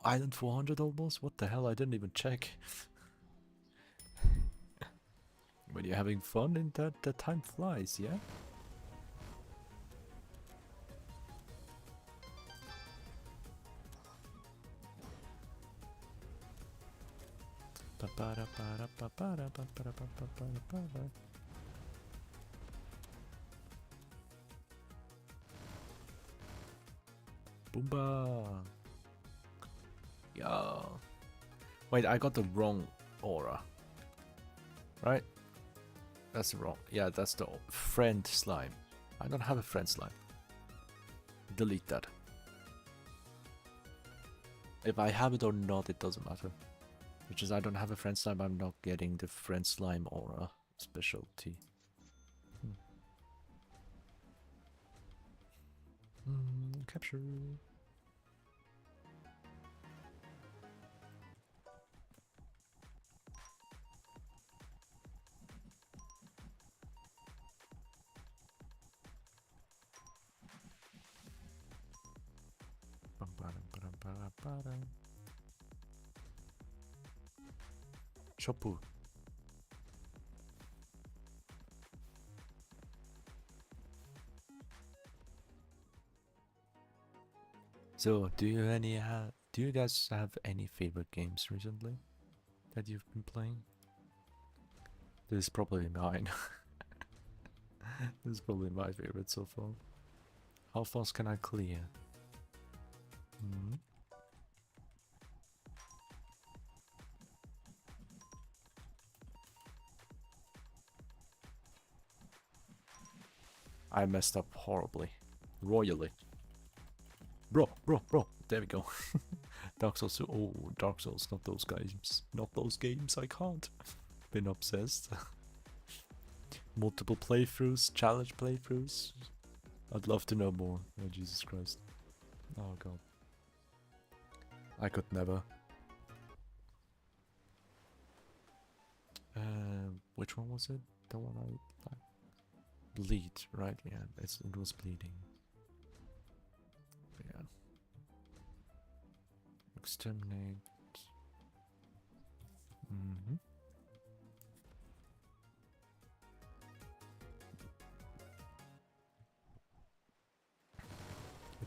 Island 400 almost? What the hell? I didn't even check. When you're having fun in that time flies, yeah? Boomba! Yeah. Wait, I got the wrong aura. Right? That's wrong. Yeah, that's the friend slime. I don't have a friend slime. Delete that. If I have it or not, it doesn't matter. Which is I don't have a friend slime, I'm not getting the friend slime aura specialty. Capture. Chopu. So, do you guys have any favorite games recently that you've been playing? This is probably mine. This is probably my favorite so far. How fast can I clear? I messed up horribly. Royally. Bro. There we go. Dark Souls 2. Oh, Dark Souls, not those games. Not those games, I can't. Been obsessed. Multiple playthroughs, challenge playthroughs. I'd love to know more. Oh, Jesus Christ. Oh, God. I could never. Which one was it? The one I like. Bleed, right? Yeah, it was bleeding. Yeah. Exterminate. Mm-hmm.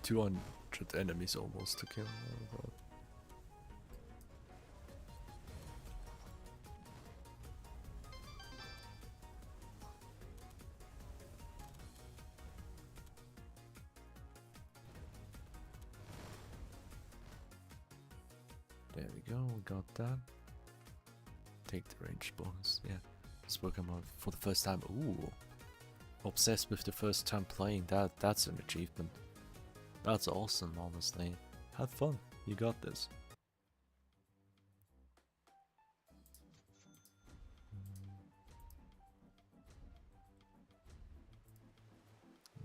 — 200 enemies almost to kill. Oh, God. There we go, we got that. Take the range bonus, yeah. This Pokemon for the first time. Ooh. Obsessed with the first time playing that. That's an achievement. That's awesome, honestly. Have fun. You got this.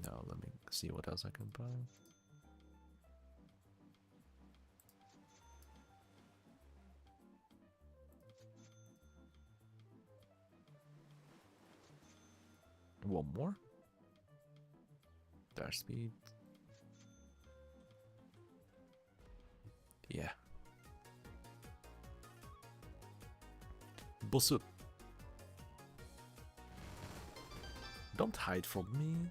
Now let me see what else I can buy. One more. Dash speed. Yeah. boss. Don't hide from me.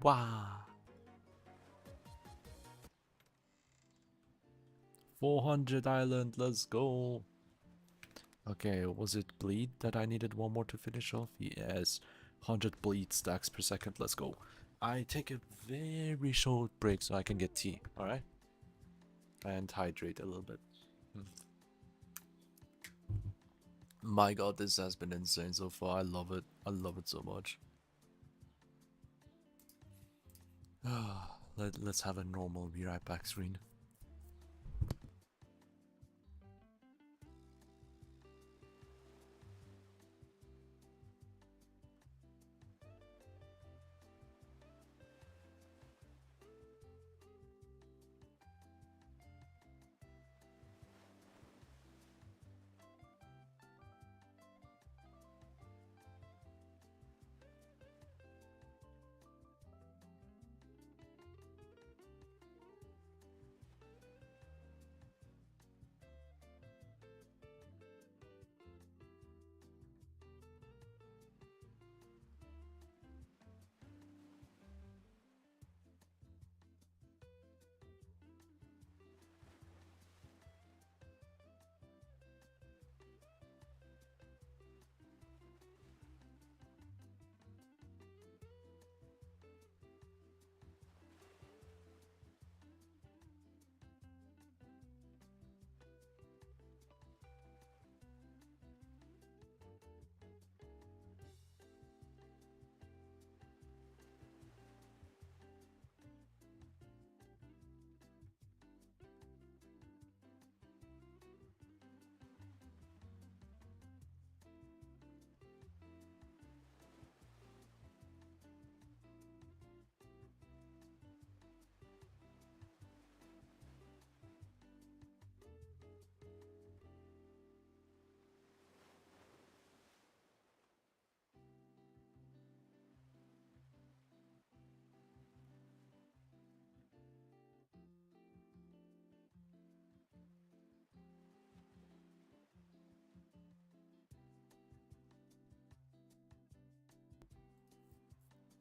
Wow. 400 island, let's go. Okay, was it bleed that I needed one more to finish off? Yes. 100 bleed stacks per second, let's go. I take a very short break so I can get tea, alright? And hydrate a little bit. My god, this has been insane so far. I love it. I love it so much. Let's have a normal be right back screen.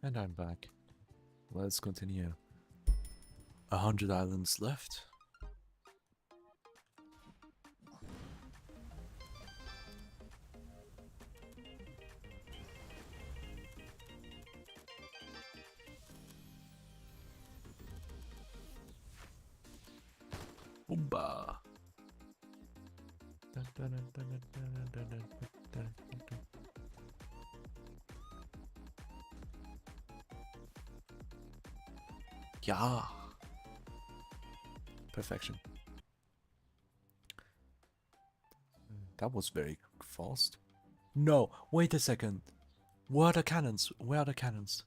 And I'm back. Let's continue. 100 islands left. Boomba. Yeah. Perfection. That was very fast. No, wait a second. Where are the cannons? Where are the cannons?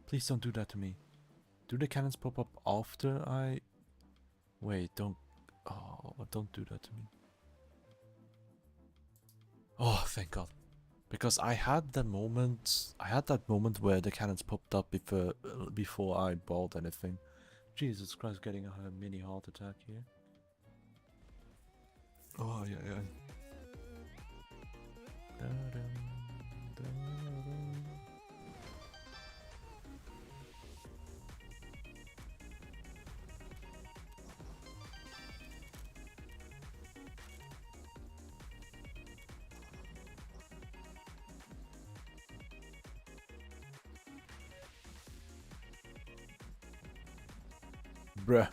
Please don't do that to me. Do the cannons pop up after I... Wait, don't... Oh, don't do that to me. Oh, thank God. Because I had that moment where the cannons popped up before I bought anything. Jesus Christ, getting a mini heart attack here. Oh, yeah, yeah. Bruh.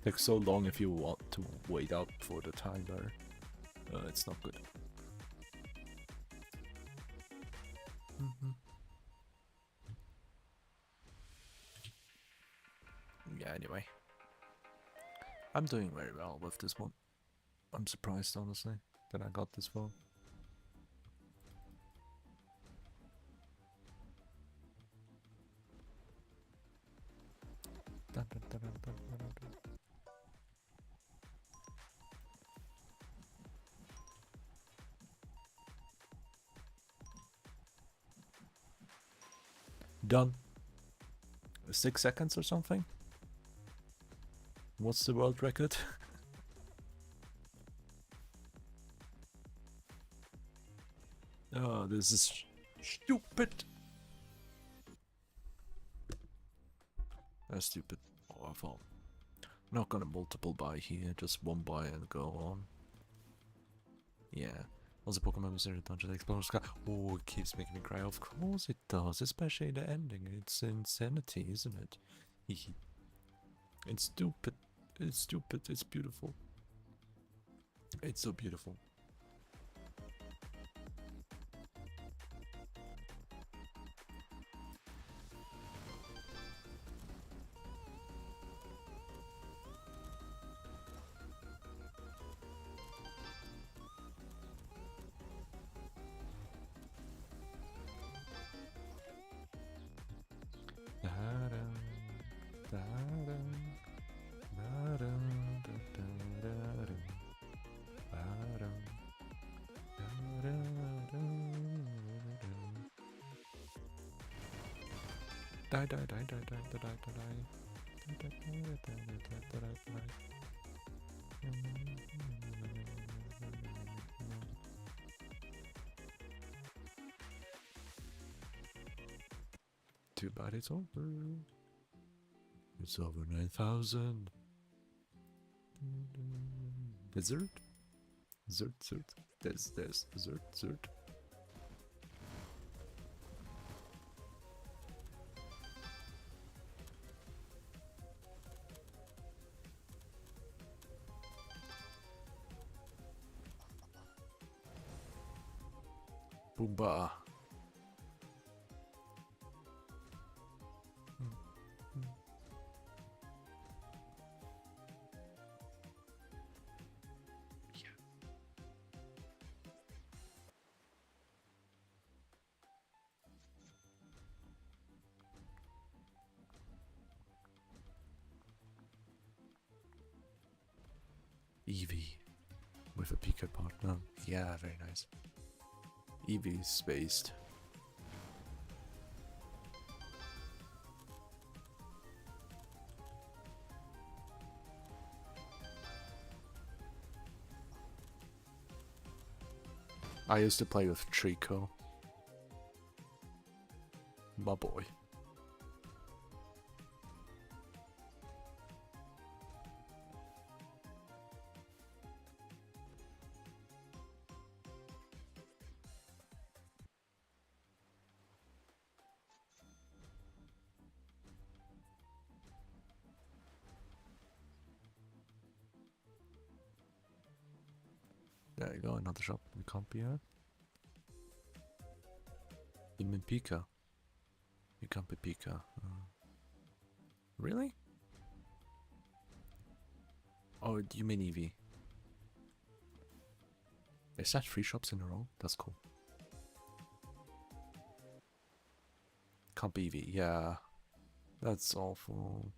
Takes so long if you want to wait up for the timer. It's not good. Yeah, anyway. I'm doing very well with this one. I'm surprised, honestly, that I got this far. Done. 6 seconds or something? What's the world record? Oh, this is stupid. That's stupid. Oh, I thought. Not gonna multiple buy here, just one buy and go on. Yeah. Also, Pokemon Mystery Dungeon Explorer Sky. Oh, it keeps making me cry. Of course it does, especially the ending. It's insanity, isn't it? It's stupid. It's stupid. It's beautiful. It's so beautiful. Too bad it's over. It's over 9,000. Dessert? Zert. There's Zert. Boomba. Eevee with a Pika partner. Yeah, very nice. Eevee is spaced. I used to play with Trico. My boy. There you go, another shop we can't be at. Even Pika. You can't be Pika. Really? Oh, you mean Eevee? Is that 3 shops in a row? That's cool. Can't be Eevee, yeah. That's awful.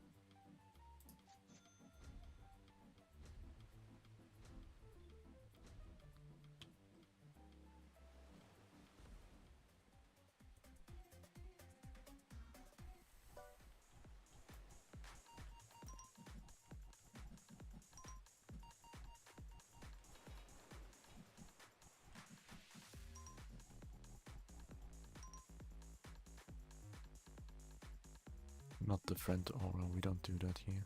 Not the friend aura, we don't do that here.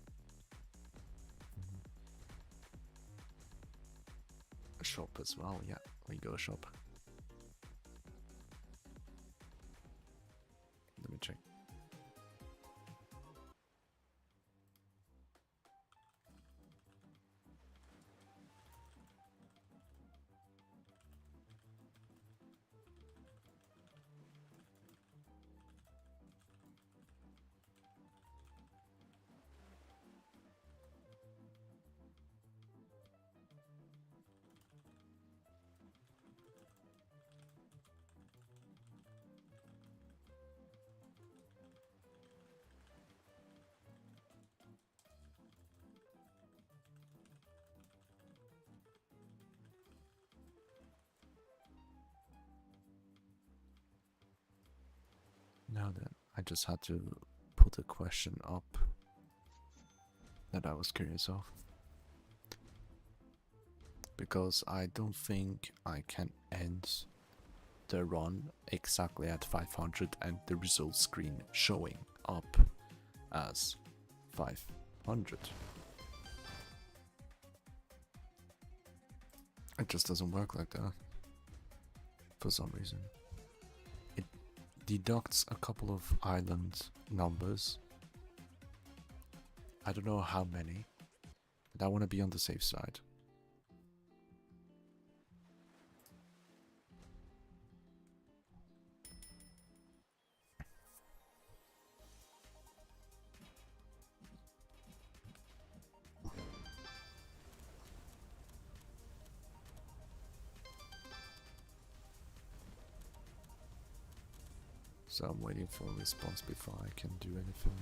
A shop as well, yeah, we go shop. Let me check. Now then, I just had to put a question up that I was curious of. Because I don't think I can end the run exactly at 500 and the result screen showing up as 500. It just doesn't work like that for some reason. It deducts a couple of island numbers. I don't know how many, but I want to be on the safe side. So I'm waiting for a response before I can do anything.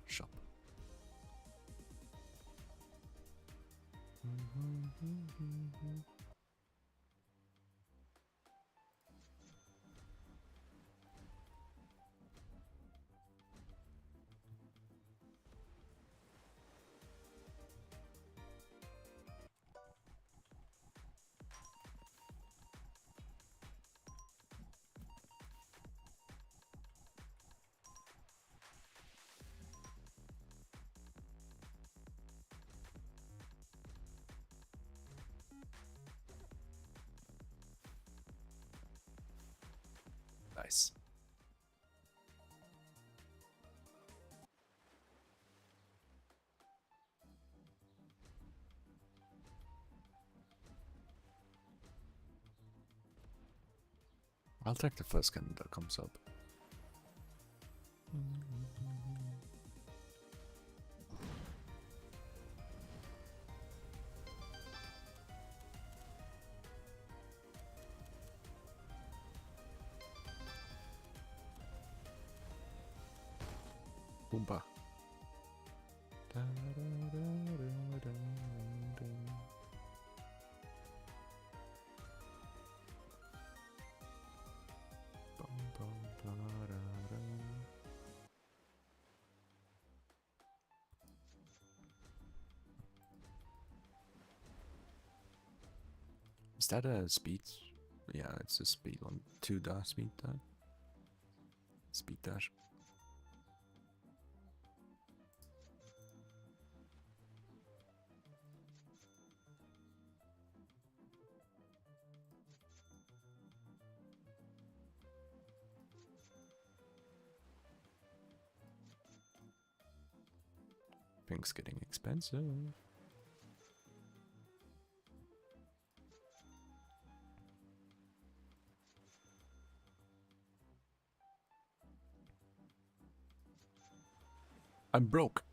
Shop. Nice. I'll take the first cannon that comes up. Boomba. Is that a speed? Yeah, it's a speed one. 2 dash speed dash. Speed dash. Things getting expensive. I'm broke.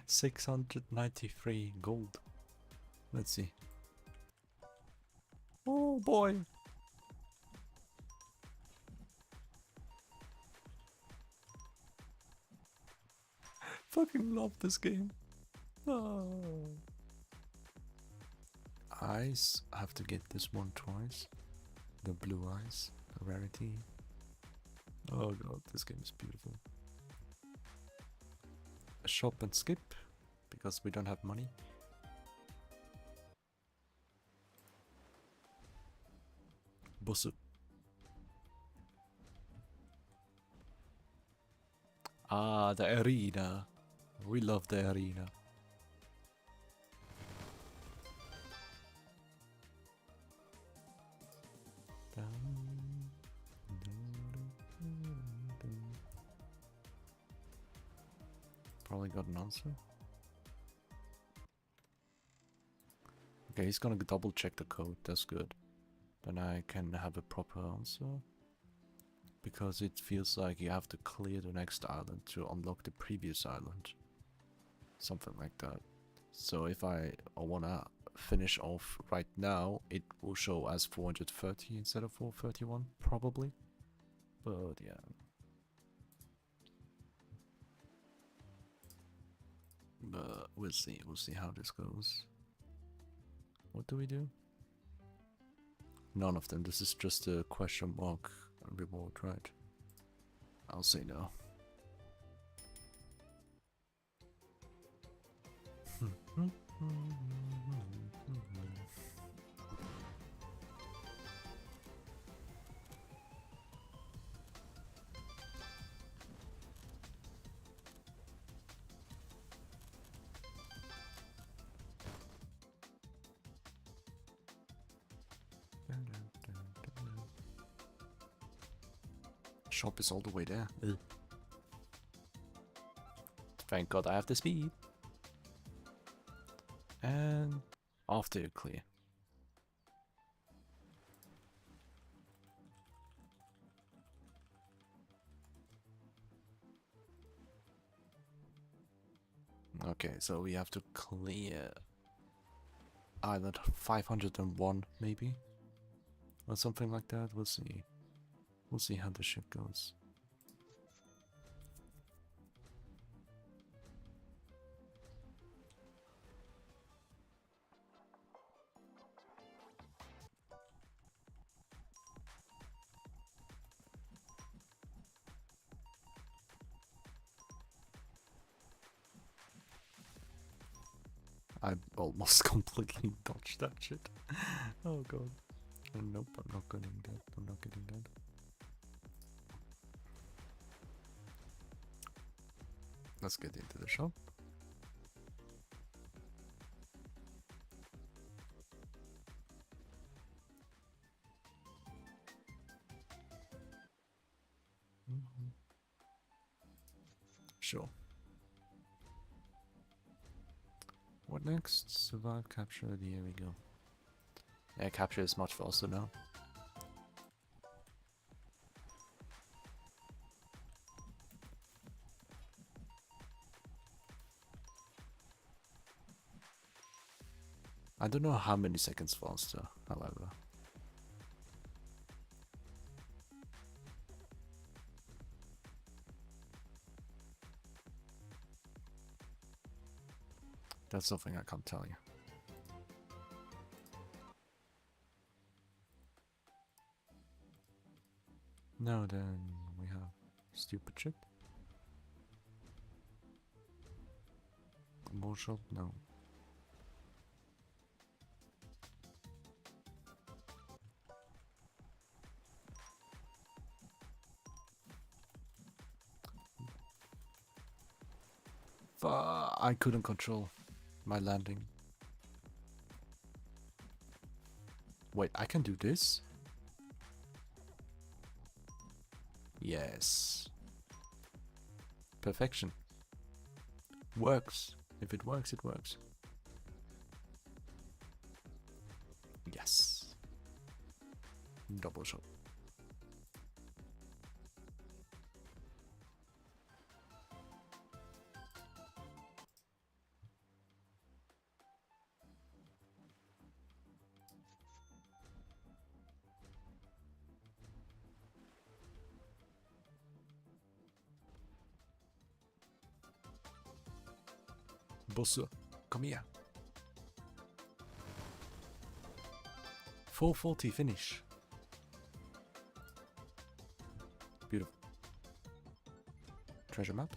693 gold. Let's see. Oh boy. Fucking love this game. Oh. Eyes, I have to get this one twice. The blue eyes, the rarity. Oh god, this game is beautiful. Shop and skip, because we don't have money. Bussu. Ah, the arena. We love the arena. Probably got an answer. Okay, he's gonna double check the code, that's good. Then I can have a proper answer. Because it feels like you have to clear the next island to unlock the previous island. Something like that. So if I wanna finish off right now, it will show as 430 instead of 431, probably. But yeah. But we'll see how this goes. What do we do? None of them. This is just a question mark reward, right? I'll say no. Shop is all the way there. Ugh. Thank God I have the speed. And after you clear. Okay, so we have to clear island 501 maybe? Or something like that, we'll see. We'll see how the ship goes. I almost completely dodged that shit. Oh god. Oh, nope, I'm not getting that. I'm not getting that. Let's get into the shop. Sure. What next? Survive, capture, here we go. Yeah, capture is much faster now. I don't know how many seconds faster, however. That's something I can't tell you. No, then we have stupid shit. More shop? No. I couldn't control my landing. Wait, I can do this? Yes. Perfection. Works. If it works, it works. Yes. Double shot. Bossa, come here. 440 finish. Beautiful. Treasure map.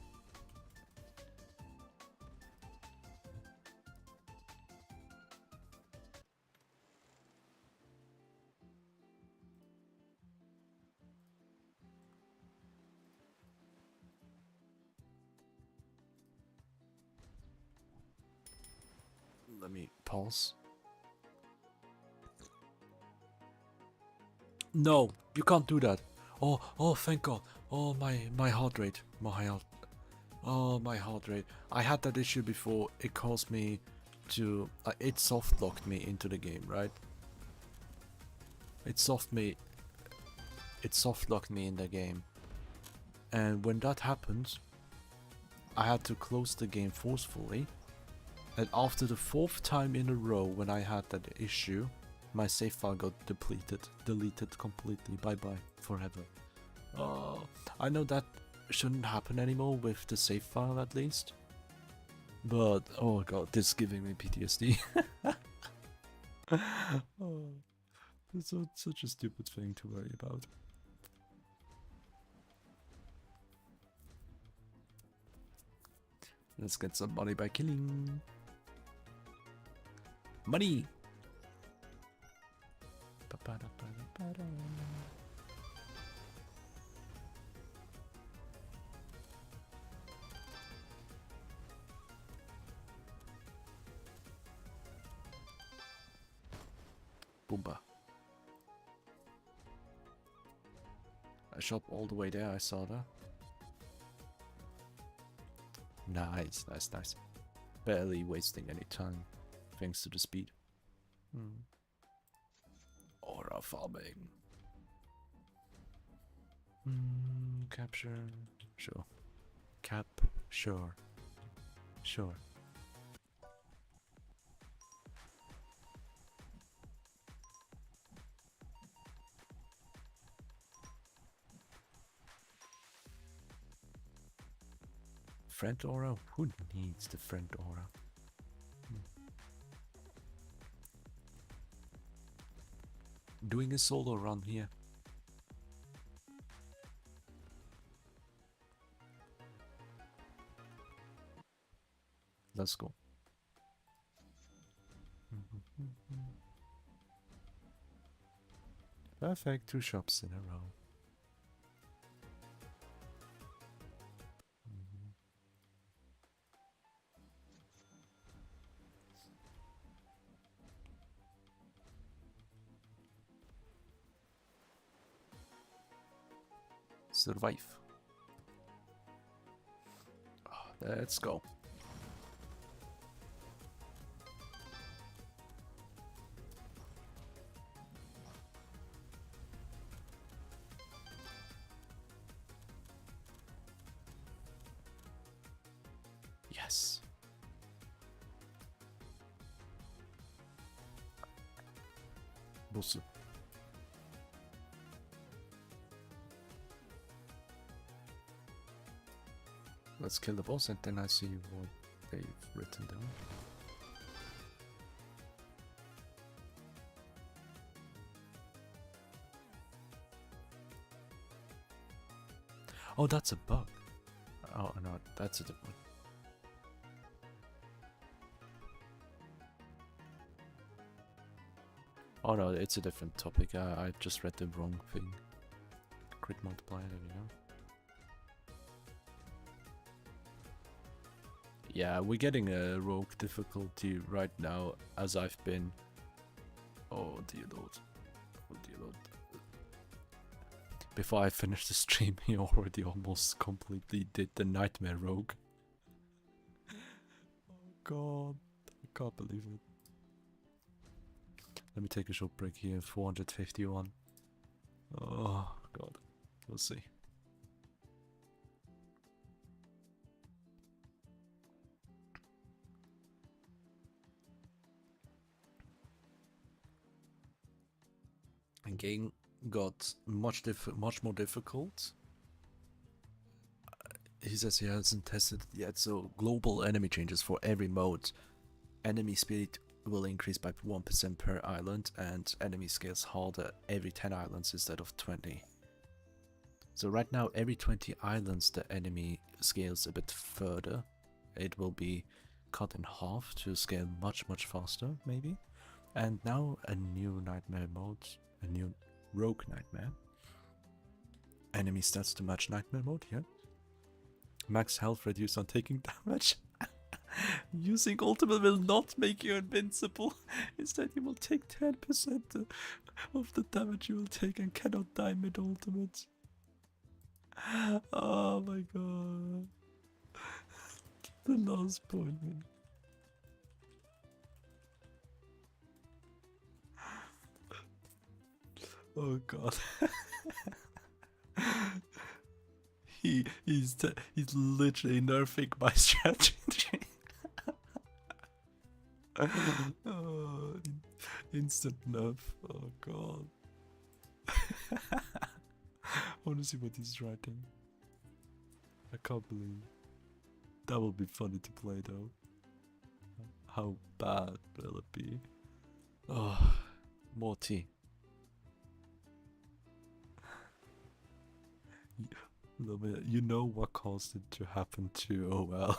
Let me pause. No, you can't do that. Oh, thank God. Oh, my heart rate. Oh, my heart rate. I had that issue before. It caused me to... it soft locked me into the game, right? It soft locked me in the game. And when that happened, I had to close the game forcefully. And after the 4th time in a row when I had that issue, my save file got deleted completely. Bye bye, forever. Oh, I know that shouldn't happen anymore with the save file at least. But oh god, this is giving me PTSD. Oh, it's such a stupid thing to worry about. Let's get some money by killing. Money! Boomba. A shop all the way there, I saw that. Nice, nice, nice. Barely wasting any time, thanks to the speed. Aura farming. Capture. Sure. Cap. Sure. Sure. Friend aura? Who needs the friend aura? Doing a solo run here. Let's go. Perfect, 2 shops in a row. Survive. Let's go. Yes. Boss. Let's kill the boss and then I see what they've written down. Oh, that's a bug. Oh no, that's a different one. Oh no, it's a different topic. I just read the wrong thing. Crit multiplier, there we go. Yeah, we're getting a rogue difficulty right now, as I've been. Oh dear lord. Oh dear lord. Before I finished the stream, he already almost completely did the nightmare rogue. Oh god. I can't believe it. Let me take a short break here. 451. Oh god. We'll see. And game got much more difficult. He says he hasn't tested it yet, so global enemy changes for every mode. Enemy speed will increase by 1% per island, and enemy scales harder every 10 islands instead of 20. So right now, every 20 islands the enemy scales a bit further. It will be cut in half to scale much faster, maybe. And now a new nightmare mode, a new rogue nightmare. Enemy stats to match nightmare mode here. Max health reduced on taking damage. Using ultimate will not make you invincible. Instead, you will take 10% of the damage you will take and cannot die mid-ultimate. Oh my god. The last point, man. Oh god. He's literally nerfing my strategy. Oh, instant nerf. Oh god. I want to see what he's writing. I can't believe. That will be funny to play though. How bad will it be? Oh, more tea. You know what caused it to happen to OL.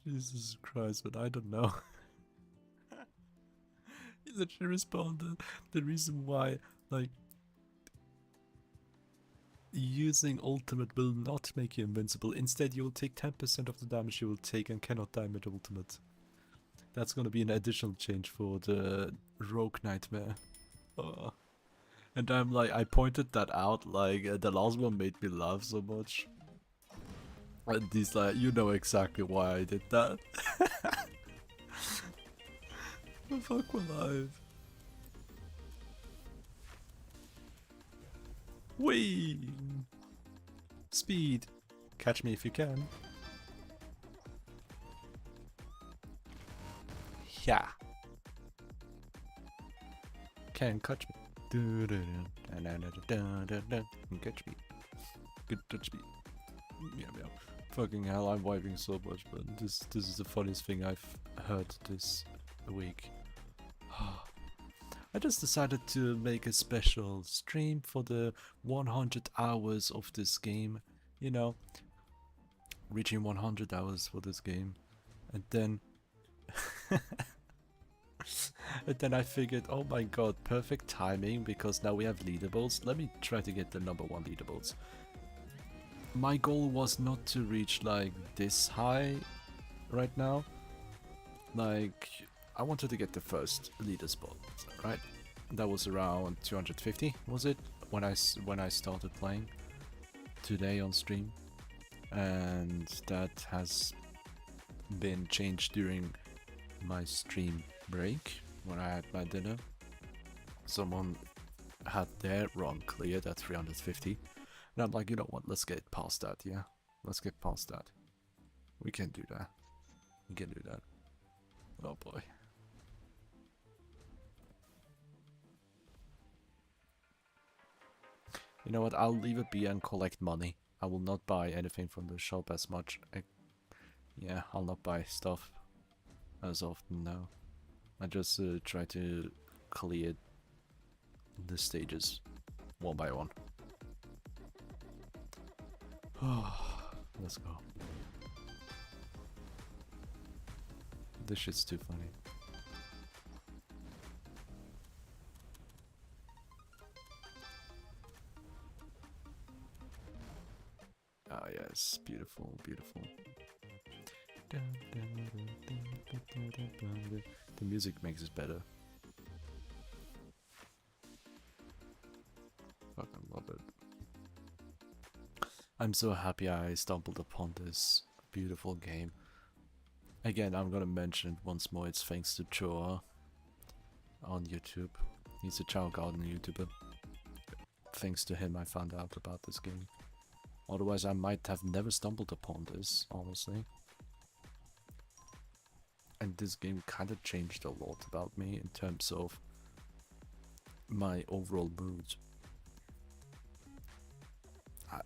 Jesus Christ, but I don't know. He literally responded the reason why, like, using ultimate will not make you invincible. Instead, you will take 10% of the damage you will take and cannot die with ultimate. That's gonna be an additional change for the Rogue Nightmare. And I'm like, I pointed that out, like, the last one made me laugh so much. And he's like, you know exactly why I did that. The fuck alive. Whee! Speed! Catch me if you can. Yeah. Can catch me. Catch me. Good touch me. Meow meow. Fucking hell, I'm vibing so much, but this is the funniest thing I've heard this week. I just decided to make a special stream for the 100 hours of this game. You know, reaching 100 hours for this game. And then... and then I figured, oh my god, perfect timing, because now we have leaderboards. Let me try to get the number 1 leaderboards. My goal was not to reach like this high right now. Like, I wanted to get the first leader spot, right? That was around 250, was it? When I started playing today on stream. And that has been changed during my stream break when I had my dinner. Someone had their run cleared at 350. And I'm like, you know what, let's get past that, yeah? Let's get past that. We can do that. We can do that. Oh boy. You know what, I'll leave it be and collect money. I will not buy anything from the shop as much. Yeah, I'll not buy stuff as often now. I just try to clear the stages one by one. Let's go. This shit's too funny. Ah yes, beautiful, beautiful. The music makes it better. Fucking love it. I'm so happy I stumbled upon this beautiful game. Again, I'm gonna mention it once more, it's thanks to Chao on YouTube. He's a Chao Garden YouTuber. Thanks to him I found out about this game. Otherwise I might have never stumbled upon this, honestly. And this game kind of changed a lot about me in terms of my overall mood.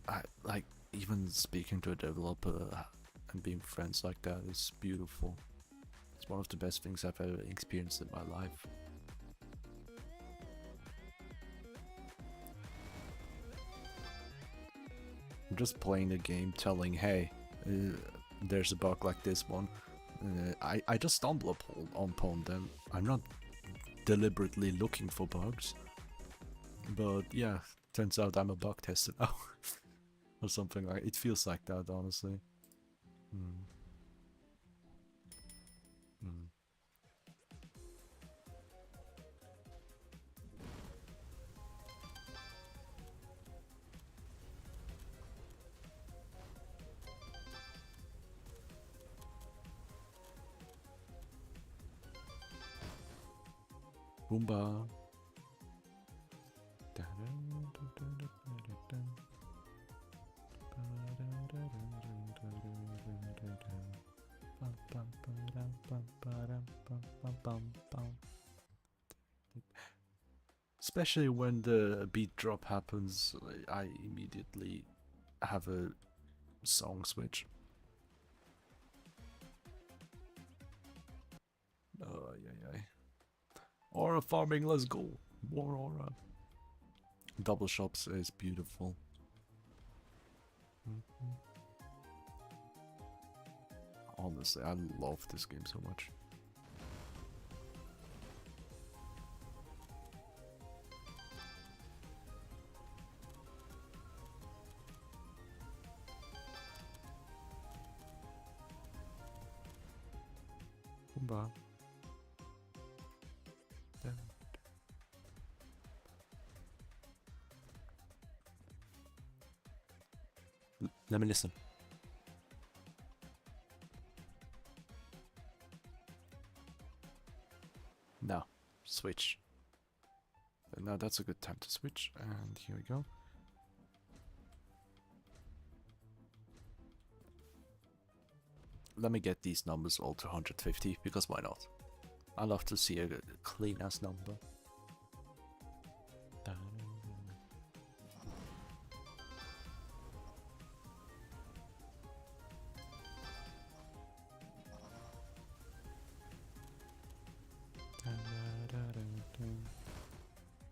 I like, even speaking to a developer and being friends like that is beautiful. It's one of the best things I've ever experienced in my life. I'm just playing the game telling, hey, there's a bug like this one. I just stumble upon them. I'm not deliberately looking for bugs. But yeah, turns out I'm a bug tester now. Or something like it. Feels like that, honestly. Boomba. especially when the beat drop happens, I immediately have a song switch. Oh, yeah. Aura farming, let's go. More aura. Double shops is beautiful. Honestly, I love this game so much. Kumba. Let me listen. Now, switch. Now that's a good time to switch, and here we go. Let me get these numbers all to 150, because why not? I love to see a clean ass number.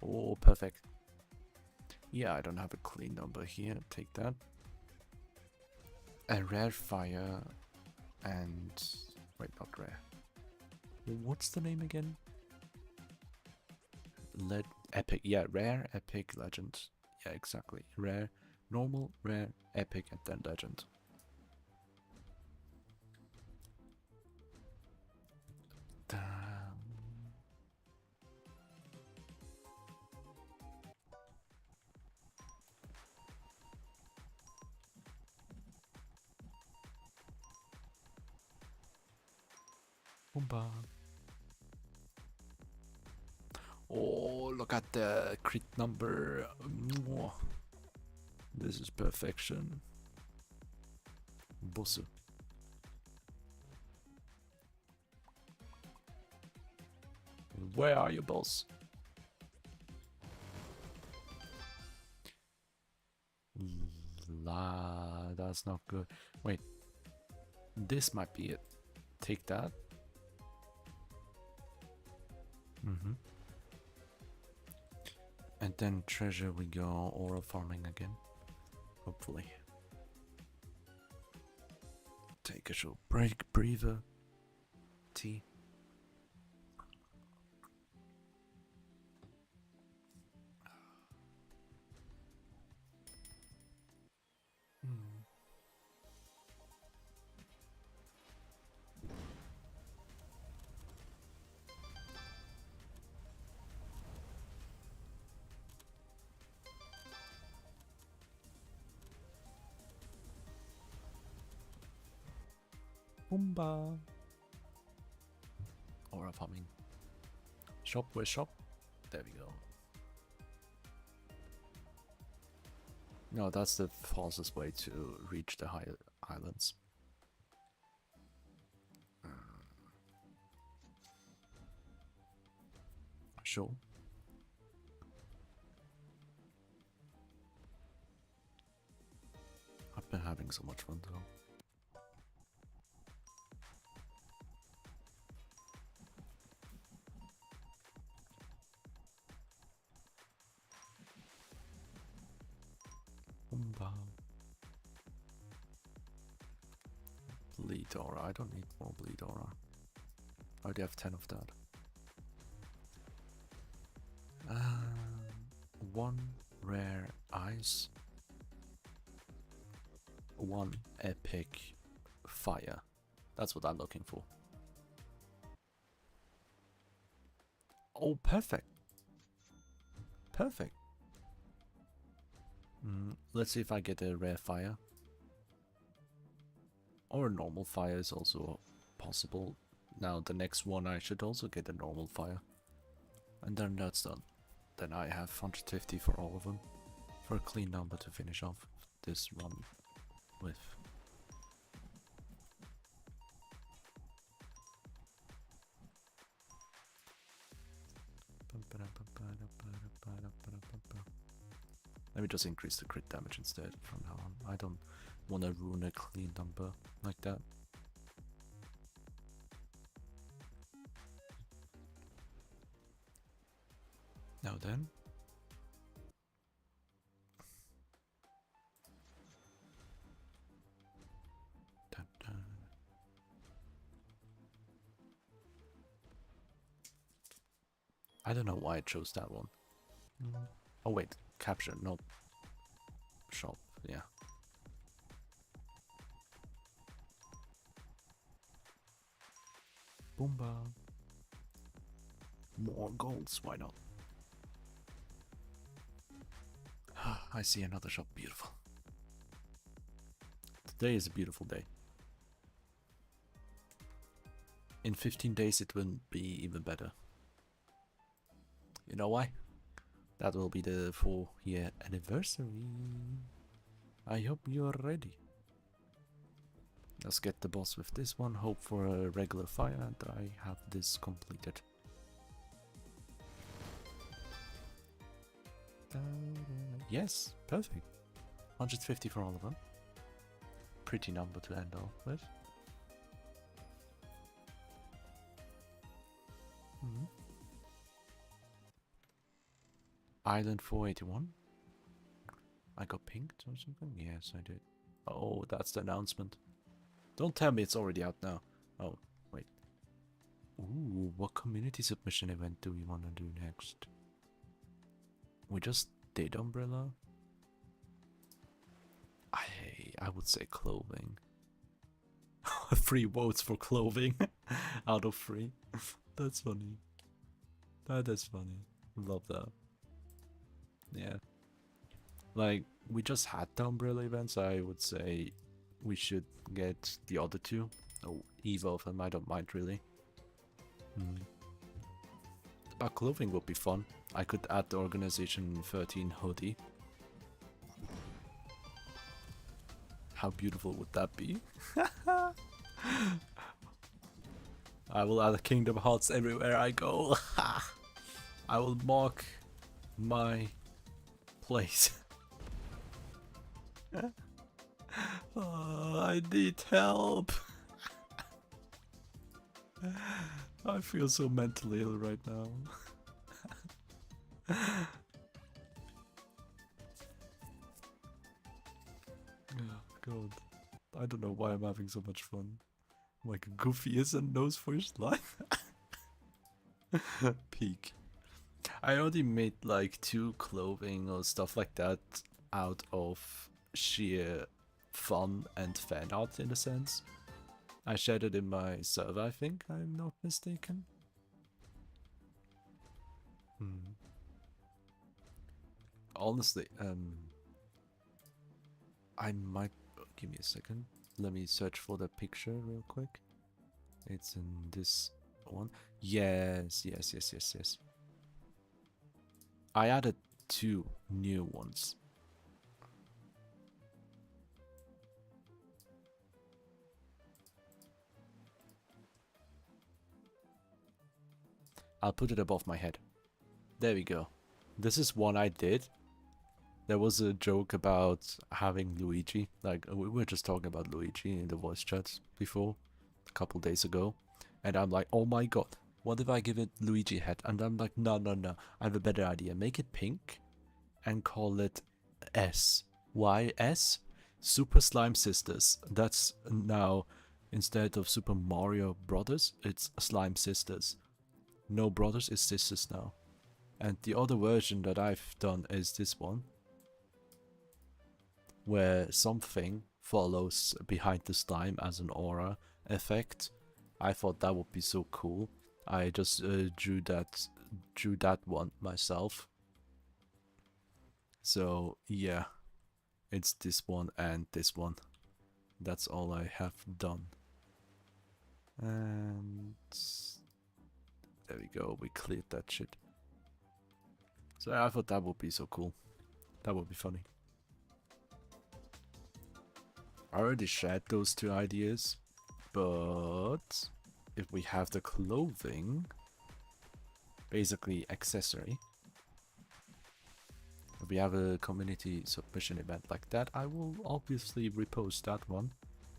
Oh, perfect. Yeah, I don't have a clean number here. Take that. A rare fire and... wait, not rare. What's the name again? Epic. Yeah, rare, epic, legend. Yeah, exactly. Rare, normal, rare, epic, and then legend. Boomba. Oh, look at the crit number. This is perfection. Boss. Where are you, boss? La, that's not good. Wait, this might be it. Take that. And then treasure we go, aura farming again. Hopefully. Take a short break, breather. Tea. Boomba. Aura farming. Shop, where's shop? There we go. No, that's the fastest way to reach the high islands. Sure. I've been having so much fun though. Bleed aura. I don't need more bleed aura. I already have 10 of that. One rare ice. One epic fire. That's what I'm looking for. Oh, perfect. Perfect. Let's see if I get a rare fire. Or a normal fire is also possible. Now the next one I should also get a normal fire. And then that's done. Then I have 150 for all of them. For a clean number to finish off this run with. Let me just increase the crit damage instead from now on. I don't want to ruin a clean number like that. Now then. Dun, dun. I don't know why I chose that one. Oh wait, capture, not shop, yeah. Boomba. More golds, why not? I see another shop, beautiful. Today is a beautiful day. In 15 days it will be even better. You know why? That will be the 4-year anniversary. I hope you're ready. Let's get the boss with this one, hope for a regular fire, and I have this completed. Yes, perfect. 150 for all of them. Pretty number to end off with. Island 481. I got pinked or something? Yes, I did. Oh, that's the announcement. Don't tell me it's already out now. Oh, wait. Ooh, what community submission event do we want to do next? We just did Umbrella. I would say clothing. 3 votes for clothing out of 3. That's funny. That is funny. Love that. Yeah. Like, we just had the Umbrella events. I would say we should get the other 2. Oh, either of them, I don't mind really. But clothing would be fun. I could add the Organization 13 hoodie. How beautiful would that be? I will add Kingdom Hearts everywhere I go. I will mark my place. Oh, I need help. I feel so mentally ill right now. Oh, God. I don't know why I'm having so much fun. Like Goofy is a nose for his life. Peak. I already made like 2 clothing or stuff like that out of sheer fun and fan art in a sense. I shared it in my server, I think, I'm not mistaken. Honestly, I might... give me a second. Let me search for the picture real quick. It's in this one. Yes. I added 2 new ones. I'll put it above my head. There we go. This is one I did. There was a joke about having Luigi. Like, we were just talking about Luigi in the voice chat before, a couple days ago. And I'm like, oh my god, what if I give it Luigi head? And I'm like, no. I have a better idea. Make it pink and call it S. Why S? Super Slime Sisters. That's now, instead of Super Mario Brothers, it's Slime Sisters. No brothers, it's sisters now. And the other version that I've done is this one, where something follows behind the slime as an aura effect. I thought that would be so cool. I just drew that one myself. So yeah, it's this one and this one. That's all I have done. And there we go, we cleared that shit. So I thought that would be so cool. That would be funny. I already shared those 2 ideas, but if we have the clothing, basically accessory, If we have a community submission event like that, I will obviously repost that one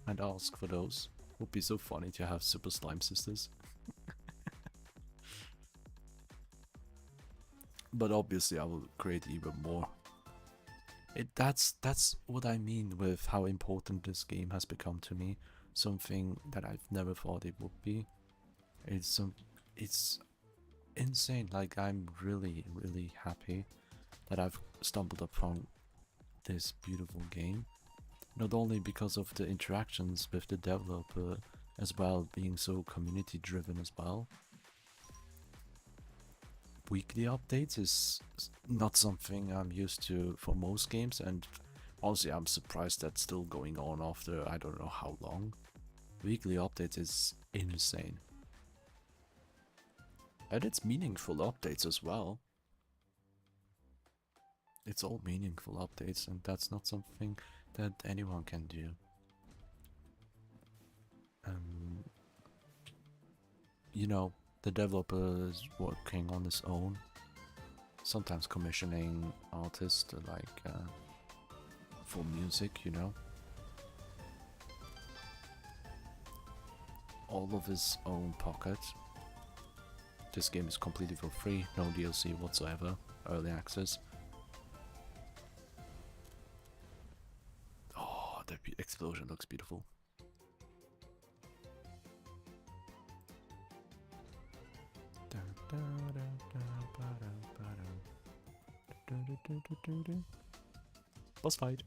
and ask for those. Would be so funny to have super slime sisters. But obviously I will create even more. That's what I mean with how important this game has become to me. Something that I've never thought it would be. It's insane. Like, I'm really happy that I've stumbled upon this beautiful game. Not only because of the interactions with the developer as well, being so community driven as well. Weekly updates is not something I'm used to for most games, and honestly I'm surprised that's still going on after I don't know how long. Weekly updates is insane. And it's meaningful updates as well. It's all meaningful updates, and that's not something that anyone can do. You know, the developer is working on his own, sometimes commissioning artists like for music, you know. All of his own pocket. This game is completely for free, no DLC whatsoever, early access. Oh, the explosion looks beautiful. Boss fight.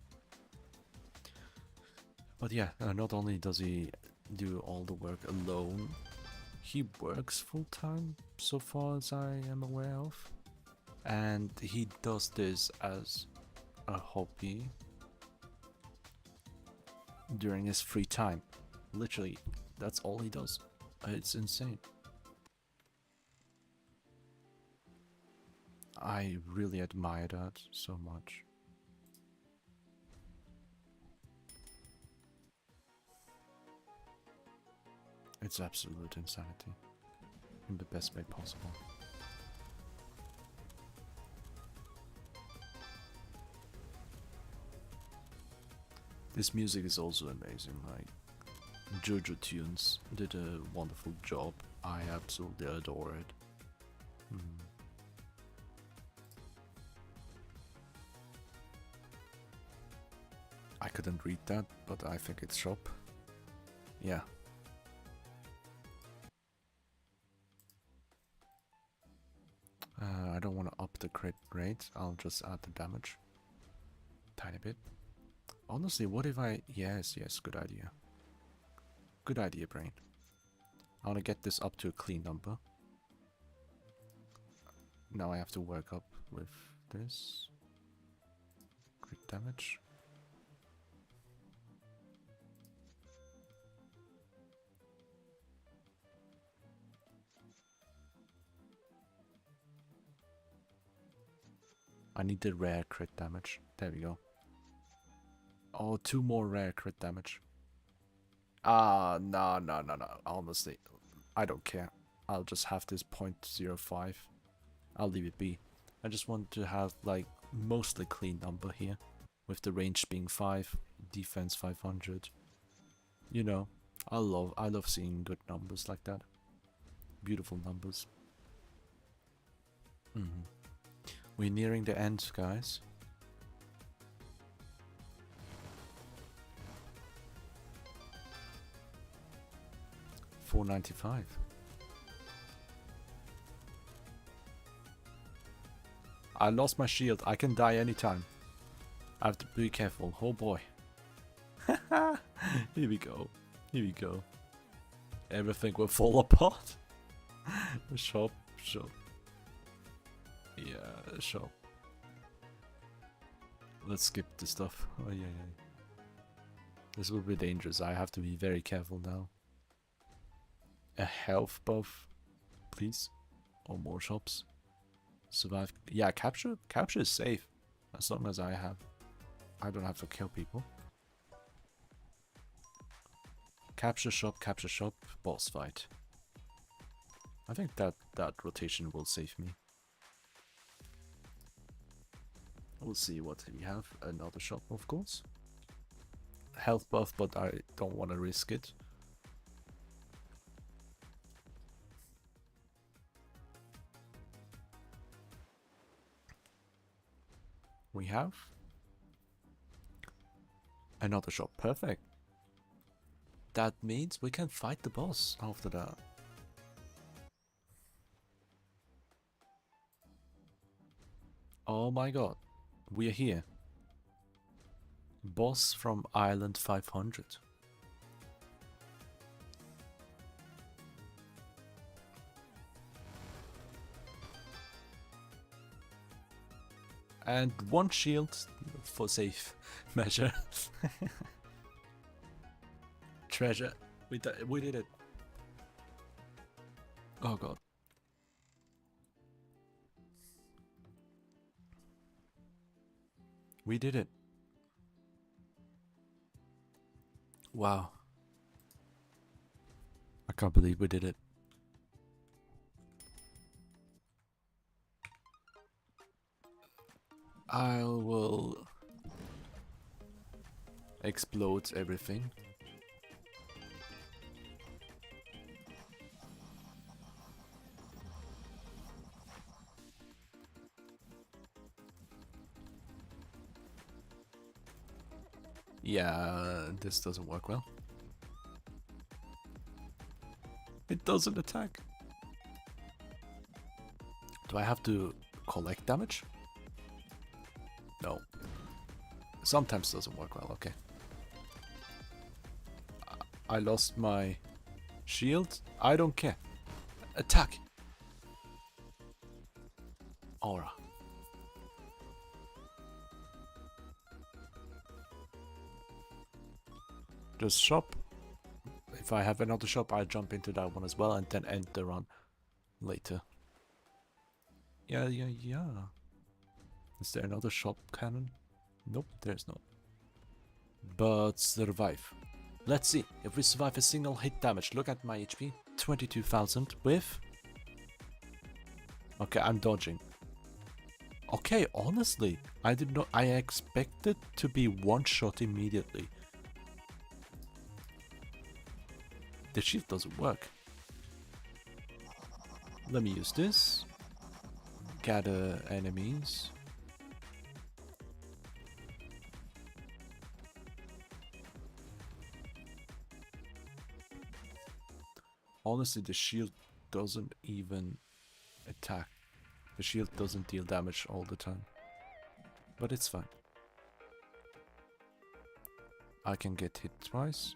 But yeah, not only does he do all the work alone, he works full-time so far as I am aware of. And he does this as a hobby during his free time. Literally, that's all he does. It's insane. I really admire that so much. It's absolute insanity in the best way possible. This music is also amazing. Like, JoJo Tunes did a wonderful job. I absolutely adore it. I couldn't read that, but I think it's shop. Yeah. I don't want to up the crit rate, I'll just add the damage. Tiny bit. Honestly, what if I... Yes, good idea. Good idea, brain. I want to get this up to a clean number. Now I have to work up with this. Crit damage. I need the rare crit damage. There we go. Oh, 2 more rare crit damage. No. Honestly, I don't care. I'll just have this 0.05. I'll leave it be. I just want to have, like, mostly clean number here. With the range being 5, defense 500. You know, I love seeing good numbers like that. Beautiful numbers. We're nearing the end, guys. $4.95. I lost my shield. I can die anytime. I have to be careful. Oh boy. Here we go. Here we go. Everything will fall apart. Shop. Yeah, shop. Let's skip the stuff. Oh yeah. This will be dangerous. I have to be very careful now. A health buff, please. Or more shops. Survive. Yeah, capture is safe. As long as I don't have to kill people. Capture shop, boss fight. I think that rotation will save me. We'll see what we have. Another shop, of course. Health buff, but I don't want to risk it. We have another shop. Perfect. That means we can fight the boss after that. Oh my god. We are here. Boss from Island 500. And one shield for safe measure. Treasure. We did it. Oh god. We did it. Wow. I can't believe we did it. I will explode everything. Yeah, this doesn't work well. It doesn't attack. Do I have to collect damage? No. Sometimes doesn't work well, okay. I lost my shield. I don't care. Attack! Aura. Just shop. If I have another shop, I'll jump into that one as well and then end the run later. Yeah. Is there another shop cannon? Nope, there's not. But survive. Let's see if we survive a single hit damage. Look at my HP. 22,000 with... Okay, I'm dodging. Okay, honestly, I did not... I expected to be one shot immediately. The shield doesn't work. Let me use this. Gather enemies. Honestly, the shield doesn't even attack. The shield doesn't deal damage all the time. But it's fine. I can get hit twice.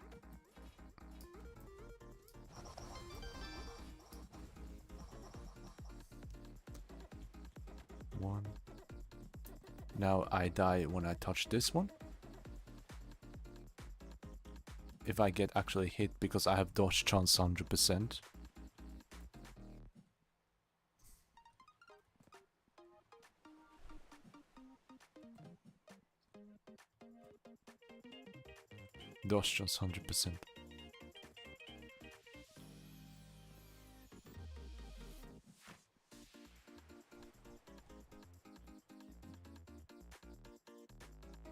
One. Now I die when I touch this one. If I get actually hit because I have dodge chance 100%. Dodge chance 100%.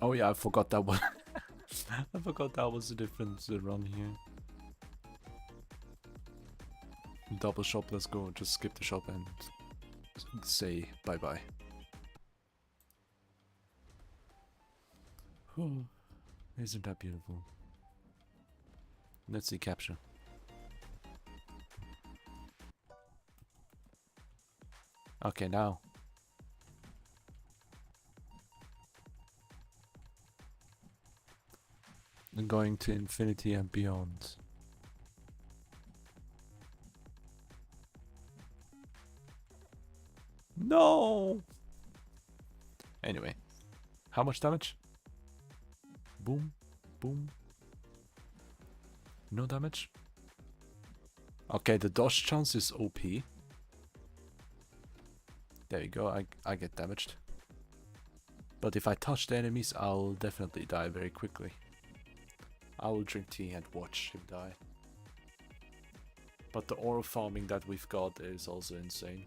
Oh yeah, I forgot that one. I forgot that was a different run here. Double shop, let's go. Just skip the shop and say bye-bye. Isn't that beautiful? Let's see capture. Okay, now. I'm going to infinity and beyond. No! Anyway, how much damage? Boom, boom. No damage? Okay, the dodge chance is OP. There you go, I get damaged. But if I touch the enemies, I'll definitely die very quickly. I will drink tea and watch him die. But the aura farming that we've got is also insane.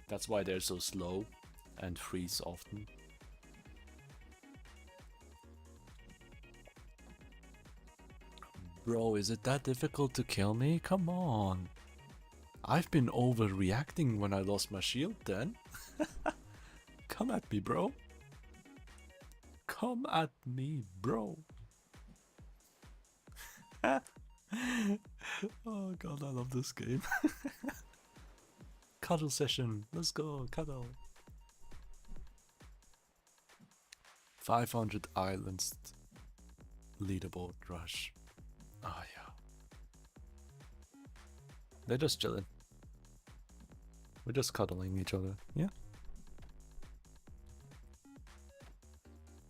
That's why they're so slow and freeze often. Bro, is it that difficult to kill me? Come on. I've been overreacting when I lost my shield then. Come at me, bro. Come at me, bro. Oh god, I love this game. Cuddle session. Let's go, cuddle. 500 islands leaderboard rush. Ah, yeah. They're just chilling. We're just cuddling each other. Yeah.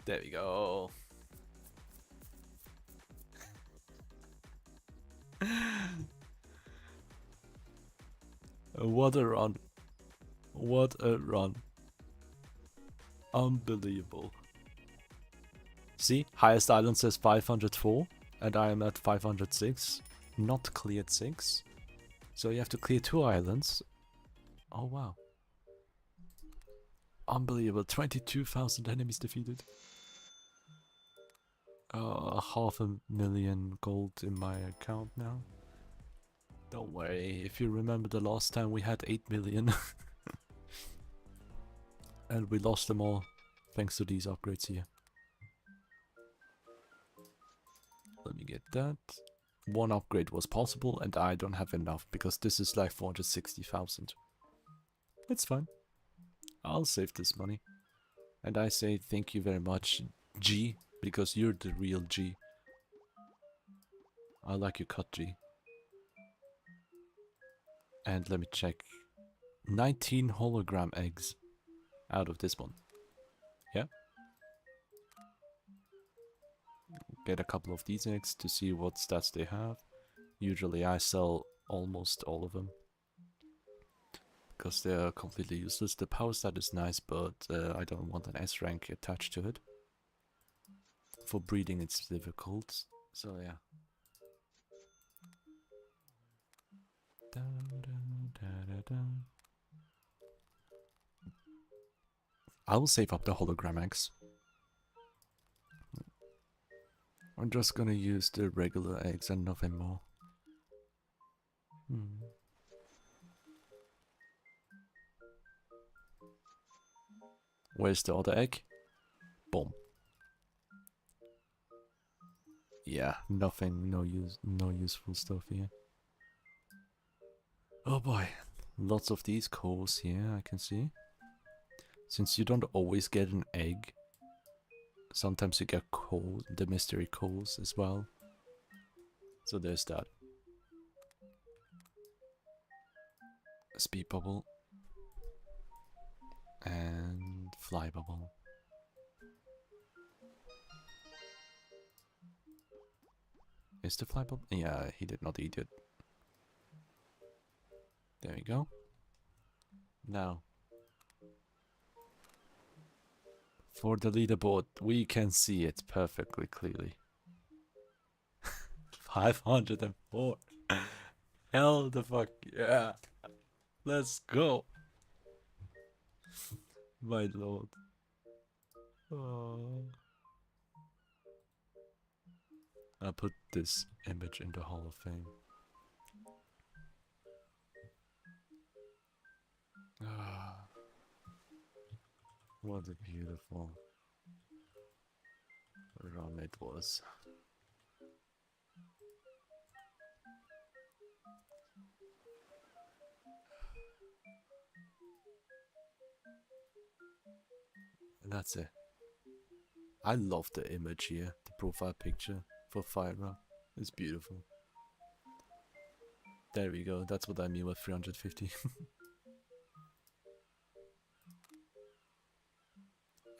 There we go. What a run. What a run. Unbelievable. See, highest island says 504 and I am at 506. Not cleared 6. So you have to clear 2 islands. Oh wow. Unbelievable. 22,000 enemies defeated. 500,000 gold in my account now. Don't worry, if you remember the last time we had 8 million. And we lost them all thanks to these upgrades here. Let me get that. One upgrade was possible and I don't have enough because this is like 460,000. It's fine. I'll save this money. And I say thank you very much, G, because you're the real G. I like your cut, G. And let me check. 19 hologram eggs out of this one. Yeah. Get a couple of these eggs to see what stats they have. Usually I sell almost all of them. Because they're completely useless. The power stat is nice, but I don't want an S rank attached to it. For breeding it's difficult. So yeah. I will save up the hologram eggs. I'm just gonna use the regular eggs and nothing more. Where's the other egg? Boom. Yeah, nothing, no useful stuff here. Oh boy, lots of these coals here, I can see. Since you don't always get an egg, sometimes you get coal, the mystery coals as well. So there's that. Speed bubble. And fly bubble. Is the fly bubble? Yeah, he did not eat it. There we go. Now, for the leaderboard, we can see it perfectly clearly. 504. Hell the fuck yeah. Let's go. My lord. Oh. I'll put this image in the Hall of Fame. Ah. What a beautiful run it was. And that's it. I love the image here, the profile picture for Fyra. It's beautiful. There we go, that's what I mean with 350.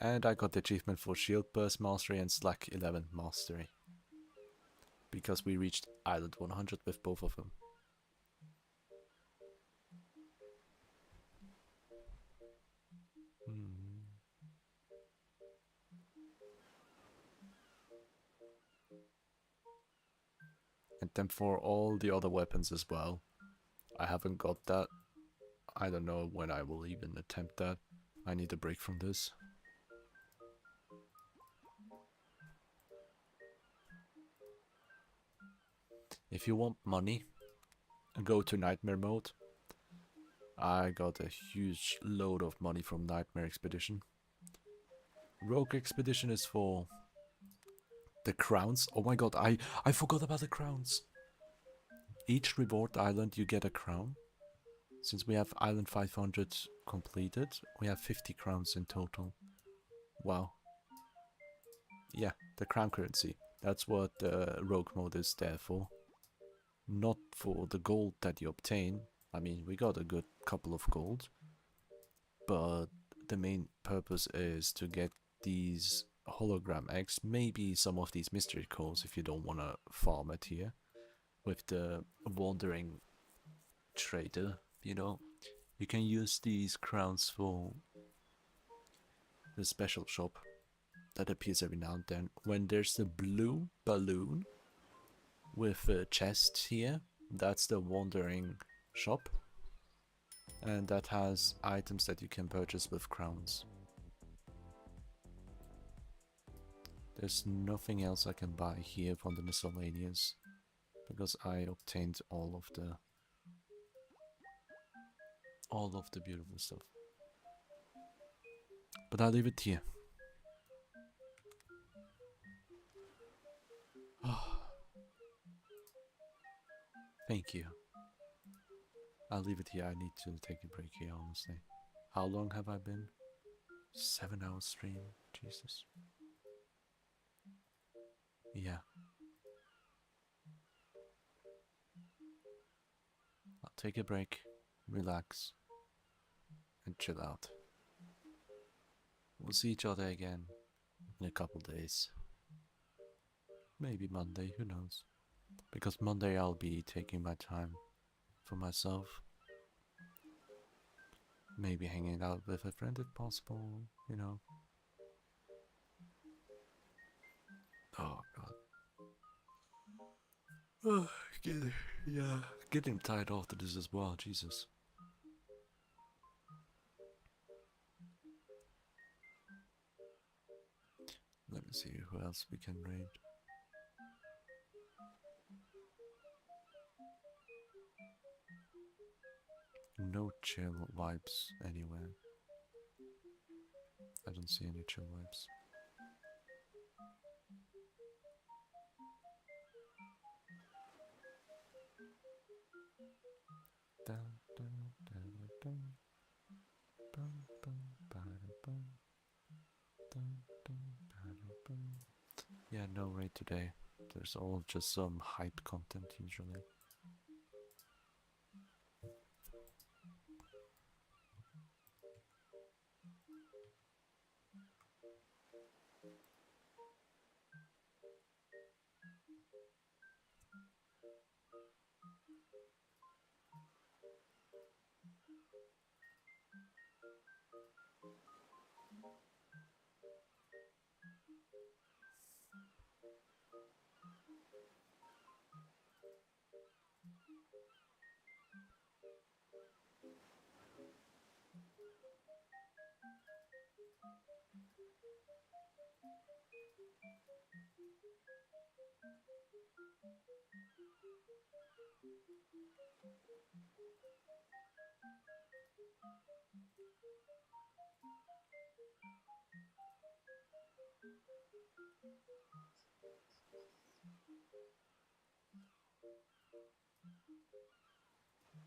And I got the achievement for Shield Burst Mastery and Slack 11 Mastery. Because we reached Island 100 with both of them. And then for all the other weapons as well. I haven't got that. I don't know when I will even attempt that. I need a break from this. If you want money, go to nightmare mode. I got a huge load of money from Nightmare Expedition. Rogue Expedition is for the crowns. Oh my god, I forgot about the crowns. Each reward island you get a crown. Since we have island 500 completed, we have 50 crowns in total. Wow. Yeah, the crown currency. That's what rogue mode is there for. Not for the gold that you obtain. I mean, we got a good couple of gold. But the main purpose is to get these hologram eggs. Maybe some of these mystery codes if you don't want to farm it here. With the wandering trader, you know. You can use these crowns for the special shop that appears every now and then. When there's the blue balloon with a chest here, that's the wandering shop. And that has items that you can purchase with crowns. There's nothing else I can buy here from the miscellaneous, because I obtained all of the beautiful stuff. But I'll leave it here. Thank you. I'll leave it here. I need to take a break here, honestly. How long have I been? 7 hours stream. Jesus. Yeah. I'll take a break, relax, and chill out. We'll see each other again in a couple days. Maybe Monday, who knows? Because Monday I'll be taking my time for myself. Maybe hanging out with a friend if possible, you know. Oh god. Oh, getting tired after this as well, Jesus. Let me see who else we can raid. No chill vibes anywhere. I don't see any chill vibes. Yeah, no raid today. There's all just some hype content usually.